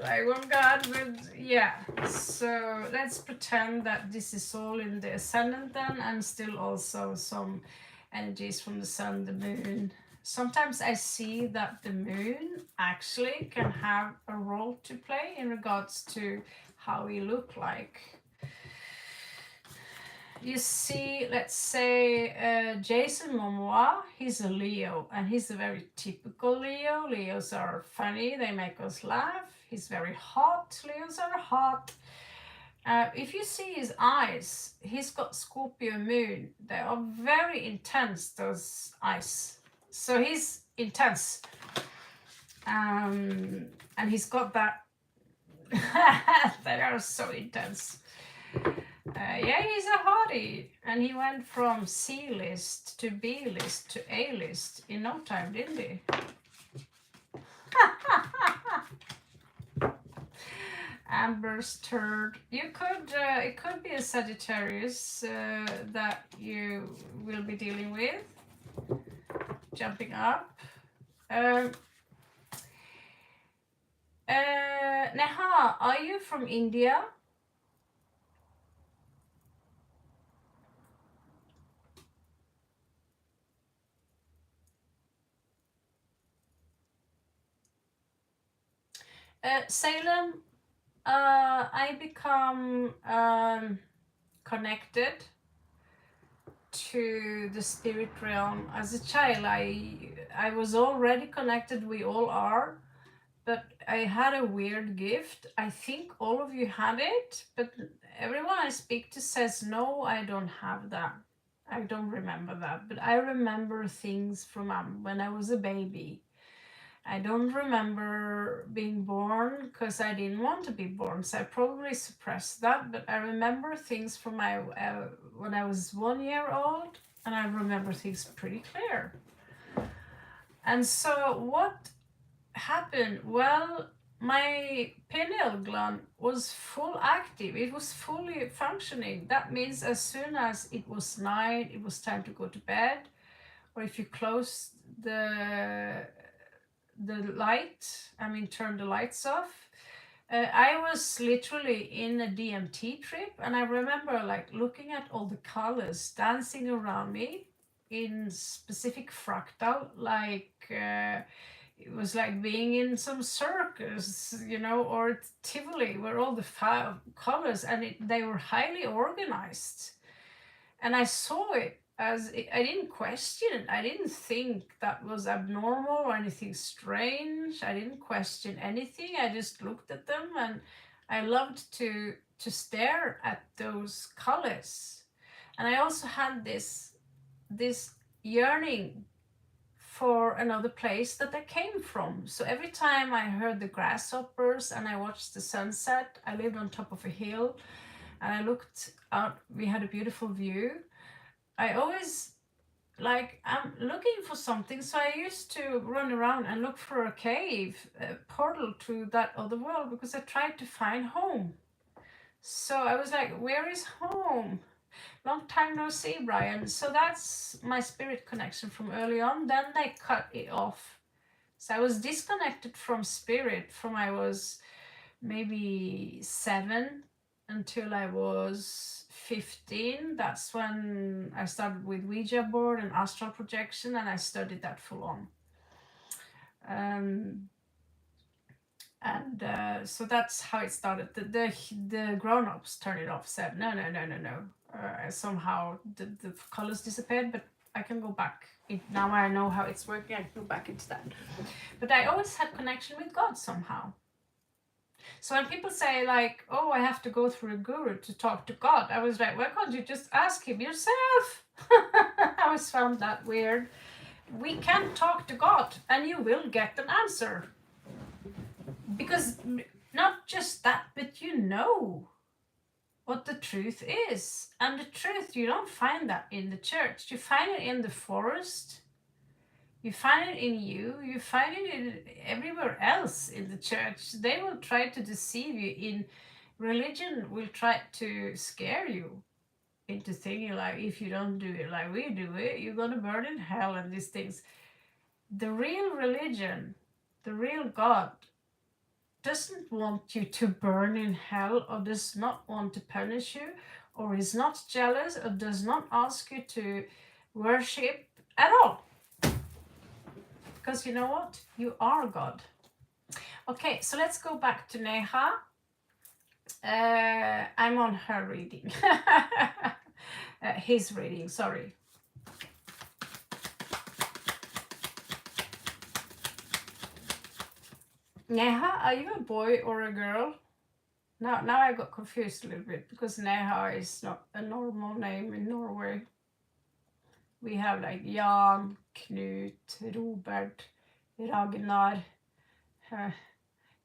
like, oh God, but yeah. So let's pretend that this is all in the ascendant then, and still also some energies from the sun, the moon. Sometimes I see that the moon actually can have a role to play in regards to how we look like. You see, let's say Jason Momoa, he's a Leo, and he's a very typical Leo. Leos are funny, they make us laugh. He's very hot. Leos are hot. If you see his eyes, he's got Scorpio moon. They are very intense, those eyes. So he's intense. And he's got that. They are so intense. Yeah, he's a hottie, and he went from C list to B list to A list in no time, didn't he? Amber's turd. You could, it could be a Sagittarius that you will be dealing with. Jumping up. Neha, are you from India? Salem, I become connected to the spirit realm as a child. I was already connected, we all are, but I had a weird gift. I think all of you had it, but everyone I speak to says, no, I don't have that. I don't remember that, but I remember things from when I was a baby. I don't remember being born because I didn't want to be born, so I probably suppressed that. But I remember things from my when I was 1 year old, and I remember things pretty clear. And so what happened? Well, my pineal gland was full active. It was fully functioning. That means as soon as it was night, it was time to go to bed, or if you close the light, turn the lights off. I was literally in a DMT trip, and I remember like looking at all the colors dancing around me in specific fractal, like it was like being in some circus, or Tivoli, where all the colors, and they were highly organized. And I saw it as I didn't question it. I didn't think that was abnormal or anything strange. I didn't question anything. I just looked at them, and I loved to stare at those colors. And I also had this yearning for another place that I came from. So every time I heard the grasshoppers and I watched the sunset, I lived on top of a hill and I looked out. We had a beautiful view. I always I'm looking for something, so I used to run around and look for a cave, a portal to that other world, because I tried to find home. So I was like, where is home? Long time no see, Brian. So that's my spirit connection from early on. Then they cut it off. So I was disconnected from spirit from I was maybe 7 until I was 15. That's when I started with Ouija board and astral projection, and I studied that full on. So that's how it started. The grown-ups turned it off, said no. Somehow the colors disappeared, but I can go back. Now I know how it's working, I can go back into that. But I always had connection with God somehow. So when people say like, oh, I have to go through a guru to talk to God, I was like, why can't you just ask him yourself? I always found that weird. We can talk to God and you will get an answer. Because not just that, but you know what the truth is. And the truth, you don't find that in the church. You find it in the forest. You find it in you find it in everywhere else in the church. They will try to deceive you. In religion will try to scare you into thinking like, if you don't do it like we do it, you're gonna burn in hell and these things. The real religion, the real God, doesn't want you to burn in hell, or does not want to punish you, or is not jealous, or does not ask you to worship at all. Because you know what? You are God. Okay, so let's go back to Neha. I'm on her reading. His reading, sorry. Neha, are you a boy or a girl? Now I got confused a little bit because Neha is not a normal name in Norway. We have like Jan, Knut, Robert, Ragnar.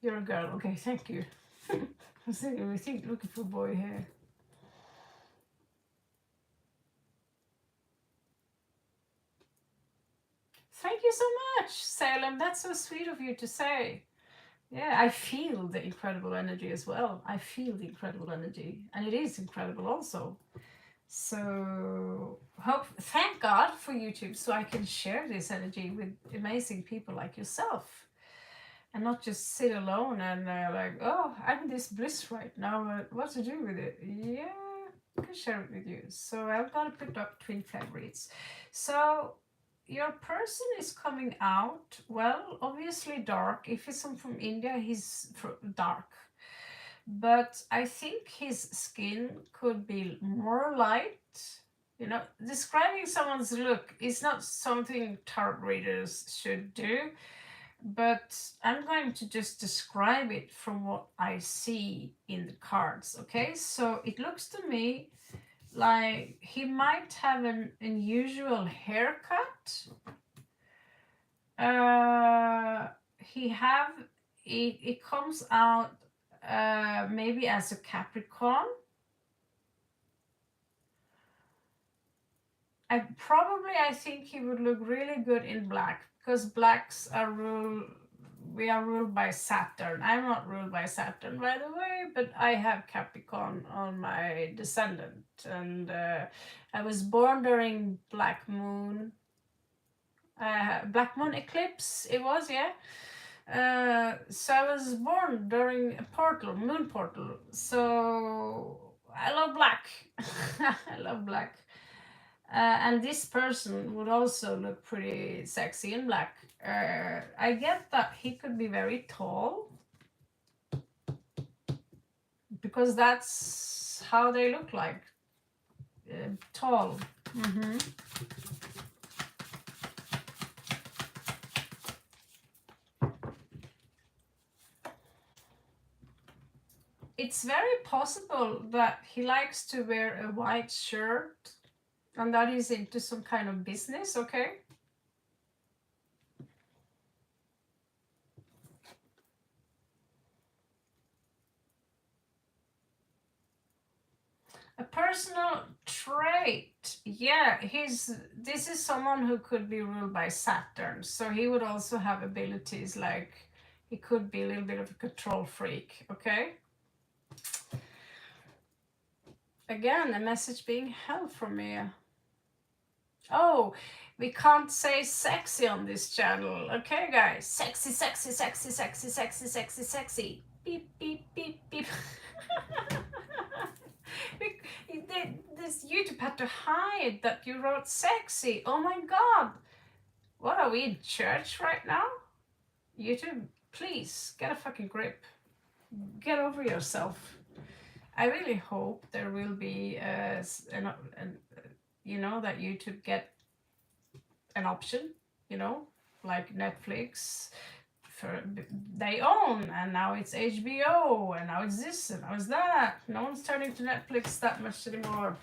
You're a girl. Okay, thank you. I was looking for a boy here. Thank you so much, Salem. That's so sweet of you to say. Yeah, I feel the incredible energy as well. I feel the incredible energy, and it is incredible also. So thank God for YouTube, so I can share this energy with amazing people like yourself, and not just sit alone and like, oh, I'm in this bliss right now. What to do with it? Yeah, I can share it with you. So I'm gonna put up twin flame reads. So your person is coming out, well, obviously dark. If he's from India, he's dark. But I think his skin could be more light. You know, describing someone's look is not something tarot readers should do, but I'm going to just describe it from what I see in the cards, okay? So it looks to me like he might have an unusual haircut. It comes out maybe as a Capricorn. I think he would look really good in black, because blacks are we are ruled by Saturn. I'm not ruled by Saturn, by the way, but I have Capricorn on my descendant, and I was born during Black Moon eclipse. It was, yeah. So I was born during a moon portal. So I love black. I love black. And this person would also look pretty sexy in black. I get that he could be very tall, because that's how they look like. Tall. Mm-hmm. It's very possible that he likes to wear a white shirt, and that is into some kind of business, okay? A personal trait. Yeah, this is someone who could be ruled by Saturn. So he would also have abilities like he could be a little bit of a control freak, okay? Again, a message being held from me. Oh, we can't say sexy on this channel. Okay, guys? Sexy, sexy, sexy, sexy, sexy, sexy, sexy. Beep, beep, beep, beep. This YouTube had to hide that you wrote sexy. Oh my god. What are we in church right now? YouTube, please get a fucking grip. Get over yourself. I really hope there will be that YouTube get an option, like Netflix, they own, and now it's HBO, and now it's this, and now it's that. No one's turning to Netflix that much anymore.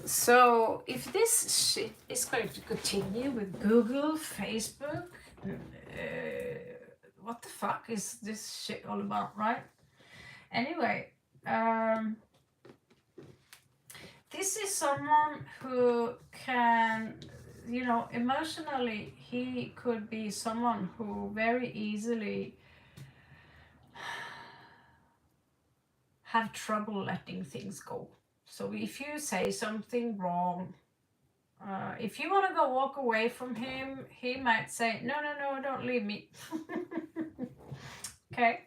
So if this shit is going to continue with Google, Facebook, what the fuck is this shit all about, right? Anyway, this is someone who can, you know, emotionally, he could be someone who very easily have trouble letting things go. So if you say something wrong, if you want to go walk away from him, he might say, no, no, no, don't leave me. Okay.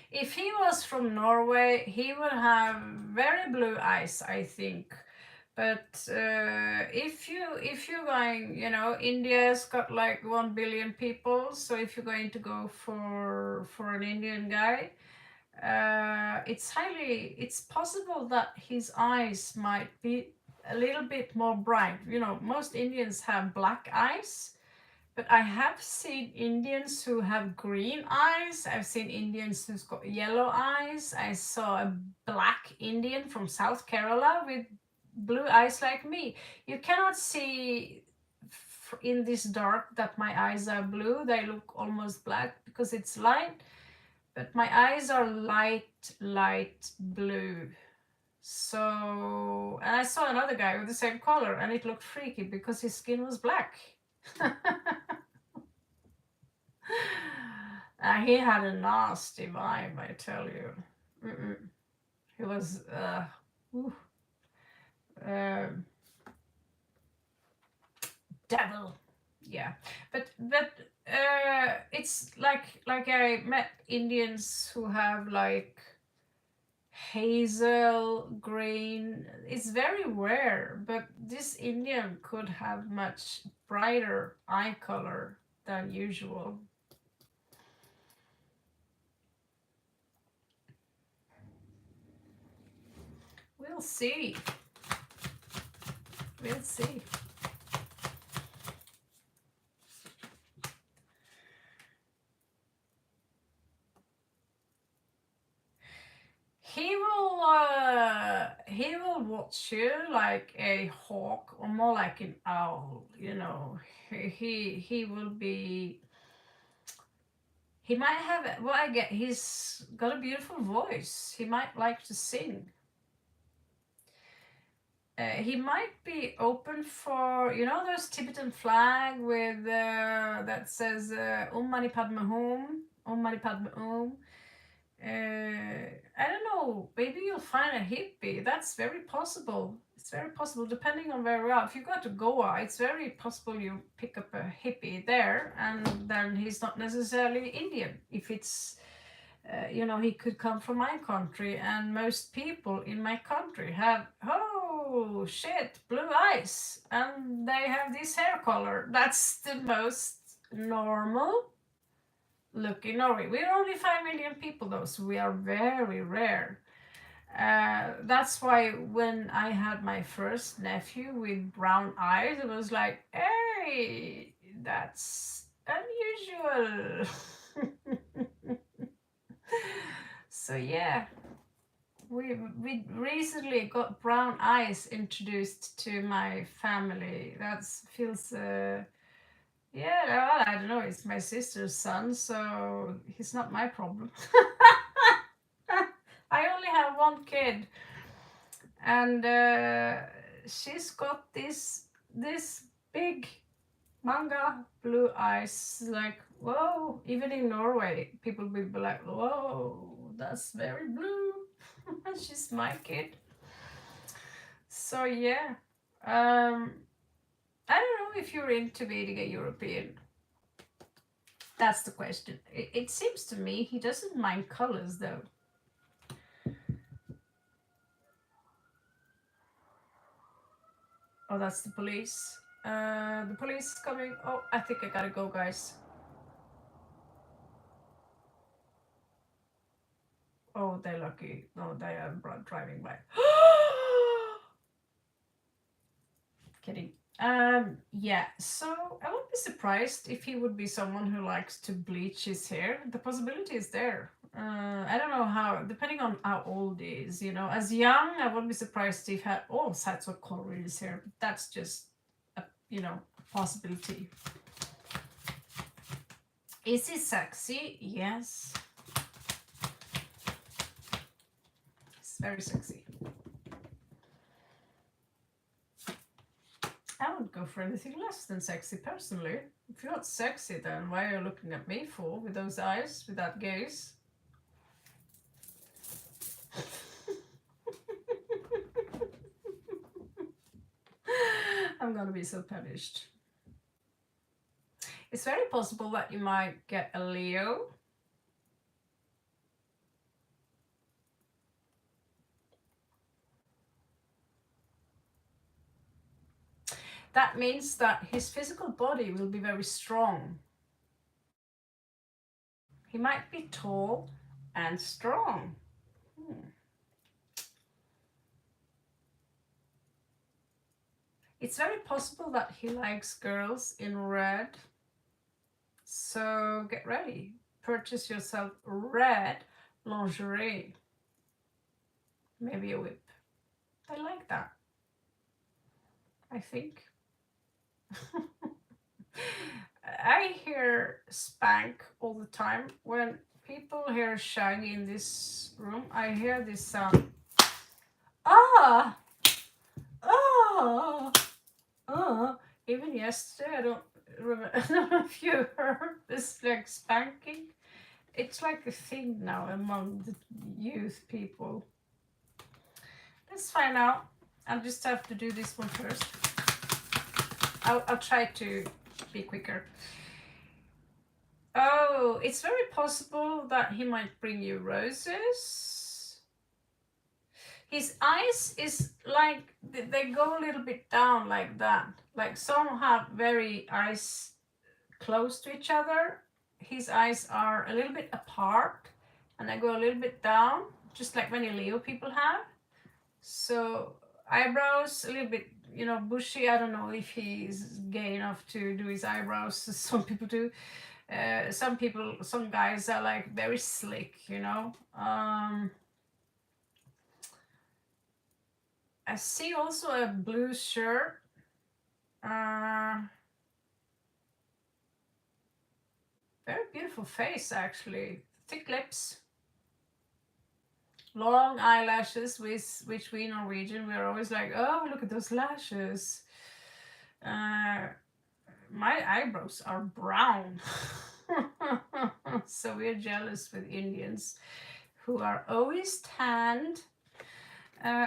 If he was from Norway, he would have very blue eyes, I think. But if you're going, you know, India's got like 1 billion people, so if you're going to go for an Indian guy, it's possible that his eyes might be a little bit more bright. You know, most Indians have black eyes. But I have seen Indians who have green eyes. I've seen Indians who's got yellow eyes. I saw a black Indian from South Kerala with blue eyes like me. You cannot see in this dark that my eyes are blue. They look almost black because it's light. But my eyes are light blue. So, and I saw another guy with the same color, and it looked freaky because his skin was black. He had a nasty vibe, I tell you. He was devil. Yeah, but it's like I met Indians who have like hazel green. It's very rare, but this Indian could have much brighter eye color than usual. We'll see. We'll see. He will watch you like a hawk or more like an owl, you know. He will be, he might have, well, I get, he's got a beautiful voice. He might like to sing. He might be open for, you know, those Tibetan flag with that says Om Mani Padme Hum, Om Mani Padme Om. I don't know, maybe you'll find a hippie. That's very possible. It's very possible, depending on where you are. If you go to Goa, it's very possible you pick up a hippie there, and then he's not necessarily Indian. If it's, you know, he could come from my country, and most people in my country have, oh shit, blue eyes, and they have this hair color. That's the most normal look in Norway. We're only 5 million people though, so we are very rare. That's why when I had my first nephew with brown eyes, it was like, hey, that's unusual. So yeah, we recently got brown eyes introduced to my family. That feels yeah, well, I don't know. It's my sister's son, so he's not my problem. I only have one kid, and she's got this big manga blue eyes. Like, whoa! Even in Norway, people will be like, whoa, that's very blue. And she's my kid. So yeah. I don't know if you're into being a European. That's the question. It seems to me he doesn't mind colors though. Oh, that's the police. The police is coming. Oh, I think I gotta go, guys. Oh, they're lucky. No, they are driving by. Kidding. Yeah, so I would be surprised if he would be someone who likes to bleach his hair. The possibility is there. I don't know how, depending on how old he is, you know. As young, I would be surprised if he had all sides of color in his hair. But that's just a, you know, possibility. Is he sexy? Yes. It's very sexy. I would go for anything less than sexy, personally. If you're not sexy, then why are you looking at me for with those eyes, with that gaze? I'm gonna be so punished. It's very possible that you might get a Leo. That means that his physical body will be very strong. He might be tall and strong. It's very possible that he likes girls in red. So get ready. Purchase yourself red lingerie. Maybe a whip. I like that. I think. I hear spank all the time. When people hear shaggy in this room, I hear this sound. Ah! Ah! Ah! Even yesterday, I don't remember. I don't know if you heard this, like spanking. It's like a thing now among the youth people. Let's find out. I'll just have to do this one first. I'll try to be quicker. Oh, it's very possible that he might bring you roses. His eyes is like, they go a little bit down like that. Like some have very eyes close to each other. His eyes are a little bit apart and they go a little bit down, just like many Leo people have. So eyebrows a little bit, you know, bushy. I don't know if he's gay enough to do his eyebrows. Some people do. Some guys are like very slick, you know. I see also a blue shirt. Very beautiful face, actually. Thick lips. Long eyelashes, which we Norwegian, we're always like, oh, look at those lashes. My eyebrows are brown. So we're jealous with Indians who are always tanned.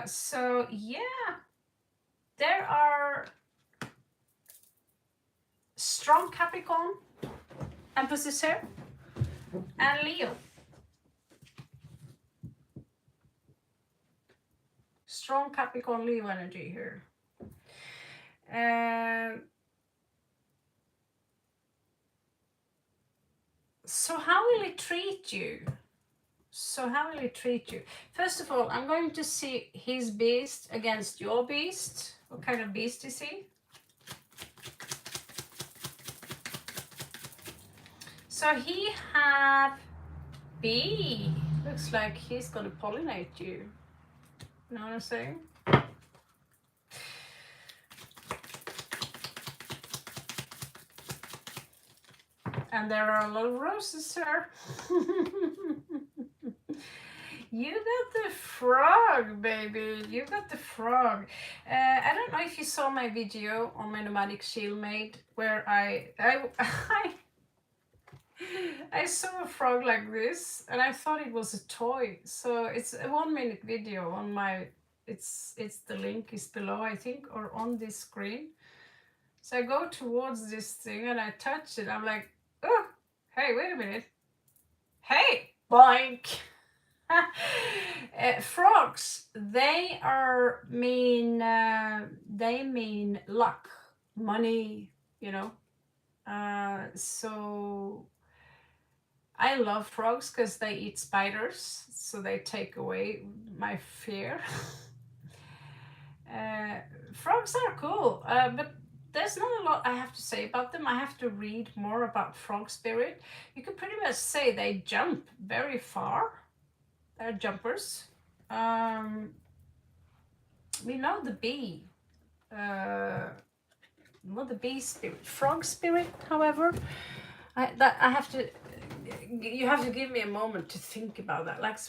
So yeah, there are strong Capricorn, emphasis here, and Leo. Strong Capricorn Leo energy here. So how will he treat you? First of all, I'm going to see his beast against your beast. What kind of beast is he? So he have bee. Looks like he's gonna pollinate you. You know what I'm saying? And there are a lot of roses, sir. You got the frog, baby. You got the frog. I don't know if you saw my video on my nomadic shield made where I saw a frog like this and I thought it was a toy. So it's a 1 minute video on my, it's the link is below, I think, or on this screen. So I go towards this thing and I touch it. I'm like, oh, hey, wait a minute. Hey, boink. Frogs, they mean luck. money, you know. So I love frogs because they eat spiders, so they take away my fear. uh, Frogs are cool, but there's not a lot I have to say about them. I have to read more about frog spirit. You could pretty much say they jump very far. They're jumpers. Um, we know the bee. Uh, not the bee spirit, frog spirit. However, I have to. You have to give me a moment to think about that. Like,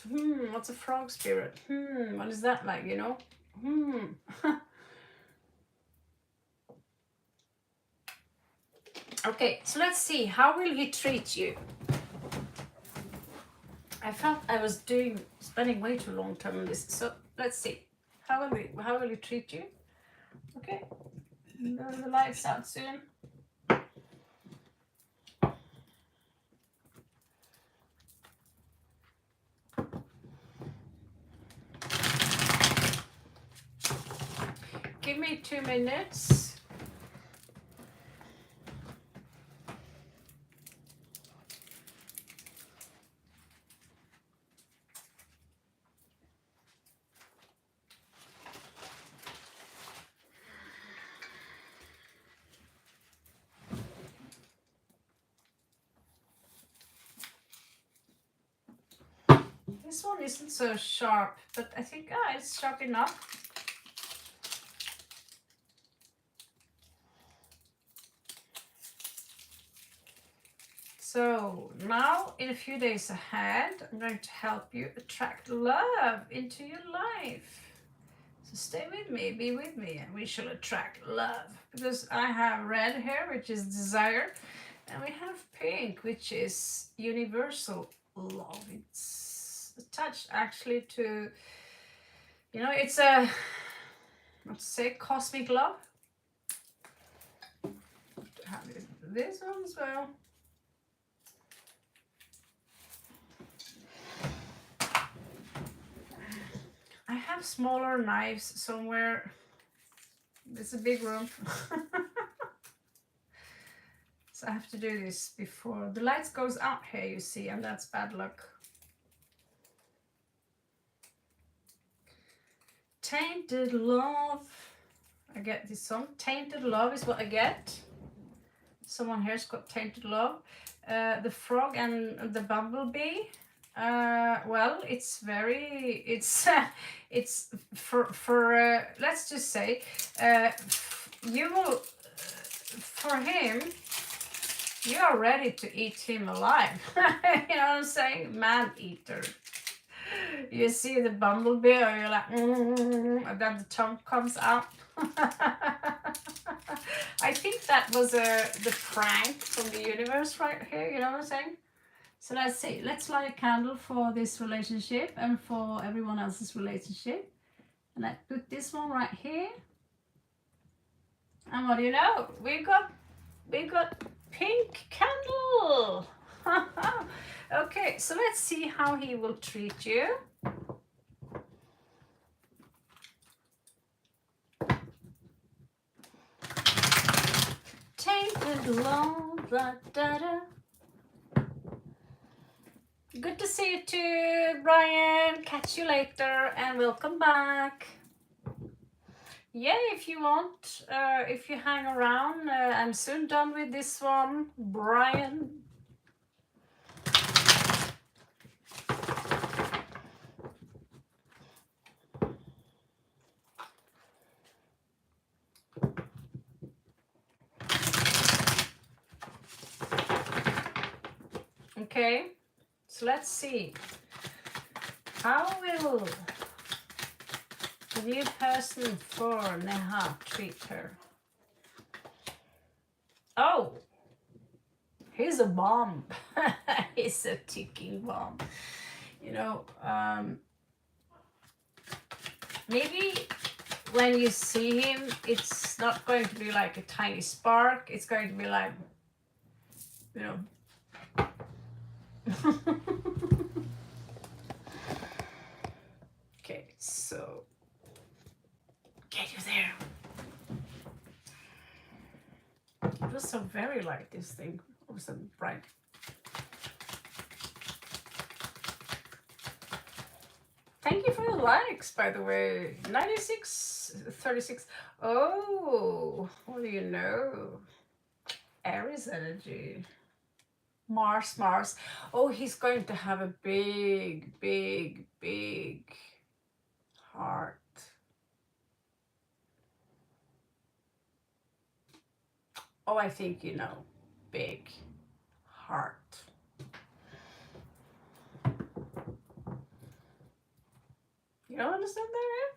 what's a frog spirit? What is that like? You know? Okay, so let's see. How will he treat you? I felt I was spending way too long time on this. So let's see. How will he treat you? Okay. The lights out soon. Give me 2 minutes. This one isn't so sharp, but I think it's sharp enough. So now, in a few days ahead, I'm going to help you attract love into your life. So stay with me, be with me, and we shall attract love. Because I have red here, which is desire, and we have pink, which is universal love. It's attached actually to, you know, it's a, let's say, cosmic love. Have this one as well. I have smaller knives somewhere. It's a big room. So I have to do this before the lights goes out here, you see, and that's bad luck. Tainted love. I get this song. Tainted love is what I get. Someone here's got tainted love. The frog and the bumblebee. Well, it's very, it's for let's just say, you will, for him, you are ready to eat him alive. You know what I'm saying? Man eater. You see the bumblebee, or you're like, and then the tongue comes out. I think that was the prank from the universe right here. You know what I'm saying? So let's see. Let's light a candle for this relationship and for everyone else's relationship. And I put this one right here. And what do you know? We got pink candle. Okay, so let's see how he will treat you. Tainted love, da da da. Good to see you too, Brian. Catch you later and welcome back. Yeah, if you want, if you hang around, I'm soon done with this one, Brian. Okay, so let's see. How will the new person for Neha treat her? Oh, he's a bomb. He's a ticking bomb. You know, maybe when you see him, it's not going to be like a tiny spark. It's going to be like, you know. Okay, so get you there. It was so very light, this thing. It was so bright. Thank you for the likes, by the way. 96, 36. Oh, what do you know? Aries energy. Mars, Mars. Oh, he's going to have a big, big, big heart. Oh, I think you know. Big heart. You don't understand that, right?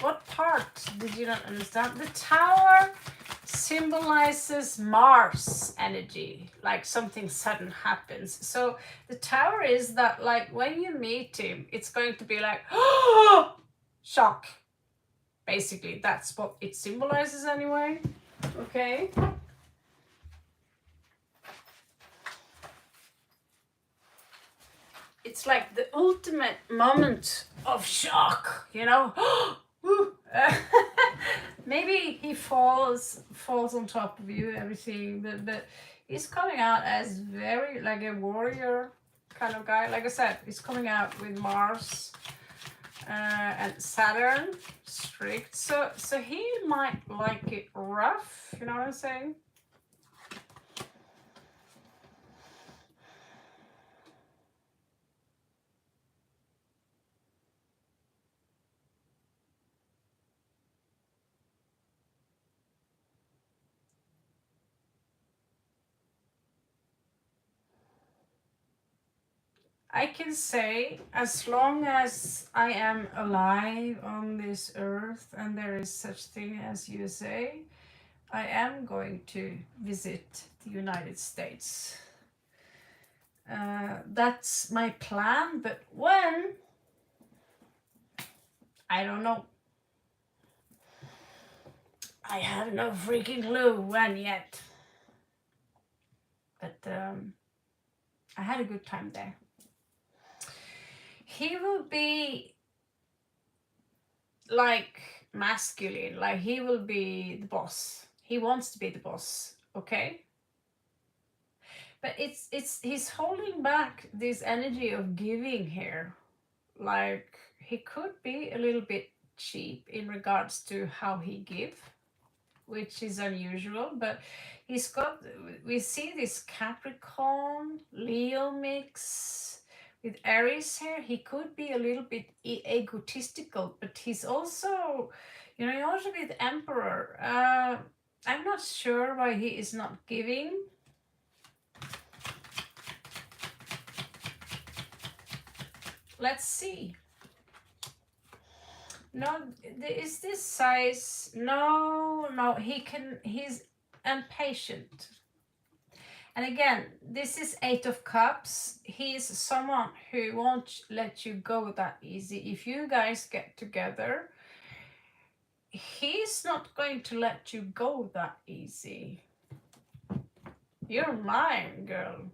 What part did you not understand? The tower symbolizes Mars energy, like something sudden happens. So the tower is that, like, when you meet him, it's going to be like, oh, shock. Basically, that's what it symbolizes anyway. Okay. It's like the ultimate moment of shock, you know. Maybe he falls on top of you, everything, but he's coming out as very like a warrior kind of guy. Like I said, he's coming out with Mars and Saturn strict, so he might like it rough. You know what I'm saying? I can say, as long as I am alive on this earth and there is such thing as USA, I am going to visit the United States. That's my plan, but when? I don't know. I have no freaking clue when yet. But I had a good time there. He will be like masculine, like he will be the boss. He wants to be the boss, okay? But he's holding back this energy of giving here. Like he could be a little bit cheap in regards to how he give, which is unusual, but he's got, we see this Capricorn Leo mix with Aries here. He could be a little bit egotistical, but he's also, you know, he also with Emperor. I'm not sure why he is not giving. Let's see. No, is this size? No, he's impatient. And again, this is 8 of Cups. He's someone who won't let you go that easy. If you guys get together, he's not going to let you go that easy. You're mine, girl.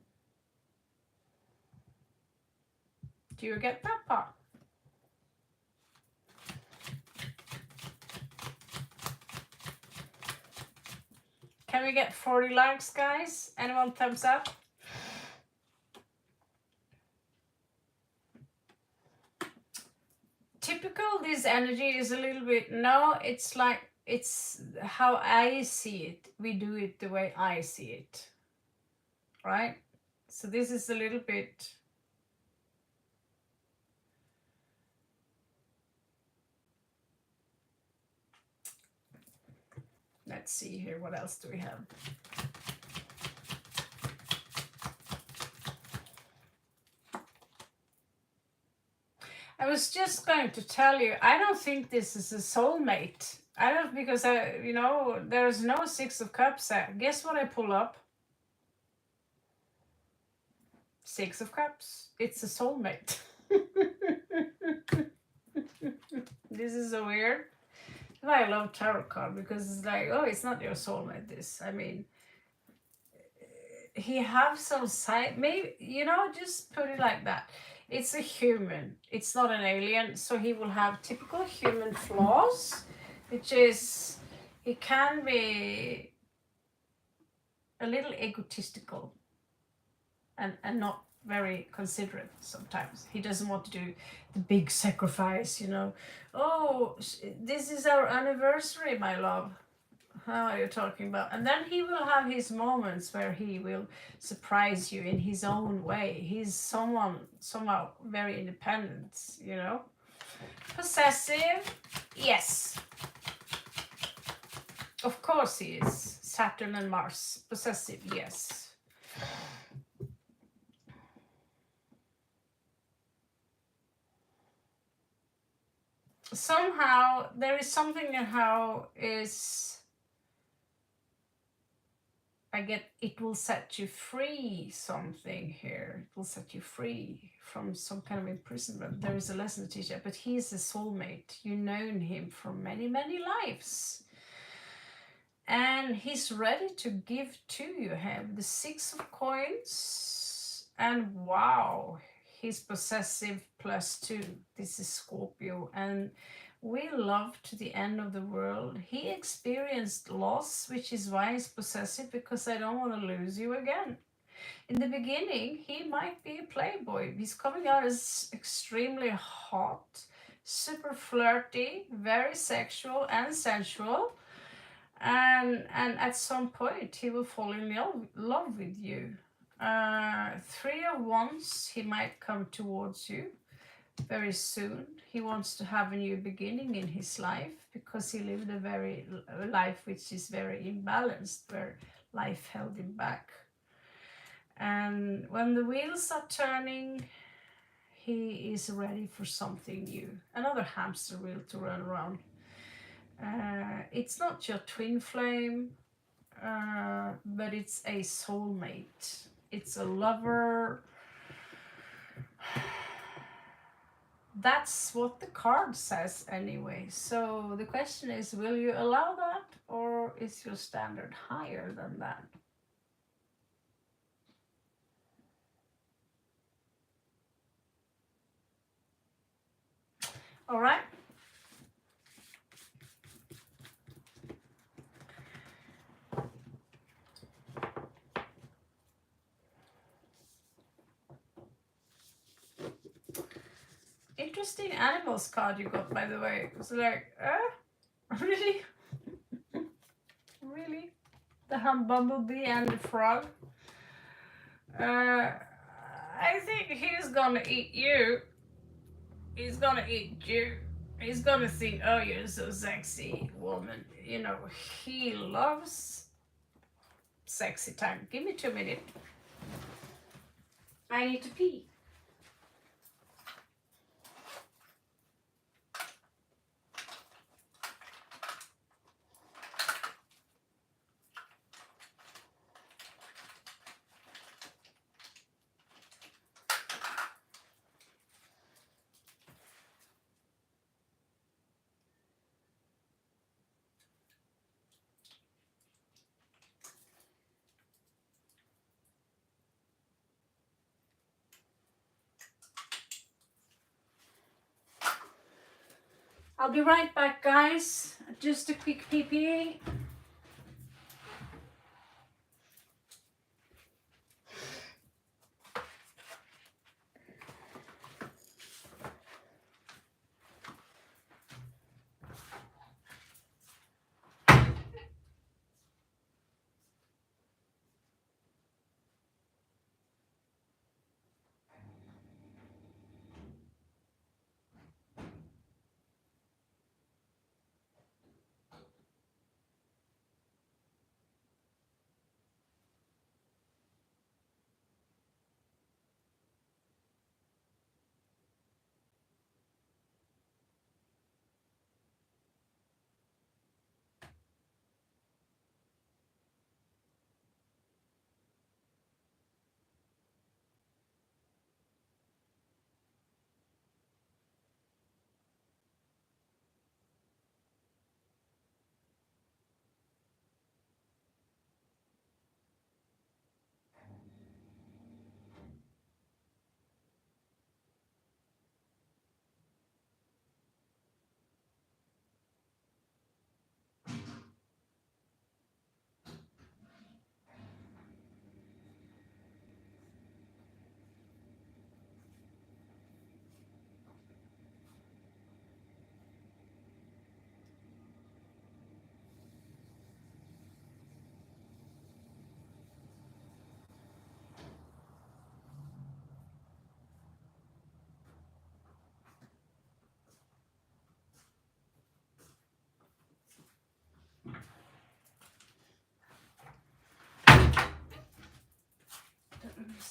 Do you get that part? Can we get 40 likes, guys? Anyone thumbs up? Typical, this energy is a little bit, no, it's like, it's how I see it. We do it the way I see it. Right? So this is a little bit... Let's see here, what else do we have? I was just going to tell you, I don't think this is a soulmate. I don't, because you know, there's no 6 of Cups there. Guess what I pull up? 6 of Cups. It's a soulmate. This is so weird. I love tarot card because it's like, oh, it's not your soulmate. This, I mean, he have some side, maybe, you know, just put it like that. It's a human. It's not an alien, so he will have typical human flaws, which is he can be a little egotistical and not very considerate sometimes. He doesn't want to do the big sacrifice, you know. Oh, this is our anniversary, my love. How are you talking about? And then he will have his moments where he will surprise you in his own way. He's somehow very independent, you know. Possessive, yes. Of course he is. Saturn and Mars. Possessive, yes. Somehow there is something in how is I get it will set you free something here. It will set you free from some kind of imprisonment. There is a lesson to teach you, but he is a soulmate. You've known him for many, many lives. And he's ready to give to you. Have the 6 of coins, and wow, he's possessive +2. This is Scorpio, and we love to the end of the world. He experienced loss, which is why he's possessive, because I don't want to lose you again. In the beginning, he might be a playboy. He's coming out as extremely hot, super flirty, very sexual and sensual. And at some point he will fall in love with you. 3 of Wands, he might come towards you very soon. He wants to have a new beginning in his life because he lived a life which is very imbalanced, where life held him back. And when the wheels are turning, he is ready for something new, another hamster wheel to run around. It's not your twin flame, but it's a soulmate. It's a lover. That's what the card says anyway. So the question is, will you allow that, or is your standard higher than that? All right. Interesting animals card you got, by the way. It's like, really? Really? The bumblebee and the frog? I think he's gonna eat you. He's gonna eat you. He's gonna think, oh, you're so sexy, woman. You know, he loves sexy time. Give me 2 minutes. I need to pee. I'll be right back, guys. Just a quick pee pee.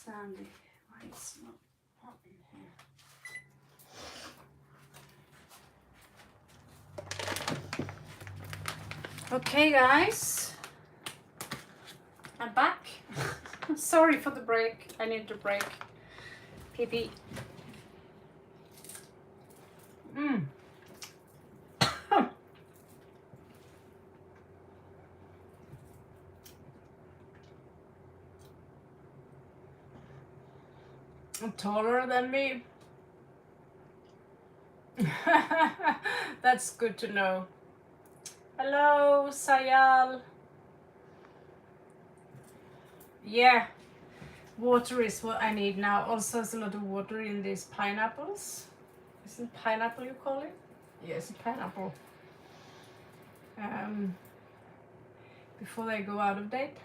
standy. Why it's not up in here? Okay, guys, I'm back. Sorry for the break. I need to break. Pee pee. Taller than me. That's good to know. Hello, Sayal. Yeah, water is what I need now. Also, there's a lot of water in these pineapples. Isn't pineapple you call it? Yes, pineapple. Before they go out of date.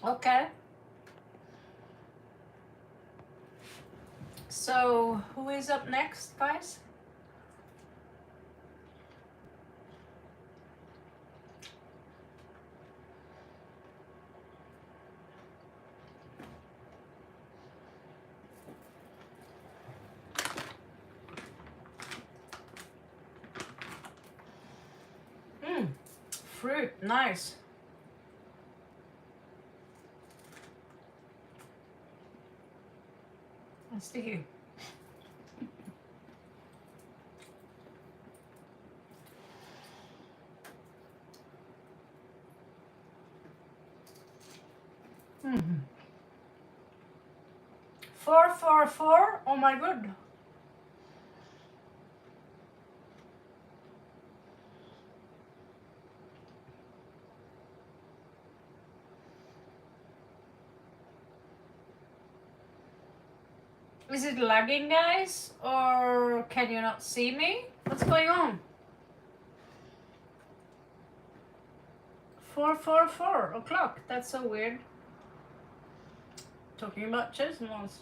Okay. So, who is up next, guys? Fruit, nice. That's sticky. Mm-hmm. 444. Oh my god. Is it lagging, guys? Or can you not see me? What's going on? 444 o'clock. That's so weird. Talking about chosen ones.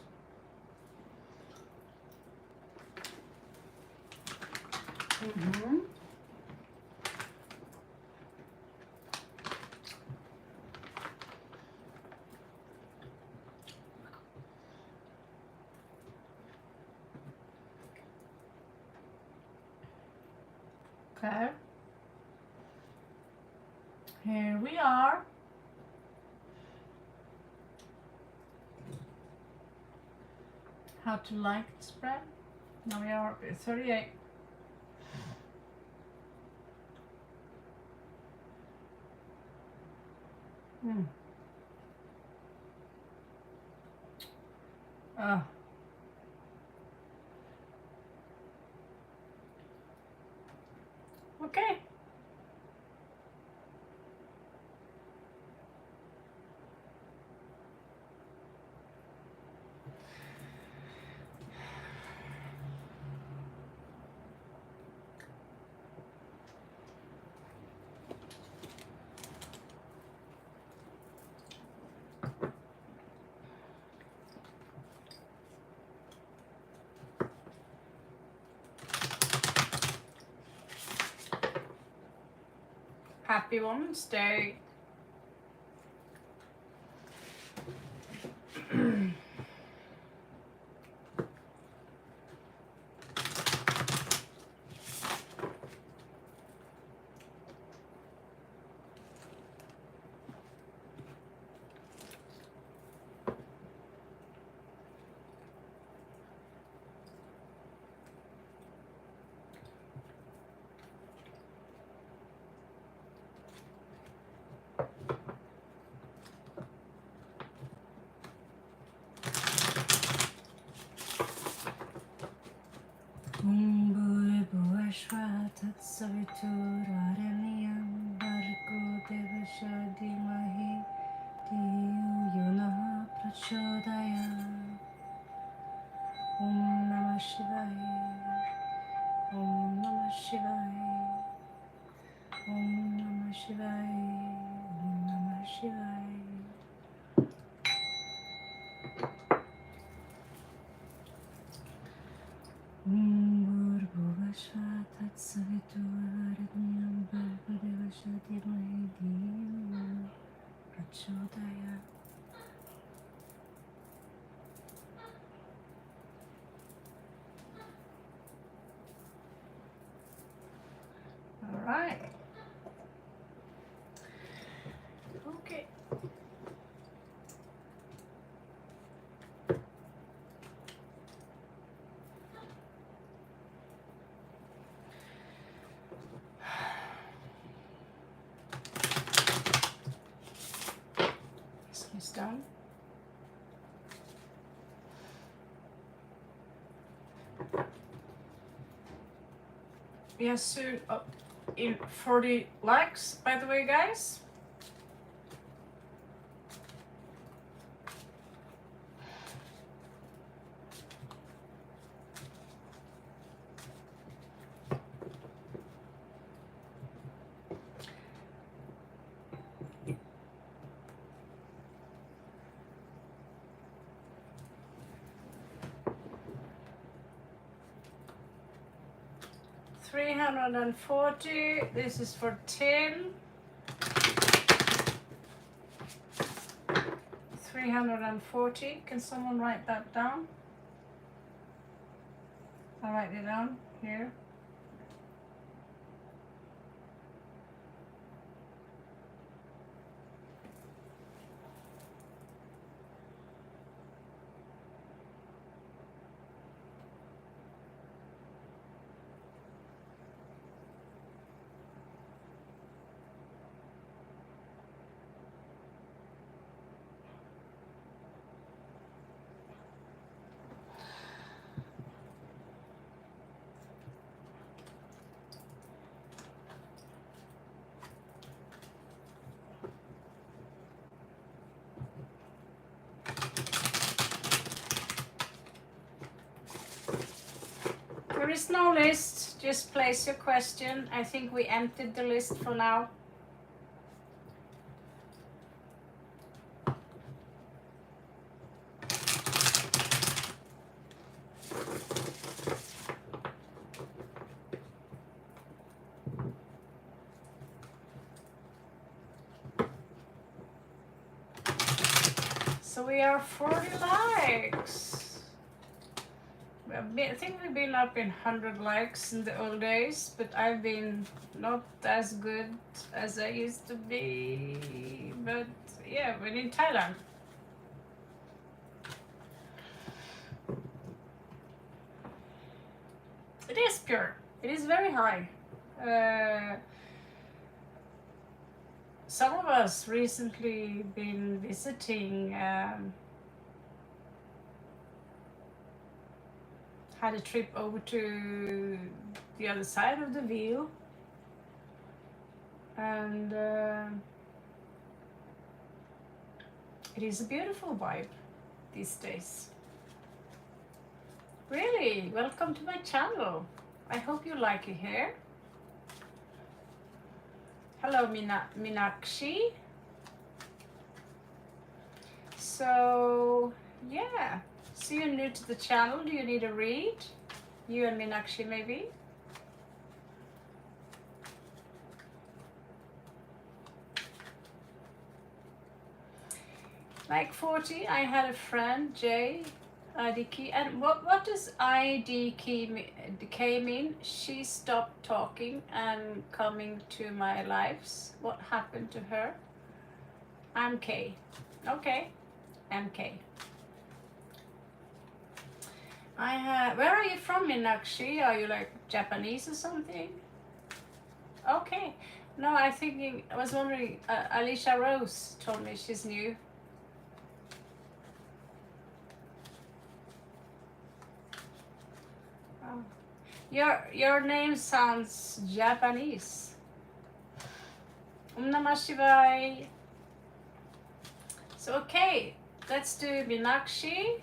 Mm-hmm. Okay. Here we are. How to like spread. Now we are at 38. Okay. Happy Women's Day. Tatsaviturvarenyam Bhargo Devasya Dhimahi Dhiyo Yonah Prachodayam. Om Namah Shivaya. Om Namah Shivaya. Om Namah Shivaya. Om Namah Shivaya. Bhurvasva Tatsaviturvarenyam Bhargo Devasya We are soon up in 40 likes, by the way, guys. $340. This is for 10. 340. Can someone write that down? I'll write it down here. There is no list, just place your question. I think we emptied the list for now. So we are 40 likes. I think we've been up in 100 likes in the old days, but I've been not as good as I used to be. But yeah, we're in Thailand. It is pure. It is very high. Some of us recently been visiting. Had a trip over to the other side of the wheel, and it is a beautiful vibe these days. Really, welcome to my channel. I hope you like it here. Hello, Minakshi. So yeah. So you're new to the channel, do you need a read? You and Minakshi maybe? Like 40, I had a friend, Jay, ID key. And what does ID key mean? She stopped talking and coming to my lives. What happened to her? I'm K. Okay, MK. Where are you from, Minakshi? Are you like Japanese or something? Okay. No, I was wondering, Alicia Rose told me she's new. Oh. Your name sounds Japanese. Namah Shivaya. So okay, let's do Minakshi.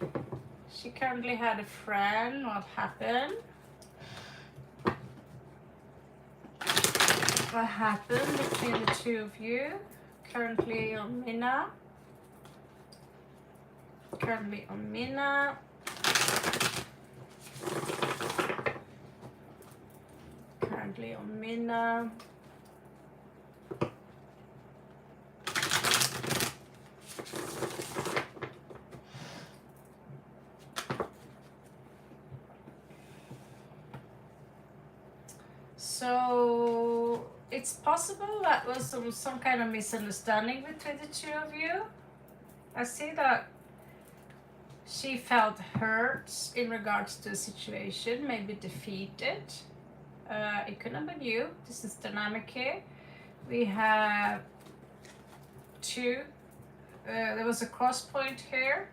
She currently had a friend. What happened? What happened between the two of you? Currently on Mina. Currently on Mina. Currently on Mina. So it's possible that was some kind of misunderstanding between the two of you. I see that she felt hurt in regards to the situation, maybe defeated. It could have been you. This is dynamic here. We have two. There was a cross point here.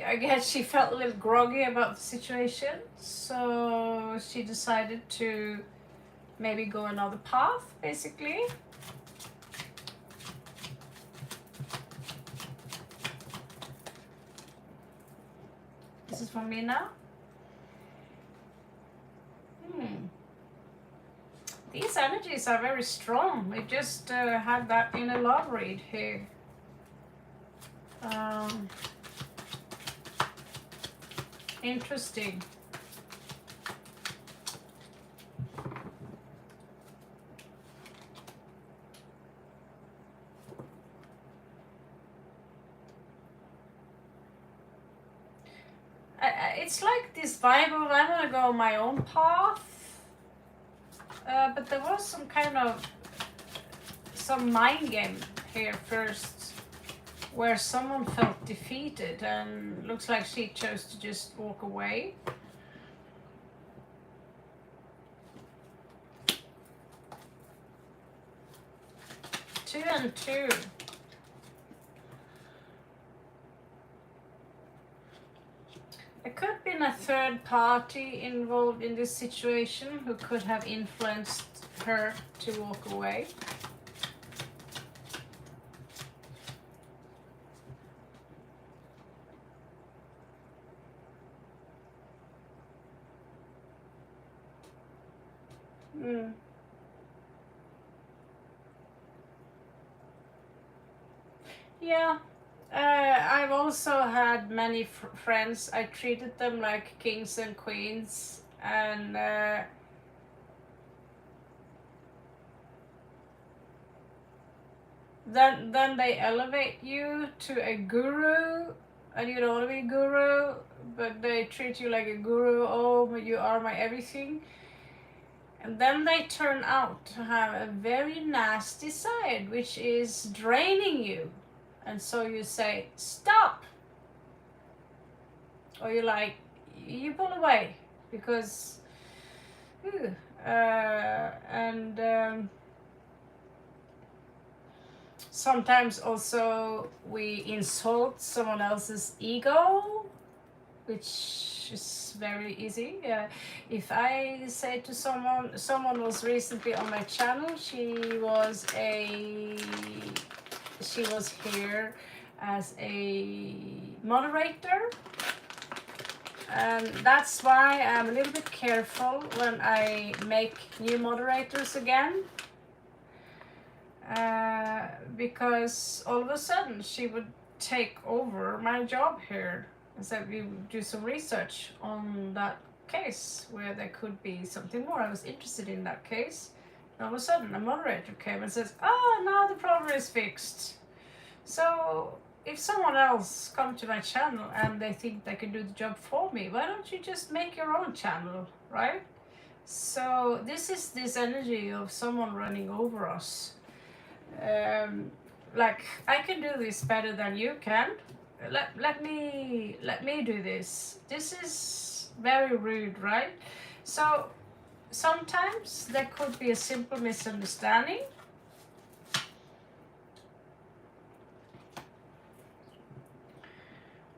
I guess she felt a little groggy about the situation, so she decided to maybe go another path, basically. This is for me now. These energies are very strong. We just had that in a love read here. Interesting. It's like this vibe of I'm gonna go my own path, but there was some mind game here first, where someone felt defeated and looks like she chose to just walk away. Two and two. There could have been a third party involved in this situation who could have influenced her to walk away. Yeah. I've also had many friends. I treated them like kings and queens, and then they elevate you to a guru, and you don't want to be a guru, but they treat you like a guru. Oh, you are my everything. And then they turn out to have a very nasty side, which is draining you. And so you say, stop! Or you pull away, because, sometimes also we insult someone else's ego, which is very easy. If I say to someone was recently on my channel, she was here as a moderator, and that's why I'm a little bit careful when I make new moderators again, because all of a sudden she would take over my job here, and so we would do some research on that case where there could be something more. I was interested in that case. All of a sudden a moderator came and says, oh, now the problem is fixed. So if someone else comes to my channel and they think they can do the job for me, why don't you just make your own channel, right? So this is this energy of someone running over us. Like, I can do this better than you can. Let me do this. This is very rude, right? So sometimes there could be a simple misunderstanding.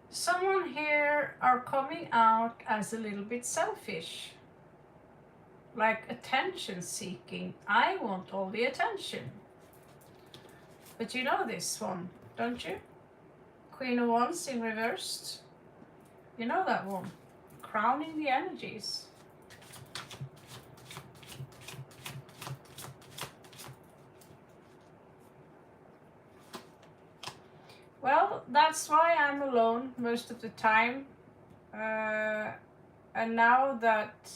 Someone here are coming out as a little bit selfish, like attention seeking. I want all the attention. But you know this one, don't you? Queen of Wands in reversed. You know that one. Crowning the energies. Well, that's why I'm alone most of the time. And now that,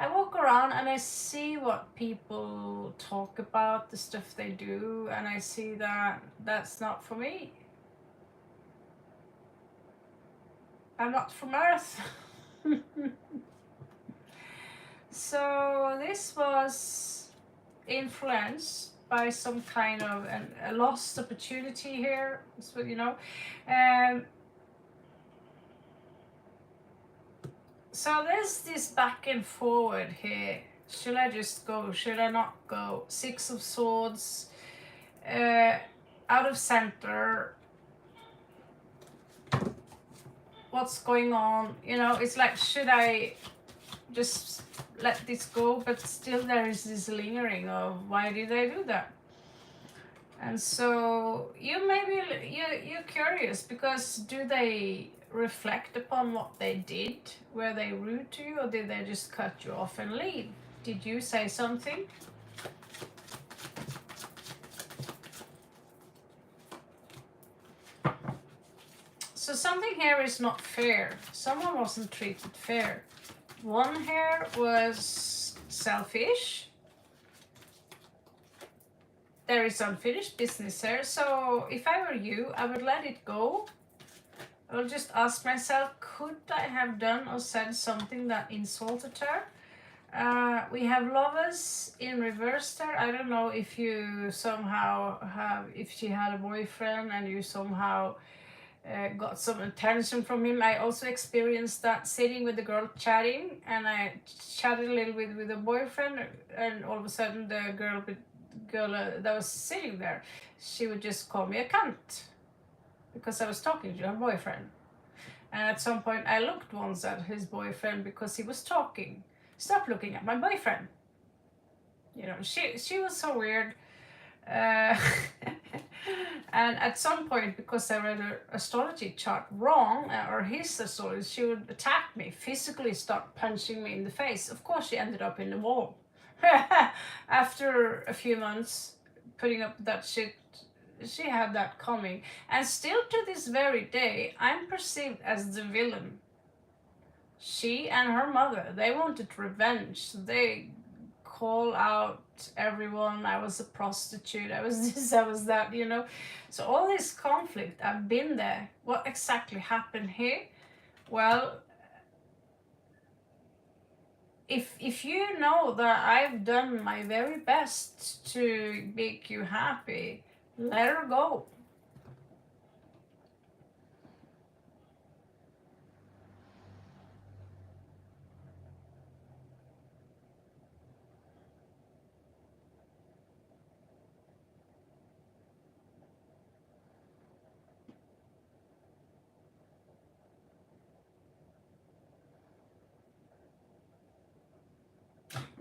I walk around and I see what people talk about, the stuff they do, and I see that that's not for me. I'm not from Earth. So this was influenced by some kind of a lost opportunity here. So, so there's this back and forward here Should I just go? Should I not go? 6 of Swords, out of center. What's going on? You know, it's like, should I just let this go? But still there is this lingering of, why did I do that? And so you maybe you're curious, because do they reflect upon what they did? Were they rude to you, or did they just cut you off and leave? Did you say something? So something here is not fair. Someone wasn't treated fair. One here was selfish. There is unfinished business here. So if I were you, I would let it go. I will just ask myself, could I have done or said something that insulted her? We have Lovers in reverse there. I don't know if you somehow have, if she had a boyfriend and you somehow got some attention from him. I also experienced that, sitting with the girl chatting, and I chatted a little bit with a boyfriend, and all of a sudden the girl that was sitting there, she would just call me a cunt because I was talking to her boyfriend. And at some point I looked once at his boyfriend because he was talking. Stop looking at my boyfriend. You know, she was so weird. And at some point, because I read her astrology chart wrong, or his astrology, she would attack me, physically start punching me in the face. Of course, she ended up in the wall. After a few months putting up that shit, she had that coming. And still to this very day, I'm perceived as the villain. She and her mother, they wanted revenge. They call out everyone. I was a prostitute, I was this, I was that, you know. So all this conflict, I've been there. What exactly happened here? Well, if you know that I've done my very best to make you happy, let her go.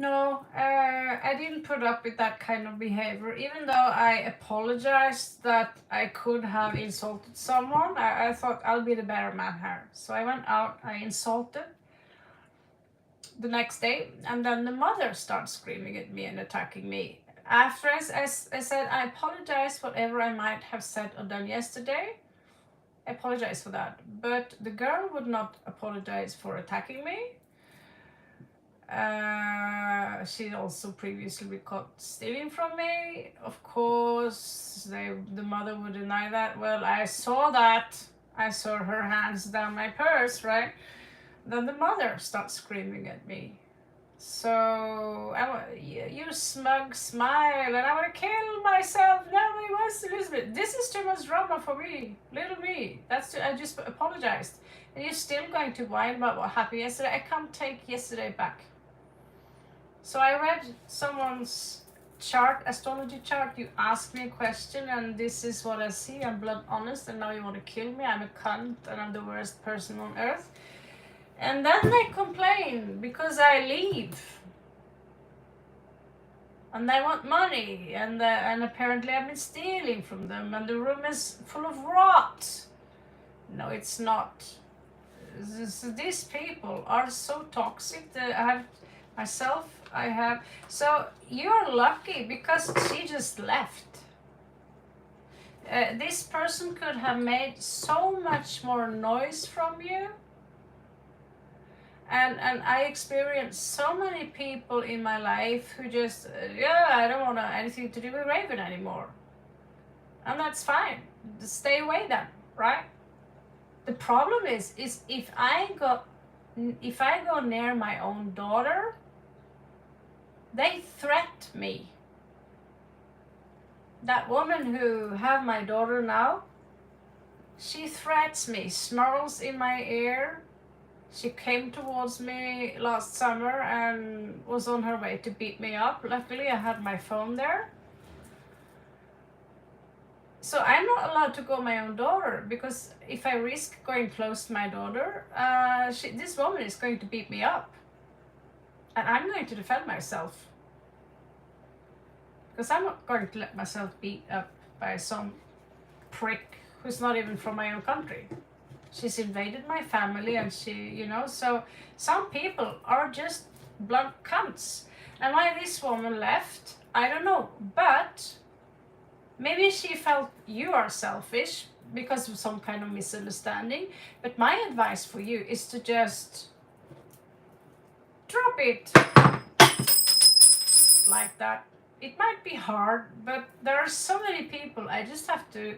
No, I didn't put up with that kind of behavior, even though I apologized that I could have insulted someone. I thought I'll be the better man here. So I went out, I insulted the next day, and then the mother starts screaming at me and attacking me. After I said, I apologize whatever I might have said or done yesterday. I apologize for that. But the girl would not apologize for attacking me. She also previously been caught stealing from me. Of course, the mother would deny that. Well, I saw that. I saw her hands down my purse, right? Then the mother starts screaming at me. So, you smug smile, and I want to kill myself. Nobody wants to lose me. This is too much drama for me, little me. I just apologized. And you're still going to whine about what happened yesterday. I can't take yesterday back. So I read someone's chart, astrology chart. You asked me a question, and this is what I see. I'm blood honest, and now you want to kill me. I'm a cunt, and I'm the worst person on earth. And then they complain because I leave. And they want money, and apparently I've been stealing from them, and the room is full of rot. No, it's not. These people are so toxic that I have. So you're lucky because she just left. This person could have made so much more noise from you. And I experienced so many people in my life who just, I don't want anything to do with Raven anymore. And that's fine. Just stay away then, right? The problem is if I go near my own daughter, they threat me. That woman who have my daughter now, she threats me, snarls in my ear, She came towards me last summer and was on her way to beat me up. Luckily, I had my phone there. So I'm not allowed to go my own daughter, because if I risk going close to my daughter, this woman is going to beat me up. And I'm going to defend myself. Because I'm not going to let myself beat up by some prick who's not even from my own country. She's invaded my family, and so some people are just blunt cunts. And why this woman left, I don't know. But maybe she felt you are selfish because of some kind of misunderstanding. But my advice for you is to just drop it like that. It might be hard, but there are so many people, I just have to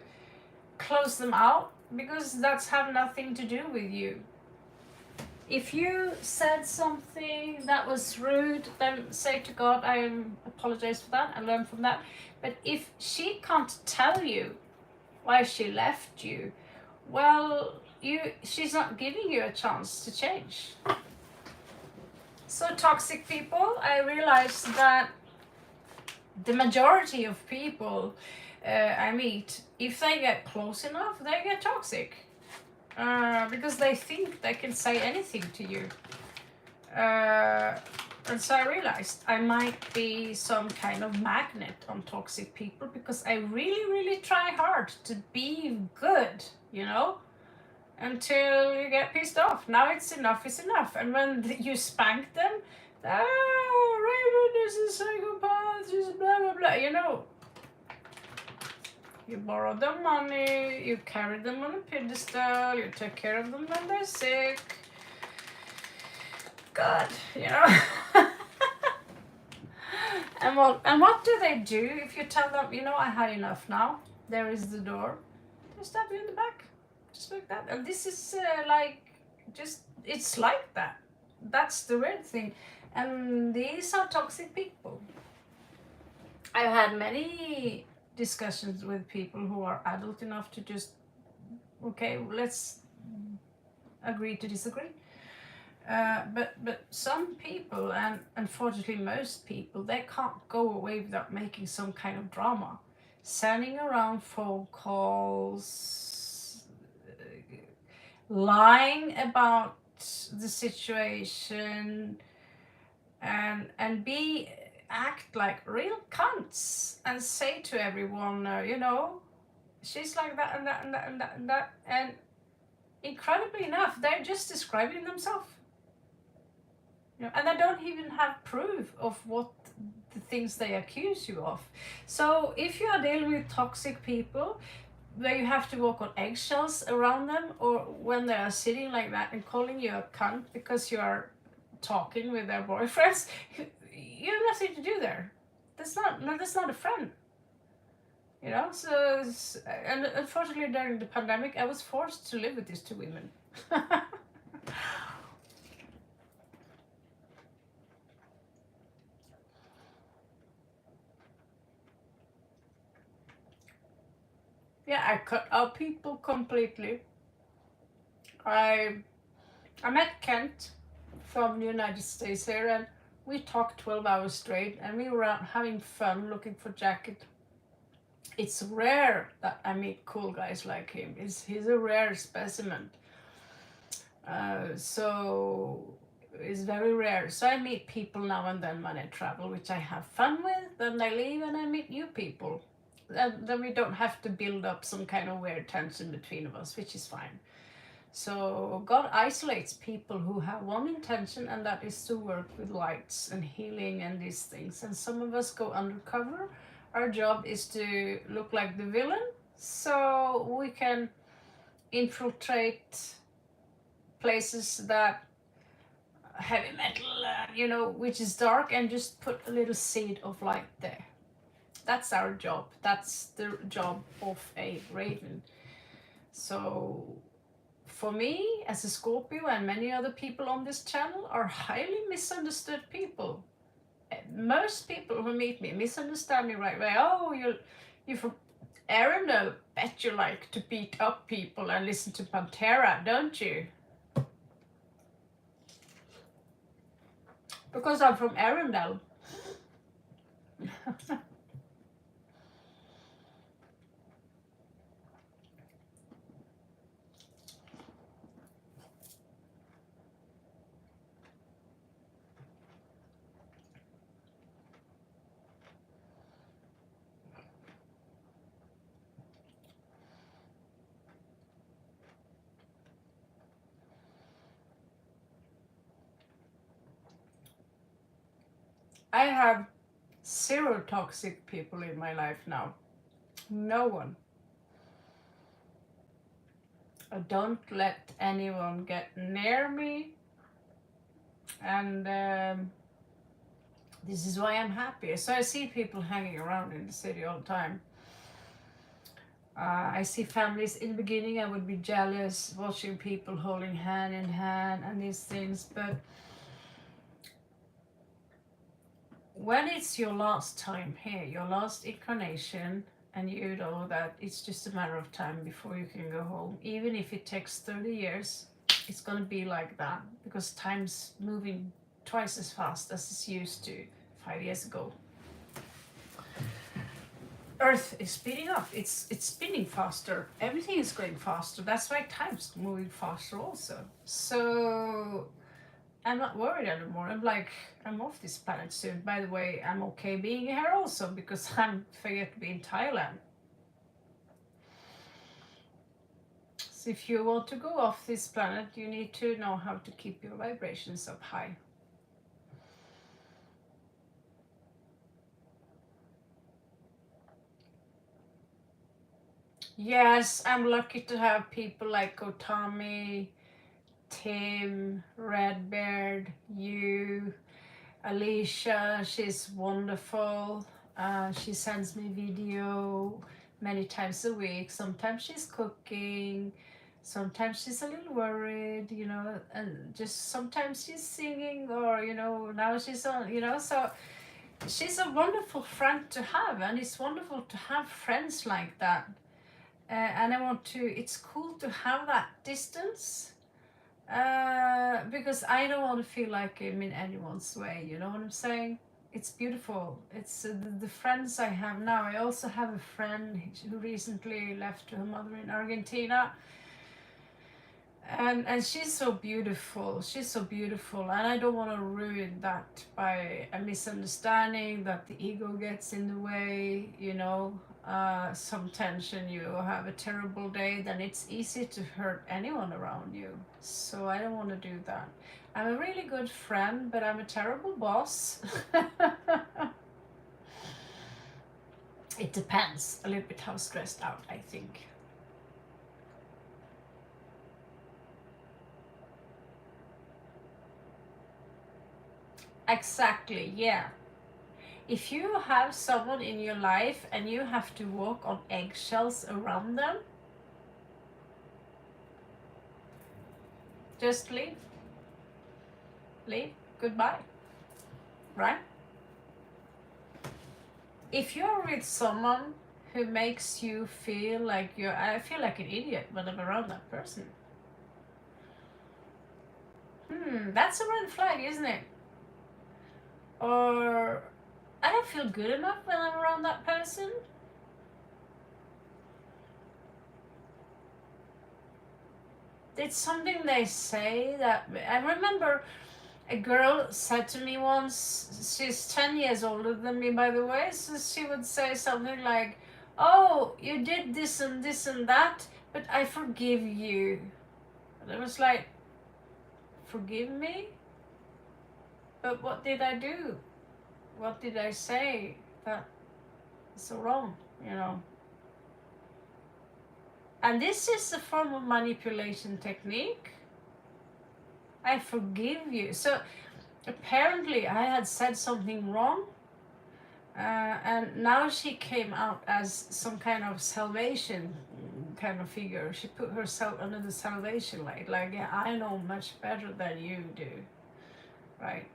close them out, because that's have nothing to do with you. If you said something that was rude, then say to God, I apologize for that, I learned from that. But if she can't tell you why she left you, well, she's not giving you a chance to change. So toxic people, I realized that the majority of people I meet, if they get close enough, they get toxic. Because they think they can say anything to you. And so I realized I might be some kind of magnet on toxic people, because I really, really try hard to be good, until you get pissed off. Now it's enough is enough. And when you spank them, Raymond is a psychopath, she's blah, blah, blah, You borrow them money, you carry them on a pedestal, you take care of them when they're sick. God, And what do they do if you tell them, I had enough now, there is the door. They stab you in the back, just like that. And this is it's like that. That's the weird thing. And these are toxic people. I've had many discussions with people who are adult enough to just, okay, let's agree to disagree. But some people, and unfortunately most people, they can't go away without making some kind of drama. Sending around phone calls, lying about the situation, and act like real cunts, and say to everyone, she's like that and that and that and that and that. And incredibly enough, they're just describing themselves. And they don't even have proof of what the things they accuse you of. So if you are dealing with toxic people, where you have to walk on eggshells around them, or when they are sitting like that and calling you a cunt because you are talking with their boyfriends, you have nothing to do there. That's not a friend. So, and unfortunately during the pandemic, I was forced to live with these two women. Yeah, I cut out people completely. I met Kent from the United States here, and we talked 12 hours straight, and we were out having fun looking for jacket. It's rare that I meet cool guys like him. He's a rare specimen. So it's very rare. So I meet people now and then when I travel, which I have fun with. Then I leave and I meet new people. Then we don't have to build up some kind of weird tension between of us, which is fine. So God isolates people who have one intention, and that is to work with lights and healing and these things. And some of us go undercover. Our job is to look like the villain, so we can infiltrate places that heavy metal, which is dark, and just put a little seed of light there. That's our job. That's the job of a raven. So for me, as a Scorpio, and many other people on this channel, are highly misunderstood people. Most people who meet me misunderstand me right away. Oh, you're from Arundel. Bet you like to beat up people and listen to Pantera, don't you? because I'm from Arundel. I have zero toxic people in my life now. No one. I don't let anyone get near me, and this is why I'm happy. So I see people hanging around in the city all the time. I see families. In the beginning, I would be jealous watching people holding hand in hand and these things, but when it's your last time here, your last incarnation, and you know that it's just a matter of time before you can go home, even if it takes 30 years, it's going to be like that because time's moving twice as fast as it's used to 5 years ago. Earth is speeding up. It's spinning faster. Everything is going faster. That's why time's moving faster also. So I'm not worried anymore. I'm off this planet soon. By the way, I'm okay being here also because I'm figured to be in Thailand. So if you want to go off this planet, you need to know how to keep your vibrations up high. Yes, I'm lucky to have people like Otami, Tim, Redbeard, you, Alicia. She's wonderful. She sends me video many times a week. Sometimes she's cooking, sometimes she's a little worried, and just sometimes she's singing, or now she's on, so she's a wonderful friend to have, and it's wonderful to have friends like that. And it's cool to have that distance, because I don't want to feel like I'm in anyone's way, you know what I'm saying? It's beautiful. It's the friends I have now. I also have a friend who recently left her mother in Argentina, and she's so beautiful. She's so beautiful, and I don't want to ruin that by a misunderstanding, that the ego gets in the way, some tension, you have a terrible day, then it's easy to hurt anyone around you. So I don't want to do that. I'm a really good friend, but I'm a terrible boss. It depends a little bit how stressed out I think. Exactly, yeah. If you have someone in your life and you have to walk on eggshells around them, just leave. Leave. Goodbye. Right? If you're with someone who makes you feel like I feel like an idiot when I'm around that person. That's a red flag, isn't it? Or I don't feel good enough when I'm around that person. It's something they say that I remember a girl said to me once. She's 10 years older than me, by the way. So she would say something like, "Oh, you did this and this and that, but I forgive you." And I was like, "Forgive me? But what did I do? What did I say that is so wrong, And this is a form of manipulation technique. I forgive you. So apparently I had said something wrong, and now she came out as some kind of salvation kind of figure. She put herself under the salvation light, like, yeah, I know much better than you do, right?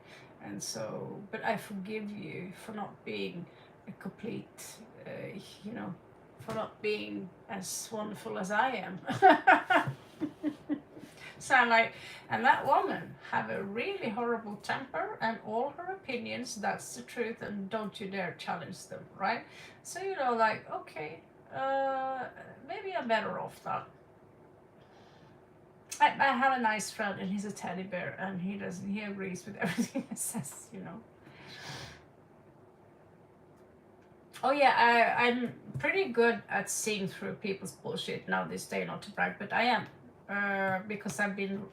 And so, but I forgive you for not being a complete, for not being as wonderful as I am. So I'm like, and that woman have a really horrible temper, and all her opinions, that's the truth, and don't you dare challenge them, right? So, you know, like, okay, maybe I'm better off that. I have a nice friend, and he's a teddy bear, and he agrees with everything I says, you know. Oh yeah, I'm pretty good at seeing through people's bullshit now this day, not to brag, but I am. Because I've been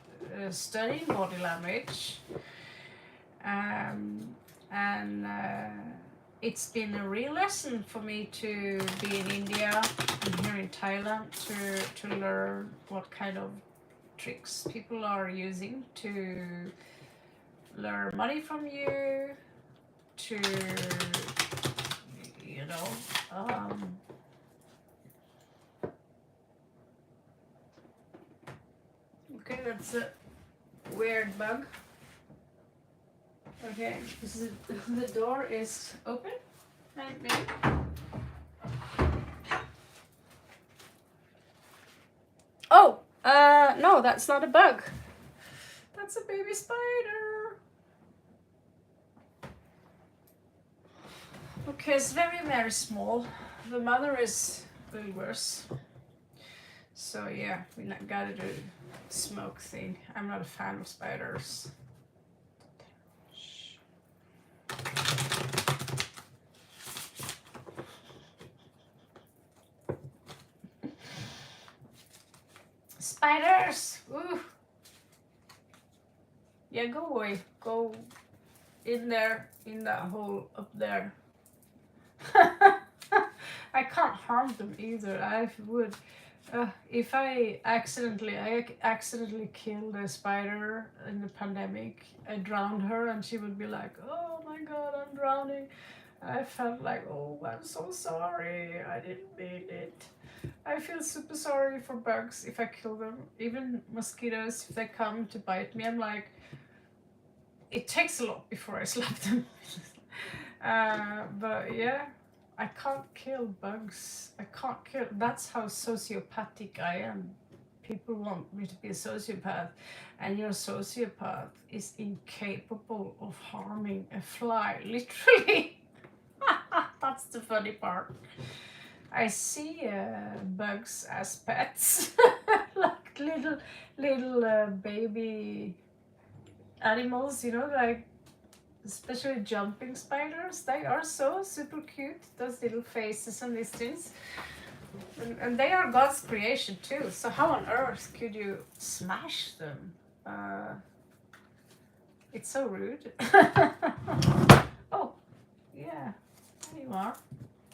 studying body language. And it's been a real lesson for me to be in India and here in Thailand to learn what kind of tricks people are using to lure money from you, to, you know, okay, that's a weird bug. Okay, the door is open, maybe. Oh, no, that's not a bug. That's a baby spider. Okay, it's very, very small. The mother is a little worse. So yeah, we gotta do smoke thing. I'm not a fan of spiders. Spiders! Ooh. Yeah, go away. Go in there, in that hole up there. I can't harm them either. I would. If I accidentally killed a spider in the pandemic, I drowned her, and she would be like, "Oh my God, I'm drowning." I felt like, "Oh, I'm so sorry. I didn't mean it." I feel super sorry for bugs if I kill them. Even mosquitoes, if they come to bite me, I'm like, it takes a lot before I slap them. But yeah, I can't kill bugs. I can't kill. That's how sociopathic I am. People want me to be a sociopath, and your sociopath is incapable of harming a fly, literally. That's the funny part. I see bugs as pets, like little baby animals, you know, like especially jumping spiders. They are so super cute, those little faces and these things. And they are God's creation too. So how on earth could you smash them? It's so rude. Oh, yeah, there you are.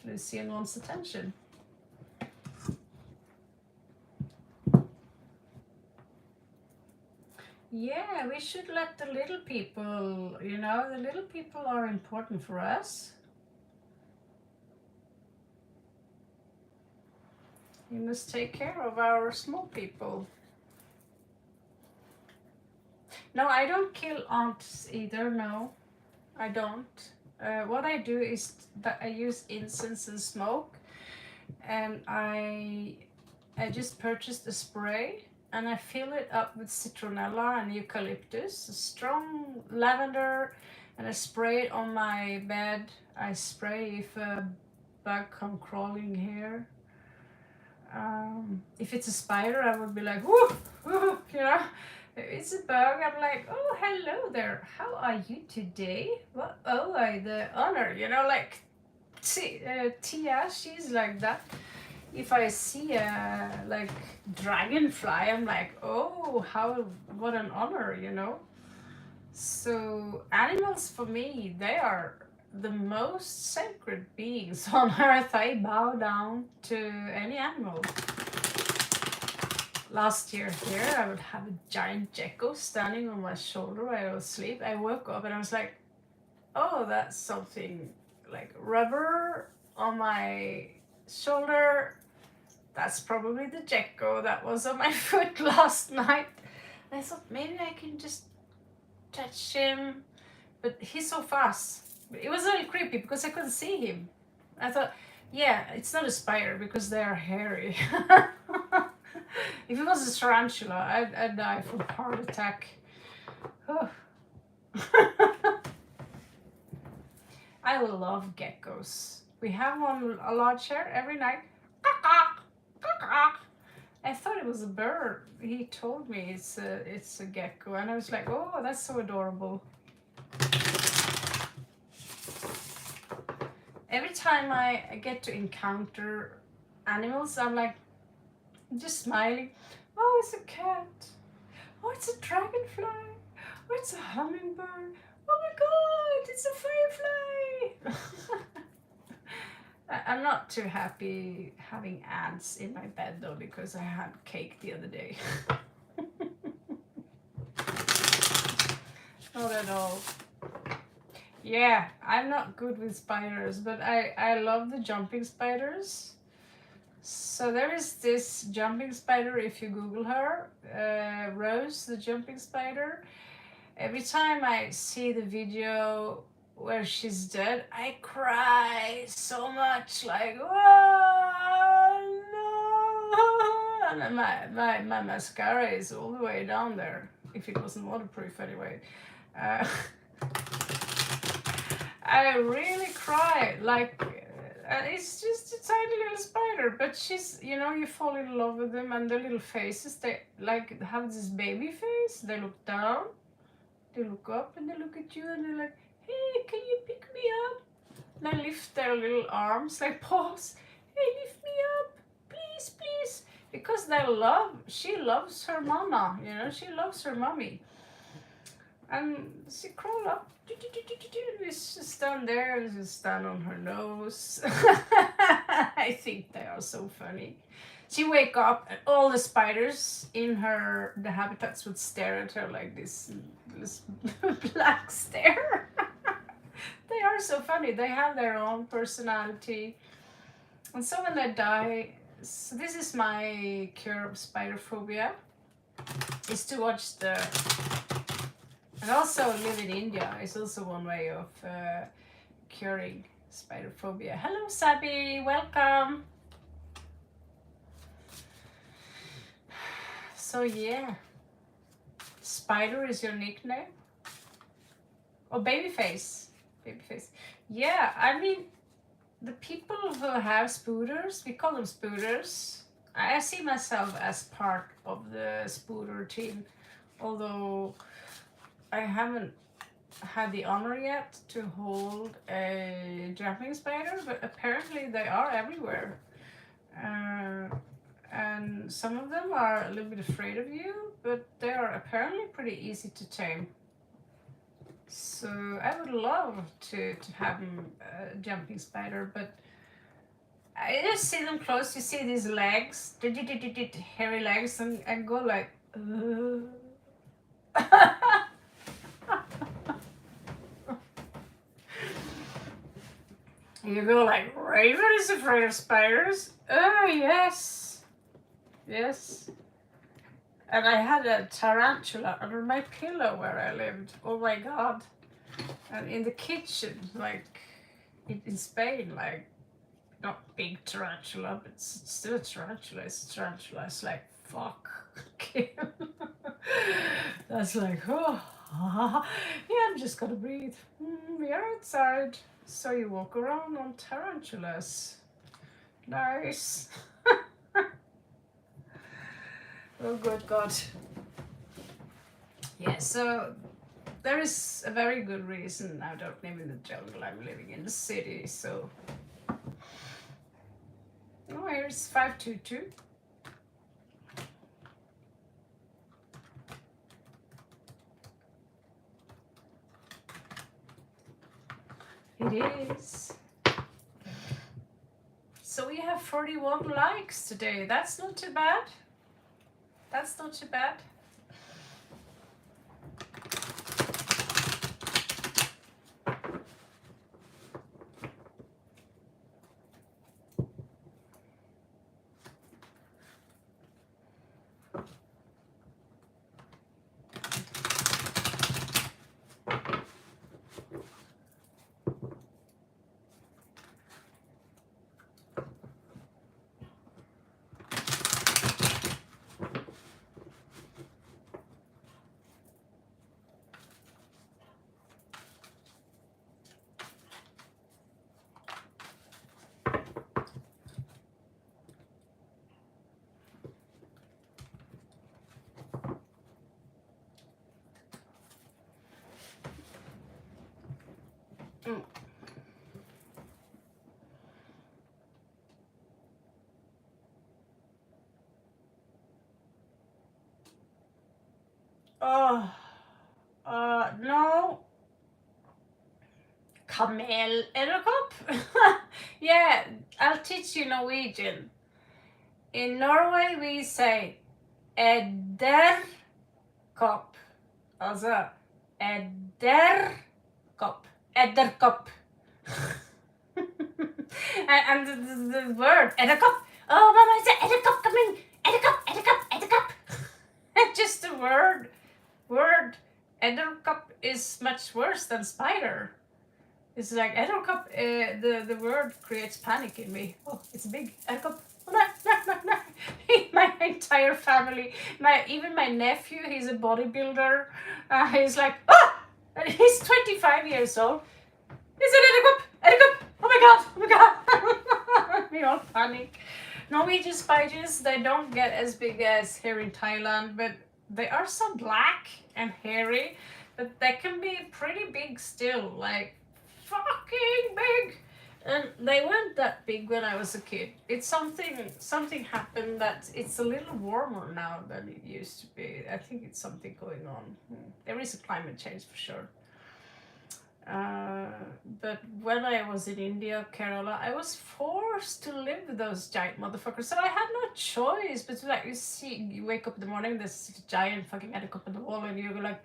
Lucian wants attention. Yeah, we should let the little people, you know, the little people are important for us. We must take care of our small people. No, I don't kill ants either, no, I don't. What I do is that I use incense and smoke, and I just purchased a spray, and I fill it up with citronella and eucalyptus, strong lavender, and I spray it on my bed. I spray if a bug come crawling here. If it's a spider, I would be like, whoo, whoo, you know. If it's a bug, I'm like, oh, hello there. How are you today? What? Oh, the honor, you know, like Tia, she's like that. If I see a like dragonfly, I'm like, oh, what an honor, you know. So animals for me, they are the most sacred beings on earth. I bow down to any animal. Last year here, I would have a giant gecko standing on my shoulder while I was asleep. I woke up and I was like, oh, that's something like rubber on my shoulder. That's probably the gecko that was on my foot last night. And I thought maybe I can just touch him, but he's so fast. It was a little creepy because I couldn't see him. I thought, yeah, it's not a spider because they are hairy. If it was a tarantula, I'd die from heart attack. Oh. I love geckos. We have one a lot here every night. I thought it was a bird. He told me it's a gecko, and I was like, oh, that's so adorable. Every time I get to encounter animals, I'm like just smiling. Oh, it's a cat. Oh, it's a dragonfly. Oh, it's a hummingbird. Oh my god, it's a firefly. I'm not too happy having ants in my bed though, because I had cake the other day. Not at all. Yeah, I'm not good with spiders, but I love the jumping spiders. So there is this jumping spider, if you Google her, Rose the jumping spider. Every time I see the video where she's dead, I cry so much, like, oh no! And my mascara is all the way down there, if it wasn't waterproof anyway. I really cry, like, it's just a tiny little spider, but she's, you know, you fall in love with them, and their little faces, they like have this baby face. They look down, they look up, and they look at you, and they're like, hey, can you pick me up? And they lift their little arms, like paws. Hey, lift me up, please, please. Because she loves her mama, you know, she loves her mommy. And she crawl up, it's just stand there and just stand on her nose. I think they are so funny. She wake up and all the spiders in the habitats would stare at her like this black stare. They are so funny. They have their own personality. And so when they die, so this is my cure of spider phobia, is to watch and also live in India is also one way of curing spider phobia. Hello Sabi, welcome. So yeah, Spider is your nickname? Oh, Babyface. Babyface. Yeah, I mean, the people who have spooters, we call them spooters. I see myself as part of the spooter team, although I haven't had the honor yet to hold a jumping spider, but apparently they are everywhere. And some of them are a little bit afraid of you, but they are apparently pretty easy to tame. So I would love to have a jumping spider, but I just see them close. You see these legs, hairy legs, and go like, You go like, Raven is afraid of spiders? Oh, yes. Yes. And I had a tarantula under my pillow where I lived. Oh my god. And in the kitchen, like, in Spain, like, not big tarantula, but it's still a tarantula. It's a tarantula. It's like, fuck. That's like, oh. Yeah, I'm just gonna breathe. We are outside. So you walk around on tarantulas. Nice. Oh, good God. Yeah, so there is a very good reason I don't live in the jungle. I'm living in the city, so. Oh, here's 522. It is. So we have 41 likes today. That's not too bad. That's not too bad. Oh, no. Kamel edderkopp? Yeah, I'll teach you Norwegian. In Norway we say edderkopp. Altså edderkopp. Edderkopp. And the word edderkopp. Oh, Mama, it's an edderkopp coming. Edderkopp, edderkopp, edderkopp. Just the word. Edderkopp is much worse than spider. It's like edderkopp. The word creates panic in me. Oh, it's big edderkopp. Oh, no, no, no, no. My entire family, even my nephew, he's a bodybuilder. He's like, ah! And he's 25 years old. It's an edderkopp. Edderkopp. Oh my god. Oh my god. We all panic. Norwegian spiders, they don't get as big as here in Thailand, but they are so black and hairy that they can be pretty big still, like fucking big. And they weren't that big when I was a kid. It's something happened that it's a little warmer now than it used to be. I think it's something going on. There is a climate change for sure. But when I was in India, Kerala, I was forced to live with those giant motherfuckers. So I had no choice. But like you wake up in the morning, there's a giant fucking edderkopp on the wall, and you go like,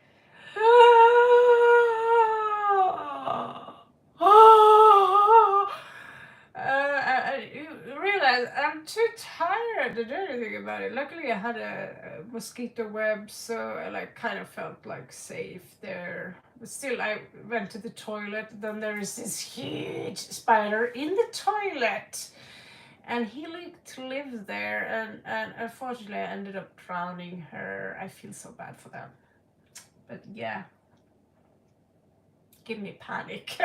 you realize I'm too tired to do anything about it. Luckily, I had a mosquito web, so I like kind of felt like safe there. But still, I went to the toilet. Then there is this huge spider in the toilet, and he lived there. And unfortunately, I ended up drowning her. I feel so bad for them. But yeah. Give me panic.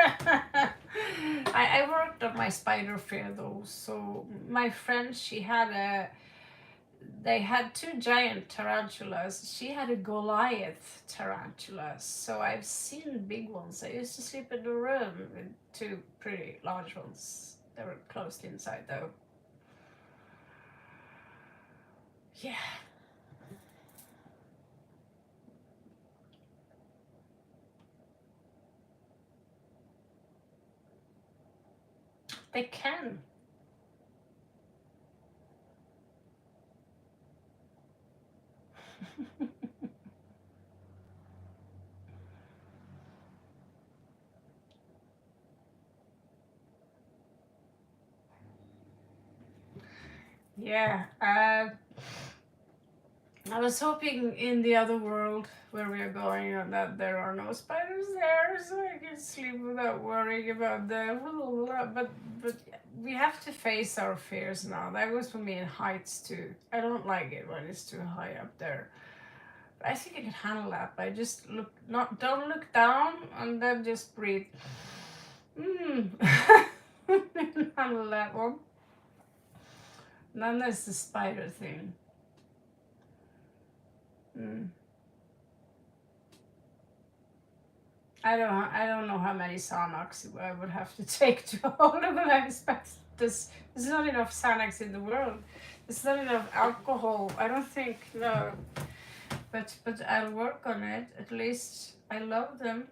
I worked on my spider fear though. So my friend, they had two giant tarantulas. She had a Goliath tarantula. So I've seen big ones. I used to sleep in the room with two pretty large ones. They were closed inside though. Yeah. They can. Yeah. I was hoping in the other world where we are going that there are no spiders there, so I can sleep without worrying about them. But we have to face our fears now. That goes for me in heights too. I don't like it when it's too high up there. But I think I can handle that. But I just don't look down, and then just breathe. Handle that one. And then there's the spider thing. I don't know how many Xanax I would have to take to organize, but there's not enough Xanax in the world. There's not enough alcohol. I don't think, no. But I'll work on it. At least I love them.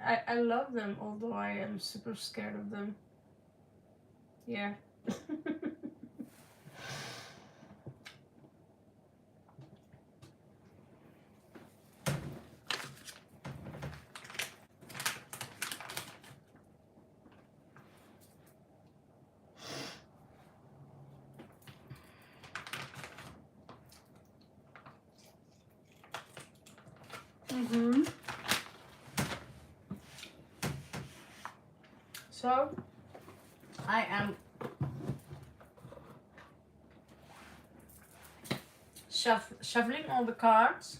I love them, although I am super scared of them. Yeah. So I am shuffling all the cards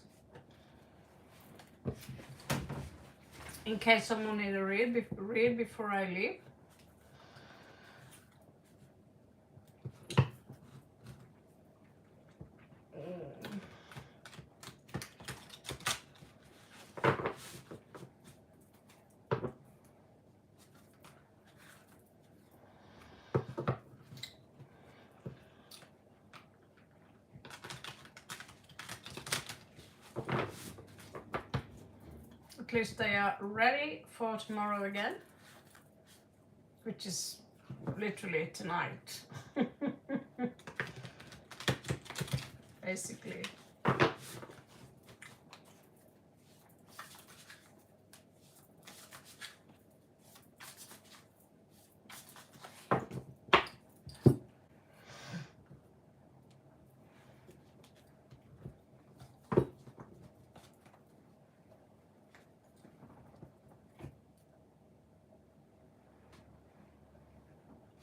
in case someone needs to read before I leave. at least they are ready for tomorrow again, which is literally tonight. Basically.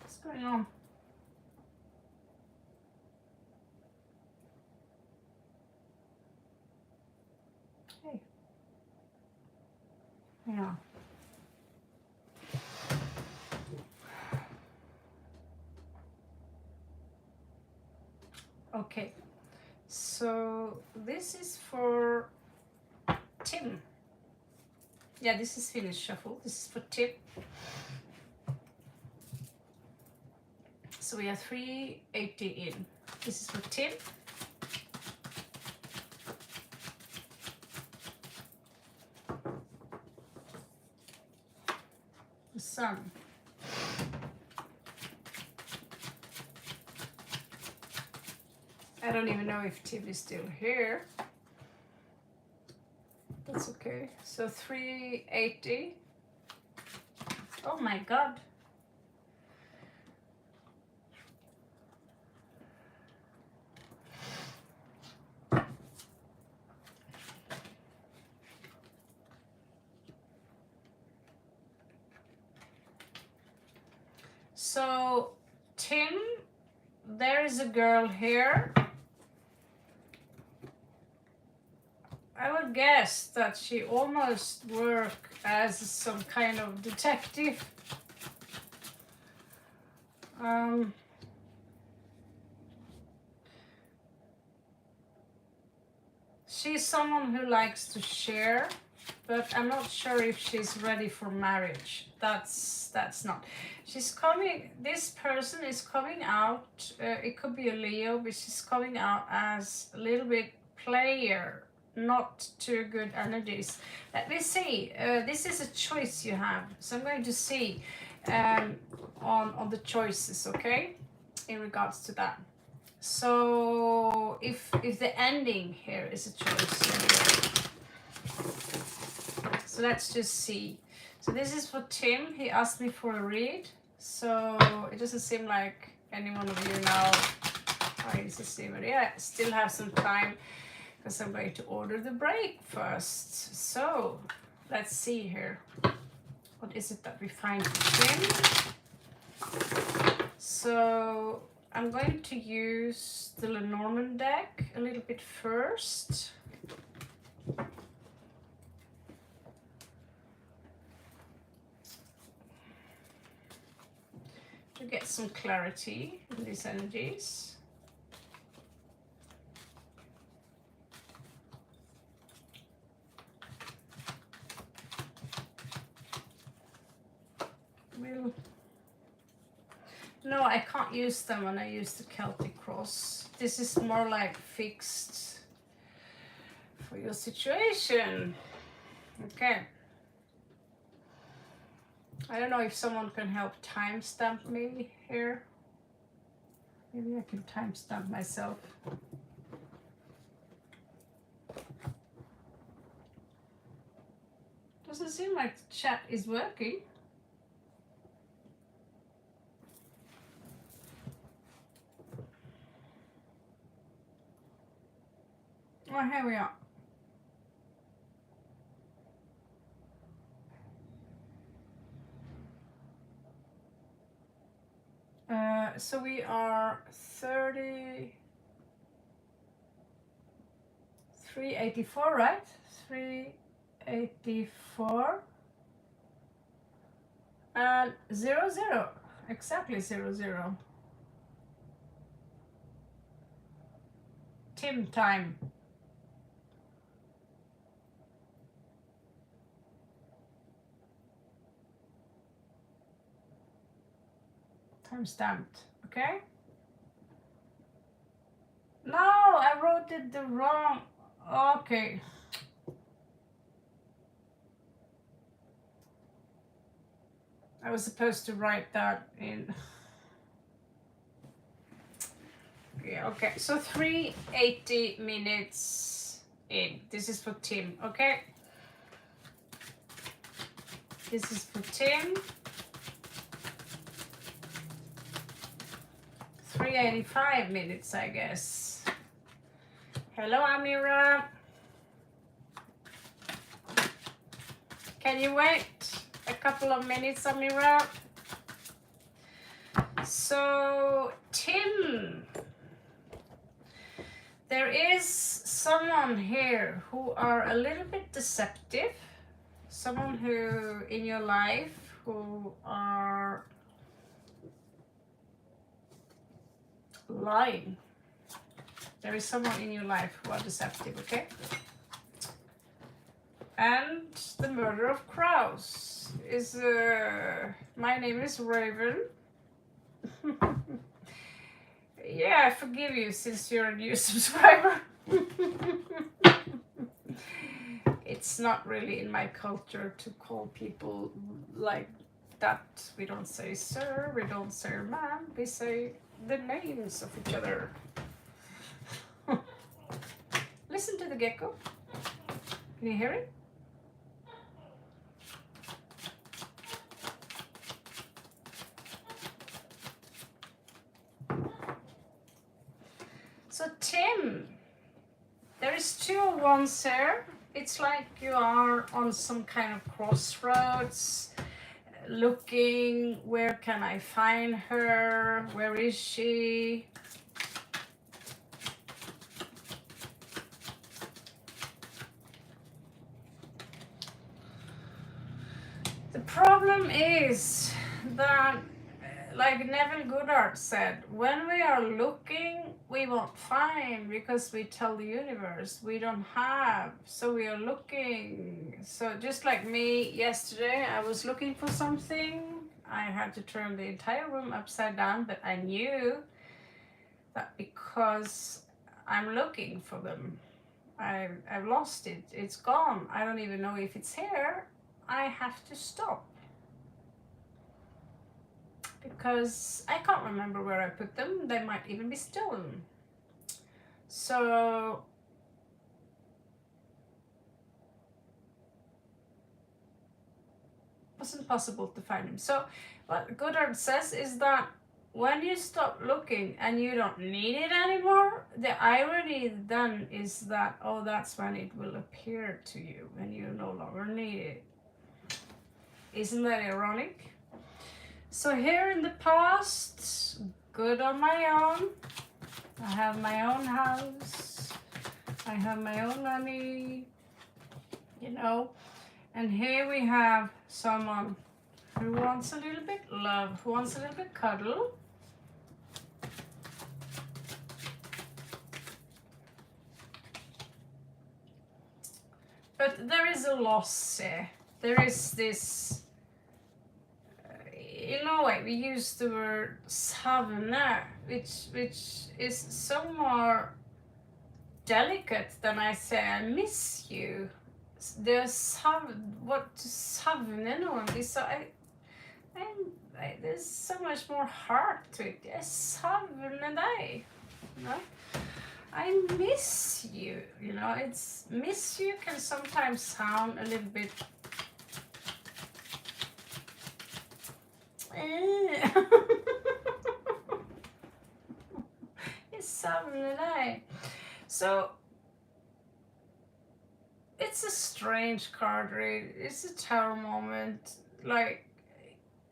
What's going on? Hey. Yeah. Okay. So this is for Tim. Yeah, this is finished shuffle. This is for Tim. So we are 380 in. This is for Tim. The sun. I don't even know if Tim is still here. That's okay. So 380. Oh my God. So Tim, there is a girl here. I would guess that she almost worked as some kind of detective. She's someone who likes to share, but I'm not sure if she's ready for marriage. That's not. She's coming. This person is coming out. It could be a Leo, but she's coming out as a little bit player. Not too good energies. Let me see. This is a choice you have, so I'm going to see on the choices, okay, in regards to that. So if the ending here is a choice, so let's just see. So this is for Tim. He asked me for a read, so it doesn't seem like any one of you now are interested, but yeah, still have some time, because I'm going to order the break first. So let's see here. What is it that we find for Tim? So I'm going to use the Lenormand deck a little bit first. To get some clarity in these energies. No, I can't use them when I use the Celtic cross. This is more like fixed for your situation. Okay. I don't know if someone can help timestamp me here. Maybe I can timestamp myself. Doesn't seem like the chat is working. Oh, here we are. So we are 384, right? 384 and 00, exactly 00. Tim time. Time stamped, okay? No, I wrote it the wrong. Okay. I was supposed to write that in. Yeah, okay. So 380 minutes in. This is for Tim, okay? This is for Tim. 385 minutes, I guess. Hello, Amira. Can you wait a couple of minutes, Amira? So, Tim, there is someone here who are a little bit deceptive. Someone who in your life who are lying. There is someone in your life who are deceptive, okay? And the murder of crows is, my name is Raven. Yeah, I forgive you since you're a new subscriber. It's not really in my culture to call people like that. We don't say sir, we don't say ma'am, we say the names of each other. Listen to the gecko. Can you hear it? So Tim, there is 2 of wands here. It's like you are on some kind of crossroads, looking, where can I find her? Where is she? The problem is that, like Neville Goddard said, when we are looking, we won't find because we tell the universe we don't have, so we are looking. So just like me yesterday, I was looking for something. I had to turn the entire room upside down, but I knew that because I'm looking for them, I've lost it. It's gone. I don't even know if it's here. I have to stop. Because I can't remember where I put them. They might even be stolen. So it wasn't possible to find them. So what Goddard says is that when you stop looking and you don't need it anymore, the irony then is that, oh, that's when it will appear to you when you no longer need it. Isn't that ironic? So here in the past, good on my own. I have my own house. I have my own money, you know. And here we have someone who wants a little bit love, who wants a little bit cuddle. But there is a loss here. There is this, in Norway we use the word savne, which is so more delicate than I say I miss you. There's what to savne noen. So there's so much more heart to it. Jeg savner deg, you know? I miss you, you know. It's miss you can sometimes sound a little bit Jeg savner deg. So it's a strange card read. It's a tower moment. Like,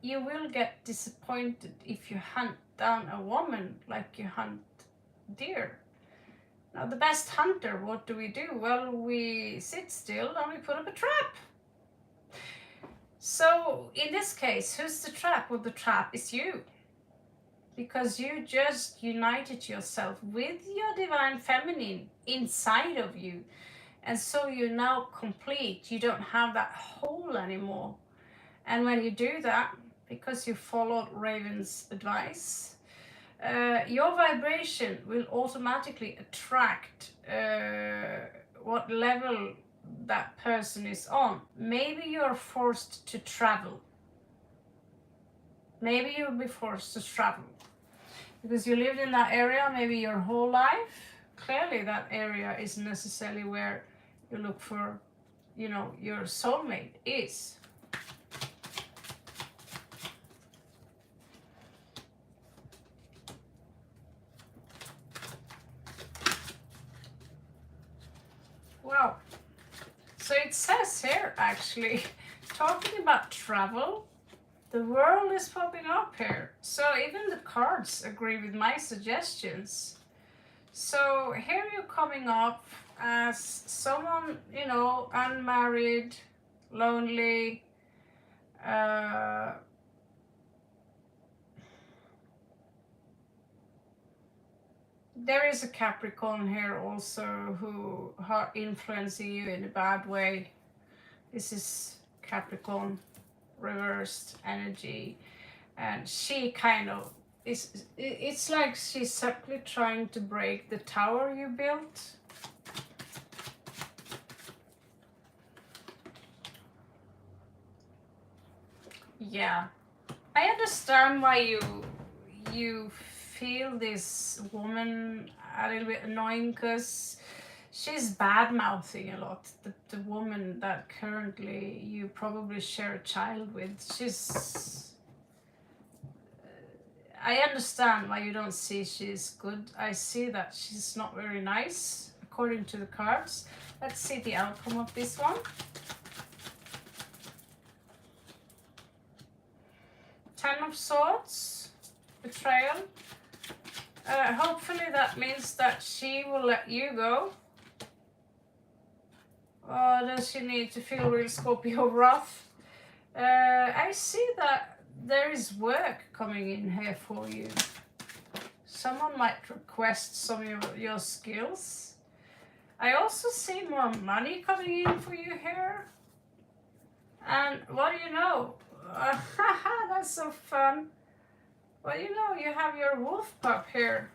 you will get disappointed if you hunt down a woman like you hunt deer. Now, the best hunter, what do? Well, we sit still and we put up a trap. So in this case, who's the trap? Well, the trap is you. Because you just united yourself with your divine feminine inside of you. And so you're now complete. You don't have that hole anymore. And when you do that, because you followed Raven's advice, your vibration will automatically attract what level that person is on. Maybe you're forced to travel. maybe you'll be forced to travel because you lived in that area maybe your whole life. Clearly that area isn't necessarily where you look for, you know, your soulmate is. Wow. So it says here, actually, talking about travel, the world is popping up here. So even the cards agree with my suggestions. So here you're coming up as someone, you know, unmarried, lonely, there is a Capricorn here also who are influencing you in a bad way. This is Capricorn reversed energy, and she kind of is, it's like she's simply trying to break the tower you built. Yeah, I understand why you feel this woman a little bit annoying, because she's bad mouthing a lot. The woman that currently you probably share a child with, she's. I understand why you don't see she's good. I see that she's not very nice, according to the cards. Let's see the outcome of this one. 10 of Swords, betrayal. Hopefully that means that she will let you go. Or does she need to feel real Scorpio wrath? I see that there is work coming in here for you. Someone might request some of your skills. I also see more money coming in for you here. And what do you know? That's so fun. Well, you know, you have your wolf pup here.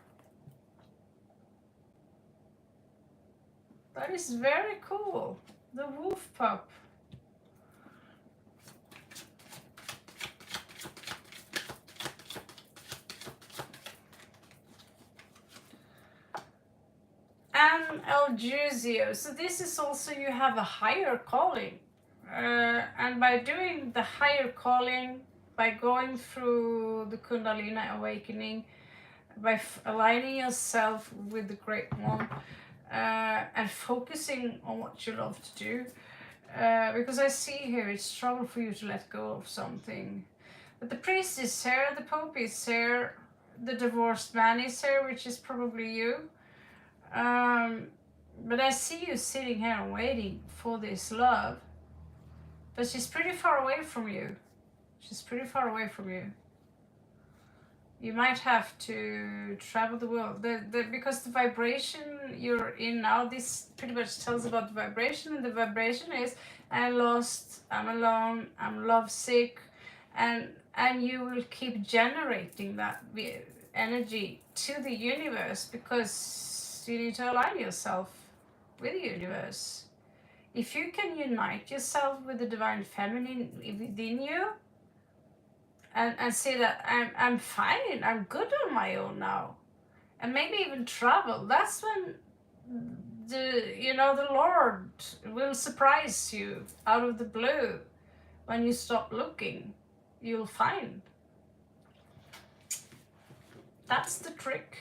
That is very cool. The wolf pup. And El Juzio. So this is also, you have a higher calling. And by doing the higher calling, by going through the Kundalini awakening, by aligning yourself with the Great One, and focusing on what you love to do, because I see here it's trouble for you to let go of something. But the priest is here, the Pope is here, the divorced man is here, which is probably you. But I see you sitting here and waiting for this love. But she's pretty far away from you. She's pretty far away from you. You might have to travel the world. Because the vibration you're in now, this pretty much tells about the vibration. And the vibration is, I'm lost, I'm alone, I'm lovesick. And you will keep generating that energy to the universe, because you need to align yourself with the universe. If you can unite yourself with the divine feminine within you, and see that I'm fine, I'm good on my own now, and maybe even travel, that's when the Lord will surprise you out of the blue. When you stop looking, you'll find. That's the trick.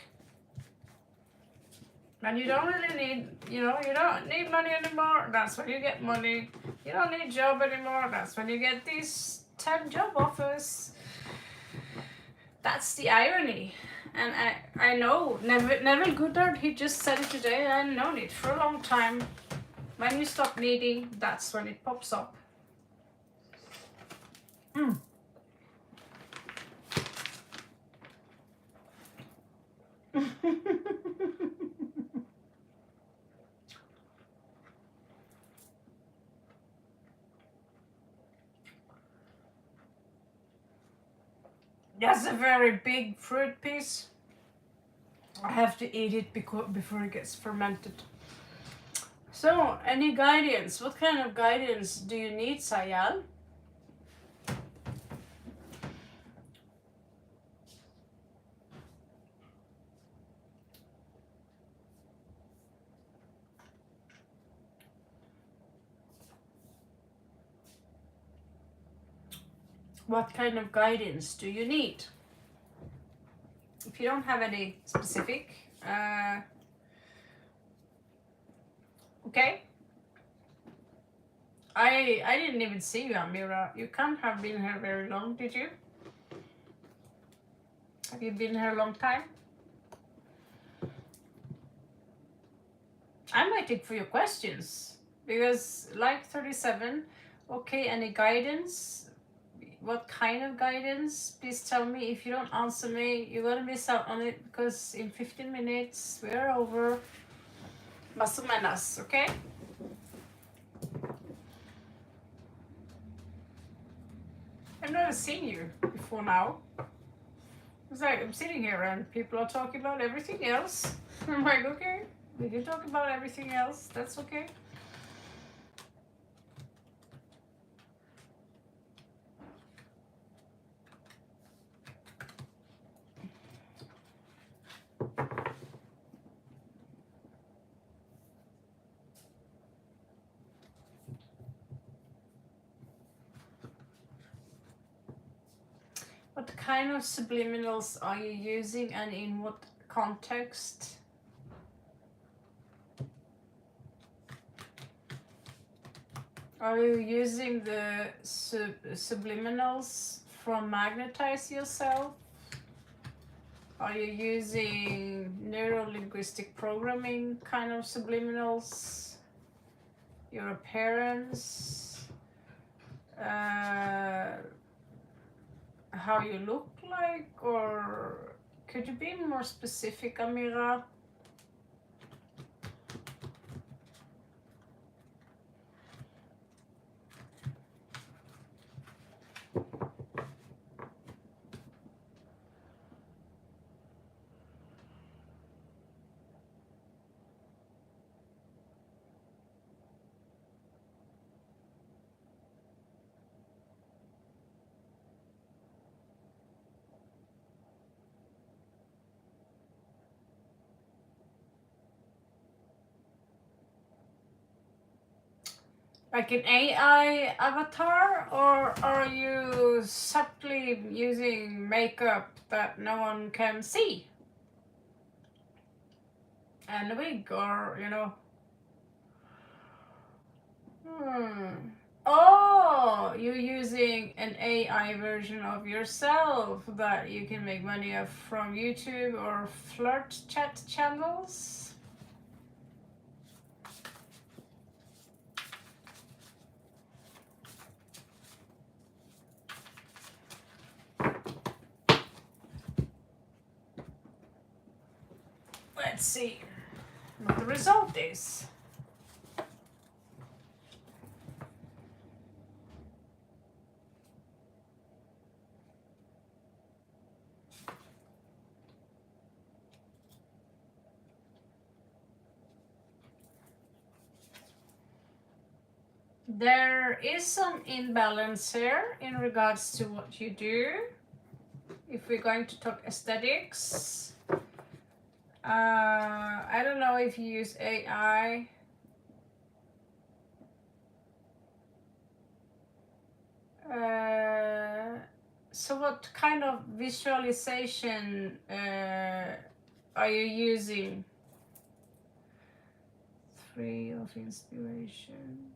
And you don't really need, you don't need money anymore. That's when you get money. You don't need job anymore. That's when you get these 10 job offers. That's the irony. And I know Neville Goddard, he just said it today. I known it for a long time. When you stop needing, that's when it pops up. That's a very big fruit piece. I have to eat it before it gets fermented. So, any guidance? What kind of guidance do you need, Sayal? What kind of guidance do you need? If you don't have any specific, okay. I didn't even see you, Amira. You can't have been here very long, did you? Have you been here a long time? I'm waiting for your questions. Because like 37, okay, any guidance? What kind of guidance? Please tell me. If you don't answer me, you're gonna miss out on it, because in 15 minutes we're over. Muscle menas, okay? I've never seen you before now. It's like I'm sitting here and people are talking about everything else. I'm like, okay, we can talk about everything else. That's okay. What kind of subliminals are you using and in what context? Are you using the subliminals from Magnetize Yourself? Are you using neuro-linguistic programming kind of subliminals? Your appearance? How you look like? Or could you be more specific, Amira? Like an AI avatar, or are you subtly using makeup that no one can see? And a wig, or you know. Oh, you're using an AI version of yourself that you can make money off from YouTube or flirt chat channels? Let's see what the result is. There is some imbalance here in regards to what you do. If we're going to talk aesthetics, I don't know if you use AI. So what kind of visualization are you using? 3 of inspiration.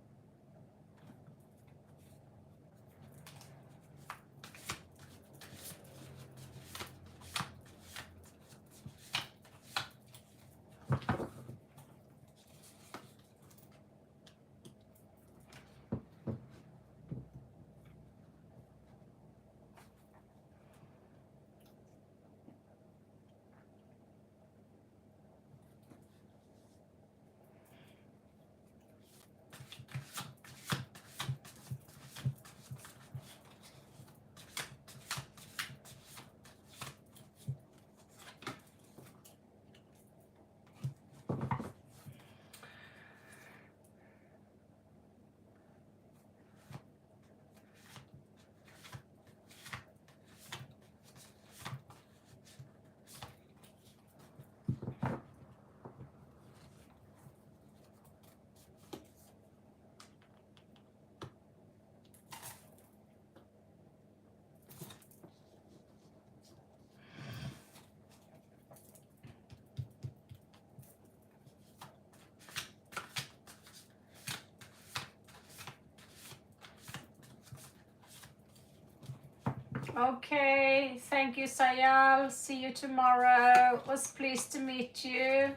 Okay, thank you, Sayal. See you tomorrow. Was pleased to meet you.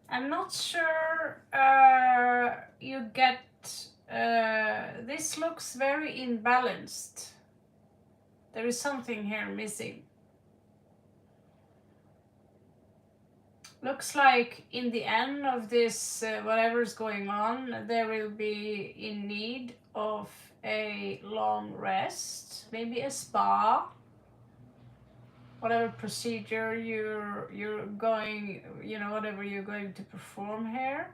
I'm not sure you get, this looks very imbalanced. There is something here missing. Looks like in the end of this, whatever's going on, there will be in need of a long rest, maybe a spa, whatever procedure you're going, you know, whatever you're going to perform here.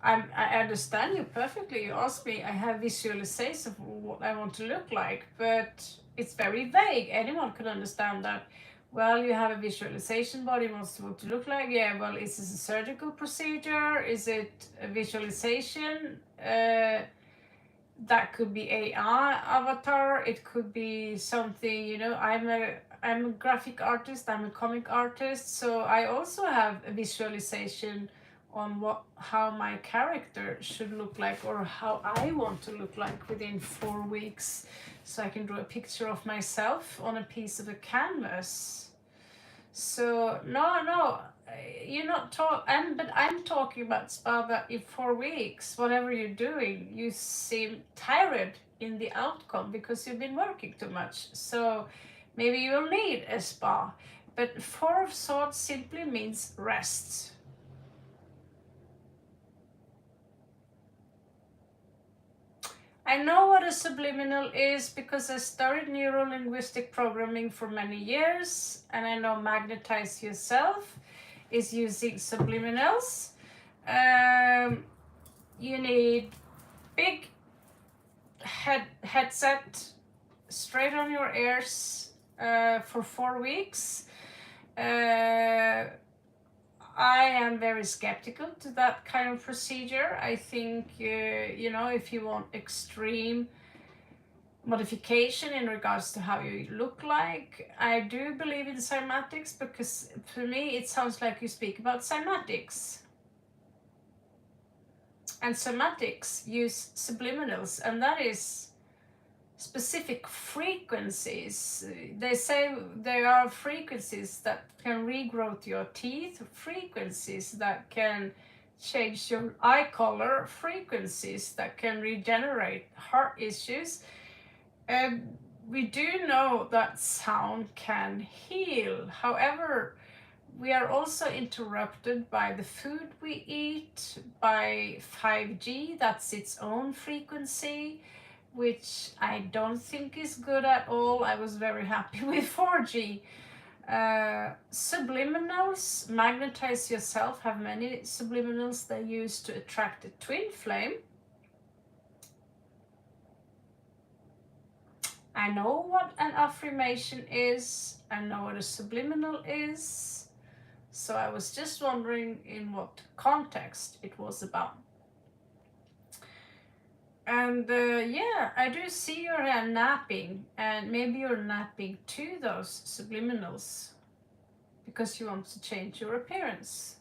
I understand you perfectly. You asked me, I have visualizations of what I want to look like, but it's very vague. Anyone could understand that. Well, you have a visualization body wants what to look like. Yeah, well, is this a surgical procedure? Is it a visualization? That could be AI avatar. It could be something, you know, I'm a graphic artist, I'm a comic artist, so I also have a visualization on how my character should look like, or how I want to look like within 4 weeks, so I can draw a picture of myself on a piece of a canvas. So no, you're not talking, but I'm talking about spa that in 4 weeks, whatever you're doing, you seem tired in the outcome because you've been working too much. So maybe you'll need a spa. But 4 of Swords simply means rest. I know what a subliminal is because I studied neuro-linguistic programming for many years, and I know Magnetize Yourself is using subliminals. You need big headset straight on your ears for 4 weeks. I am very skeptical to that kind of procedure. I think, you know, if you want extreme modification in regards to how you look like, I do believe in cymatics, because for me it sounds like you speak about cymatics. And somatics use subliminals, and that is specific frequencies. They say there are frequencies that can regrow your teeth, frequencies that can change your eye color, frequencies that can regenerate heart issues. And we do know that sound can heal. However, we are also interrupted by the food we eat, by 5G, that's its own frequency, which I don't think is good at all. I was very happy with 4G. Subliminals, Magnetize Yourself, have many subliminals they use to attract a twin flame. I know what an affirmation is, I know what a subliminal is, so I was just wondering in what context it was about. And yeah, I do see your hand napping, and maybe you're napping to those subliminals because you want to change your appearance.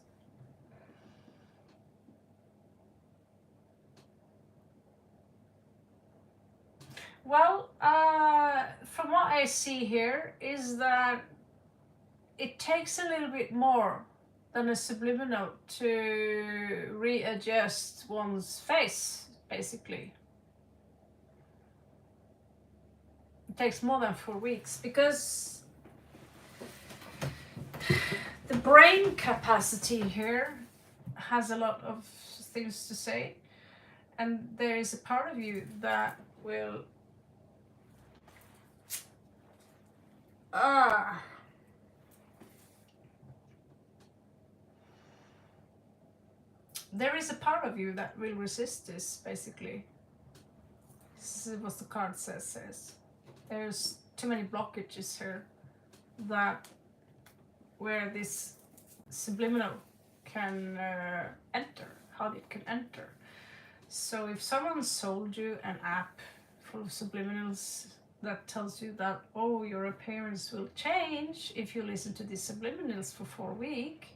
Well, from what I see here is that it takes a little bit more than a subliminal to readjust one's face, basically. It takes more than 4 weeks because the brain capacity here has a lot of things to say, and there is a part of you that will there is a part of you that will resist this, basically. This is what the card says. There's too many blockages here that where this subliminal can enter, how it can enter. So if someone sold you an app full of subliminals that tells you that, oh, your appearance will change if you listen to these subliminals for 4 weeks,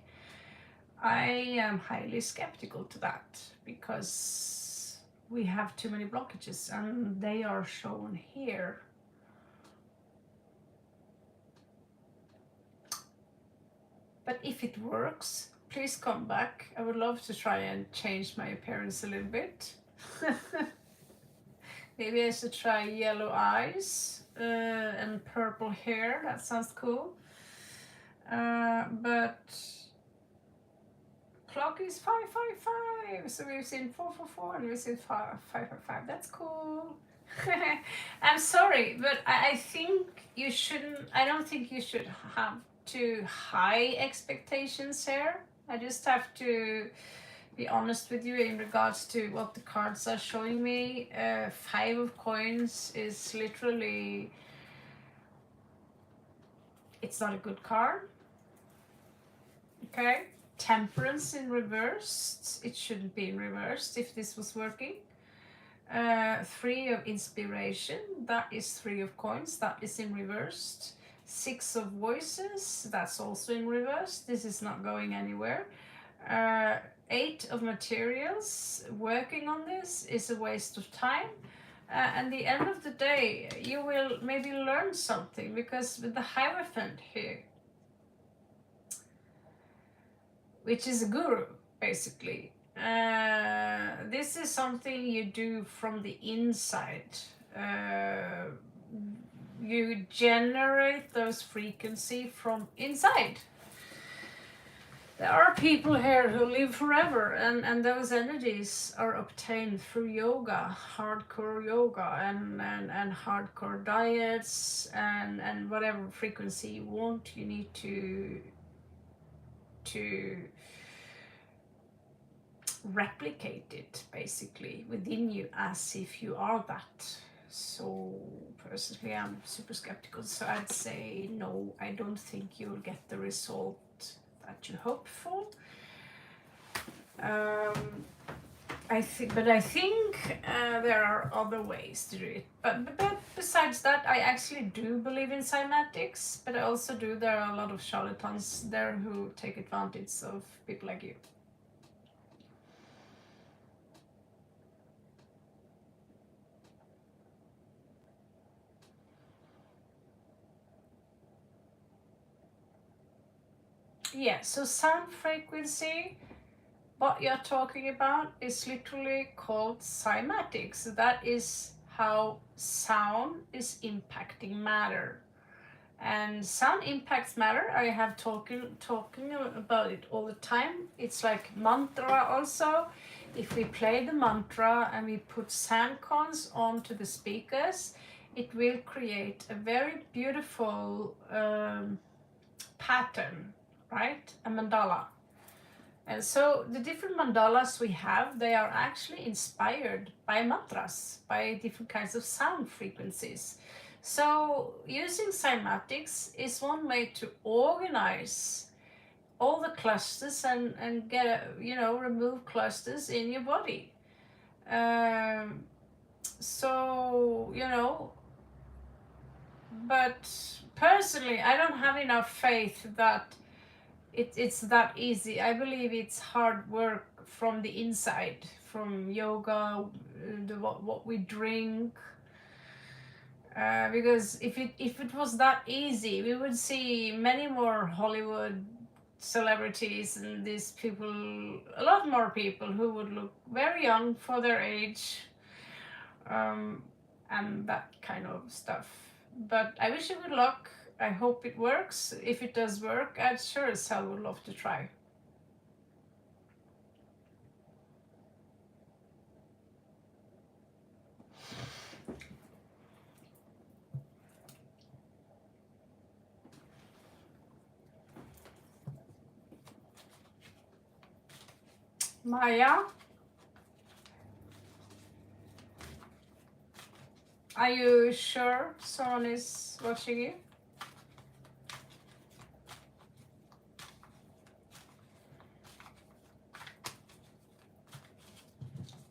I am highly skeptical to that, because we have too many blockages and they are shown here. But if it works, please come back. I would love to try and change my appearance a little bit. Maybe I should try yellow eyes and purple hair. That sounds cool. But clock is 555, so we've seen 444 and we've seen 555. That's cool. I'm sorry, but I think you shouldn't. I don't think you should have too high expectations here. I just have to be honest with you in regards to what the cards are showing me. 5 of coins is literally, it's not a good card. Okay, temperance in reversed, it shouldn't be in reversed if this was working. 3 of inspiration, that is 3 of coins, that is in reversed. 6 of voices, that's also in reverse, this is not going anywhere. 8 of materials, working on this is a waste of time. At the end of the day, you will maybe learn something, because with the Hierophant here, which is a guru, basically, this is something you do from the inside. You generate those frequencies from inside. There are people here who live forever, and those energies are obtained through yoga, hardcore yoga, and hardcore diets, and whatever frequency you want. You need to replicate it, basically, within you, as if you are that. So personally, I'm super skeptical, so I'd say no, I don't think you'll get the result that you hope for. I think there are other ways to do it. But besides that, I actually do believe in cymatics, but I also do. There are a lot of charlatans there who take advantage of people like you. Yeah, so sound frequency, what you're talking about is literally called cymatics. That is how sound is impacting matter. And sound impacts matter. I have talking about it all the time. It's like mantra also. If we play the mantra and we put sound cones onto the speakers, it will create a very beautiful pattern, right? A mandala. And so the different mandalas we have, they are actually inspired by mantras, by different kinds of sound frequencies. So using cymatics is one way to organize all the clusters and get, remove clusters in your body. But personally, I don't have enough faith that it's that easy. I believe it's hard work from the inside, from yoga, what we drink, Because if it was that easy, we would see many more Hollywood celebrities and these people, a lot more people who would look very young for their age, and that kind of stuff. But I wish you good luck. I hope it works. If it does work, I'd sure as hell would love to try. Maya, are you sure someone is watching you?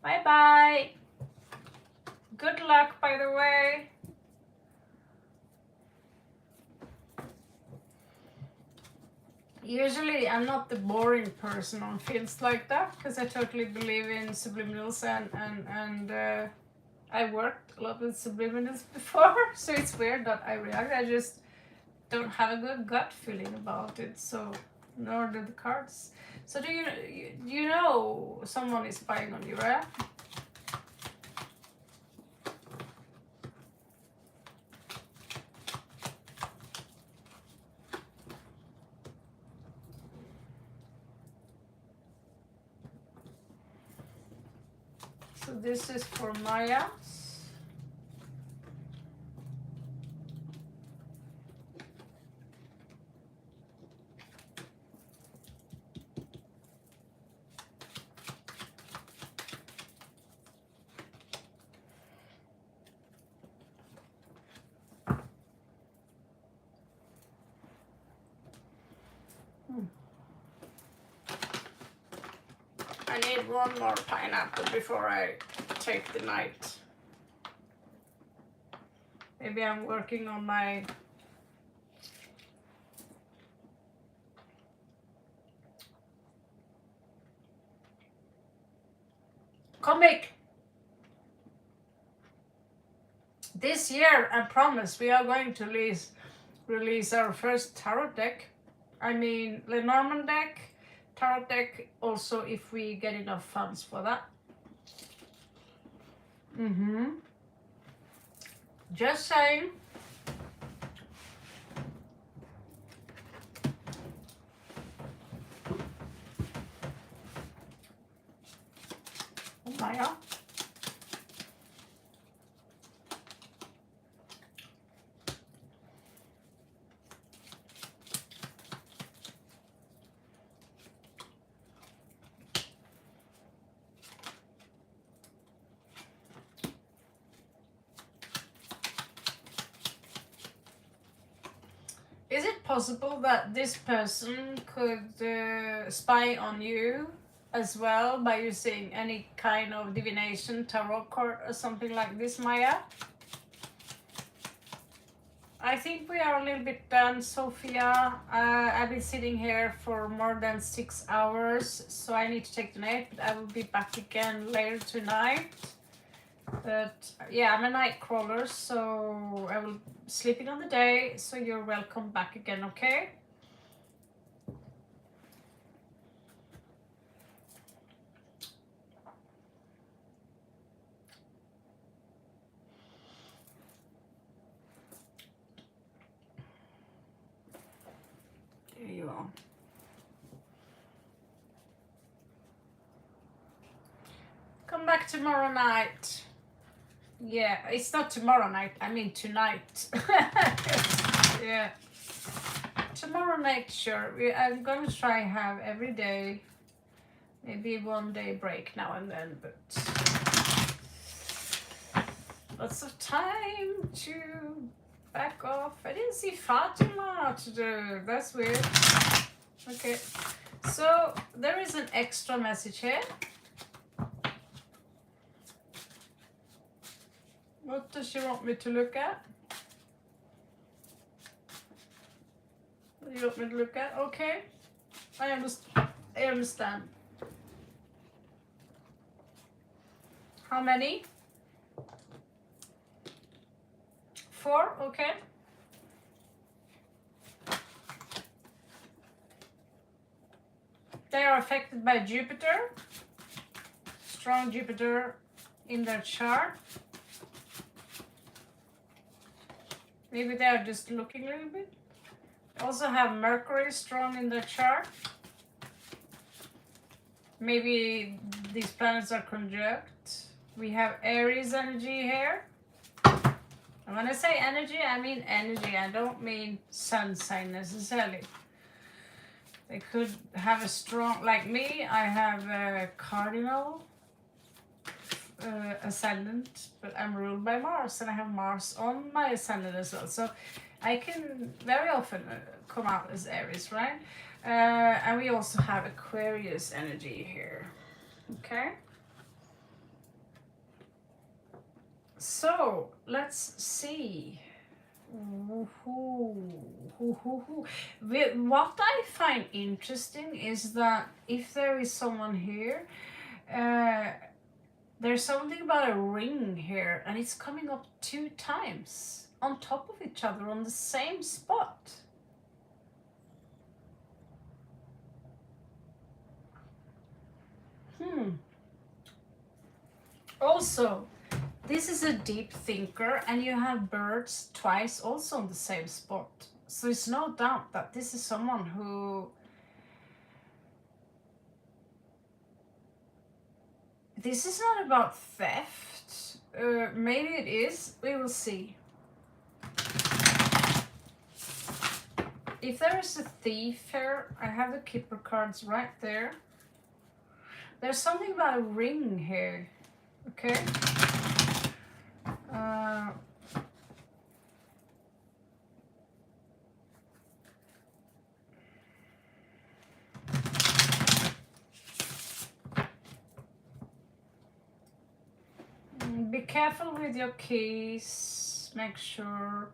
Bye bye. Good luck, by the way. Usually I'm not the boring person on fields like that, because I totally believe in subliminals, and I worked a lot with subliminals before, so it's weird that I react. I just don't have a good gut feeling about it, so nor do the cards. So do you know someone is spying on you, right? So this is for Maya. I need one more pineapple before I take the night. Maybe I'm working on my comic. This year, I promise, we are going to release our first tarot deck. I mean, Lenormand deck, tarot deck, also if we get enough funds for that. Just saying. Oh my God. Is it possible that this person could spy on you as well by using any kind of divination, tarot card or something like this, Maya? I think we are a little bit done, Sophia. I've been sitting here for more than 6 hours, so I need to take the night, but I will be back again later tonight. But yeah, I'm a night crawler, so I will sleeping on the day, so you're welcome back again, okay? There you are. Come back tomorrow night. Yeah, it's not tomorrow night, I mean tonight. Yeah. Tomorrow night, sure. I'm gonna try have every day, maybe one day break now and then, but lots of time to back off. I didn't see Fatima today. That's weird. Okay, so there is an extra message here. What does she want me to look at? What do you want me to look at? Okay, I understand. How many? 4, okay. They are affected by Jupiter. Strong Jupiter in their chart. Maybe they are just looking a little bit. They also have Mercury strong in their chart. Maybe these planets are conjunct. We have Aries energy here. And when I say energy, I mean energy. I don't mean sun sign necessarily. They could have a strong, like me, I have a cardinal ascendant, but I'm ruled by Mars, and I have Mars on my ascendant as well. So I can very often come out as Aries, right? And we also have Aquarius energy here. Okay. So let's see. What I find interesting is that if there is someone here, there's something about a ring here, and it's coming up 2 times on top of each other on the same spot. Also, this is a deep thinker, and you have birds twice also on the same spot. So it's no doubt that this is someone who... This is not about theft. Maybe it is. We will see. If there is a thief here, I have the Kipper cards right there. There's something about a ring here. Okay. Be careful with your keys. Make sure.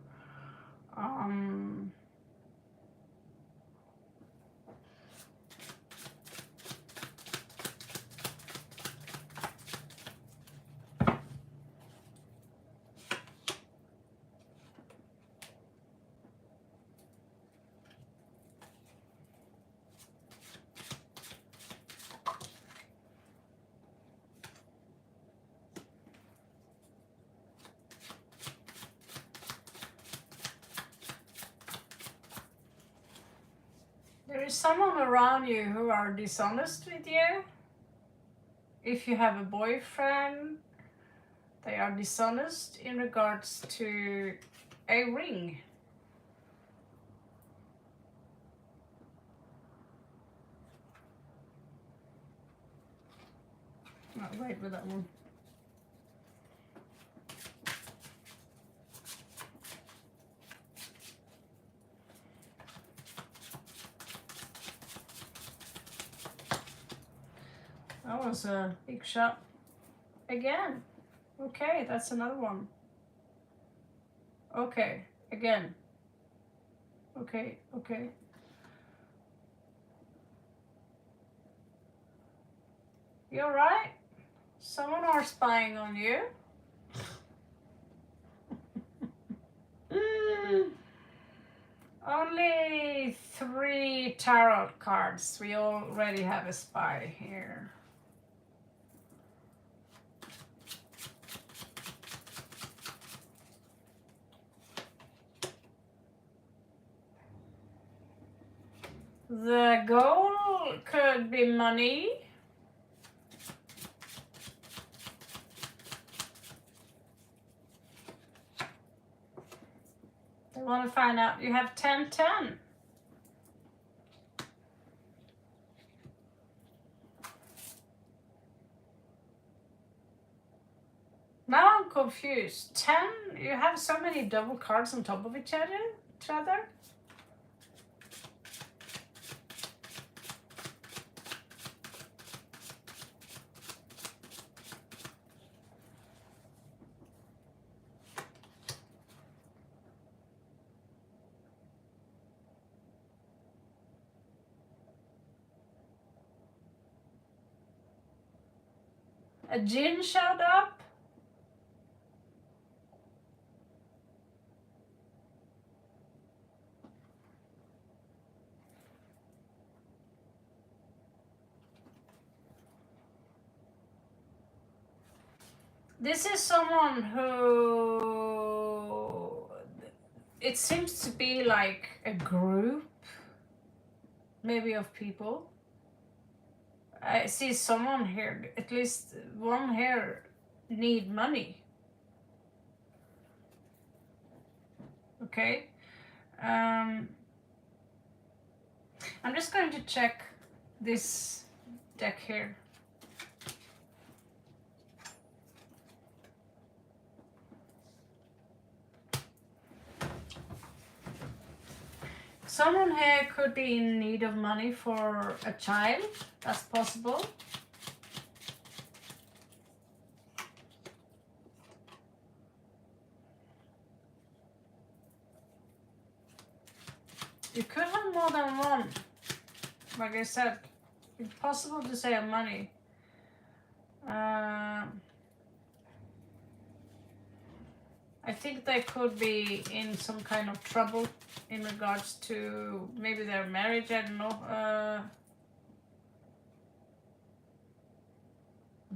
There is someone around you who are dishonest with you. If you have a boyfriend, they are dishonest in regards to a ring. I'll wait with that one. That was a big shot again. Okay, that's another one. Okay, again. Okay. You're right. Someone are spying on you. Only 3 tarot cards. We already have a spy here. The goal could be money. They want to find out. You have 10-10. Now I'm confused. 10? You have so many double cards on top of each other? A djinn showed up. This is someone who, it seems to be like a group, maybe of people. I see someone here, at least one here, need money. Okay. I'm just going to check this deck here. Someone here could be in need of money for a child. That's possible. You could have more than one. Like I said, it's possible to save money. I think they could be in some kind of trouble in regards to maybe their marriage, I don't know.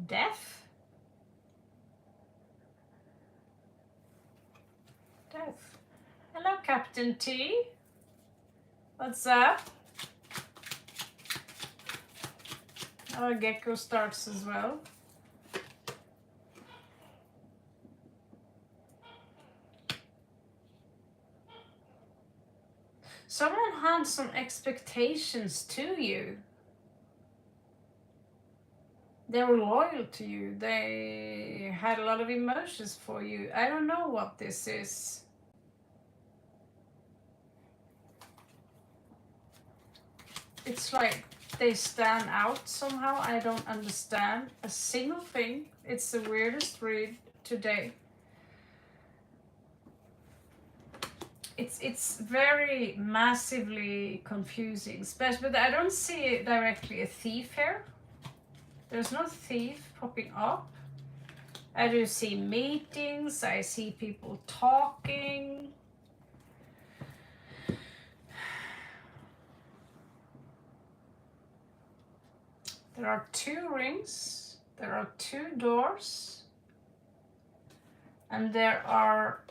Death? Death. Hello, Captain T. What's up? Our gecko starts as well. Someone had some expectations to you. They were loyal to you. They had a lot of emotions for you. I don't know what this is. It's like they stand out somehow. I don't understand a single thing. It's the weirdest read today. It's very massively confusing, especially, but I don't see directly a thief here. There's no thief popping up. I do see meetings, I see people talking. There are 2 rings, there are 2 doors, and there are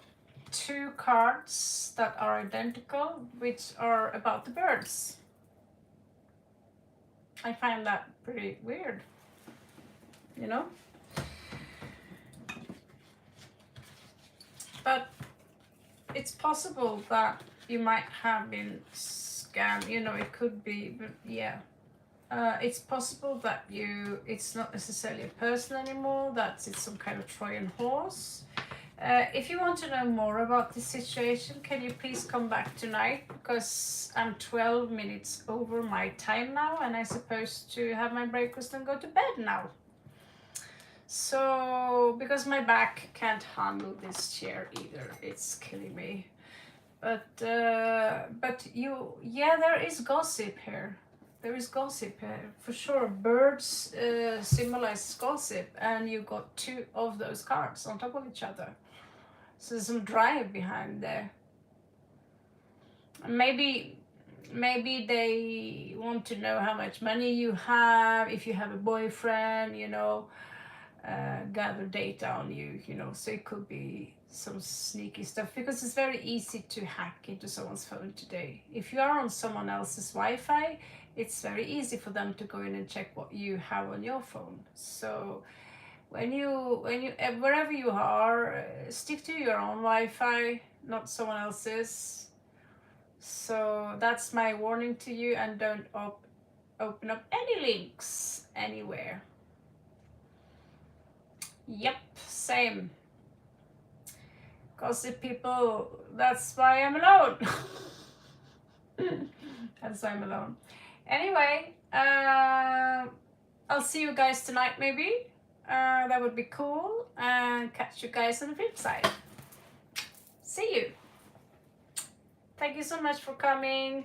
2 cards that are identical, which are about the birds. I find that pretty weird, you know? But it's possible that you might have been scammed, you know, it could be, but yeah. It's possible that it's not necessarily a person anymore, that it's some kind of Trojan horse. If you want to know more about this situation, can you please come back tonight, because I'm 12 minutes over my time now and I'm supposed to have my breakfast and go to bed now. So, because my back can't handle this chair either, it's killing me. But there is gossip here. There is gossip here, for sure. Birds symbolize gossip, and you got 2 of those cards on top of each other. So there's some drive behind there. Maybe they want to know how much money you have, if you have a boyfriend, you know, gather data on you, you know. So it could be some sneaky stuff, because it's very easy to hack into someone's phone today. If you are on someone else's Wi-Fi, it's very easy for them to go in and check what you have on your phone. So when you wherever you are, stick to your own Wi-Fi, not someone else's. So that's my warning to you, and don't open up any links anywhere. Yep, same. Gossip people, that's why I'm alone. That's why I'm alone. Anyway, I'll see you guys tonight maybe. That would be cool, and catch you guys on the flip side. See you. Thank you so much for coming.